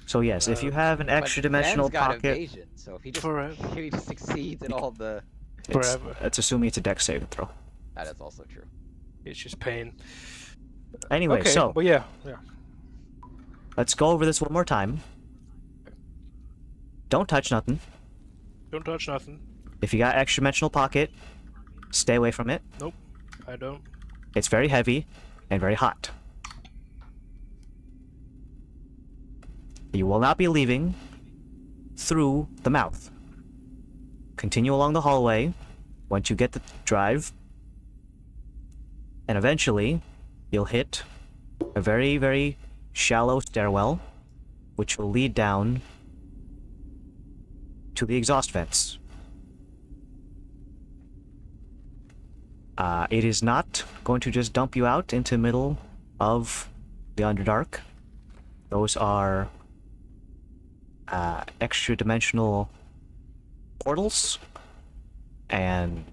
So yes, if you have an But extra dimensional Ben's got pocket, evasion, so if he just Forever. if he just succeeds in all the. Forever. it's assuming it's a dex saving throw. That is also true. It's just pain. Anyway, Okay, so well, yeah. let's go over this one more time. Don't touch nothing. Don't touch nothing. If you got extra dimensional pocket, stay away from it. Nope, I don't. It's very heavy and very hot. You will not be leaving through the mouth. Continue along the hallway once you get the drive, and eventually you'll hit a very, very shallow stairwell, which will lead down to the exhaust vents. It is not going to just dump you out into the middle of the Underdark. Those are extra dimensional portals, and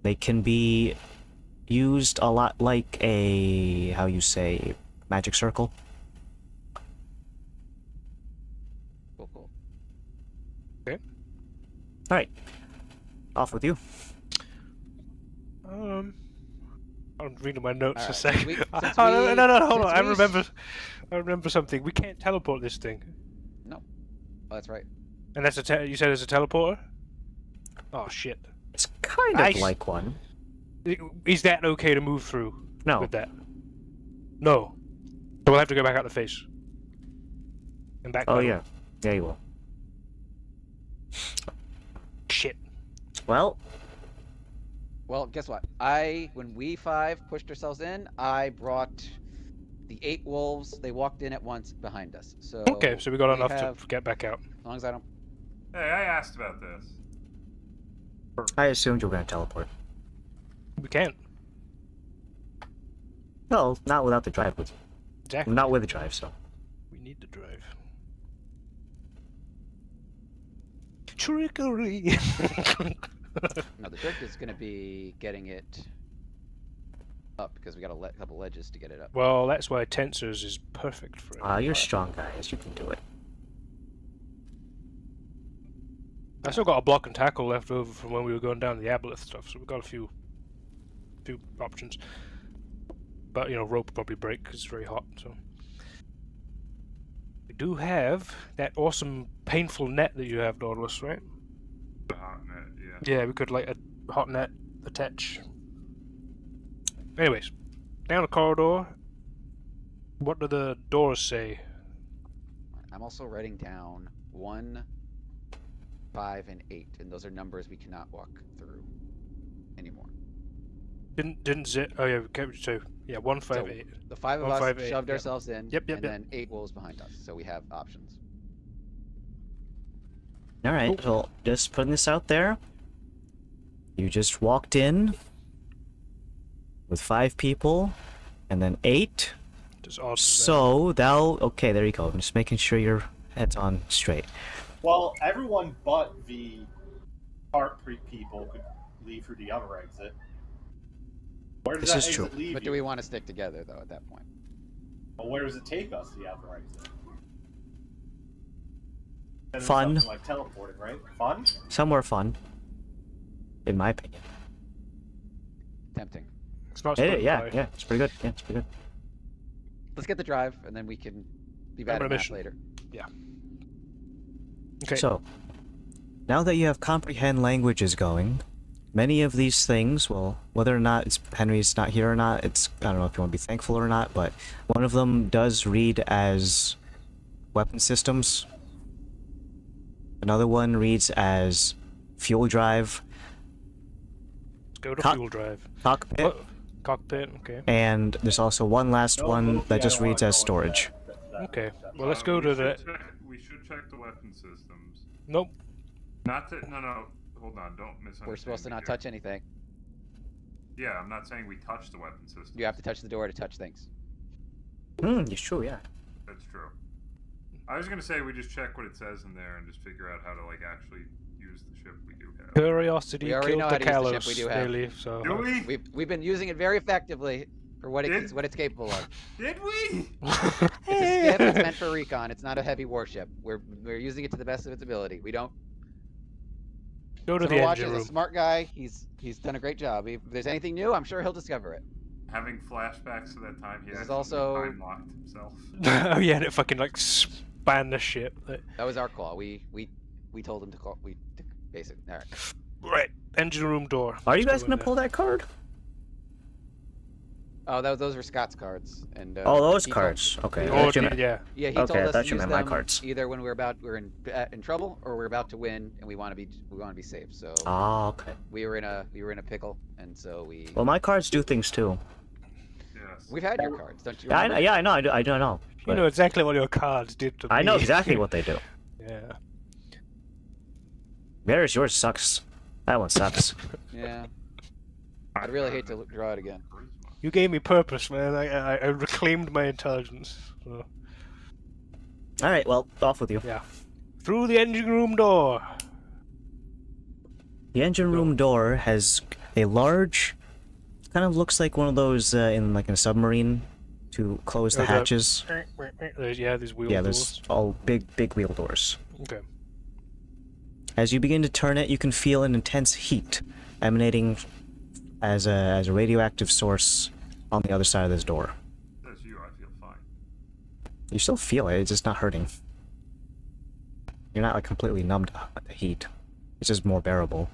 they can be used a lot like a, how you say, magic circle. Cool. Alright, off with you. I'm reading my notes a Alright, second. we- Oh, since no, we- no, hold on. since I remember something. We can't teleport this thing. No. Oh, that's right. And that's you said it's a teleporter? Oh, shit. It's kind of Nice. like one. Is that okay to move through No. with that? No. So we'll have to go back out the face. And back. Oh pedal. yeah, yeah you will. Shit. Well, Well, guess what? When we 5 pushed ourselves in, I brought the 8 wolves. They walked in at once behind us. So Okay, so we got enough have, to get back out. as long as I don't. Hey, I asked about this. I assumed you were gonna teleport. We can't. No, not without the drive with you. Exactly. Not with the drive, so. We need to drive. Trickery! No, the trick is going to be getting it up because we got a couple ledges to get it up. Well, that's why Tensors is perfect for it. You're strong, guys. You can do it. I still got a block and tackle left over from when we were going down the aboleth stuff, so we've got a few options. But, you know, rope will probably break because it's very hot, so... We do have that awesome, painful net that you have, Dauntless, right? The hot net, yeah. Yeah, we could, like, a hot net attach. Anyways, down the corridor. What do the doors say? I'm also writing down 1, 5, and 8, and those are numbers we cannot walk through anymore. Didn't zit. Oh yeah, we kept so yeah, 1, 5, So, 8. The 5 of 1, us 5, 8, shoved yep. ourselves in, Yep, and then 8 wolves behind us, so we have options. Alright, so just putting this out there. You just walked in with 5 people, and then 8. Just odds So, okay, there you go. I'm just making sure your head's on straight. Well, everyone but the cart people could leave through the other exit. Where does This that is exit true. leave But you? do we want to stick together, though, at that point? Well, where does it take us, the other exit? Better than Fun. something like teleporting, right? Fun? Somewhere fun. In my opinion. Tempting. It's not Yeah, split yeah, by- yeah, it's pretty good. Yeah, it's pretty good. Let's get the drive, and then we can be bad Remember at the math mission. later. Okay. So, now that you have comprehend languages going, many of these things, well, whether or not Henry's not here or not, I don't know if you want to be thankful or not, but one of them does read as weapon systems. Another one reads as fuel drive, Let's go to Co- fuel drive. cockpit, Oh, cockpit. Okay. and there's also one last No, one Luffy, that I just don't reads wanna as go into storage. that Okay. that Well, let's go to the. We should check the weapon systems. Nope. Not to. No. Hold on. Don't misunderstand. We're supposed to me not here. touch anything. Yeah, I'm not saying we touch the weapon system. You have to touch the door to touch things. It's true, yeah. That's true. I was gonna say we just check what it says in there and just figure out how to like actually use the ship we do have. Curiosity We already killed know the how to use the ship we Kalos. do They have. leave, so. Do we? We've been using it very effectively for what Did- what it's capable of. Did we? It's a skiff. It's meant for recon. It's not a heavy warship. We're using it to the best of its ability. We don't. Go to the Silverwatch engine is a room. smart guy. He's done a great job. If there's anything new, I'm sure he'll discover it. Having flashbacks to that time he This is accidentally also- time locked himself. Oh yeah, and it fucking like span the ship. That was our call. We told him to call. Basic. All right. Right, engine room door. Are you Let's guys go in gonna there. pull that card? Oh, those were Scott's cards. And Oh, those he told- cards. Okay. Oh, Thought you meant- yeah. Yeah, he Okay, told I us thought to you use meant my them cards. either when we're in trouble or we're about to win and we want to be safe. So Oh, okay. we were in a pickle, and so we Well, my cards do things too. Yes. we've had your cards, don't you? Yeah, Remember? I know. I don't know. You but know exactly what your cards did to me. I know exactly what they do. Yeah. Whereas yours sucks. That one sucks. Yeah. I'd really hate to draw it again. You gave me purpose, man. I reclaimed my intelligence. So, All right. Well, off with you. yeah. Through the engine room door. The engine room door has a large, kind of looks like one of those in like a submarine to close the Oh, hatches. Yeah, there's wheel Yeah, doors. there's all big wheel doors. Okay. As you begin to turn it, you can feel an intense heat emanating as a radioactive source on the other side of this door. That's you. I feel fine. You still feel it, it's just not hurting. You're not like completely numb to the heat. It's just more bearable.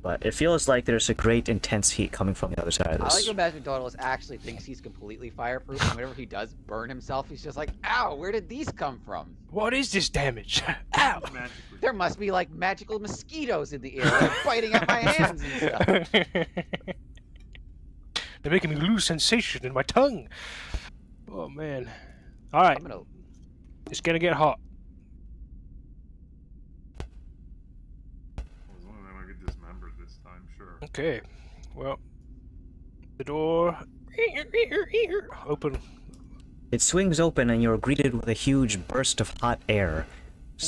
but it feels like there's a great intense heat coming from the other side of I like this. to imagine Dauntless actually thinks he's completely fireproof, and whenever he does burn himself, he's just like, ow, where did these come from? What is this damage? Ow! Magically. There must be like magical mosquitoes in the air, like biting at my hands and stuff. They're making me lose sensation in my tongue. Oh man. Alright, I'm gonna. it's gonna get hot. As long as I don't get dismembered this time, sure. Okay. Well, the door open. It swings open and you're greeted with a huge burst of hot air.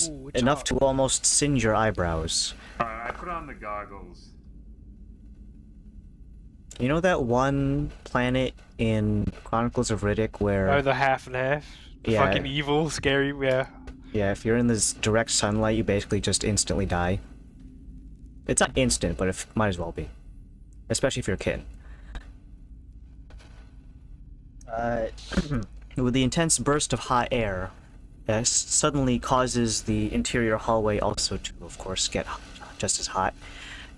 Ooh, it's Enough hot. to almost singe your eyebrows. Alright, I put on the goggles. You know that one planet in Chronicles of Riddick where... Oh, the half and half. The Yeah. fucking evil, scary, yeah. Yeah, if you're in this direct sunlight, you basically just instantly die. It's not instant, but it might as well be. Especially if you're a kid. With the intense burst of hot air, suddenly causes the interior hallway also to, of course, get just as hot.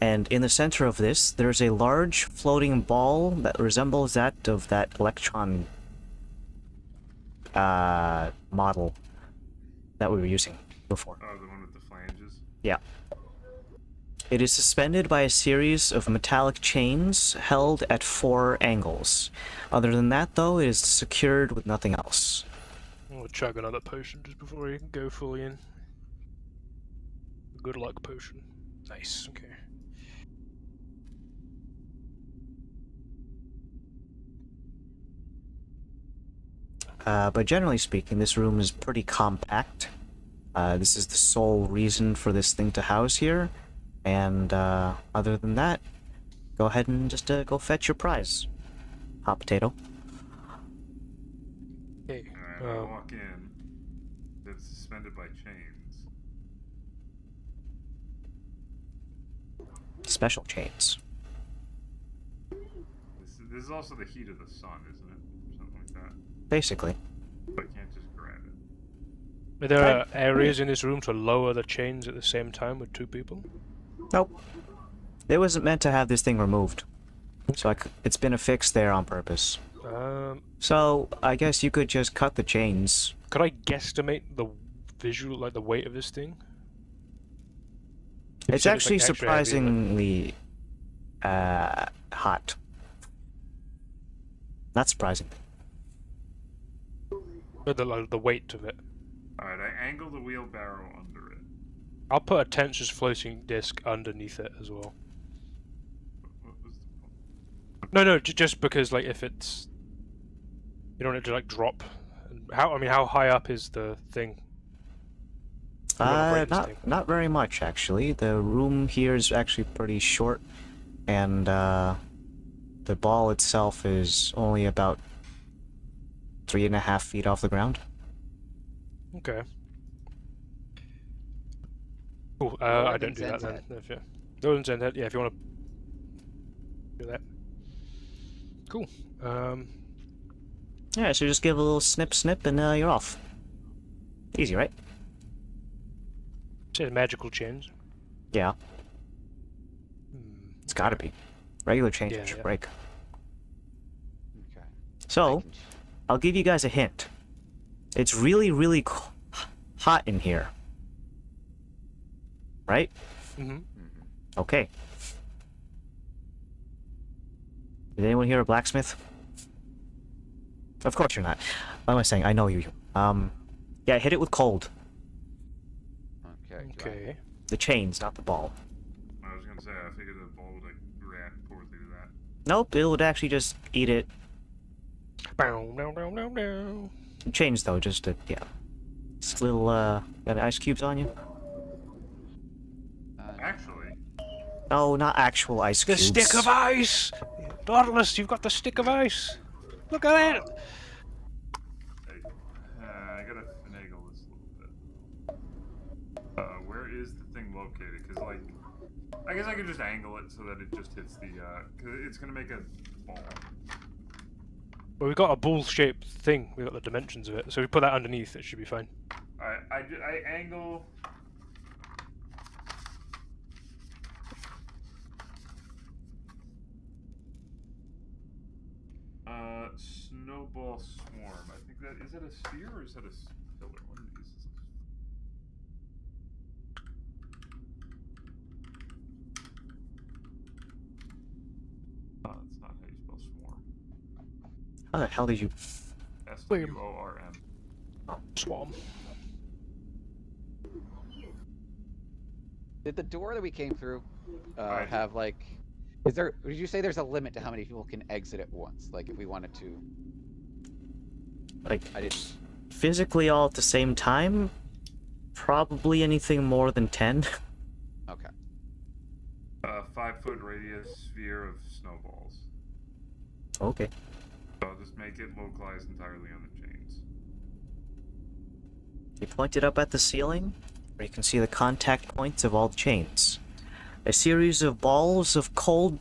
And in the center of this, there's a large floating ball that resembles that of that electron model that we were using before. Oh, the one with the flanges? Yeah. It is suspended by a series of metallic chains held at 4 angles. Other than that, though, it is secured with nothing else. I'm gonna chug another potion just before we go fully in. Good luck potion. Nice, okay. But generally speaking, this room is pretty compact. This is the sole reason for this thing to house here. And other than that, go ahead and just go fetch your prize. Hot potato. Okay. Alright, I walk in. It's suspended by chains. Special chains. This is also the heat of the sun, isn't it? Something like that. Basically. I can't just grab it. Are there areas in this room to lower the chains at the same time with 2 people? Nope. It wasn't meant to have this thing removed. So it's been affixed there on purpose. So I guess you could just cut the chains. Could I guesstimate the visual, like the weight of this thing? You It's said actually like, extra heavy, like- surprisingly hot. Not surprising. The weight of it. Alright, I angle the wheelbarrow under it. I'll put a tensor's floating disc underneath it as well. What was the point? No, just because like if it's, you don't want it to like drop. How high up is the thing? You wanna break this thing. Not very much actually. The room here is actually pretty short, and the ball itself is only about 3.5 feet off the ground. Okay. Cool. I Lower don't do than that then. Zen's If you, lower than Zen's head. Yeah, if you want to do that. Cool. Yeah, so just give a little snip, and you're off. Easy, right? Says magical chains. Yeah, Hmm. it's gotta be. Regular chains Yeah, should yeah. break. Okay. So, I can- I'll give you guys a hint. It's really, really hot in here. Right? Mm-hmm. Okay. Did anyone hear a blacksmith? Of course you're not. What am I saying? I know you. Yeah, hit it with cold. Okay. do I- Okay. The chains, not the ball. I was gonna say, I figured the ball would like react poorly to that. Nope, it would actually just eat it. Bow, bow, bow, bow, bow. Chains though, just to, yeah. Just a little, got ice cubes on you? Actually, No, not actual ice The cubes. stick of ice! Dauntless, you've got the stick of ice! Look at that! I gotta finagle this a little bit. Where is the thing located? Because, like, I guess I could just angle it so that it just hits the, because it's gonna make a ball. Well, we've got a ball-shaped thing. We've got the dimensions of it. So we put that underneath, it should be fine. I angle. Snowball Swarm. I think that is it a sphere or is that a pillar? One of these is that's not how you spell swarm. How the hell did you? SWORM. Swarm. Did the door that we came through I did. have like? Is there? Did you say there's a limit to how many people can exit at once? Like if we wanted to. Like, I didn't. physically all at the same time? Probably anything more than 10. Okay. 5-foot radius sphere of snowballs. Okay. So I'll just make it localized entirely on the chains. You point it up at the ceiling, where you can see the contact points of all the chains. A series of balls of cold,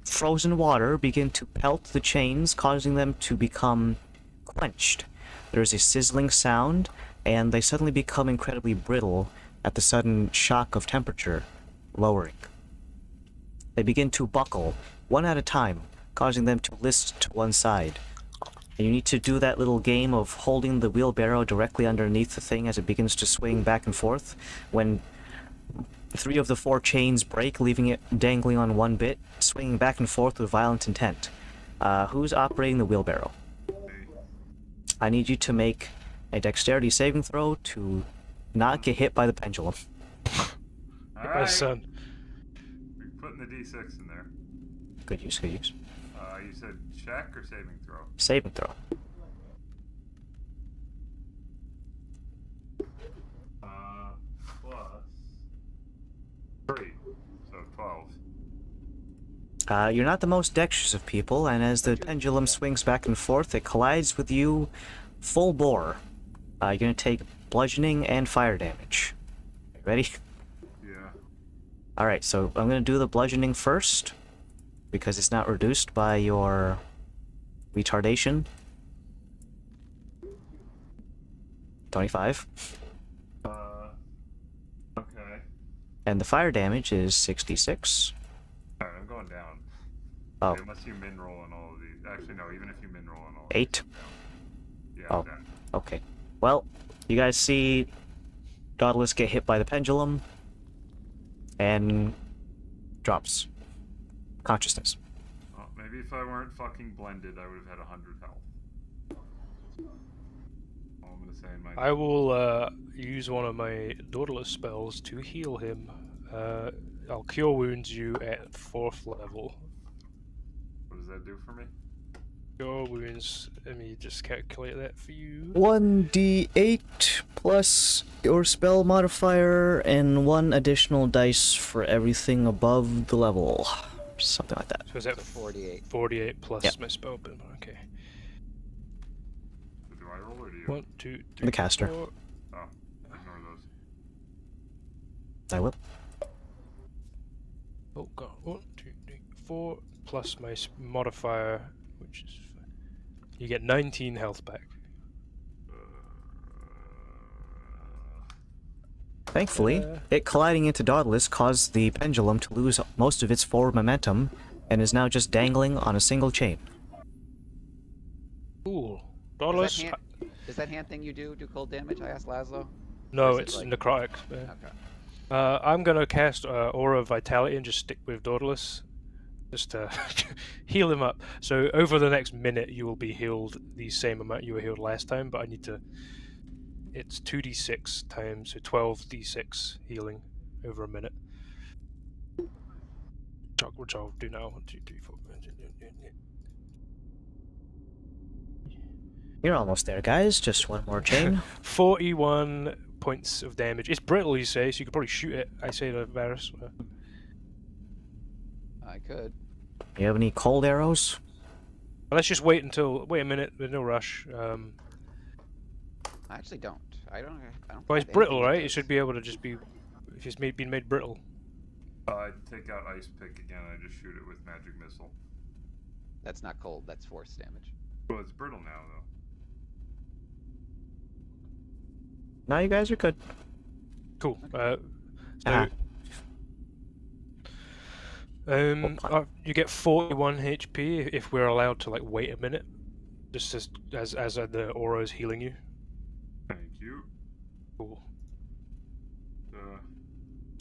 frozen water begin to pelt the chains, causing them to become quenched. There is a sizzling sound, and they suddenly become incredibly brittle at the sudden shock of temperature lowering. They begin to buckle, one at a time, causing them to list to one side. And you need to do that little game of holding the wheelbarrow directly underneath the thing as it begins to swing back and forth. When 3 of the 4 chains break, leaving it dangling on one bit, swinging back and forth with violent intent. Who's operating the wheelbarrow? I need you to make a dexterity saving throw to not get hit by the pendulum. My Alright. son. We're putting the D6 in there. Good use, good use. You said check or saving throw? Saving throw. Plus 3, so 12. You're not the most dexterous of people, and as the pendulum swings back and forth, it collides with you full bore. You're gonna take bludgeoning and fire damage. Ready? Yeah. Alright, so I'm gonna do the bludgeoning first, because it's not reduced by your retardation. 25. Okay. And the fire damage is 66. Alright, I'm going down. Oh. Okay, unless you min roll on all of these. Actually, no, even if you min roll on all of 8? these. Yeah, Oh. down. Okay. Well, you guys see Dauntless get hit by the pendulum and drops consciousness. Well, maybe if I weren't fucking blended, I would have had 100 health. All I'm gonna say in my. I will use one of my Dauntless spells to heal him. I'll cure wounds you at 4th level. What does that do for me? Cure wounds. Let me just calculate that for you. 1d8 plus your spell modifier and 1 additional dice for everything above the level. Something like that. So is that So 48. 48 plus Yep. my spell bin? Okay. So do I roll or do you? 1, 2, 3. The caster. 4. Oh, ignore those. I will. Oh god. 1, 2, 3, 4 plus my modifier, which is. You get 19 health back. Thankfully, it colliding into Dauntless caused the pendulum to lose most of its forward momentum and is now just dangling on a single chain. Cool. Does Dauntless. that hand thing you do cold damage? I asked Laszlo. No, Or is it it's like- necrotic. Okay. I'm gonna cast Aura of Vitality and just stick with Dauntless, just to heal him up. So over the next minute, you will be healed the same amount you were healed last time, but I need to. It's 2d6 times, so 12d6 healing over a minute. Which I'll do now. 1, 2, 3, 4. You're almost there, guys. Just one more chain. 41 points of damage. It's brittle, you say, so you could probably shoot it. I say to Varus. I could. You have any cold arrows? But let's just wait a minute. There's no rush. I actually don't. I don't. Well, it's have brittle, anything that right? It does- should be able to just be. If it's been made brittle. I take out Ice Pick again and I just shoot it with Magic Missile. That's not cold. That's force damage. Well, it's brittle now, though. No, you guys are good. Cool. So, Ah. You get 41 HP if we're allowed to like wait a minute, just as the aura is healing you. Thank you. Cool.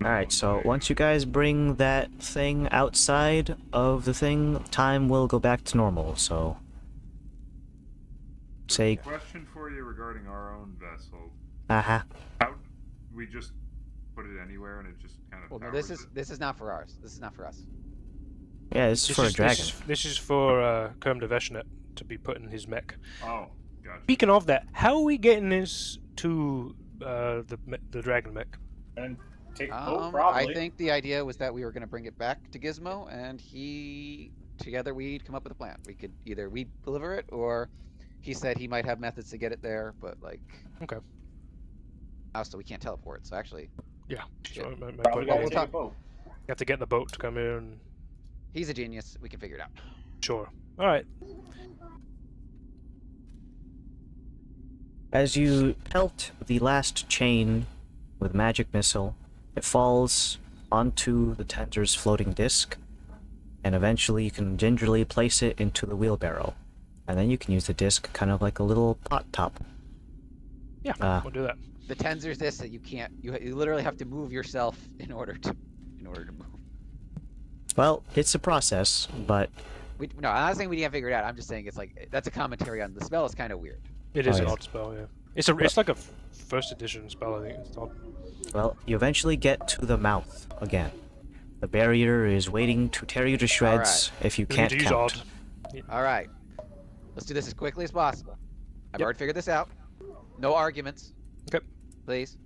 Alright, so once you guys bring that thing outside of the thing, time will go back to normal, so... Say... Question for you regarding our own vessel. Uh-huh. How we just put it anywhere and it just kind of Well, no, powers this is not for ours. This is not for us. Yeah, this is for a dragon. This is for Kerm de Veshnet to be put in his mech. Oh, gotcha. Speaking of that, how are we getting this to the dragon mech? And take the boat, probably. I think the idea was that we were going to bring it back to Gizmo, and together we'd come up with a plan. We could either we deliver it, or he said he might have methods to get it there, but like... Okay. Also, we can't teleport, so actually... Yeah. So my Probably point gotta is take a boat. you have to get the boat to come in. He's a genius. We can figure it out. Sure. Alright. As you pelt the last chain with magic missile, it falls onto the tensor's floating disc, and eventually you can gingerly place it into the wheelbarrow. And then you can use the disc kind of like a little pot top. Yeah, we'll do that. The tensor's this that you can't. You literally have to move yourself in order to move. Well, it's a process, but... No, I'm not saying we can't figure it out. I'm just saying it's like that's a commentary on the spell. Is kind of weird. It is Oh, an yeah. odd spell, yeah. It's like a first edition spell, I think. It's odd. Well, you eventually get to the mouth again. The barrier is waiting to tear you to shreds if you We can't need to use count. odd. All right, let's do this as quickly as possible. I've Yep. already figured this out. No arguments. Okay. Please.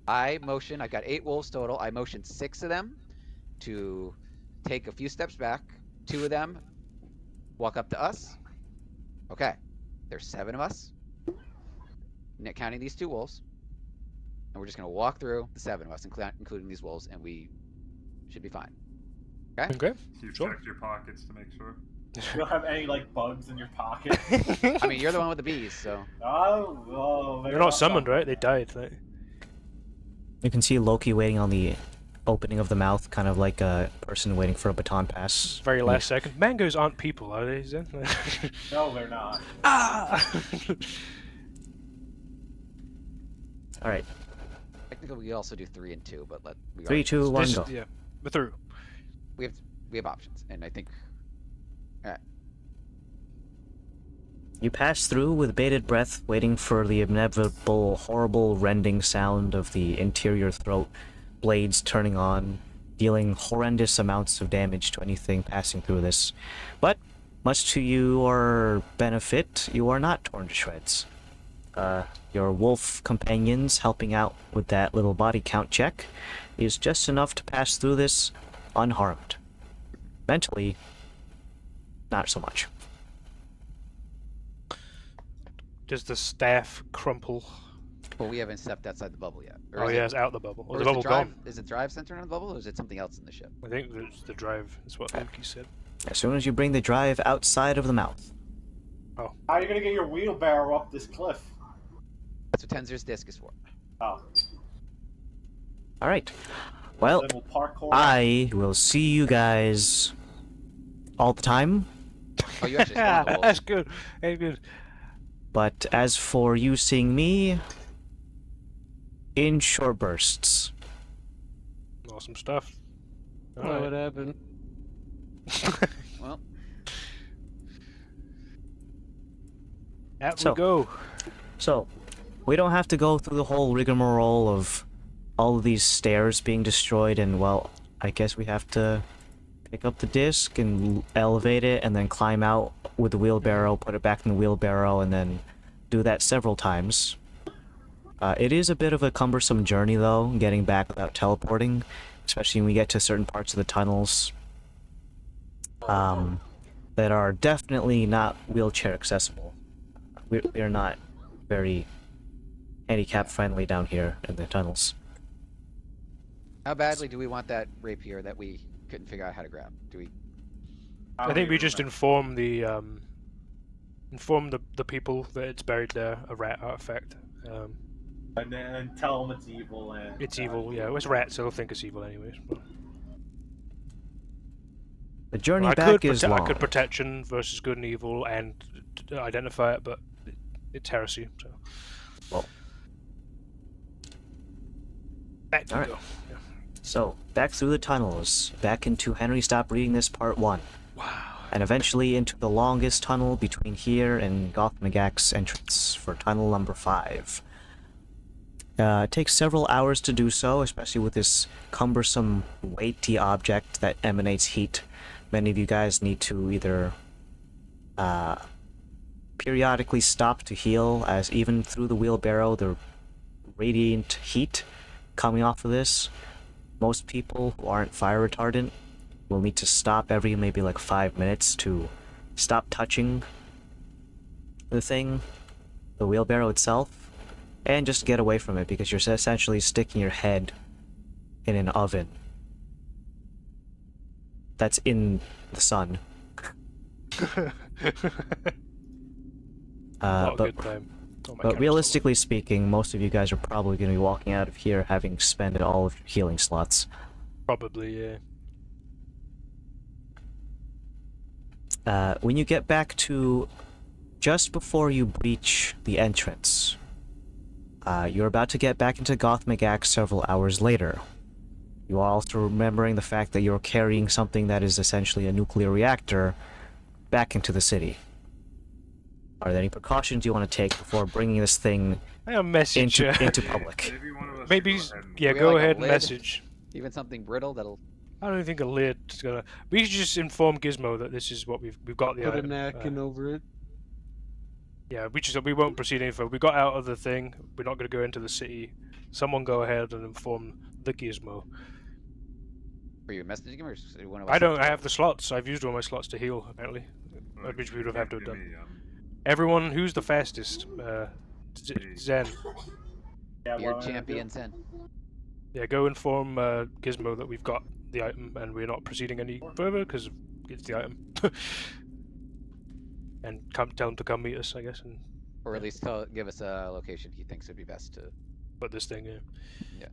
I've got 8 wolves total. I motioned 6 of them to take a few steps back. 2 of them walk up to us. Okay. There's 7 of us. Counting these 2 wolves. And we're just going to walk through the 7 of us, including these wolves, and we should be fine. Okay? Okay. You Sure. checked your pockets to make sure. You don't have any like bugs in your pocket. I mean, you're the one with the bees, so. They're not summoned, right? They died. Right? You can see Loki waiting on the opening of the mouth, kind of like a person waiting for a baton pass. Very last second. Mangoes aren't people, are they, Zen? No, they're not. Ah! Alright, Technically, we also do 3 and 2, but we 3, 2, 1, This- go. Yeah, we're through. we have options, and I think. You pass through with bated breath, waiting for the inevitable, horrible, rending sound of the interior throat, blades turning on, dealing horrendous amounts of damage to anything passing through this. But, much to your benefit, you are not torn to shreds. Your wolf companions helping out with that little body count check is just enough to pass through this unharmed. Mentally, not so much. Does the staff crumple? Well, we haven't stepped outside the bubble yet. Oh yeah, it's out the bubble. Or Or is the bubble drive, gone. Is it drive centered on the bubble, or is it something else in the ship? I think it's the drive. Is what Loki said. As soon as you bring the drive outside of the mouth. How are you gonna get your wheelbarrow up this cliff? That's what Tenzer's disc is for. Oh, Alright. Well, then we'll parkour. I will see you guys all the time. Oh, you actually spawned the wolves. That's good. That's good. But as for you seeing me, in short bursts. Awesome stuff. Oh, Alright. what happened? Well, Out So- we go. So, we don't have to go through the whole rigmarole of all of these stairs being destroyed, and well, I guess we have to pick up the disc and elevate it, and then climb out with the wheelbarrow, put it back in the wheelbarrow, and then do that several times. It is a bit of a cumbersome journey, though, getting back without teleporting, especially when we get to certain parts of the tunnels that are definitely not wheelchair accessible. We're not very handicap friendly down here in the tunnels. how badly do we want that rapier that we couldn't figure out how to grab? Do we? I think we just inform the people that it's buried there, a rat artifact. And then tell them it's evil and It's evil, yeah. It's rats, so they'll think it's evil anyways. But... The journey I back could is long. I could protection versus good and evil and identify it, but it's heresy. So. Well. Back you Alright. go. Yeah. So, back through the tunnels, back into Henry Stop Reading This Part 1. Wow. And eventually into the longest tunnel between here and Gothmagak's entrance for tunnel number 5. It takes several hours to do so, especially with this cumbersome, weighty object that emanates heat. Many of you guys need to either periodically stop to heal, as even through the wheelbarrow, the radiant heat coming off of this, most people who aren't fire retardant will need to stop every maybe like 5 minutes to stop touching the thing, the wheelbarrow itself, and just get away from it, because you're essentially sticking your head in an oven that's in the sun. Good time. Oh, my But camera's realistically speaking, most of you guys are probably going to be walking out of here having spent all of your healing slots. still- Probably, yeah. When you get back to just before you breach the entrance, you're about to get back into Gothmagak several hours later. You are also remembering the fact that you're carrying something that is essentially a nuclear reactor back into the city. Are there any precautions you want to take before bringing this thing I message. into public? Maybe one of us Maybe, should go ahead and- yeah, We go like a ahead and lid? message. Even something brittle that'll. I don't think a lid's gonna. We should just inform Gizmo that this is what we've got the Put a item. napkin over it. Yeah, we won't proceed any further. We got out of the thing. We're not gonna go into the city. Someone go ahead and inform the Gizmo. Were you messaging him or is one of us? I don't. I have the slots. I've used all my slots to heal. Apparently, which we would have had to have Give done. me, Everyone, who's the fastest? Zen. Yeah, Beard well, champion Zen. Yeah, go inform Gizmo that we've got the item and we're not proceeding any further because it's the item. And tell him to come meet us, I guess, and Or at least give us a location he thinks would be best to. put this thing in. Yeah.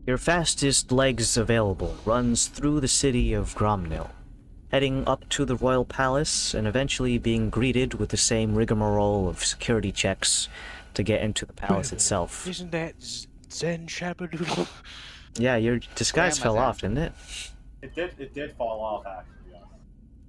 Your fastest legs available runs through the city of Gromnil, heading up to the royal palace and eventually being greeted with the same rigmarole of security checks to get into the palace itself. Isn't that Zen Shabadoodle? Yeah, your disguise Grandma's fell out. off, didn't it? It did fall off actually. Yeah.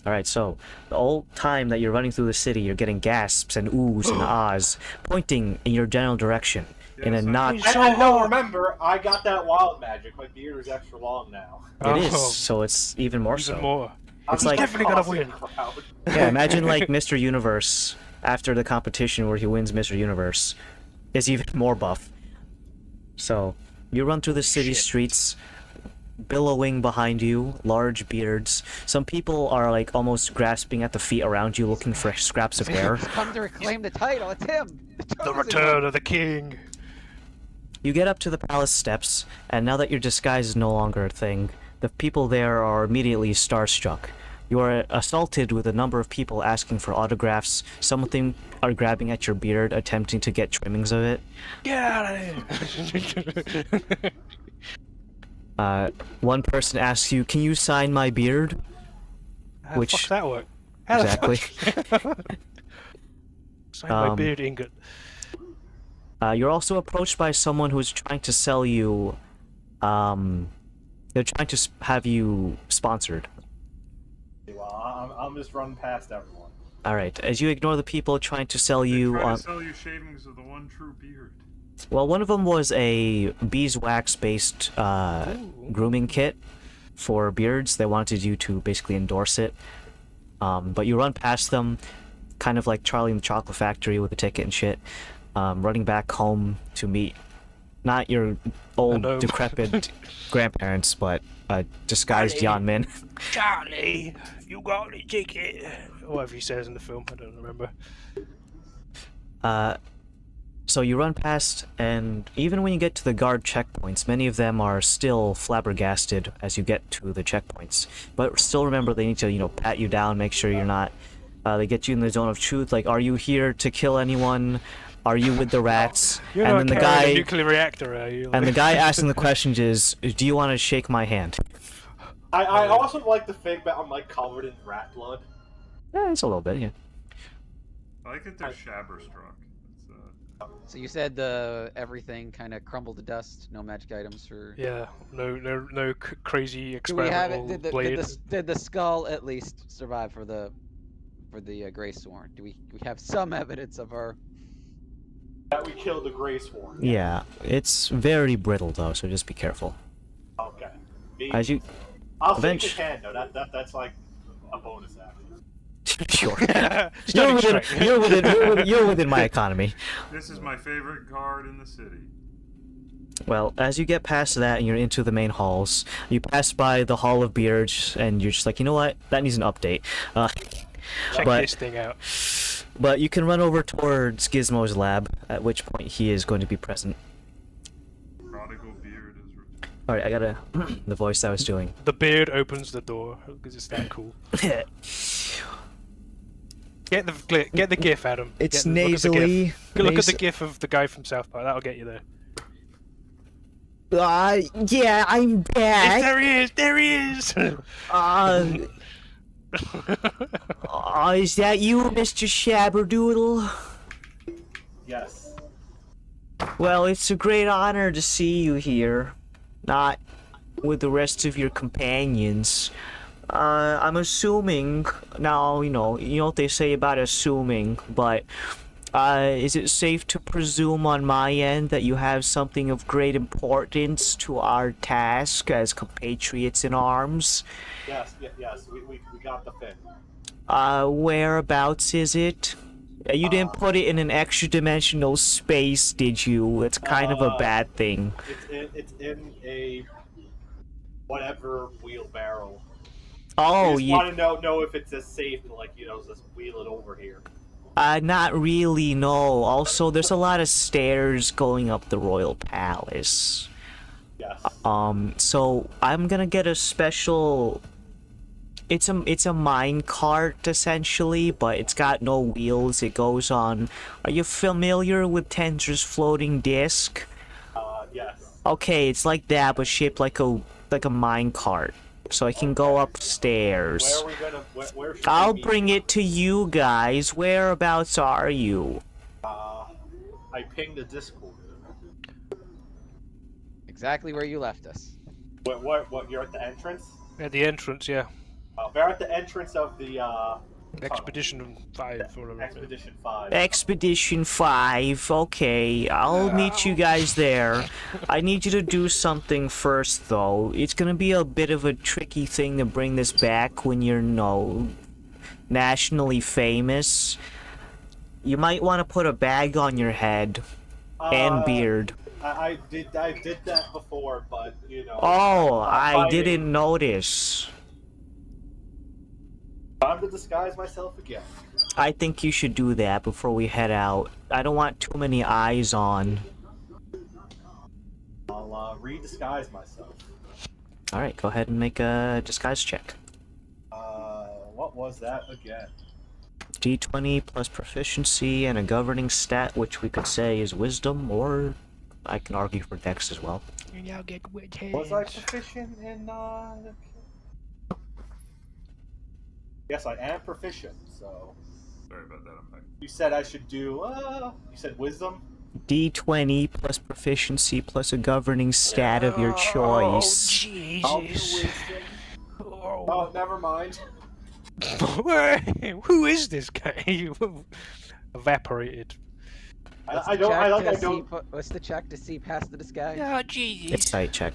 Alright, so the whole time that you're running through the city, you're getting gasps and oohs and ahs pointing in your general direction in a so- not... No, remember, I got that wild magic. My beard is extra long now. It is, Oh, so it's even more even so. more. It's I'm like- definitely gonna causing win. a crowd. Yeah, imagine like Mr. Universe after the competition where he wins Mr. Universe is even more buff. So, you run through the city streets, billowing behind you, large beards. Some people are like almost grasping at the feet around you looking for scraps of air. He's come to reclaim the title. It's him. The chosen return one. of the king. You get up to the palace steps, and now that your disguise is no longer a thing, the people there are immediately starstruck. You are assaulted with a number of people asking for autographs. Some of them are grabbing at your beard, attempting to get trimmings of it. Get out of here! One person asks you, "Can you sign my beard?" How the Which- fuck's that work? How the Exactly. fuck- Sign my beard ingot. You're also approached by someone who's trying to sell you, they're trying to have you sponsored. Well, I'm just running past everyone. Alright, as you ignore the people trying to sell They you try on... to sell you shavings of the one true beard. Well, one of them was a beeswax-based grooming kit for beards. They wanted you to basically endorse it. But you run past them, kind of like Charlie and the Chocolate Factory with a ticket and shit, running back home to meet not your old, Hello. decrepit grandparents, but a disguised Charlie. Jan Min. Charlie, you got the ticket. Or whatever he says in the film, I don't remember. So you run past, and even when you get to the guard checkpoints, many of them are still flabbergasted as you get to the checkpoints. But still remember, they need to, you know, pat you down, make sure you're not... they get you in the zone of truth, like, are you here to kill anyone? Are you with the rats? You're and not then the carrying guy a nuclear reactor, are you? and the guy asking the questions is, do you want to shake my hand? I also like the fact that I'm like covered in rat blood. Yeah, it's a little bit, yeah. I like that they're shabber struck. So you said everything kind of crumbled to dust. No magic items for. Yeah, no crazy Do we have experimental it? blade. Did the skull at least survive for the Grey Sworn? Do we have some evidence of her? That we killed the Grey Sworn. Yeah, it's very brittle though, so just be careful. Okay. As you, I'll shake his hand though. That's like a bonus action. sure. Stunning You're within my economy. This is my favorite guard in the city. Well, as you get past that and you're into the main halls, you pass by the Hall of Beards, and you're just like, you know what? That needs an update. Check but, this thing out. But you can run over towards Gizmo's lab, at which point he is going to be present. Prodigal beard is returned. Alright, I gotta... the voice I was doing. The beard opens the door because it's that cool. Get the gif, Adam. It's Look at the nasally. gif. Look at the gif of the guy from South Park. That'll get you there. Yeah, I'm back. There he is! There he is! Is that you, Mr. Shabberdoodle? Yes. Well, it's a great honor to see you here. Not with the rest of your companions. I'm assuming, now, you know what they say about assuming, but, is it safe to presume on my end that you have something of great importance to our task as compatriots in arms? Yes. We got the fin. Whereabouts is it? You didn't put it in an extra dimensional space, did you? It's kind of a bad thing. It's in a whatever wheelbarrow. Oh, you want to know if it's as safe to, like, just wheel it over here. Not really, no. Also, there's a lot of stairs going up the royal palace. Yes. So I'm gonna get a special... It's a mine cart, essentially, but it's got no wheels. It goes on... Are you familiar with Tensor's floating disc? Yes. Okay, it's like that, but shaped like a mine cart. So I can go upstairs. Where are we gonna? Where should I'll we bring it to you guys. Whereabouts are you? I pinged the Discord. Exactly where you left us. What? You're at the entrance? At the entrance, yeah. We're at the entrance of the Expedition 5 or whatever. Expedition 5. Expedition 5. Okay, I'll meet you guys there. I need you to do something first, though. It's gonna be a bit of a tricky thing to bring this back when you're, nationally famous. You might want to put a bag on your head and beard. I did that before, but Oh, I didn't notice. Time to disguise myself again. I think you should do that before we head out. I don't want too many eyes on. I'll re-disguise myself. Alright, go ahead and make a disguise check. What was that again? D20 plus proficiency and a governing stat, which we could say is wisdom, or I can argue for dex as well. You now get wet Was I proficient in Yes, I am proficient, so... Sorry about that, I'm back. You said I should do, you said wisdom? D20 plus proficiency plus a governing stat of your choice. I'll do wisdom. Oh, never mind. Who is this guy? Evaporated. I don't... What's the check to see past the disguise? Oh, Jesus. It's sight check.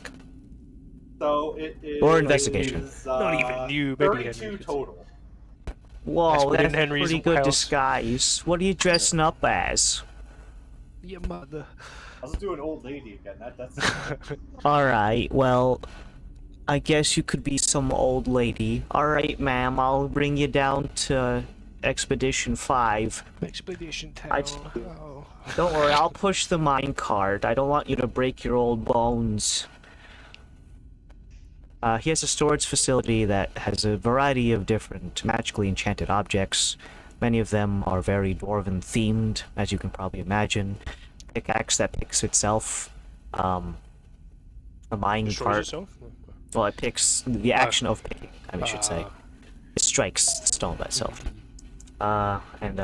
So it is... Or investigation. Not even you, maybe 32 Henry. total. Whoa, within that's Henry's pretty good house. disguise. What are you dressing up as? Your mother. I was doing old lady again. That's... Alright, well, I guess you could be some old lady. Alright, ma'am, I'll bring you down to Expedition 5. Expedition Town. Oh. Don't worry, I'll push the minecart. I don't want you to break your old bones. He has a storage facility that has a variety of different magically enchanted objects. Many of them are very dwarven themed, as you can probably imagine. Pickaxe that picks itself. A mine Destroys cart. itself? Well, it picks the action of picking, I should say. Ah. It strikes stone by itself. And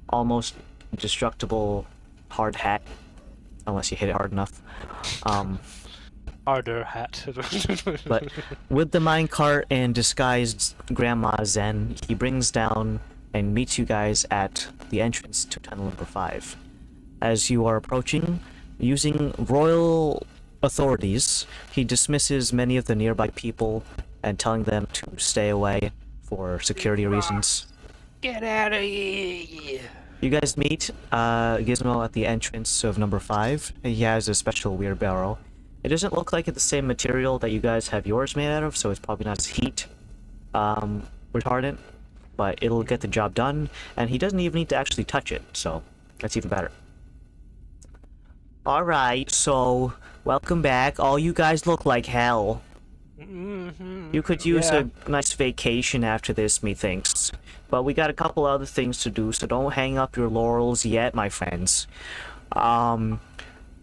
almost indestructible hard hat, unless you hit it hard enough. Harder hat. But with the minecart and disguised Grandma Zen, he brings down and meets you guys at the entrance to tunnel number 5. As you are approaching, using royal authorities, he dismisses many of the nearby people and telling them to stay away for security reasons. Get out of here! You guys meet Gizmo at the entrance of number 5. He has a special wheelbarrow. It doesn't look like it's the same material that you guys have yours made out of, so it's probably not as heat retardant, but it'll get the job done, and he doesn't even need to actually touch it, so that's even better. Alright, so welcome back. All you guys look like hell. You could use a nice vacation after this, methinks. But we got a couple other things to do, so don't hang up your laurels yet, my friends.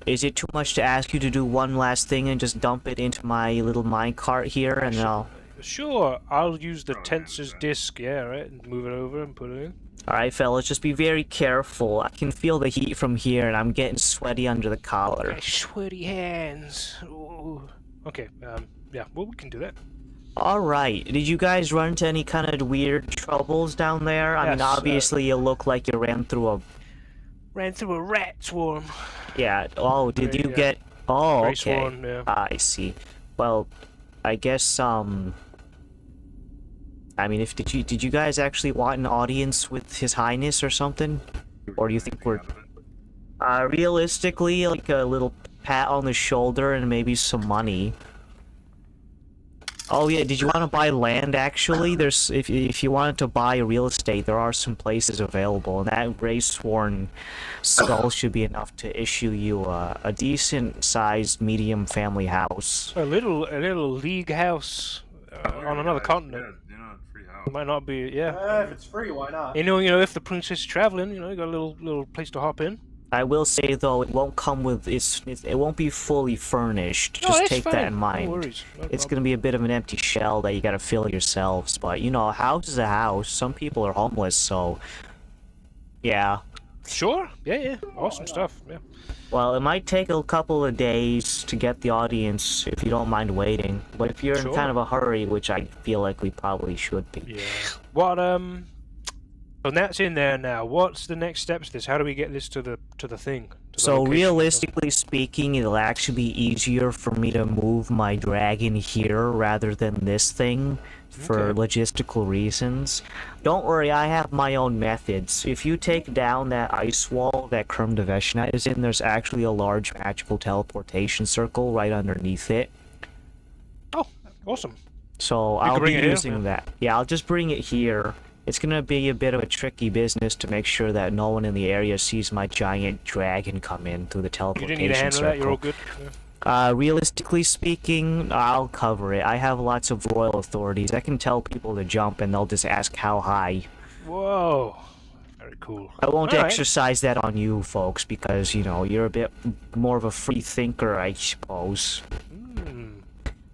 Is it too much to ask you to do one last thing and just dump it into my little minecart here, and I'll... Sure, I'll use the tensor's disc, right, and move it over and put it in. Alright, fellas, just be very careful. I can feel the heat from here, and I'm getting sweaty under the collar. My sweaty hands. Ooh. Okay, yeah, well, we can do that. Alright, did you guys run into any kind of weird troubles down there? I mean, Yes, obviously you look like you ran through a... Ran through a rat swarm. Yeah, oh, did you Yeah. get... Oh, Gray okay. swarm, yeah. I see. Well, I guess, I mean, if did you guys actually want an audience with His Highness or something? Or do you think we're... realistically, like a little pat on the shoulder and maybe some money. Oh yeah, did you want to buy land actually? There's if you wanted to buy real estate, there are some places available, and that gray sworn skull should be enough to issue you a decent sized medium family house. A little league house on another continent. Yeah, free house. Might not be, yeah. If it's free, why not? You know, if the princess is traveling, you got a little place to hop in. I will say though, it won't come with it won't be fully furnished. No, Just that's take fine. that in mind. No worries. No It's problem. gonna be a bit of an empty shell that you gotta fill yourselves, but you know, a house is a house. Some people are homeless, so yeah. Sure. Yeah. Awesome stuff. Yeah. Well, it might take a couple of days to get the audience if you don't mind waiting. But if you're in Sure. kind of a hurry, which I feel like we probably should be. Yeah. What So that's in there now. What's the next steps to this? How do we get this to the thing? To the So location? realistically speaking, it'll actually be easier for me to move my dragon here rather than this thing for Okay. logistical reasons. Don't worry, I have my own methods. If you take down that ice wall that Kerm de Veshna is in, there's actually a large magical teleportation circle right underneath it. Oh, awesome. So can I'll be bring it here, using yeah. that. Yeah, I'll just bring it here. It's gonna be a bit of a tricky business to make sure that no one in the area sees my giant dragon come in through the You teleportation didn't need a hand with that. You're all circle. good. Yeah. Realistically speaking, I'll cover it. I have lots of royal authorities. I can tell people to jump and they'll just ask how high. Whoa. Very cool. I won't All right. exercise that on you folks because, you know, you're a bit more of a free thinker, I suppose.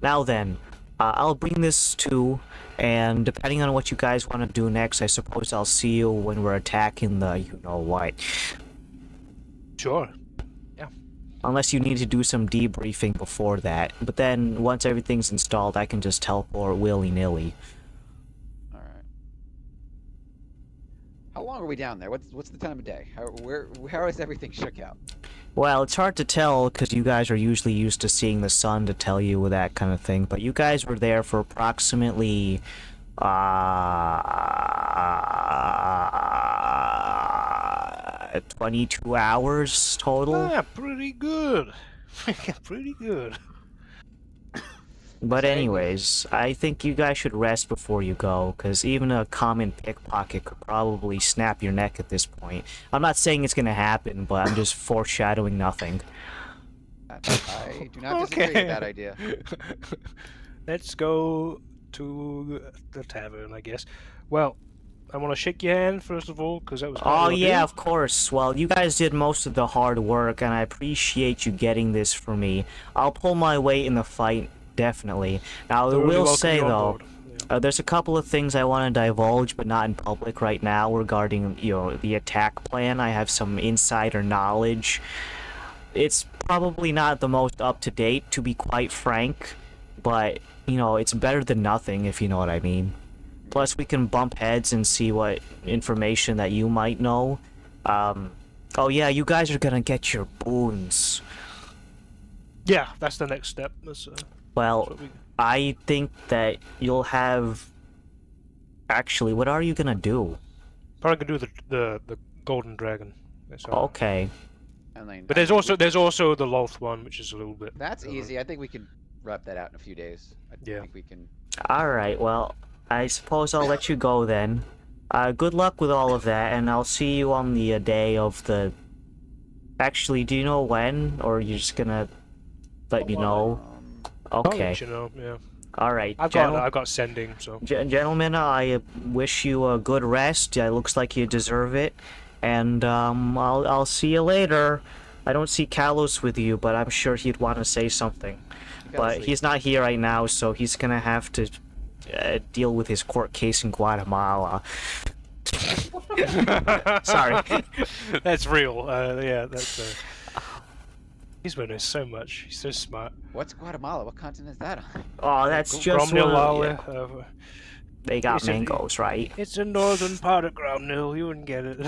Now then, I'll bring this to, and depending on what you guys want to do next, I suppose I'll see you when we're attacking the you-know-what. Sure. Unless you need to do some debriefing before that. But then, once everything's installed, I can just teleport willy-nilly. All right. How long are we down there? What's the time of day? How is everything shook out? Well, it's hard to tell because you guys are usually used to seeing the sun to tell you that kind of thing. But you guys were there for approximately 22 hours total. Ah, pretty good. Pretty good. But anyways, I think you guys should rest before you go, because even a common pickpocket could probably snap your neck at this point. I'm not saying it's gonna happen, but I'm just foreshadowing nothing. I do not disagree with that idea. Let's go to the tavern, I guess. Well, to shake your hand first of all, because that was. Oh yeah, of course. Well, you guys did most of the hard work, and I appreciate you getting this for me. I'll pull my weight in the fight, definitely. Now, I will say though, there's a couple of things I want to divulge, but not in public right now, regarding the attack plan. I have some insider knowledge. It's probably not the most up to date, to be quite frank, but it's better than nothing, if you know what I mean. Plus, we can bump heads and see what information that you might know. Oh yeah, you guys are gonna get your boons. Yeah, that's the next step. Well, I think that you'll have... Actually, what are you gonna do? Probably gonna do the golden dragon. Okay. But there's also the Loth one, which is a little bit... That's easy. I think we can wrap that out in a few days. I think we can... Alright, well, I suppose I'll let you go then. Good luck with all of that, and I'll see you on the day of the... Actually, do you know when? Or are you just gonna let me know? Okay. I'll let you know, yeah. Alright, I've got sending, so... Gentlemen, I wish you a good rest. It looks like you deserve it. And, I'll see you later. I don't see Kalos with you, but I'm sure he'd want to say something. But he's not here right now, so he's gonna have to deal with his court case in Guatemala. Sorry. That's real. Yeah, that's... He's learning so much. He's so smart. What's Guatemala? What continent is that on? Oh, that's just one they got mangoes, right? It's a northern part of Groundnil. You wouldn't get it.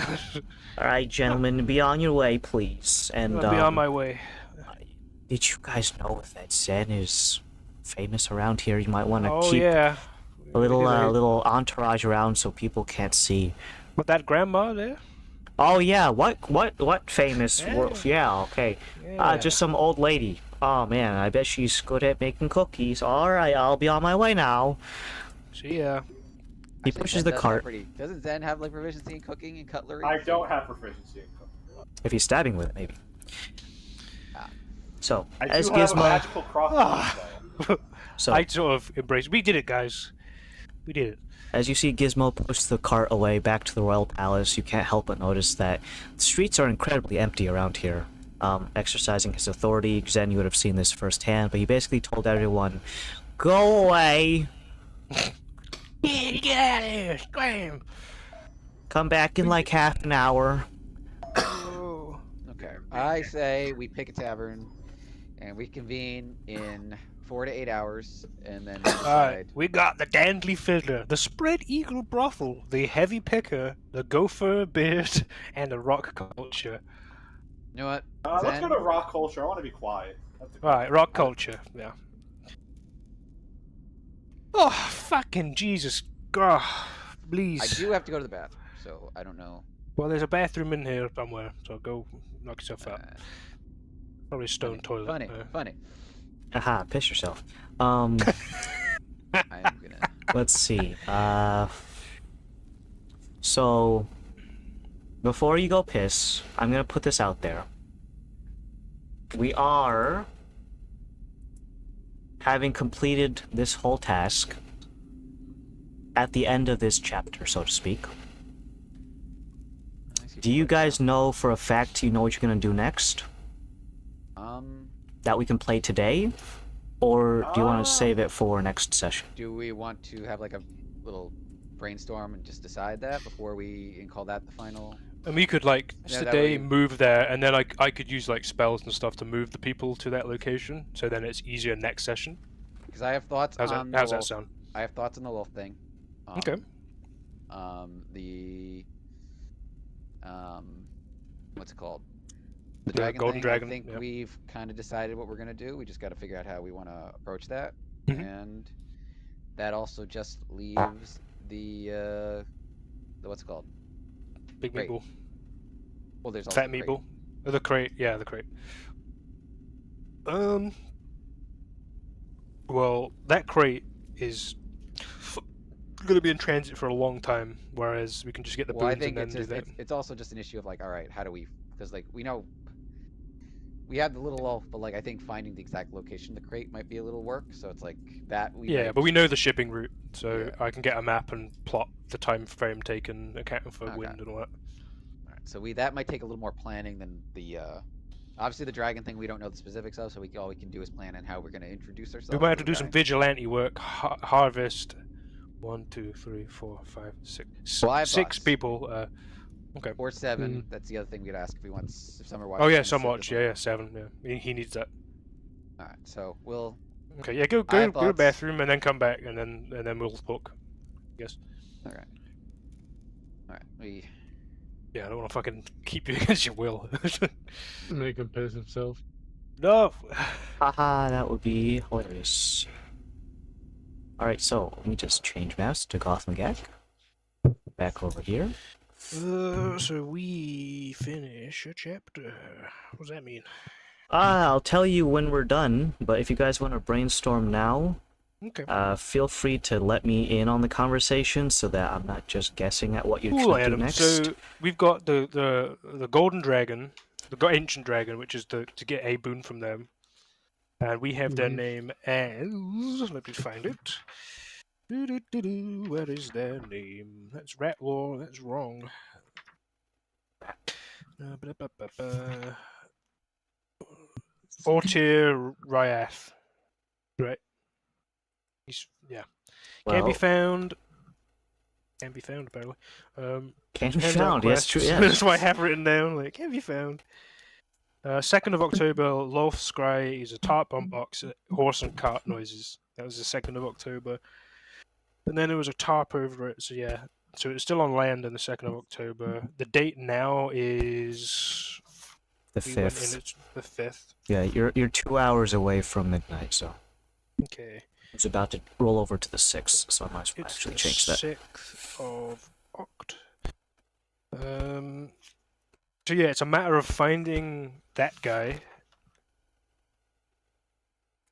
Alright, gentlemen, be on your way, please. And I'll be on my way. Did you guys know if that Zen is famous around here? You might want to keep a little entourage around so people can't see. But that grandma there? Oh yeah, what famous? Yeah, okay. Yeah. Just some old lady. Oh man, I bet she's good at making cookies. All right, I'll be on my way now. See ya. He pushes the cart. Doesn't Zen have like proficiency in cooking and cutlery? I don't have proficiency in cooking. If he's stabbing with it, maybe. So, as Gizmo... have a magical crossbow. So, I sort of embrace... We did it, guys. We did it. As you see Gizmo push the cart away back to the Royal Palace, you can't help but notice that the streets are incredibly empty around here. Exercising his authority, Zen, you would have seen this firsthand, but he basically told everyone, "Go away! Get out of here! Scram! Come back in like half an hour." Okay. I say we pick a tavern, and we convene in 4 to 8 hours, and then decide. We got the Dandly Fiddler, the Spread Eagle Brothel, the Heavy Picker, the Gopher Beard, and the Rock Culture. You know what? Let's go to Rock Culture. I want to be quiet. Alright, Rock Culture, yeah. Oh, fucking Jesus. God, please. I do have to go to the bathroom, so I don't know. Well, there's a bathroom in here somewhere, so go knock yourself out. Probably a stone toilet. Funny. Aha, piss yourself. I'm gonna... Let's see. So, before you go piss, I'm gonna put this out there. We are having completed this whole task at the end of this chapter, so to speak. Do you guys know for a fact you know what you're gonna do next? That we can play today? Or do you want to save it for next session? Do we want to have like a little brainstorm and just decide that before we call that the final? And we could like today move there, and then I could use like spells and stuff to move the people to that location, so then it's easier next session. Because I have thoughts on how's that sound? I have thoughts on the Wolf thing. Okay. What's it called? The Golden Dragon. I think we've kind of decided what we're gonna do. We just got to figure out how we want to approach that, and that also just leaves the what's it called? Big meeple. Well, there's also Fat meeple. Oh, the crate. Yeah, the crate. Well, that crate is going to be in transit for a long time, whereas we can just get the boons and then do that. It's also just an issue of like, all right, how do we? Because like we know we had the little elf, but like I think finding the exact location of the crate might be a little work. So it's like that we Yeah, might but we just- know the shipping route, so Yeah. I can get a map and plot the time frame taken, accounting for Okay. wind and all that. All right, so that might take a little more planning than the obviously the dragon thing we don't know the specifics of, so all we can do is plan on how we're going to introduce ourselves. We might have to to the do some guy. vigilante work, harvest 1, 2, 3, 4, 5, 6, Well, I have 6 thoughts. people. Okay. Or 7. That's the other thing we'd ask if he wants. If Summer watches. Oh yeah, wants to some sit watch. with him. Yeah, 7. Yeah, he needs that. All right, so we'll. Okay, yeah, go I have to the thoughts. bathroom and then come back, and then we'll talk. Yes. All right. All right. We. Yeah, I don't want to fucking keep you against your will. Make him piss himself. No. Haha, that would be hilarious. Alright, so let me just change maps to Gotham Gag. Back over here. So we finish a chapter. What does that mean? I'll tell you when we're done, but if you guys want to brainstorm now, Okay. feel free to let me in on the conversation so that I'm not just guessing at what you're Cool, going to do Adam. next. So we've got the golden dragon, the ancient dragon, which is to get a boon from them, and we have their name as. Let me find it. Where is their name? That's Ratlore. That's wrong. Ortir Ryath. Right. Yeah. Can be Well, found. Can be found apparently. can be handout found, yes, true, quests. yes. That's why I have written down. Like, can be found. 2nd of October, Lolf Scry is a tarp unbox, horse and cart noises. That was the 2nd of October. And then there was a tarp over it, so yeah. So it's still on land on the 2nd of October. The date now is... The we went in, 5th. it's the 5th. Yeah, you're 2 hours away from midnight, so Okay. it's about to roll over to the 6th, so I might as well It's actually the change that. 6th of Oct. So yeah, it's a matter of finding that guy.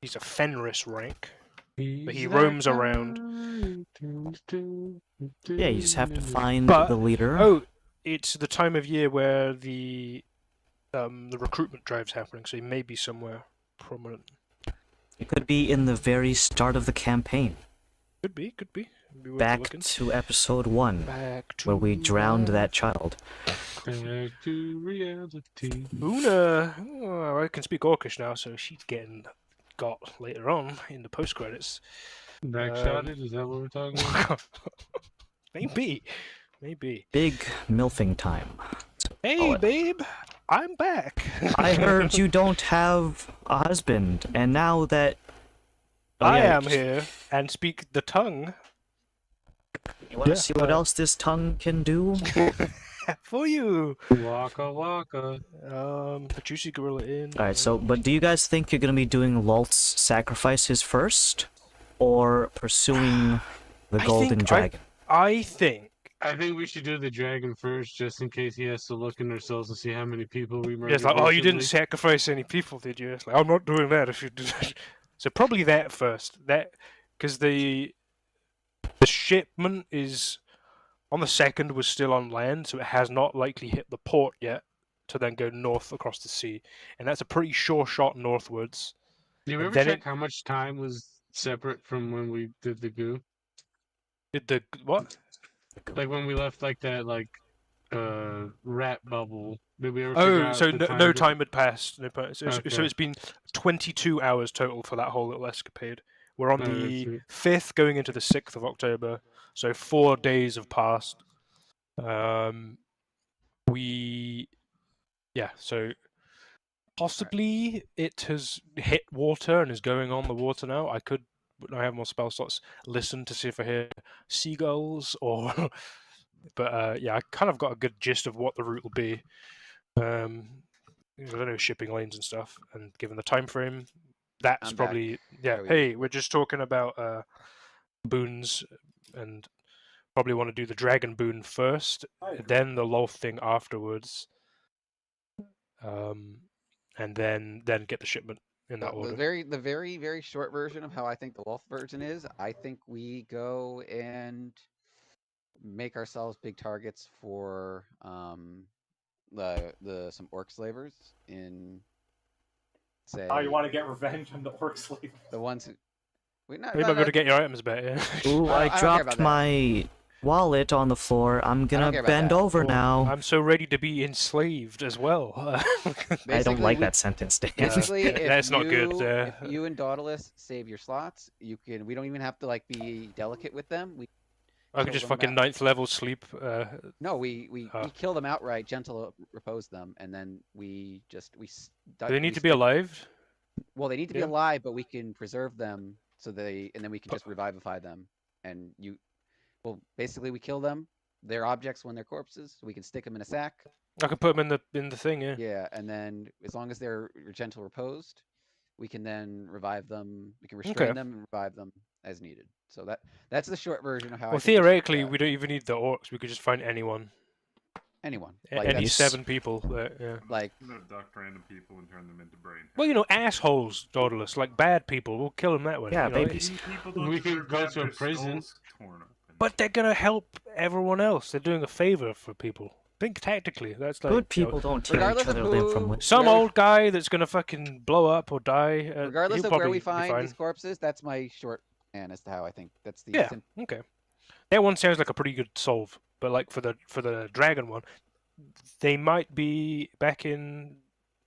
He's a Fenris rank. But he roams around. Yeah, you just have to find But- the leader. Oh, it's the time of year where the recruitment drive's happening, so he may be somewhere prominent. It could be in the very start of the campaign. Could be. Be worth Back looking. to episode 1, Back to where we drowned life. that child. Back to reality. Una, oh, I can speak Orcish now, so she's getting got later on in the post credits. Backshotted? Is that what we're talking about? Maybe. Big milfing time. Hey, Oh, babe, I'm back. I heard you don't have a husband, and now that... Oh, I yeah, am here and speak the tongue You want to Yeah, see what else this tongue can do? for you. Waka waka. The juicy gorilla in. Alright, so, but do you guys think you're going to be doing Lolt's sacrifices first? Or pursuing the I golden think dragon? I think. I think we should do the dragon first, just in case he has to look in ourselves and see how many people we murdered. It's like, oh, you didn't recently. sacrifice any people, did you? It's like, I'm not doing that if you did that. So probably that first. That because the shipment is on the 2nd was still on land, so it has not likely hit the port yet to then go north across the sea, and that's a pretty sure shot northwards. Do you ever then check it- how much time was separate from when we did the goo? Did the what? Like when we left, like that, rat bubble. Did we ever? Figure Oh, out so the no time had passed. No, so Okay. it's been 22 hours total for that whole little escapade. We're on Oh, the sweet. 5th, going into the 6th of October. So 4 days have passed. So possibly it has hit water and is going on the water now. I have more spell slots, listen to see if I hear seagulls or... But yeah, I kind of got a good gist of what the route will be. I don't know, shipping lanes and stuff, and given the time frame, that's I'm probably back. yeah. How are you? Hey, we're just talking about boons, and probably want to do the dragon boon first, then the Lolth thing afterwards, and then get the shipment in that order. The very short version of how I think the Wolf version is, I think we go and make ourselves big targets for some orc slavers in say. Oh, you want to get revenge on the orc slave? The ones who. We not. You might be able to get your items back. Yeah. Ooh, I I don't care about dropped that. my wallet on the floor. I'm gonna care about bend that. over Cool. now. I'm so ready to be enslaved as well. I don't Basically, like we- that sentence, Dan. Basically, if That's not good, If you and Dauntless save your slots, you can. We don't even have to like be delicate with them. We I could kill just them fucking out- ninth level sleep. No, we Oh. kill them outright, gentle repose them, and then we just we. Do they need to be alive? Well, they need to be Yeah. alive, but we can preserve them so and then we can just revivify them. And well, basically we kill them. They're objects when they're corpses. So we can stick them in a sack. I can put them in the thing. Yeah. Yeah, and then as long as they're gentle reposed, we can then revive them. We can restrain Okay. them and revive them as needed. So that's the short version of how. I Well, think we should, theoretically, we don't even need the orcs. We could just find anyone. anyone. Any that's- 7 people. Yeah. like Abduct random people and turn them into brain. Well, you know, assholes, Dauntless, like bad people. We'll kill them that way. Yeah, you know? babies. People don't We could deserve go have to a their prison. skulls torn open. But they're gonna help everyone else. They're doing a favor for people. Think tactically. That's like Good you know, people don't tear regardless each of other limb who- from limb. some Where- old guy that's gonna fucking blow up or die. regardless he'll of where probably we be find fine. these corpses, that's my short plan as to how I think that's the Yeah. Okay. That one sounds like a pretty good solve. But like for the dragon one, they might be back in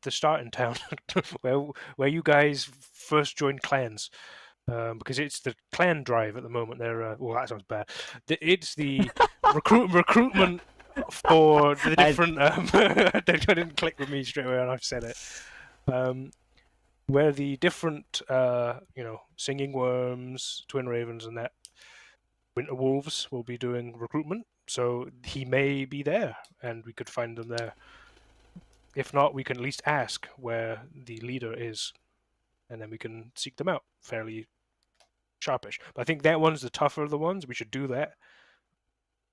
the starting town where you guys first joined clans. Because it's the clan drive at the moment. They're well, that sounds bad. It's the recruitment for the different. They didn't click with me straight away, and I've said it. Where the different, singing worms, twin ravens, and that winter wolves will be doing recruitment. So he may be there, and we could find them there. If not, we can at least ask where the leader is, and then we can seek them out fairly sharpish. But I think that one's the tougher of the ones. We should do that.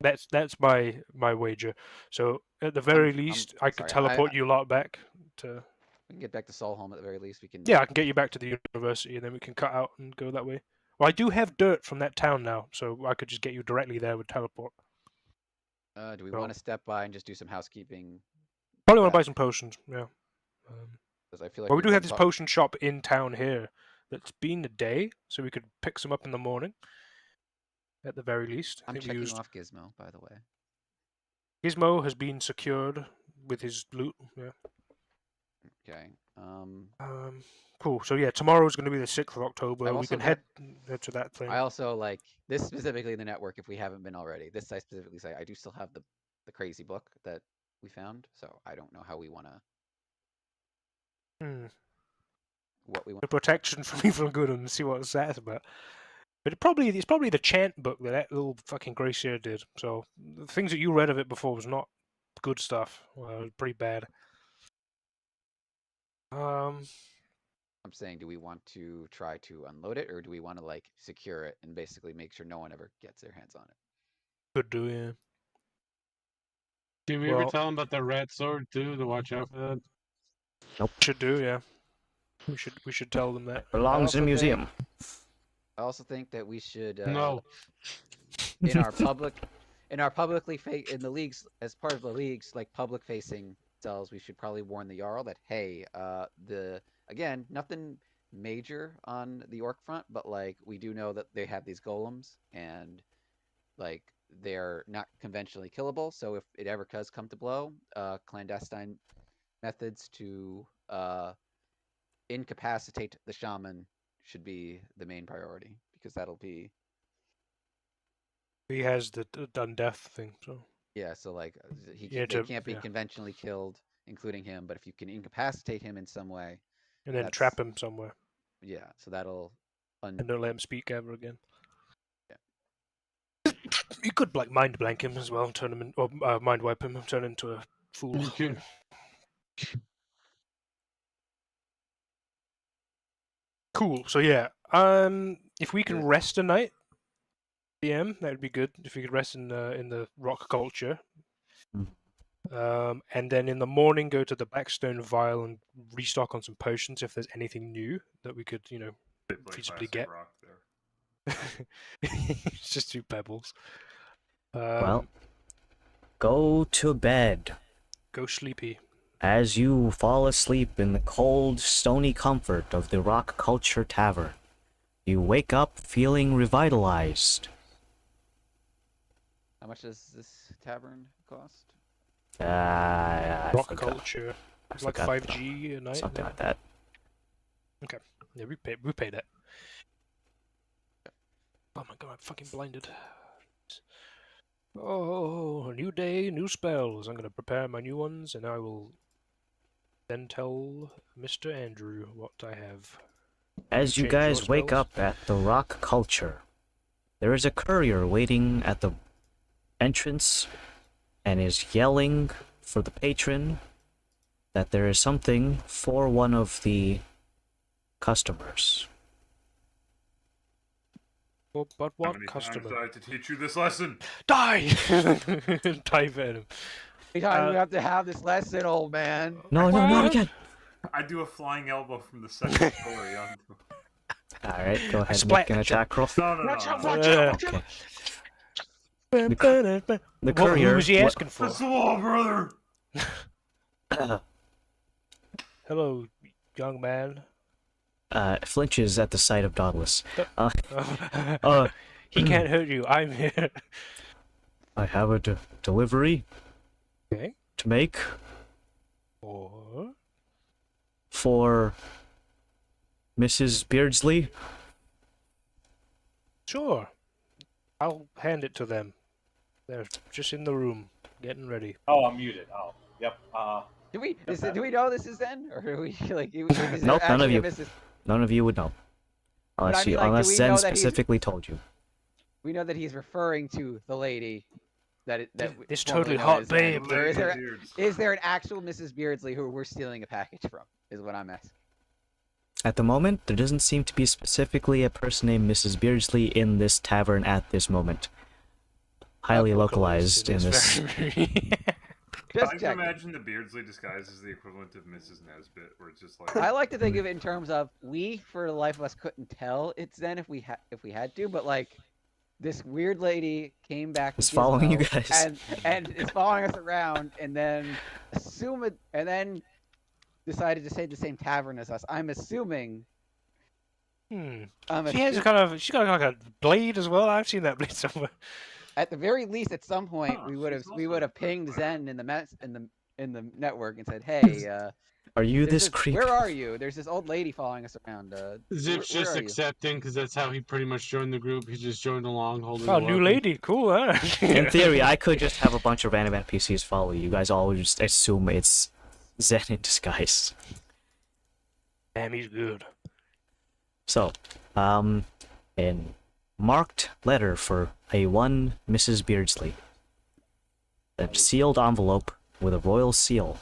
That's my wager. So at the very least, I could sorry, teleport you lot back to. We can get back to Solholm at the very least. We can. Yeah, I can get you back to the university, and then we can cut out and go that way. Well, I do have dirt from that town now, so I could just get you directly there with teleport. Do we Well- want to step by and just do some housekeeping? Probably want to Yeah. buy some potions. Yeah. Because I feel like Well, we do we've have been this potion shop in town here that's been a day, so we could pick some up in the morning. At the very least, I I'm think we checking used off Gizmo, by the way. Gizmo has been secured with his loot. Yeah. Okay. Cool. So yeah, tomorrow's going to be the 6th of October. I've We also can head to that thing. I also like this specifically in the network. If we haven't been already, this I specifically say I do still have the crazy book that we found. So I don't know how we want to what we want. The protection from evil and good, and see what that's about. But it's probably the chant book that little fucking Gracier did. So the things that you read of it before was not good stuff. Well, it was pretty bad. I'm saying, do we want to try to unload it, or do we want to like secure it and basically make sure no one ever gets their hands on it? Could do, yeah. Did we Well- ever tell him about the rat sword too? To watch out for that. Should do, yeah. We should tell them that. Belongs in a also museum. I also think that we should No. in our publicly in the leagues, as part of the leagues, like public facing cells, we should probably warn the Jarl that hey, again, nothing major on the orc front, but like we do know that they have these golems and like they're not conventionally killable. So if it ever does come to blow, clandestine methods to incapacitate the shaman should be the main priority, because that'll be He has the done death thing, so yeah. So like Yeah, they can't be yeah. conventionally killed, including him. But if you can incapacitate him in some way, and then That's- trap him somewhere yeah. So that'll and don't let him speak ever again. Yeah. You could like mind blank him as well, and turn him in, or mind wipe him, and turn into a fool. You can- Cool. So yeah, if we can rest a night, PM, that would be good. If we could rest in the rock culture, and then in the morning go to the Blackstone Vial and restock on some potions if there's anything new that we could, Bit like feasibly plastic get. rock there. It's just 2 pebbles. Well, go to bed. Go sleepy. as you fall asleep in the cold, stony comfort of the Rock Culture Tavern, you wake up feeling revitalized. How much does this tavern cost? I Rock forgot. culture. I It's like forgot 5G a night. something like that. Okay. Yeah, we pay that. Oh my god, I'm fucking blinded. Oh, a new day, new spells. I'm gonna prepare my new ones, and I will then tell Mr. Andrew what I have. As you Change your guys wake spells? up at the Rock Culture, there is a courier waiting at the entrance and is yelling for the patron that there is something for one of the customers. Oh, but How what many customer? times do I have to teach you this lesson? Die! Die, Venom. Every time we Uh, have to have this lesson, old man. No, no, not What? again! I do a flying elbow from the second story onto. Alright, go ahead and splat make an attack roll. No, no, no. Watch out, no. watch out, watch Okay. out! The What, courier. who was he asking for? That's the wall, brother. Hello, young man. Flinches at the sight of Dauntless. He can't hurt you. I'm here. I have a delivery Okay. to make Or for Mrs. Beardsley. sure, I'll hand it to them. They're just in the room, getting ready. Oh, I'm muted. Oh, yep. Do we know this is Zen, or are we like? Is there Nope, none of actually a you. Mrs. None of you would know. But Unless, I mean, like, do unless we Zen know that he's- specifically told you. We know that he's referring to the lady that This formerly totally known hot as Zen. babe. Or Beards. is there an actual Mrs. Beardsley who we're stealing a package from? Is what I'm asking. At the moment, there doesn't seem to be specifically a person named Mrs. Beardsley in this tavern at this moment. Highly localized in this. Just I can checking. imagine the Beardsley disguise as the equivalent of Mrs. Nesbit, where it's just like. I like to think of it in terms of we, for the life of us, couldn't tell it's Zen if we had to, but like this weird lady came back. Is with following you Gizmo guys. and is following us around, and then decided to stay at the same tavern as us. I'm assuming. Hmm. I'm She has assu- she's got like a blade as well. I've seen that blade somewhere. At the very least, at some point, Huh, we would have she's also a pinged vampire. Zen in the network and said, "Hey, Are you there's this creep? where are you? There's this old lady following us around. Zip's where just are you?" accepting because that's how he pretty much joined the group. He just joined along, holding. Oh, the new weapon. lady, cool, huh? In theory, I could just have a bunch of random NPCs follow you. You guys always just assume it's Zen in disguise. Damn, he's good. So, in marked letter for a one Mrs. Beardsley. A sealed envelope with a royal seal.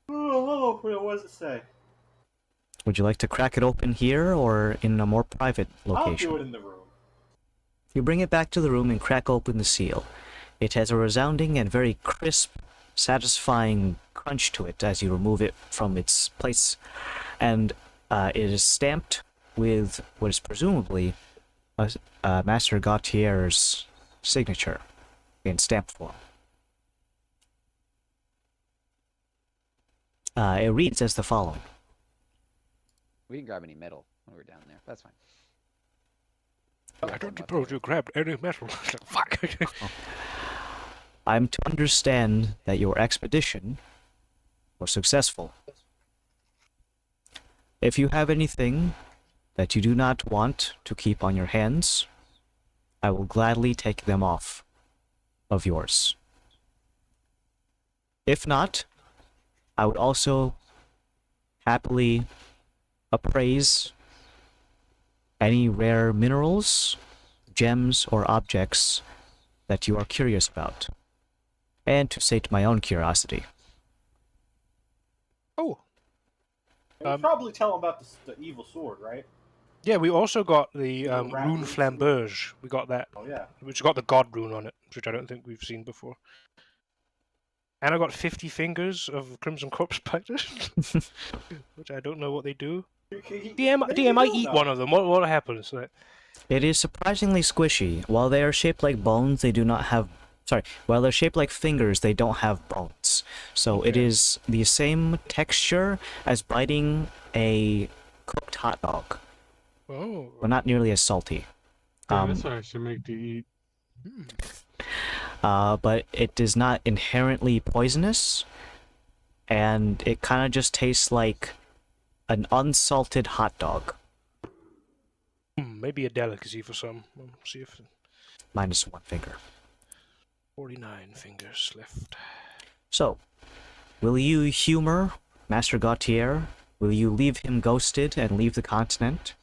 Oh, what does it say? Would you like to crack it open here or in a more private location? I'll do it in the room. You bring it back to the room and crack open the seal. It has a resounding and very crisp, satisfying crunch to it as you remove it from its place, and it is stamped with what is presumably Master Gautier's signature in stamp form. It reads as the following. We can grab any metal when we're down there. That's fine. I don't suppose you grabbed any metal. Fuck. I'm to understand that your expedition was successful. If you have anything that you do not want to keep on your hands, I will gladly take them off of yours. If not, I would also happily appraise any rare minerals, gems, or objects that you are curious about, and to sate my own curiosity. Oh, You probably tell him about the evil sword, right? yeah, we also got the Little rat rune roots. flamberge. We got that, Oh yeah. which got the god rune on it, which I don't think we've seen before. And I got 50 fingers of Crimson Corpse Practice, which I don't know what they do. DM, I eat one of them. What happens? Like, It is surprisingly squishy. While they are shaped like bones, they do not have... Sorry, while they're shaped like fingers, they don't have bones. So it Okay. is the same texture as biting a cooked hot dog, Oh. but not nearly as salty. Yeah, that's what I should make to eat. But it is not inherently poisonous, and it kind of just tastes like an unsalted hot dog. Maybe a delicacy for some. We'll see if Minus 1 finger. 49 fingers left. So, will you humor Master Gautier? Will you leave him ghosted and leave the continent?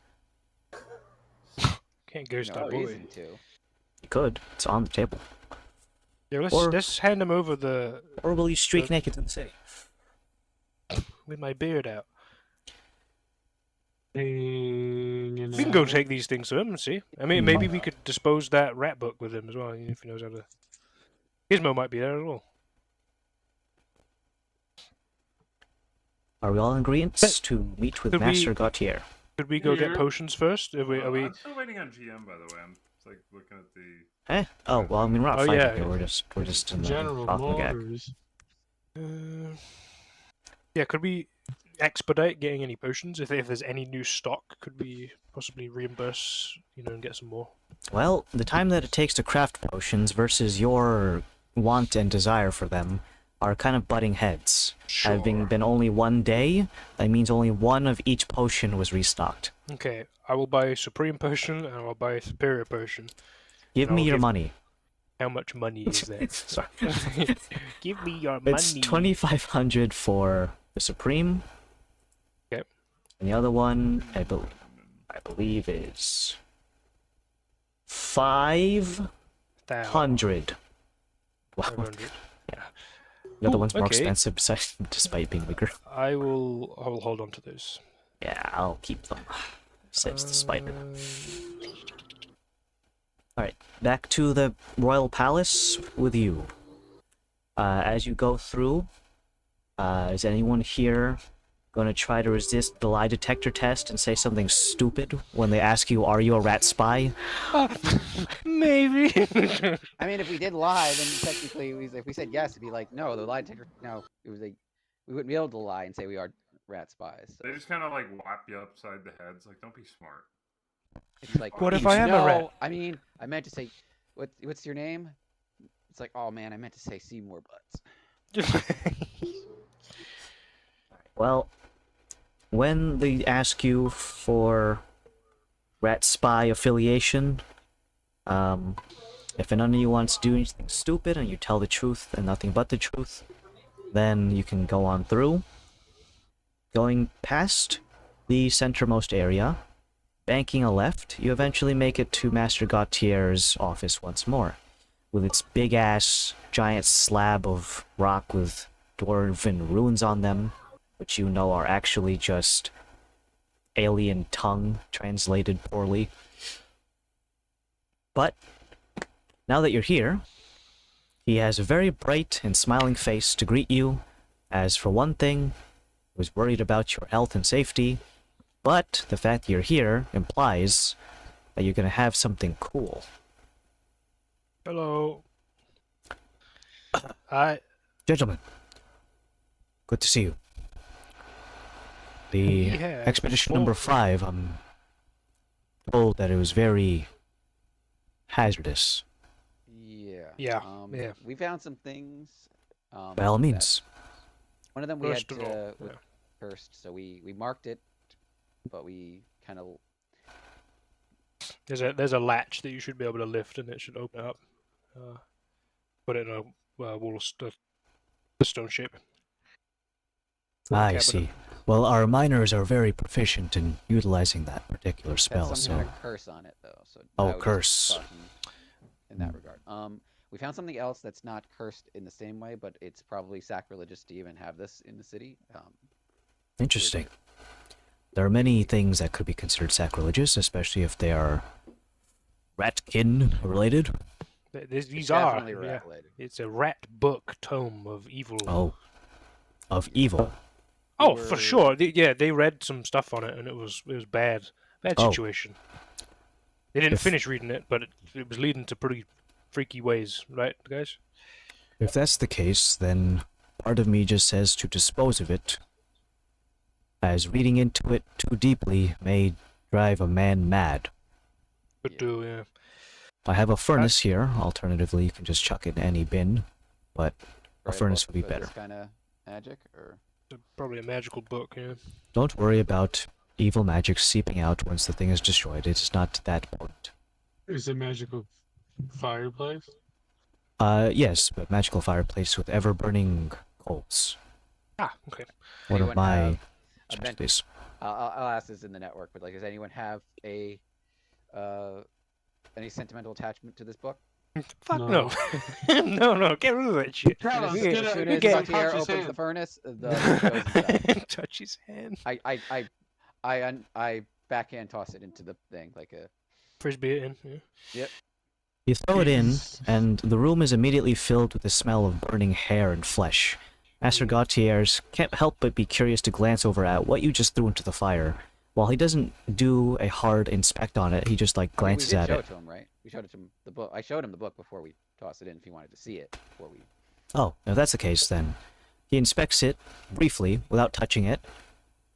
Can't ghost No that boy. reason to. You could. It's on the table. Yeah, Or- let's hand him over the Or will you streak naked to the city? with my beard out. Hanging We can go out. take these things to him and see. I mean, maybe we could dispose that rat book with him as well, if he knows how to. Gizmo might be there as well. Are we all in agreement to meet with Could we- Master Gautier? Could we go get Here. potions first? Are we? I'm still waiting on GM, by the way. I'm it's like looking at the. Eh? Oh, well, I mean, we're not Oh, fighting yeah. here. We're just in the General talking gag. Motors. Yeah, could we expedite getting any potions? If there's any new stock, could we possibly reimburse, and get some more? Well, the time that it takes to craft potions versus your want and desire for them are kind of butting heads. Having Sure. been only 1 day, that means only one of each potion was restocked. Okay, I will buy a Supreme Potion and I'll buy a Superior Potion. Give I'll me your give- money. How much money is that? Sorry. Give me your It's money. 2,500 for the Supreme. Okay. And the other one, I believe is 500. 500. Wow. The other one's more okay. expensive, despite being bigger. I will hold on to those. Yeah, I'll keep them. Says the spider. Alright, back to the royal palace with you. As you go through, is anyone here going to try to resist the lie detector test and say something stupid when they ask you, are you a rat spy? Maybe. I mean, if we did lie, then technically, if we said yes, it'd be like, no, the lie detector. No, it was like, we wouldn't be able to lie and say we are rat spies. So They just kind of like whap you upside the heads. Like, don't be smart. it's like, What if I am a rat? no, I mean, I meant to say, what's your name? It's like, oh man, I meant to say Seymour Butts. Well, when they ask you for rat spy affiliation, if none of you wants to do anything stupid and you tell the truth and nothing but the truth, then you can go on through. Going past the centermost area, banking a left, you eventually make it to Master Gautier's office once more, with its big-ass giant slab of rock with dwarven runes on them, which you know are actually just alien tongue translated poorly. But now that you're here, he has a very bright and smiling face to greet you, as for one thing, he was worried about your health and safety, but the fact that you're here implies that you're gonna have something cool. Hello. Hi. Gentlemen, good to see you. The Yeah, expedition before- number 5, I'm told that it was very hazardous. Yeah. Yeah, yeah. We found some things. By all that- means. One of them we First had of all, to with cursed, so we marked it, but we kind of There's a latch that you should be able to lift, and it should open up. Put it in a the stone shape. I cabinet. see. Well, our miners are very proficient in utilizing that particular spell, had some so... kind of curse on it though. So Oh, I was just curse. talking in that regard. We found something else that's not cursed in the same way, but it's probably sacrilegious to even have this in the city. Interesting. There are many things that could be considered sacrilegious, especially if they are ratkin related. These It's are. definitely Yeah. rat-related. It's a rat book tome of evil. Oh. Of evil. Oh, They for were- sure. They read some stuff on it, and it was bad. Bad Oh. situation. They didn't If- finish reading it, but it was leading to pretty freaky ways, right, guys? If that's the case, then part of me just says to dispose of it, as reading into it too deeply may drive a man mad. Could do, yeah. I have a furnace here. Alternatively, you can just chuck it in any bin, but a Write furnace book would be for better. This kind of magic, or Probably a magical book, yeah. Don't worry about evil magic seeping out once the thing is destroyed. It is not that important. Is it magical fireplace? Yes, but magical fireplace with ever-burning coals. Ah, okay. One of Anyone my have a specialties. I'll ask this in the network, but like, does anyone have a any sentimental attachment to this book? Fuck no. No, get rid of that shit. Carlos, As get soon it. as Get Gautier touch his opens the hand. furnace, the goes inside. Touch his hand. I backhand toss it into the thing like a. Frisbee it in, yeah. You throw it in, and the room is immediately filled with the smell of burning hair and flesh. Master Gautier's can't help but be curious to glance over at what you just threw into the fire. While he doesn't do a hard inspect on it, he just like glances at We did show it. it to him, right? We showed it to him the book. I showed him the book before we tossed it in if he wanted to see it before we. Oh, if that's the case, then he inspects it briefly without touching it,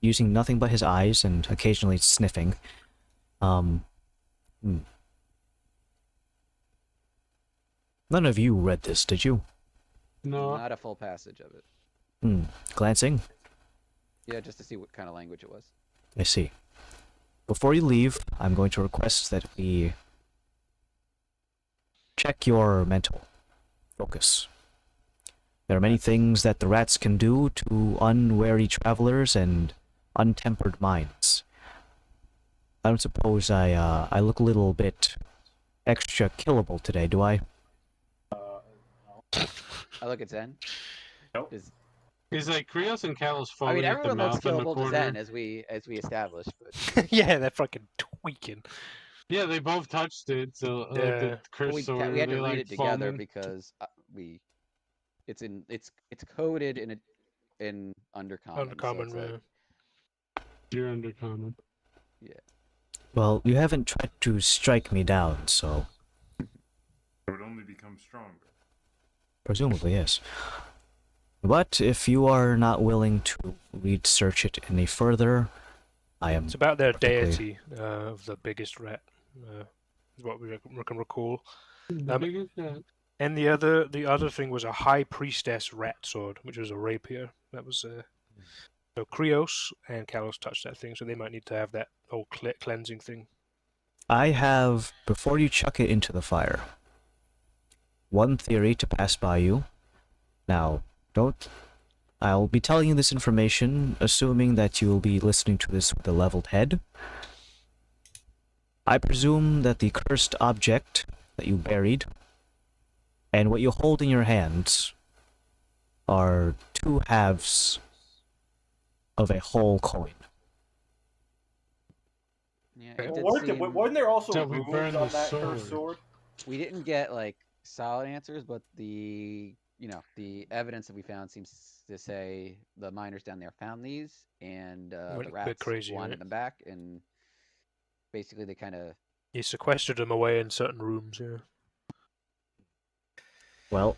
using nothing but his eyes and occasionally sniffing. None of you read this, did you? No. Not a full passage of it. Glancing? Yeah, just to see what kind of language it was. I see. Before you leave, I'm going to request that we check your mental focus. There are many things that the rats can do to unwary travelers and untempered minds. I don't suppose I look a little bit extra killable today, do I? I look at Zen. Nope. Is like Krios and Kalos I foaming mean, at the everyone looks mouth in the killable to corner? Zen as we established, but Yeah, they're fucking tweaking. Yeah, they both touched it, so like Yeah. the curse sword. we had to they, read like, it together foaming. because it's coded in undercommon. Undercommon, so it's yeah. like, You're undercommon. Well, you haven't tried to strike me down, so It would only become stronger. presumably yes. But if you are not willing to research it any further, I am... It's about their perfectly- deity of the biggest rat, is what we can recall. The biggest rat. And the other thing was a high priestess rat sword, which was a rapier. That was so Krios and Kalos touched that thing, so they might need to have that whole cleansing thing. I have, before you chuck it into the fire, one theory to pass by you. Now, I'll be telling you this information, assuming that you will be listening to this with a leveled head. I presume that the cursed object that you buried, and what you hold in your hands, are two halves of a whole coin. yeah, Okay. it did Wasn't there also So we runes burned on the that sword. cursed sword? We didn't get like solid answers, but the evidence that we found seems to say the miners down there found these, and Went a the bit rats crazy, wanted right? them back, and basically they kind of. He sequestered them away in certain rooms, yeah. Well,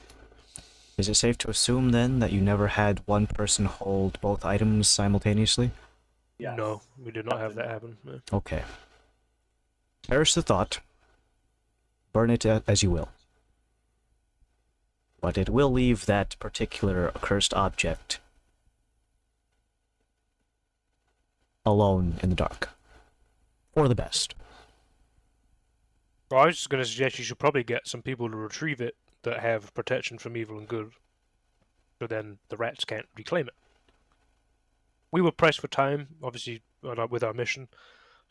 is it safe to assume then that you never had one person hold both items simultaneously? Yes. No, we did not have that happen. No. Okay. Perish the thought. Burn it as you will. But it will leave that particular accursed object alone in the dark. For the best. Well, I was just going to suggest you should probably get some people to retrieve it that have protection from evil and good, so then the rats can't reclaim it. We were pressed for time, obviously, with our mission,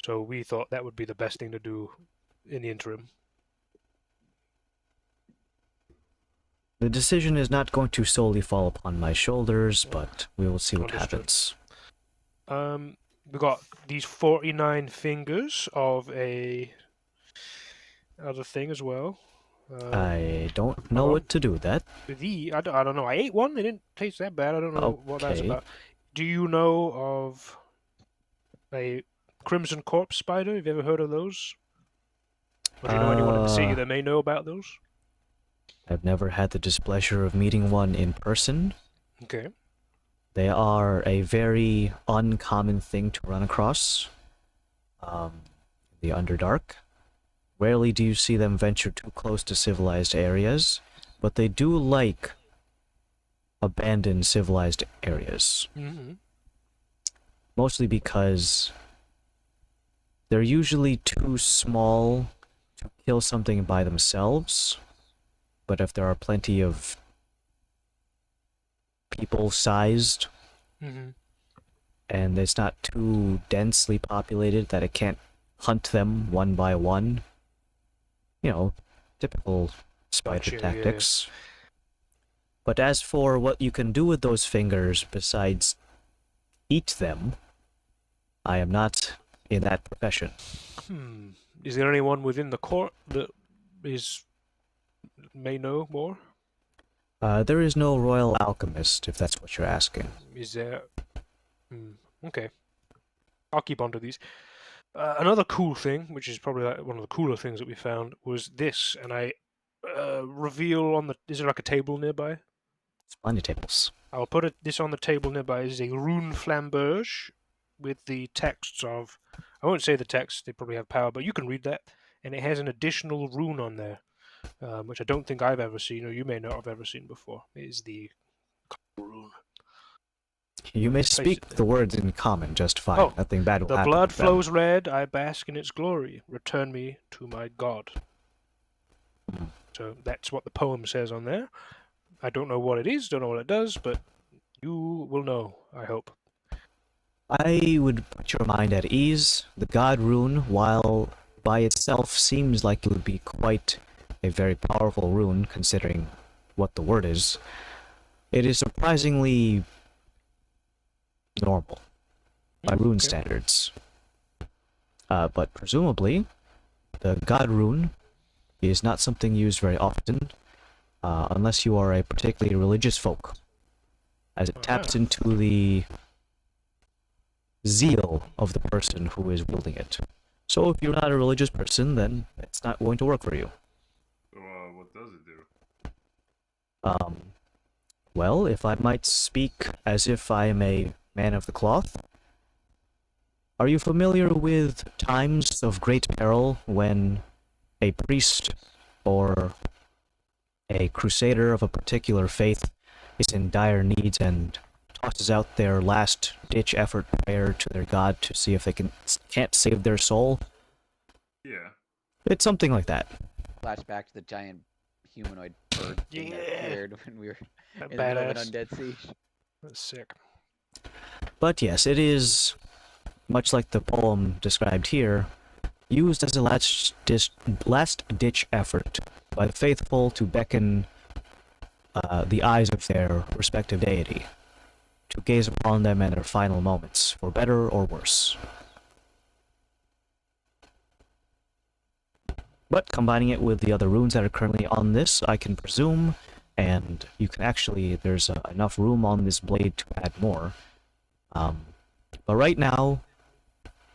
so we thought that would be the best thing to do in the interim. The decision is not going to solely fall upon my shoulders, but we will see what Understood. happens. We got these 49 fingers of a other thing as well. I don't know what to do with that. I don't know. I ate one. They didn't taste that bad. I don't know what that's Okay. about. Do you know of a crimson corpse spider? Have you ever heard of those? Or do you know anyone in the city that may know about those? I've never had the displeasure of meeting one in person. Okay. They are a very uncommon thing to run across. The Underdark. Rarely do you see them venture too close to civilized areas, but they do like abandoned civilized areas. Mm-hmm. Mostly because they're usually too small to kill something by themselves, but if there are plenty of people-sized Mm-hmm. and it's not too densely populated that it can't hunt them one by one, you know, typical spider Gotcha, tactics. But as for what you can do with those fingers besides eat them, I am not in that profession. Is there anyone within the court that may know more? There is no royal alchemist, if that's what you're asking. Is there? Okay. I'll keep on to these. Another cool thing, which is probably like one of the cooler things that we found, was this, and I reveal on the. Is there like a table nearby? Splendid tables. I'll put this on the table nearby. Is a rune flamberge with the texts of. I won't say the text; they probably have power, but you can read that, and it has an additional rune on there, which I don't think I've ever seen, or you may not have ever seen before. It is the rune. You may speak the words in common just fine. Oh, Nothing bad will the happen. blood to them. flows red, I bask in its glory. Return me to my God. So that's what the poem says on there. I don't know what it is, don't know what it does, but you will know, I hope. I would put your mind at ease. The God rune, while by itself seems like it would be quite a very powerful rune, considering what the word is, it is surprisingly normal by rune standards. But presumably, the God rune is not something used very often, unless you are a particularly religious folk, as it taps into the zeal of the person who is wielding it. So if you're not a religious person, then it's not going to work for you. So, what does it do? Well, if I might speak as if I am a man of the cloth, are you familiar with times of great peril when a priest or a crusader of a particular faith is in dire needs and tosses out their last-ditch effort prayer to their god to see if they can't save their soul? Yeah. It's something like that. Flashback to the giant humanoid bird thing that appeared when we were in the middle of an undead siege. That's sick. But yes, it is, much like the poem described here, used as a last-ditch effort by the faithful to beckon the eyes of their respective deity, to gaze upon them in their final moments, for better or worse. But combining it with the other runes that are currently on this, I can presume, and you can actually, there's enough room on this blade to add more. But right now,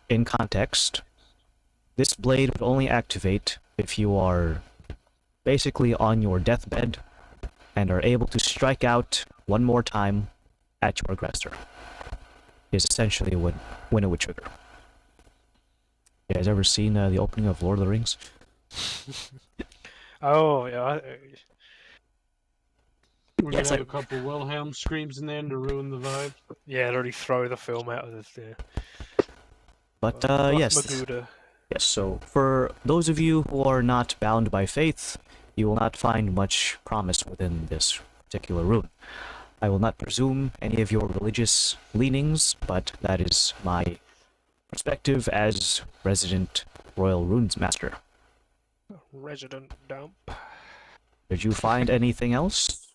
in context, this blade would only activate if you are basically on your deathbed and are able to strike out one more time at your aggressor. Is essentially when it would trigger. You guys ever seen the opening of Lord of the Rings? Oh, yeah. We're gonna have a couple Wilhelm screams in there to ruin the vibe. Yeah, I'd already throw the film out of the... But, yes. Magooda. Yes, so for those of you who are not bound by faith, you will not find much promise within this particular rune. I will not presume any of your religious leanings, but that is my perspective as resident Royal Runes Master. Resident dump. Did you find anything else?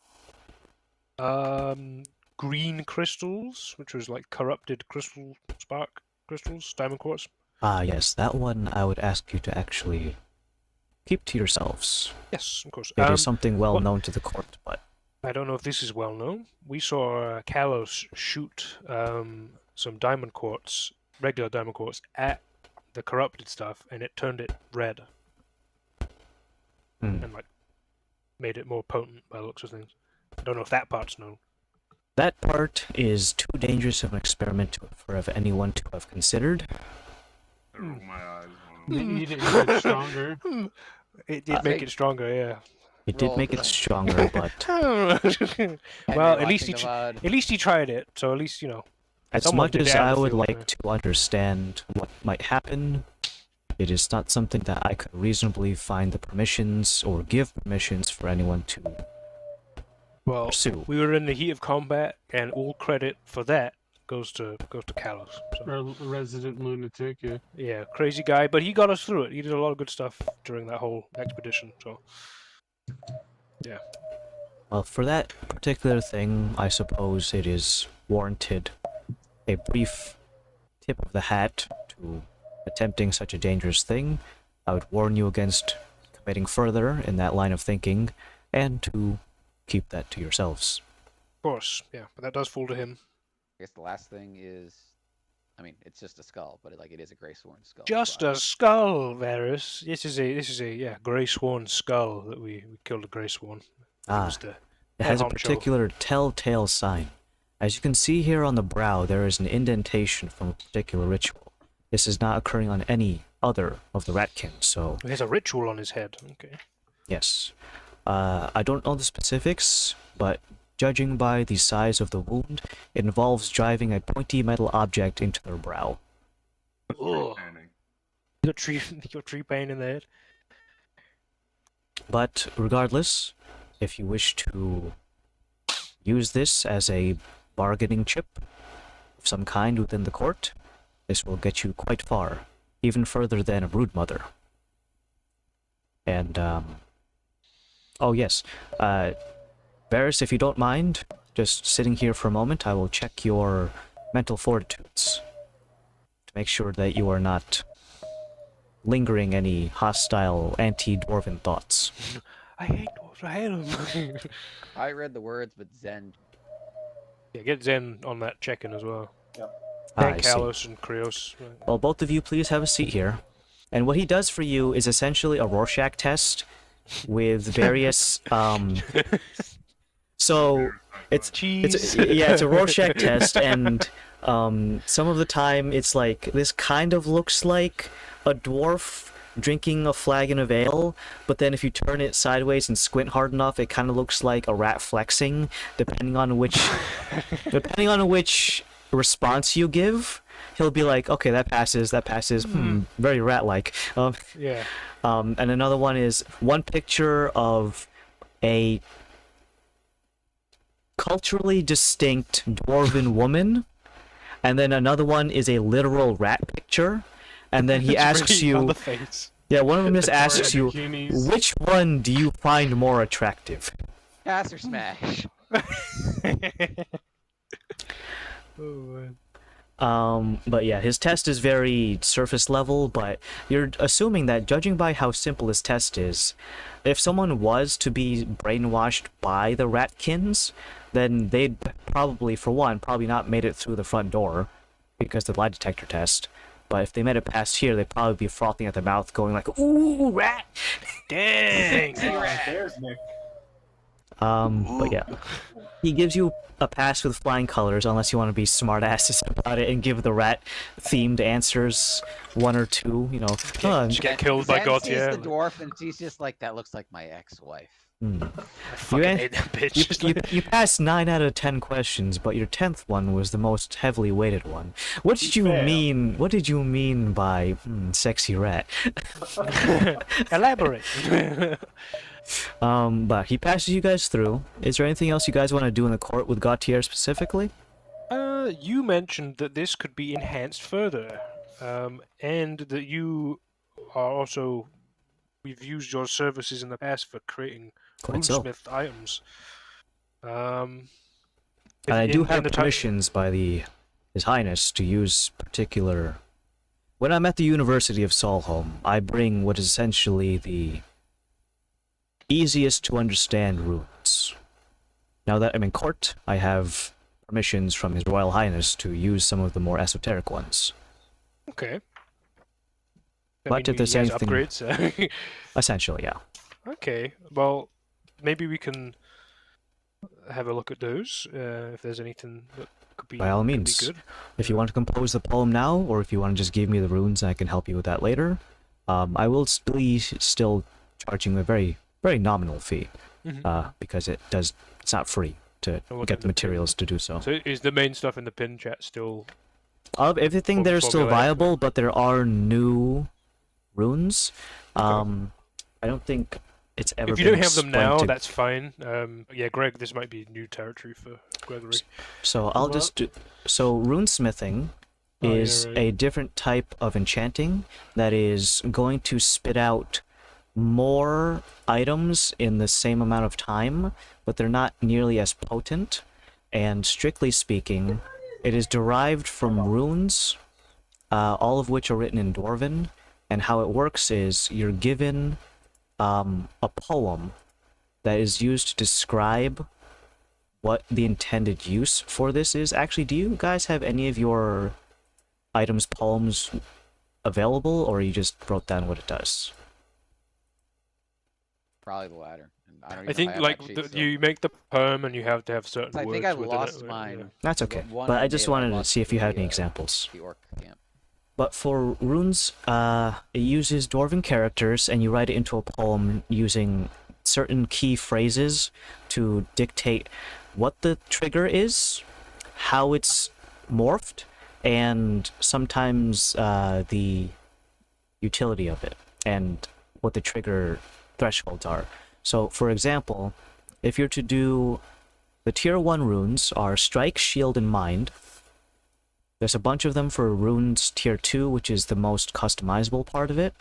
Green crystals, which was like corrupted crystal spark crystals, diamond quartz. Ah, yes, that one I would ask you to actually keep to yourselves. Yes, of course. It is something well known to the court, but I don't know if this is well known. We saw Kalos shoot some diamond quartz, regular diamond quartz, at the corrupted stuff, and it turned it red. And like made it more potent by the looks of things. I don't know if that part's known. That part is too dangerous of an experiment for anyone to have considered. I roll my eyes. You didn't make it stronger. It did make it stronger, yeah. It did Roll make for it that. stronger, but Henry Well, at least watching the VOD. at least he tried it. So at least as someone much did as add I the would fuel to like it. to understand what might happen, it is not something that I could reasonably find the permissions or give permissions for anyone to Well, pursue. we were in the heat of combat, and all credit for that goes to Kalos. So, Resident lunatic, yeah. yeah, crazy guy, but he got us through it. He did a lot of good stuff during that whole expedition. So, yeah. Well, for that particular thing, I suppose it is warranted a brief tip of the hat to attempting such a dangerous thing. I would warn you against committing further in that line of thinking, and to keep that to yourselves. Of course, yeah, but that does fall to him. I guess the last thing is, I mean, it's just a skull, but it is a gray sworn skull. Just so a skull, Varys. This is a grey swan skull that we killed a grey swan. Ah, was the it has a honcho. particular telltale sign. As you can see here on the brow, there is an indentation from a particular ritual. This is not occurring on any other of the ratkins, so He has a ritual on his head. Okay. yes. I don't know the specifics, but judging by the size of the wound, it involves driving a pointy metal object into their brow. Ugh. Panning. You got tree pain in the head. But regardless, if you wish to use this as a bargaining chip of some kind within the court, this will get you quite far, even further than a brood mother. And, oh yes, Varys, if you don't mind, just sitting here for a moment, I will check your mental fortitudes to make sure that you are not lingering any hostile anti-dwarven thoughts. I hate dwarves. I hate them. I read the words, but Zen. Yeah, get Zen on that check-in as well. I And see. Kalos and Krios. Right. Well, both of you please have a seat here. And what he does for you is essentially a Rorschach test with various, so it's Cheese. it's a Rorschach test, and some of the time it's like this kind of looks like a dwarf drinking a flagon of ale, but then if you turn it sideways and squint hard enough, it kind of looks like a rat flexing, depending on which response you give. He'll be like, okay, that passes, very rat-like. Yeah. And another one is one picture of a culturally distinct dwarven woman, and then another one is a literal rat picture, and then he It's asks really on you, the face. yeah, one of them just Victoria asks you, bikinis. which one do you find more attractive? Pass or smash. Oh, man. But yeah, his test is very surface level, but you're assuming that, judging by how simple his test is, if someone was to be brainwashed by the ratkins, then they'd probably, for one, probably not made it through the front door, because the lie detector test. But if they made it past here, they'd probably be frothing at the mouth, going like, ooh, rat! Dang! There's Nick. But yeah. He gives you a pass with flying colors, unless you want to be smartasses about it and give the rat-themed answers, one or two, you know. Just get killed by Zen Gautier. sees the dwarf and he's just like, that looks like my ex-wife. I fucking an- hate that bitch. You passed 9 out of 10 questions, but your 10th one was the most heavily weighted one. What did you Fail. mean? What did you mean by sexy rat? Elaborate. But he passes you guys through. Is there anything else you guys want to do in the court with Gautier specifically? You mentioned that this could be enhanced further, and that you are also. We've used your services in the past for creating Quite so. runesmith items. And I do have permissions by His Highness to use particular. When I'm at the University of Solholm, I bring what is essentially the easiest to understand runes. Now that I'm in court, I have permissions from His Royal Highness to use some of the more esoteric ones. Okay. But if there's anything- upgrades. Essentially, yeah. Okay. Well, maybe we can. have a look at those. If there's anything that could be By all could be means. good. If you want to compose the poem now, or if you want to just give me the runes, I can help you with that later. I will be still charging a very, very nominal fee, because it's not free to get the materials to do so. So is the main stuff in the pin chat still? Everything there is still formulaic? viable, but there are new runes. I don't think it's ever. If you been don't have them explained now, to- that's fine. Yeah, Greg, this might be new territory for Gregory. So I'll just do. So runesmithing Oh, yeah, is right. a different type of enchanting that is going to spit out more items in the same amount of time, but they're not nearly as potent. And strictly speaking, it is derived from runes, all of which are written in Dwarven. And how it works is you're given a poem that is used to describe what the intended use for this is. Actually, do you guys have any of your items poems available, or you just wrote down what it does? Probably the latter. And I don't even I think have like that sheet, so- you make the poem and you have to have certain I words think I within lost it. mine. That's The okay, one but I I just made, I wanted to lost see if you had any the, examples. The orc camp. But for runes, it uses Dwarven characters, and you write it into a poem using certain key phrases to dictate what the trigger is, how it's morphed, and sometimes the utility of it, and what the trigger thresholds are. So, for example, if you're to do the tier 1 runes are Strike, Shield, and Mind. There's a bunch of them for runes tier 2, which is the most customizable part of it.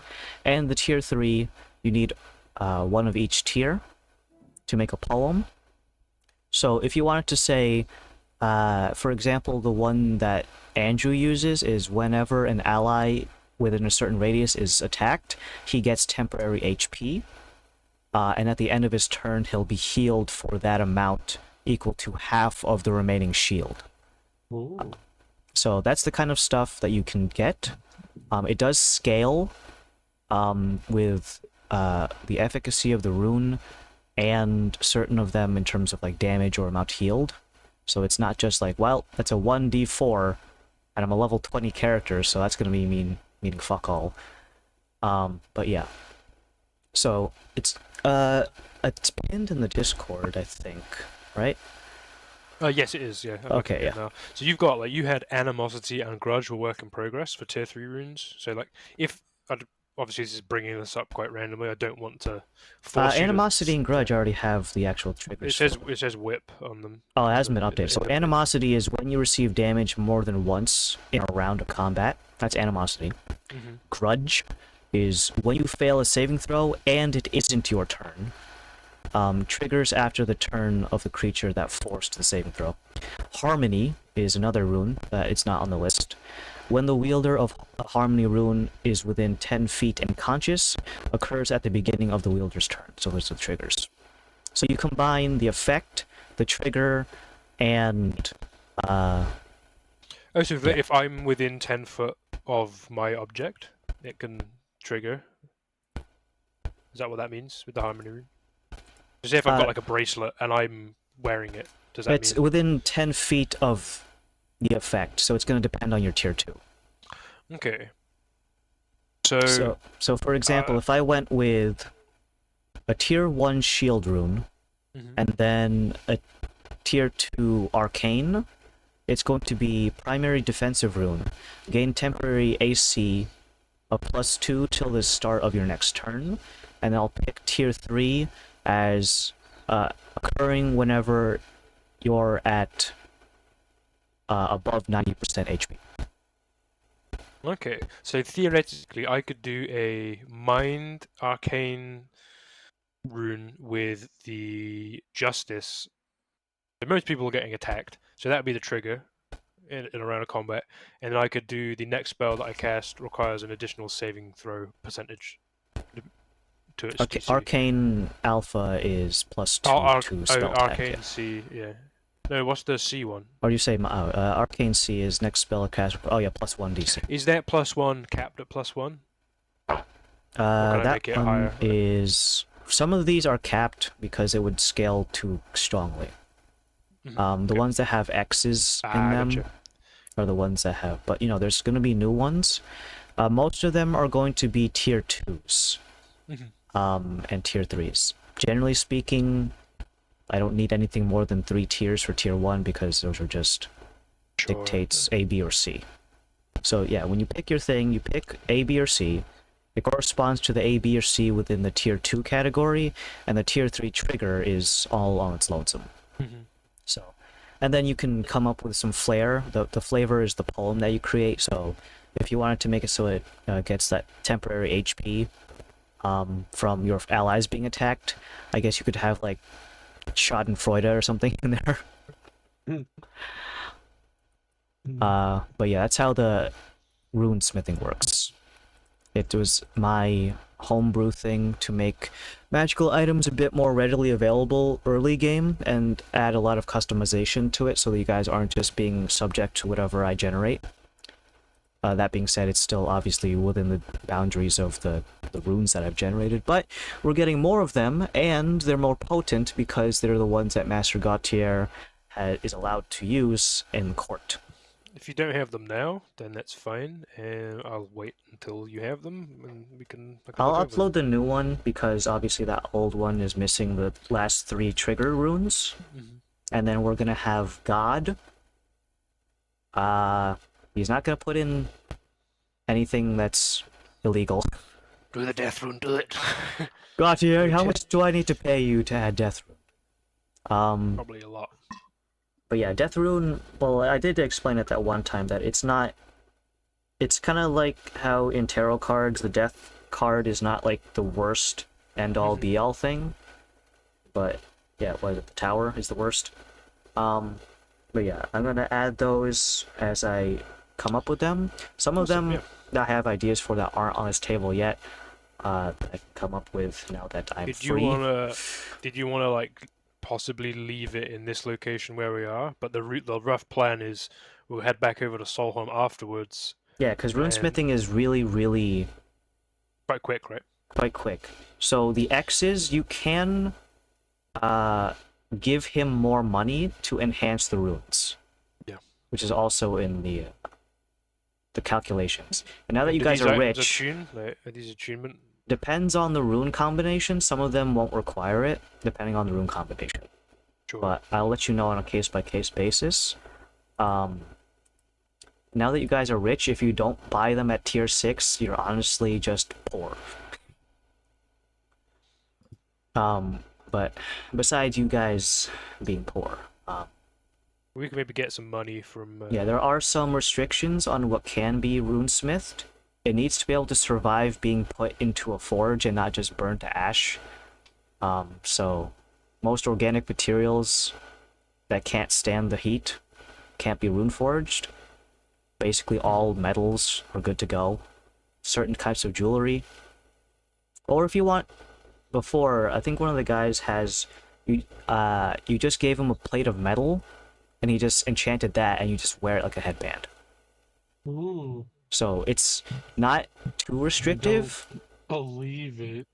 And the tier 3, you need one of each tier to make a poem. So if you wanted to say, for example, the one that Andrew uses is whenever an ally within a certain radius is attacked, he gets temporary HP. And at the end of his turn, he'll be healed for that amount equal to half of the remaining shield. Ooh. So that's the kind of stuff that you can get. It does scale with the efficacy of the rune and certain of them in terms of like damage or amount healed. So it's not just like, well, that's a 1d4 and I'm a level 20 character, so that's going to be meaning fuck all. But yeah. So it's pinned in the Discord, I think, right? Yes, it is. Yeah. I'm looking Okay, at it now. So you've got like you had animosity and grudge were work in progress for tier 3 runes. So like if obviously this is bringing this up quite randomly. I don't want to force you to- Animosity and grudge already have the actual triggers. It says whip on them. Oh, it hasn't been in- updated. So in the- animosity is when you receive damage more than once in a round of combat. That's animosity. Mhm. Grudge is when you fail a saving throw and it isn't your turn. Triggers after the turn of the creature that forced the saving throw. Harmony is another rune that it's not on the list. When the wielder of a Harmony rune is within 10 feet and conscious, occurs at the beginning of the wielder's turn. So those are the triggers. So you combine the effect, the trigger, and Oh, so Yeah. if I'm within 10 foot of my object, it can trigger. Is that what that means with the harmony rune? So say if I've got like a bracelet and I'm wearing it, does that it's mean? within 10 feet of the effect. So it's going to depend on your tier 2. Okay. So, So for example, if I went with a tier 1 shield rune mhm. and then a tier 2 arcane, it's going to be primary defensive rune. Gain temporary AC of +2 till the start of your next turn. And I'll pick tier 3 as occurring whenever you're at above 90% HP. Okay, so theoretically, I could do a mind arcane rune with the justice. So most people are getting attacked, so that would be the trigger in a round of combat. And then I could do the next spell that I cast requires an additional saving throw percentage to its Okay, DC. arcane alpha is +2 Oh, to spell attack. arcane Yeah. C, yeah. No, what's the C one? Or you say arcane C is next spell cast. Oh yeah, +1 DC. Is that +1 capped at +1? can I That make it one higher? is. Some of these are capped because it would scale too strongly. The ones that have X's in them Gotcha. are the ones that have, but you know, there's going to be new ones. Most of them are going to be tier 2s and tier 3s. Generally speaking, I don't need anything more than 3 tiers for tier 1 because those are just dictates A, B, or C. So yeah, when you pick your thing, you pick A, B, or C. It corresponds to the A, B, or C within the tier 2 category, and the tier 3 trigger is all on its lonesome. So, and then you can come up with some flair. The flavor is the poem that you create. So if you wanted to make it so it gets that temporary HP from your allies being attacked, I guess you could have like Schadenfreude or something in there. But yeah, that's how the rune smithing works. It was my homebrew thing to make magical items a bit more readily available early game and add a lot of customization to it so that you guys aren't just being subject to whatever I generate. That being said, it's still obviously within the boundaries of the runes that I've generated, but we're getting more of them, and they're more potent because they're the ones that Master Gautier is allowed to use in court. If you don't have them now, then that's fine, and I'll wait until you have them, and we can. I'll upload the new one because obviously that old one is missing the last 3 trigger runes, and then we're gonna have God. He's not gonna put in anything that's illegal. Do the death rune, do it. Gautier, how much do I need to pay you to add death rune? Probably a lot. But yeah, death rune, well, I did explain it that one time that it's not... It's kind of like how in tarot cards, the death card is not like the worst end-all be-all thing. But yeah, the tower is the worst. But yeah, I'm gonna add those as I come up with them. Some of them that I have ideas for that aren't on this table yet, that I can come up with now that I'm free. Did you wanna like possibly leave it in this location where we are? But the rough plan is we'll head back over to Solholm afterwards. Yeah, because runesmithing is really, really quite quick, right? Quite quick. So the X's, you can give him more money to enhance the runes. Yeah. Which is also in the calculations. And now that you guys are rich, are these attunement? Depends on the rune combination. Some of them won't require it, depending on the rune combination. Sure. But I'll let you know on a case-by-case basis. Now that you guys are rich, if you don't buy them at tier 6, you're honestly just poor. But besides you guys being poor, we can maybe get some money from... Yeah, there are some restrictions on what can be runesmithed. It needs to be able to survive being put into a forge and not just burned to ash. So most organic materials that can't stand the heat can't be rune forged. Basically all metals are good to go. Certain types of jewelry. Or if you want, before, I think one of the guys has, you just gave him a plate of metal, and he just enchanted that, and you just wear it like a headband. Ooh. So it's not too restrictive. Don't believe it.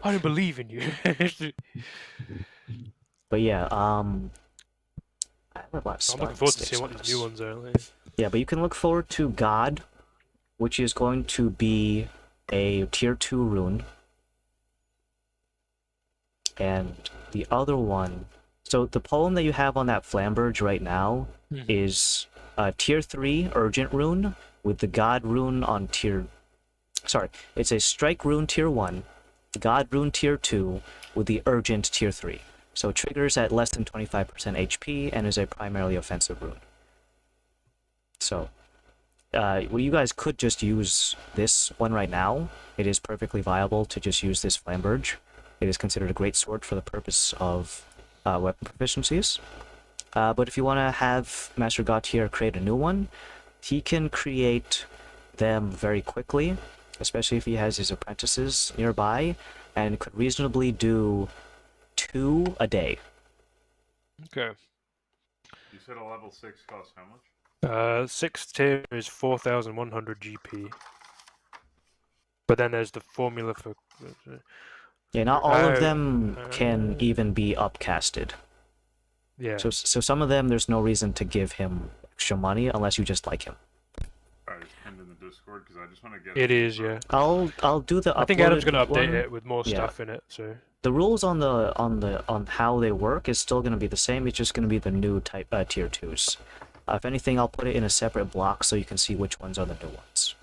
I don't believe in you. But yeah, I have a lot of I'm looking spelling forward to mistakes seeing on what these this. new ones are. Like. Yeah, but you can look forward to God, which is going to be a tier 2 rune. And the other one... So the poem that you have on that Flamberge right now is a tier 3 urgent rune with the God rune on tier... Sorry, it's a strike rune tier 1, God rune tier 2 with the urgent tier 3. So it triggers at less than 25% HP and is a primarily offensive rune. So, well, you guys could just use this one right now. It is perfectly viable to just use this Flamberge. It is considered a great sword for the purpose of weapon proficiencies. But if you want to have Master Gautier create a new one, he can create them very quickly, especially if he has his apprentices nearby, and could reasonably do 2 a day. Okay. You said a level 6 costs how much? 6th tier is 4,100 GP. But then there's the formula for... Yeah, not all of Oh, them can even be upcasted. Yeah. So some of them, there's no reason to give him extra money unless you just like him. Alright, it's pinned in the Discord because I just want to get It is, yeah. I'll do the. I think Adam's gonna uploaded update one. it with more Yeah. stuff in it. So The rules on how they work is still gonna be the same. It's just gonna be the new type tier 2s. If anything, I'll put it in a separate block so you can see which ones are the new ones.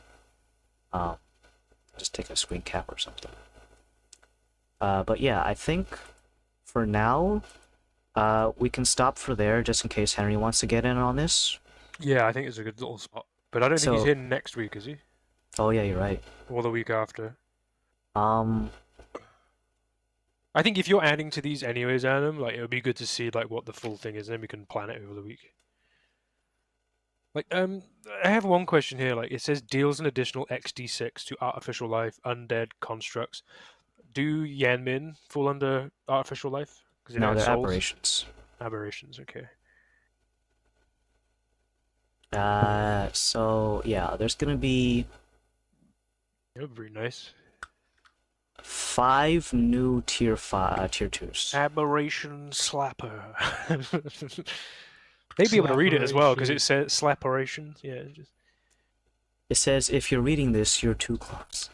Just take a screen cap or something. But yeah, I think for now, we can stop for there just in case Henry wants to get in on this. yeah, I think it's a good little spot. But I don't think he's So- in next week, is he? Oh yeah, you're right. Or the week after. Um, I think if you're adding to these anyways, Adam, like it would be good to see like what the full thing is, and then we can plan it over the week. Like, I have one question here. Like, it says deals an additional XD6 to artificial life, undead constructs. Do Yanmin fall under artificial life? Because no, they're aberrations. Aberrations, okay. So yeah, there's gonna be Yeah, very nice. 5 new tier 2s. Aberration slapper. They'd be able to read it as well because it says slapperations. Yeah. It's just... It says if you're reading this, you're too close.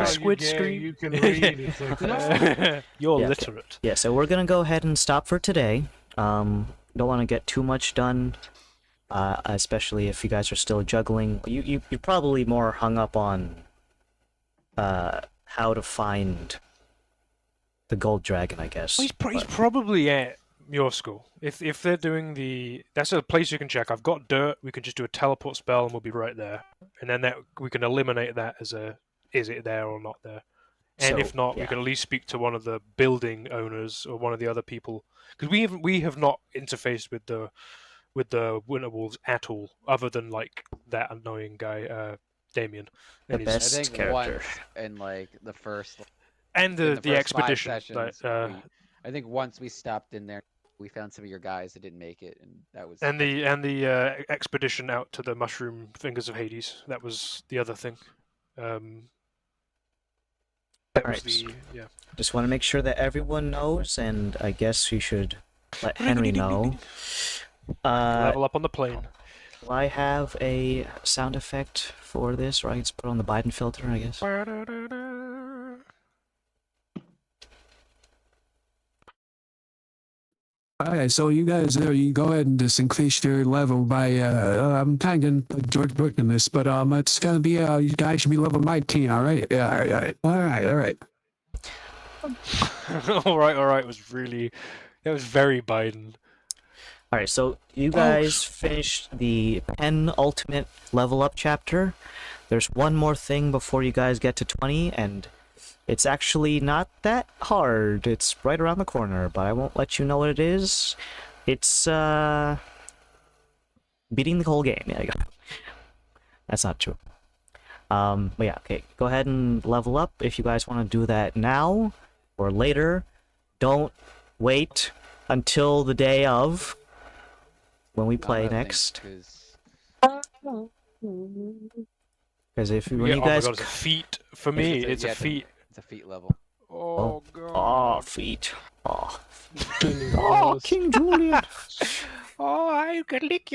Squid screen. You can read. It's like, no. You're Yeah, literate. Yeah, so we're gonna go ahead and stop for today. Don't want to get too much done, especially if you guys are still juggling. You're probably more hung up on how to find the gold dragon, I guess. He's probably at your school. If they're doing that's a place you can check. I've got dirt. We can just do a teleport spell and we'll be right there. And then we can eliminate that as is it there or not there. And So, if not, yeah. we can at least speak to one of the building owners or one of the other people because we have not interfaced with the Winter Wolves at all, other than like that annoying guy, Damien. The and his- I best think character. once in like the first and in the first 5 expedition. sessions, Like, I think once we stopped in there, we found some of your guys that didn't make it, and that was and the expedition out to the mushroom fingers of Hades. That was the other thing. That was Alright. yeah. Just want to make sure that everyone knows, and I guess you should let Henry know. Level up on the plane. Do I have a sound effect for this, or I can just put on the Biden filter, I guess? Alright, so you guys, you go ahead and just increase your level by, I'm kind of put George Bush in this, but it's gonna be, you guys should be level 19, alright? Yeah, alright. Alright, that was very Biden. Alright, so you guys finished the penultimate level up chapter. There's one more thing before you guys get to 20, and it's actually not that hard. It's right around the corner, but I won't let you know what it is. It's, beating the whole game. Yeah, that's not true. But yeah, okay. Go ahead and level up if you guys want to do that now or later. Don't wait until the day of when we play next. Because if when you guys, oh my god, it's a feat for me. It's a feat. It's a feat level. Oh god. oh feet, oh, Oh, King Julian. Oh, I could lick your